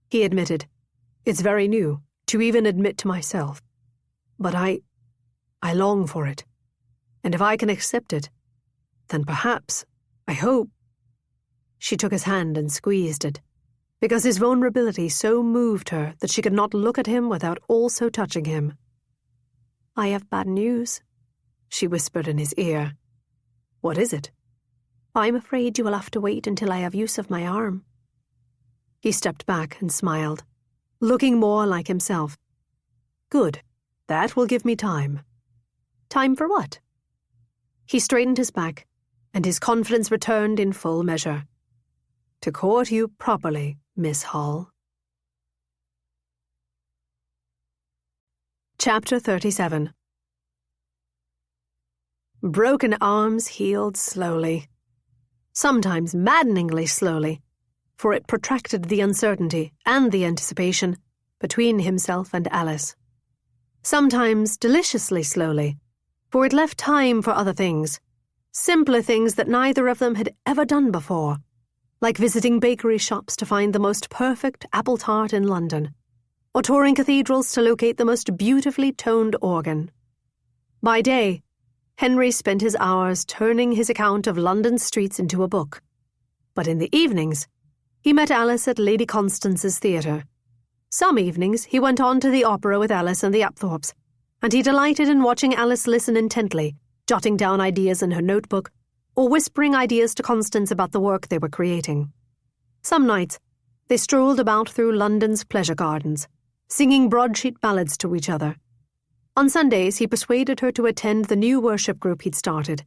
he admitted. "It's very new to even admit to myself. But I long for it. And if I can accept it, then perhaps, I hope—" She took his hand and squeezed it, because his vulnerability so moved her that she could not look at him without also touching him.
"I have bad news,"
she whispered in his ear. "What is it?"
"I'm afraid you will have to wait until I have use of my arm."
He stepped back and smiled, looking more like himself. "Good. That will give me time."
"Time for what?"
He straightened his back, and his confidence returned in full measure. "To court you properly, Miss Hall." Chapter 37. Broken arms healed slowly, sometimes maddeningly slowly, for it protracted the uncertainty and the anticipation between himself and Alice. Sometimes deliciously slowly, for it left time for other things, simpler things that neither of them had ever done before, like visiting bakery shops to find the most perfect apple tart in London, or touring cathedrals to locate the most beautifully toned organ. By day, Henry spent his hours turning his account of London streets into a book, but in the evenings, he met Alice at Lady Constance's theatre. Some evenings he went on to the opera with Alice and the Apthorpes, and he delighted in watching Alice listen intently, jotting down ideas in her notebook, or whispering ideas to Constance about the work they were creating. Some nights, they strolled about through London's pleasure gardens, singing broadsheet ballads to each other. On Sundays, he persuaded her to attend the new worship group he'd started,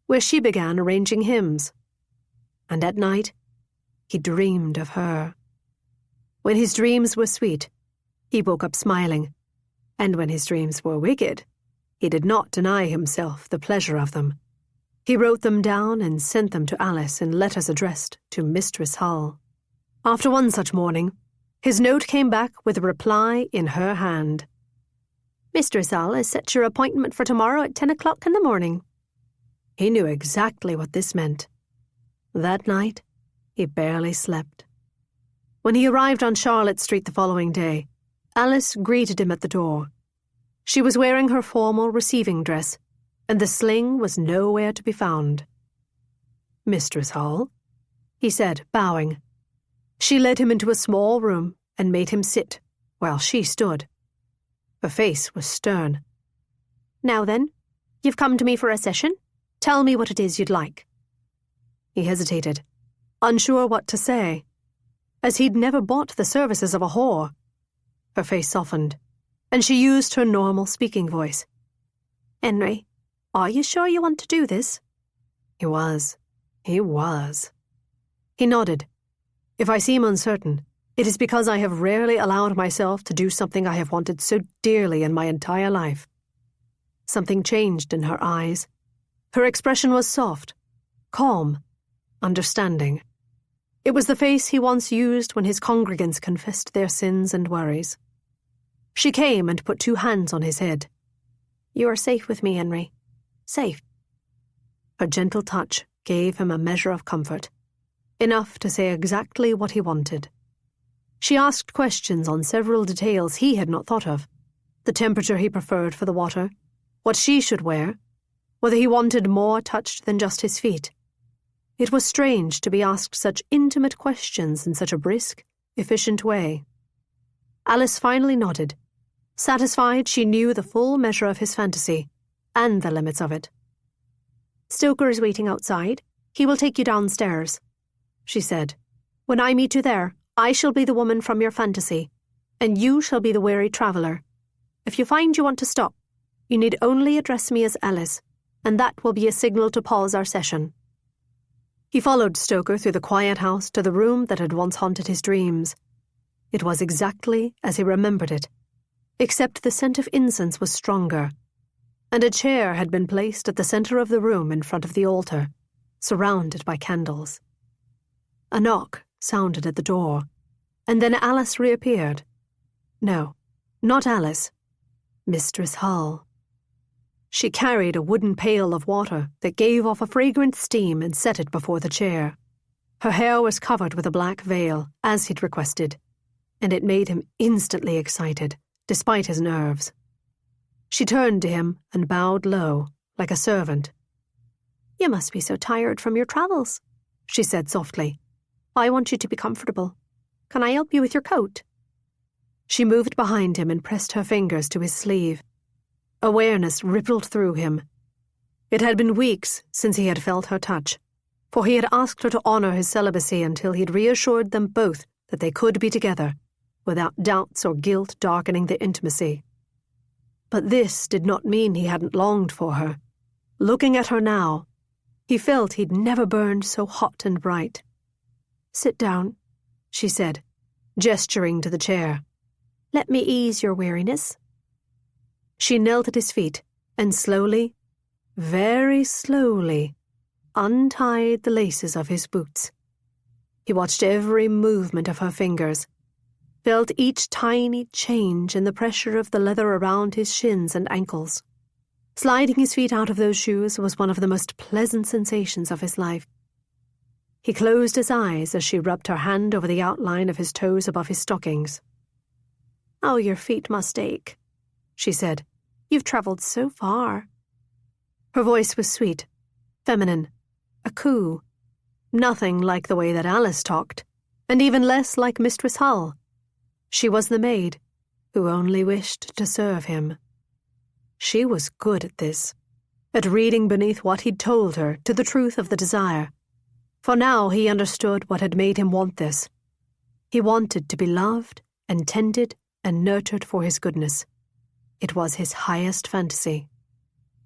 where she began arranging hymns. And at night, he dreamed of her. When his dreams were sweet, he woke up smiling, and when his dreams were wicked, he did not deny himself the pleasure of them. He wrote them down and sent them to Alice in letters addressed to Mistress Hull. After one such morning, his note came back with a reply in her hand. "Mistress Hull has set your appointment for tomorrow at 10 o'clock in the morning." He knew exactly what this meant. That night, he barely slept. When he arrived on Charlotte Street the following day, Alice greeted him at the door. She was wearing her formal receiving dress, and the sling was nowhere to be found. "Mistress Hull," he said, bowing. She led him into a small room and made him sit, while she stood. Her face was stern. "Now then, you've come to me for a session. Tell me what it is you'd like." He hesitated, unsure what to say, as he'd never bought the services of a whore. Her face softened, and she used her normal speaking voice. "Henry, are you sure you want to do this?" He was. He nodded. "If I seem uncertain, it is because I have rarely allowed myself to do something I have wanted so dearly in my entire life." Something changed in her eyes. Her expression was soft, calm, understanding. It was the face he once used when his congregants confessed their sins and worries. She came and put 2 hands on his head. "You are safe with me, Henry. Safe." Her gentle touch gave him a measure of comfort, enough to say exactly what he wanted. She asked questions on several details he had not thought of: the temperature he preferred for the water, what she should wear, whether he wanted more touched than just his feet. It was strange to be asked such intimate questions in such a brisk, efficient way. Alice finally nodded, satisfied she knew the full measure of his fantasy, and the limits of it. "Stoker is waiting outside. He will take you downstairs," she said. "When I meet you there, I shall be the woman from your fantasy, and you shall be the weary traveller. If you find you want to stop, you need only address me as Alice, and that will be a signal to pause our session." He followed Stoker through the quiet house to the room that had once haunted his dreams. It was exactly as he remembered it, except the scent of incense was stronger, and a chair had been placed at the centre of the room in front of the altar, surrounded by candles. A knock sounded at the door, and then Alice reappeared. No, not Alice. Mistress Hull. She carried a wooden pail of water that gave off a fragrant steam and set it before the chair. Her hair was covered with a black veil, as he'd requested, and it made him instantly excited, despite his nerves. She turned to him and bowed low, like a servant. "You must be so tired from your travels," she said softly. "I want you to be comfortable. Can I help you with your coat?" She moved behind him and pressed her fingers to his sleeve. Awareness rippled through him. It had been weeks since he had felt her touch, for he had asked her to honor his celibacy until he'd reassured them both that they could be together, without doubts or guilt darkening the intimacy. But this did not mean he hadn't longed for her. Looking at her now, he felt he'd never burned so hot and bright. "Sit down," she said, gesturing to the chair. "Let me ease your weariness." She knelt at his feet and slowly, very slowly, untied the laces of his boots. He watched every movement of her fingers, felt each tiny change in the pressure of the leather around his shins and ankles. Sliding his feet out of those shoes was one of the most pleasant sensations of his life. He closed his eyes as she rubbed her hand over the outline of his toes above his stockings. "Oh, your feet must ache," she said. "You've travelled so far." Her voice was sweet, feminine, a coo. Nothing like the way that Alice talked, and even less like Mistress Hull. She was the maid, who only wished to serve him. She was good at this, at reading beneath what he'd told her to the truth of the desire. For now he understood what had made him want this. He wanted to be loved and tended and nurtured for his goodness. It was his highest fantasy.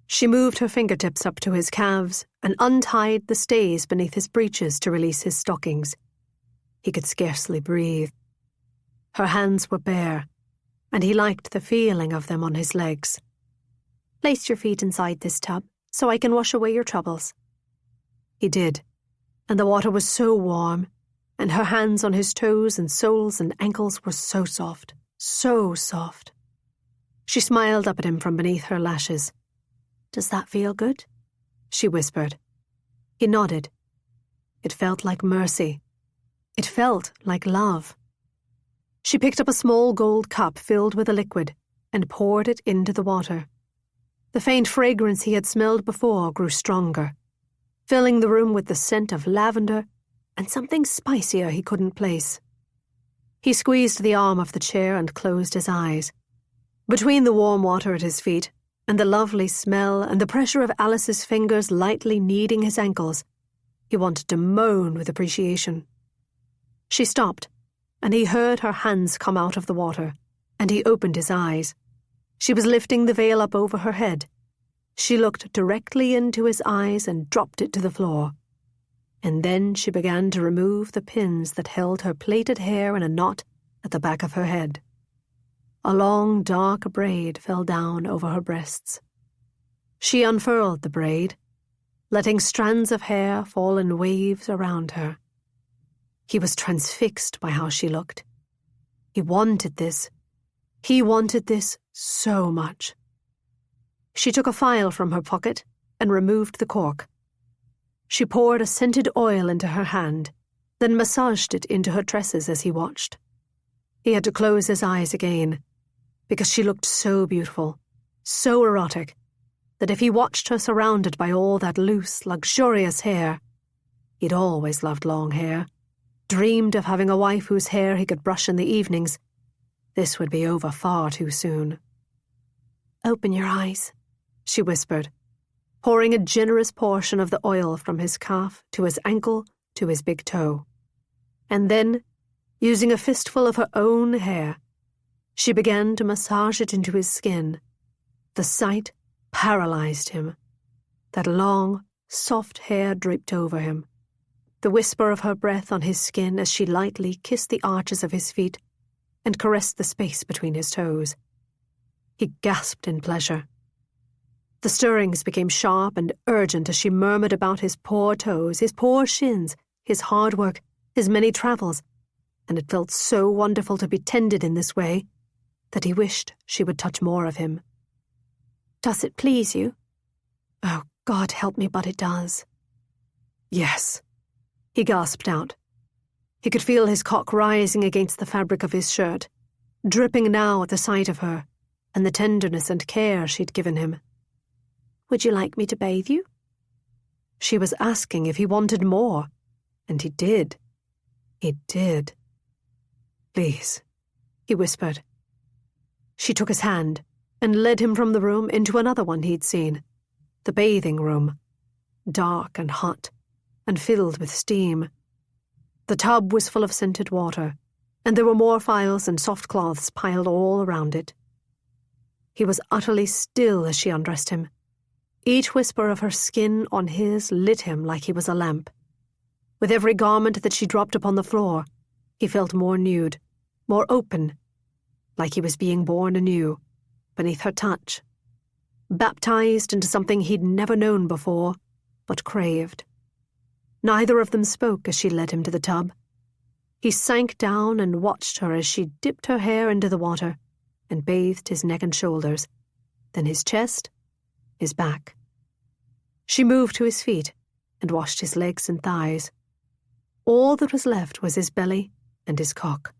She moved her fingertips up to his calves and untied the stays beneath his breeches to release his stockings. He could scarcely breathe. Her hands were bare, and he liked the feeling of them on his legs. "Place your feet inside this tub, so I can wash away your troubles." He did, and the water was so warm, and her hands on his toes and soles and ankles were so soft, so soft. She smiled up at him from beneath her lashes. "Does that feel good?" she whispered. He nodded. It felt like mercy. It felt like love. She picked up a small gold cup filled with a liquid and poured it into the water. The faint fragrance he had smelled before grew stronger, filling the room with the scent of lavender and something spicier he couldn't place. He squeezed the arm of the chair and closed his eyes. Between the warm water at his feet and the lovely smell and the pressure of Alice's fingers lightly kneading his ankles, he wanted to moan with appreciation. She stopped, and he heard her hands come out of the water, and he opened his eyes. She was lifting the veil up over her head. She looked directly into his eyes and dropped it to the floor. And then she began to remove the pins that held her plaited hair in a knot at the back of her head. A long, dark braid fell down over her breasts. She unfurled the braid, letting strands of hair fall in waves around her. He was transfixed by how she looked. He wanted this. He wanted this so much. She took a phial from her pocket and removed the cork. She poured a scented oil into her hand, then massaged it into her tresses as he watched. He had to close his eyes again, because she looked so beautiful, so erotic, that if he watched her surrounded by all that loose, luxurious hair, he'd always loved long hair, dreamed of having a wife whose hair he could brush in the evenings, this would be over far too soon. "Open your eyes," she whispered, pouring a generous portion of the oil from his calf to his ankle to his big toe. And then, using a fistful of her own hair, she began to massage it into his skin. The sight paralyzed him. That long, soft hair draped over him. The whisper of her breath on his skin as she lightly kissed the arches of his feet and caressed the space between his toes. He gasped in pleasure. The stirrings became sharp and urgent as she murmured about his poor toes, his poor shins, his hard work, his many travels, and it felt so wonderful to be tended in this way that he wished she would touch more of him. "Does it please you?" "Oh, God help me, but it does." "Yes," he gasped out. He could feel his cock rising against the fabric of his shirt, dripping now at the sight of her, and the tenderness and care she'd given him. "Would you like me to bathe you?" She was asking if he wanted more, and he did. He did. "Please," he whispered. She took his hand and led him from the room into another one he'd seen, the bathing room, dark and hot and filled with steam. The tub was full of scented water, and there were more phials and soft cloths piled all around it. He was utterly still as she undressed him. Each whisper of her skin on his lit him like he was a lamp. With every garment that she dropped upon the floor, he felt more nude, more open, like he was being born anew, beneath her touch, baptized into something he'd never known before, but craved. Neither of them spoke as she led him to the tub, He sank down and watched her as she dipped her hair into the water and bathed his neck and shoulders, then his chest, his back. She moved to his feet and washed his legs and thighs. All that was left was his belly and his cock,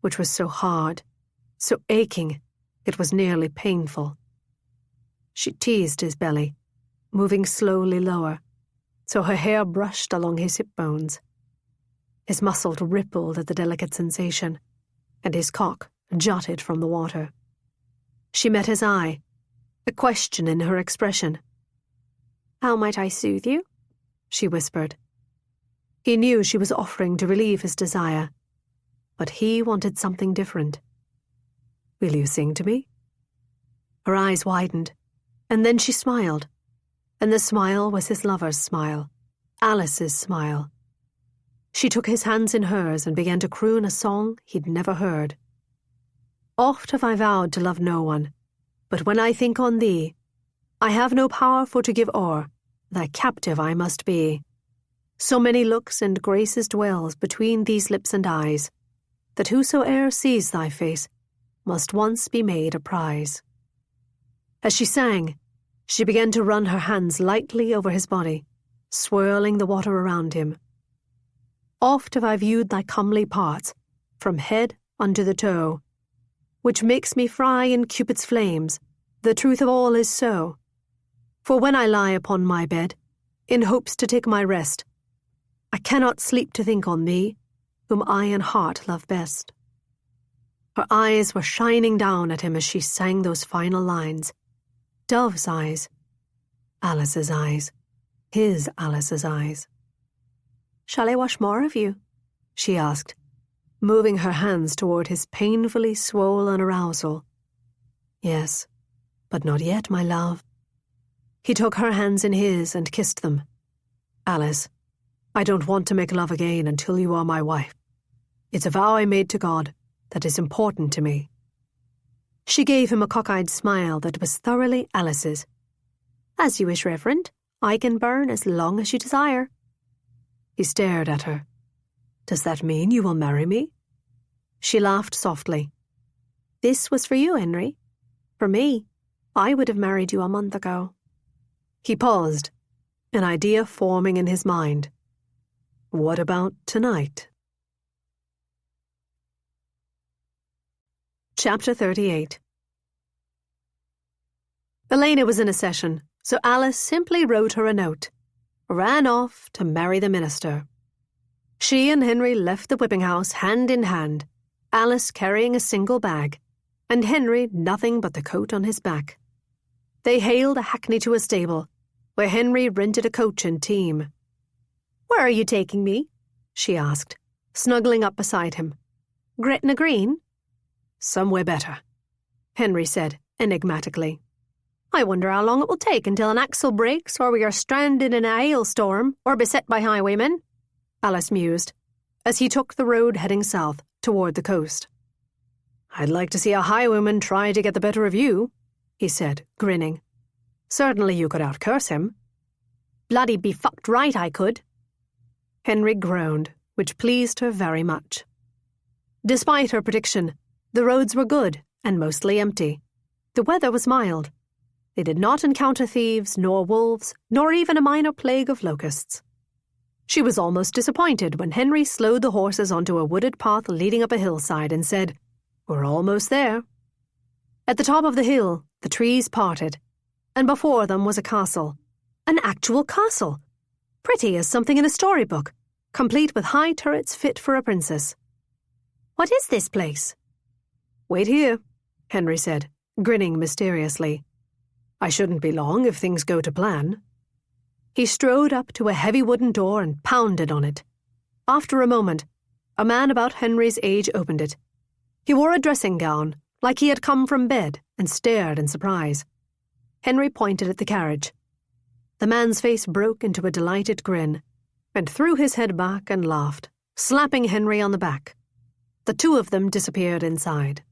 which was so hard, so aching, it was nearly painful. She teased his belly, moving slowly lower, so her hair brushed along his hip bones. His muscles rippled at the delicate sensation, and his cock jutted from the water. She met his eye, a question in her expression.
"How might I soothe you?"
she whispered. He knew she was offering to relieve his desire, but he wanted something different. "Will you sing to me?" Her eyes widened, and then she smiled, and the smile was his lover's smile, Alice's smile. She took his hands in hers and began to croon a song he'd never heard. "Oft have I vowed to love no one, but when I think on thee, I have no power for to give o'er, thy captive I must be. So many looks and graces dwells between these lips and eyes, that whosoe'er sees thy face must once be made a prize." As she sang, she began to run her hands lightly over his body, swirling the water around him. "Oft have I viewed thy comely parts, from head unto the toe, which makes me fry in Cupid's flames, the truth of all is so. For when I lie upon my bed, in hopes to take my rest, I cannot sleep to think on thee, whom eye and heart love best." Her eyes were shining down at him as she sang those final lines. Dove's eyes, Alice's eyes, his Alice's eyes.
"Shall I wash more of you?"
she asked, moving her hands toward his painfully swollen arousal. "Yes, but not yet, my love." He took her hands in his and kissed them. "Alice, I don't want to make love again until you are my wife. It's a vow I made to God that is important to me." She gave him a cockeyed smile that was thoroughly Alice's.
"As you wish, Reverend. I can burn as long as you desire."
He stared at her. "Does that mean you will marry me?" She laughed softly.
"This was for you, Henry. For me, I would have married you a month ago."
He paused, an idea forming in his mind. What about tonight? Chapter 38. Elena was in a session, so Alice simply wrote her a note. Ran off to marry the minister. She and Henry left the whipping house hand in hand, Alice carrying a single bag, and Henry nothing but the coat on his back. They hailed a hackney to a stable, where Henry rented a coach and team.
"Where are you taking me?"
she asked, snuggling up beside him.
"Gretna Green?"
"Somewhere better," Henry said enigmatically.
"I wonder how long it will take until an axle breaks or we are stranded in a hailstorm or beset by highwaymen,"
Alice mused, as he took the road heading south toward the coast. "I'd like to see a highwayman try to get the better of you," he said, grinning. "Certainly you could outcurse him."
"Bloody be fucked right I could."
Henry groaned, which pleased her very much. Despite her prediction, the roads were good and mostly empty. The weather was mild. They did not encounter thieves, nor wolves, nor even a minor plague of locusts. She was almost disappointed when Henry slowed the horses onto a wooded path leading up a hillside and said, "We're almost there." At the top of the hill, the trees parted, and before them was a castle. An actual castle! Pretty as something in a storybook, complete with high turrets fit for a princess.
"What is this place?"
"Wait here," Henry said, grinning mysteriously. "I shouldn't be long if things go to plan." He strode up to a heavy wooden door and pounded on it. After a moment, a man about Henry's age opened it. He wore a dressing gown, like he had come from bed, and stared in surprise. Henry pointed at the carriage. The man's face broke into a delighted grin, and threw his head back and laughed, slapping Henry on the back. The two of them disappeared inside.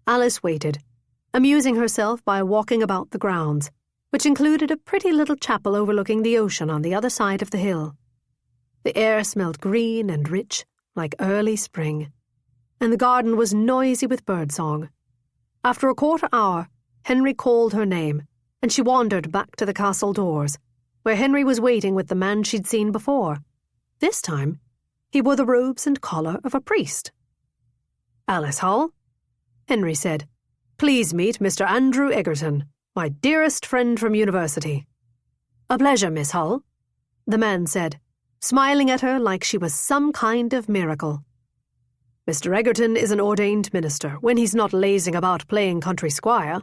Alice waited, amusing herself by walking about the grounds, which included a pretty little chapel overlooking the ocean on the other side of the hill. The air smelled green and rich, like early spring, and the garden was noisy with birdsong. After a quarter hour, Henry called her name, and she wandered back to the castle doors, where Henry was waiting with the man she'd seen before. This time, he wore the robes and collar of a priest. "Alice Hull," Henry said, "please meet Mr. Andrew Egerton, my dearest friend from university." "A pleasure, Miss Hull," the man said, smiling at her like she was some kind of miracle. "Mr. Egerton is an ordained minister, when he's not lazing about playing country squire.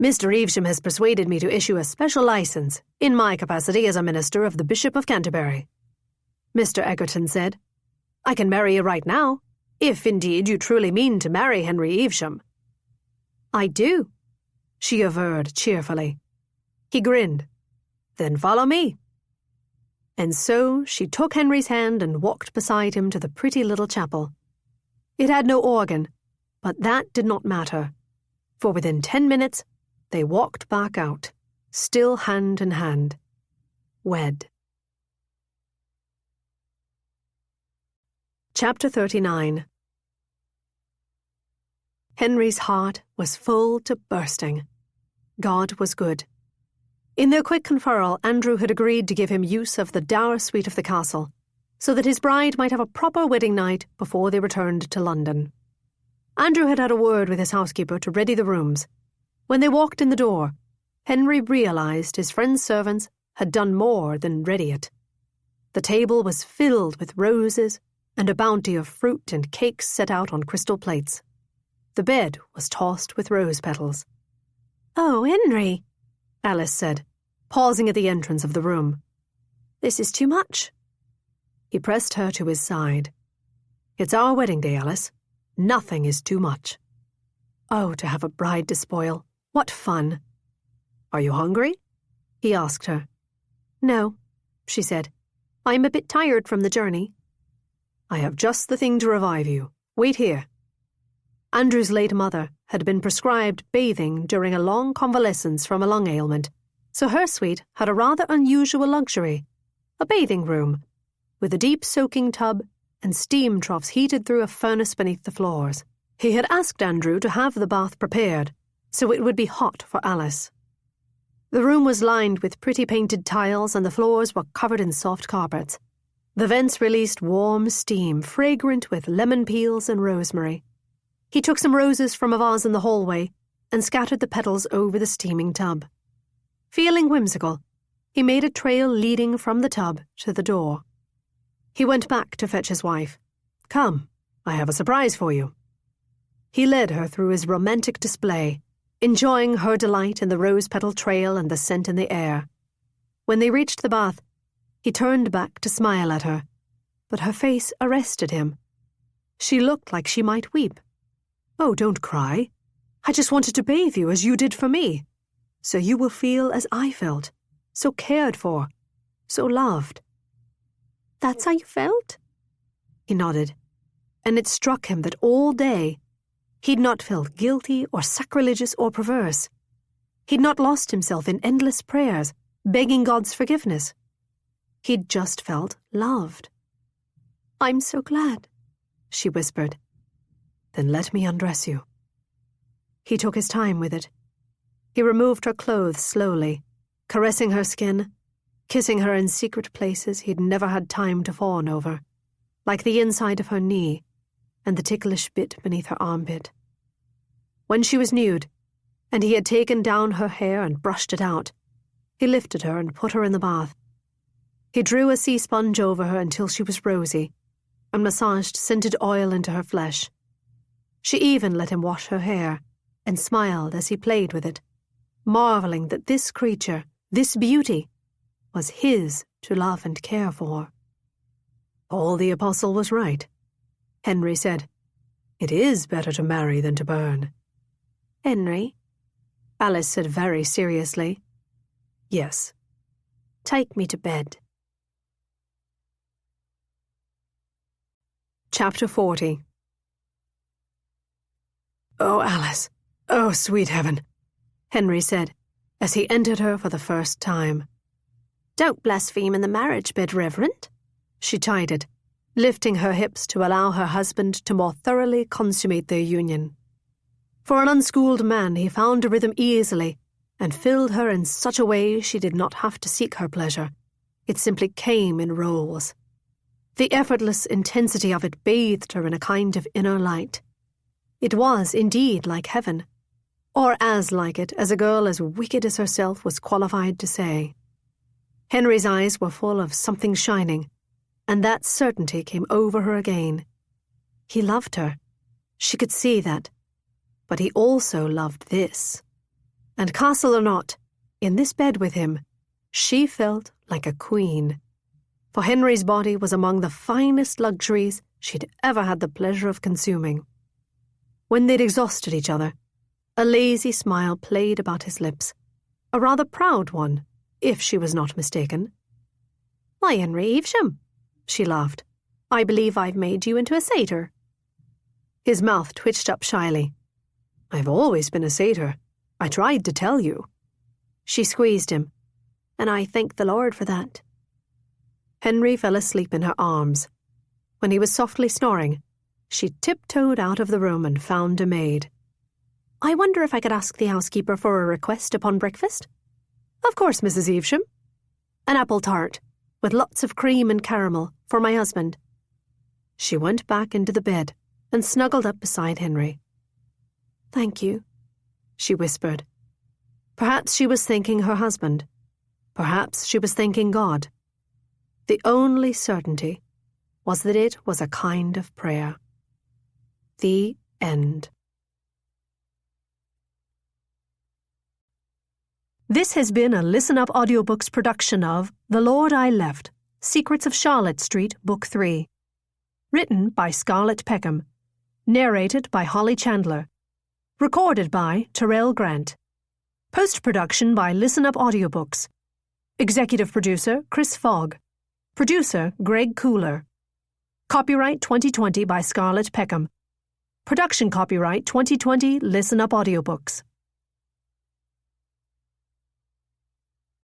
Mr. Evesham has persuaded me to issue a special license in my capacity as a minister of the Bishop of Canterbury." Mr. Egerton said, "I can marry you right now, if indeed you truly mean to marry Henry Evesham." "I do," she averred cheerfully. He grinned. "Then follow me." And so she took Henry's hand and walked beside him to the pretty little chapel. It had no organ, but that did not matter, for within 10 minutes they walked back out, still hand in hand, wed. Chapter 39. Henry's heart was full to bursting. God was good. In their quick conferral, Andrew had agreed to give him use of the dower suite of the castle, so that his bride might have a proper wedding night before they returned to London. Andrew had had a word with his housekeeper to ready the rooms. When they walked in the door, Henry realised his friend's servants had done more than ready it. The table was filled with roses and a bounty of fruit and cakes set out on crystal plates. The bed was tossed with rose petals.
"Oh, Henry,"
Alice said, pausing at the entrance of the room.
"This is too much."
He pressed her to his side. "It's our wedding day, Alice. Nothing is too much. Oh, to have a bride to spoil. What fun." "Are you hungry?" he asked her.
"No," she said. "I'm a bit tired from the journey."
"I have just the thing to revive you. Wait here." Andrew's late mother had been prescribed bathing during a long convalescence from a lung ailment, so her suite had a rather unusual luxury, a bathing room, with a deep soaking tub and steam troughs heated through a furnace beneath the floors. He had asked Andrew to have the bath prepared, so it would be hot for Alice. The room was lined with pretty painted tiles and the floors were covered in soft carpets. The vents released warm steam, fragrant with lemon peels and rosemary. He took some roses from a vase in the hallway and scattered the petals over the steaming tub. Feeling whimsical, he made a trail leading from the tub to the door. He went back to fetch his wife. "Come, I have a surprise for you." He led her through his romantic display, enjoying her delight in the rose-petal trail and the scent in the air. When they reached the bath, he turned back to smile at her, but her face arrested him. She looked like she might weep. "Oh, don't cry. I just wanted to bathe you as you did for me, so you will feel as I felt, so cared for, so loved."
"That's how you felt?"
He nodded, and it struck him that all day he'd not felt guilty or sacrilegious or perverse. He'd not lost himself in endless prayers, begging God's forgiveness. He'd just felt loved.
"I'm so glad,"
she whispered. "Then let me undress you." He took his time with it. He removed her clothes slowly, caressing her skin, kissing her in secret places he'd never had time to fawn over, like the inside of her knee and the ticklish bit beneath her armpit. When she was nude, and he had taken down her hair and brushed it out, he lifted her and put her in the bath. He drew a sea sponge over her until she was rosy, and massaged scented oil into her flesh. She even let him wash her hair, and smiled as he played with it, marveling that this creature, this beauty, was his to love and care for. "Paul the Apostle was right," Henry said. "It is better to marry than to burn."
"Henry,"
Alice said very seriously. "Yes."
"Take me to bed."
Chapter 40. "Oh, Alice, oh, sweet heaven," Henry said, as he entered her for the first time.
"Don't blaspheme in the marriage bed, Reverend,"
she chided. lifting her hips to allow her husband to more thoroughly consummate their union. For an unschooled man, he found a rhythm easily and filled her in such a way she did not have to seek her pleasure. It simply came in rolls. The effortless intensity of it bathed her in a kind of inner light. It was indeed like heaven, or as like it as a girl as wicked as herself was qualified to say. Henry's eyes were full of something shining, and that certainty came over her again. He loved her. She could see that. But he also loved this. And castle or not, in this bed with him, she felt like a queen. For Henry's body was among the finest luxuries she'd ever had the pleasure of consuming. When they'd exhausted each other, a lazy smile played about his lips, a rather proud one, if she was not mistaken.
"Why, Henry Evesham," she laughed, "I believe I've made you into a satyr."
His mouth twitched up shyly. "I've always been a satyr. I tried to tell you."
She squeezed him, "And I thank the Lord for that."
Henry fell asleep in her arms. When he was softly snoring, she tiptoed out of the room and found a maid.
"I wonder if I could ask the housekeeper for a request upon breakfast?"
"Of course, Mrs. Evesham."
"An apple tart, with lots of cream and caramel, for my husband."
She went back into the bed and snuggled up beside Henry.
"Thank you,"
she whispered. Perhaps she was thanking her husband. Perhaps she was thanking God. The only certainty was that it was a kind of prayer. The end. This has been a Listen Up Audiobooks production of The Lord I Left, Secrets of Charlotte Street, Book 3. Written by Scarlett Peckham. Narrated by Holly Chandler. Recorded by Terrell Grant. Post-production by Listen Up Audiobooks. Executive producer Chris Fogg. Producer Greg Cooler. Copyright 2020 by Scarlett Peckham. Production copyright 2020 Listen Up Audiobooks.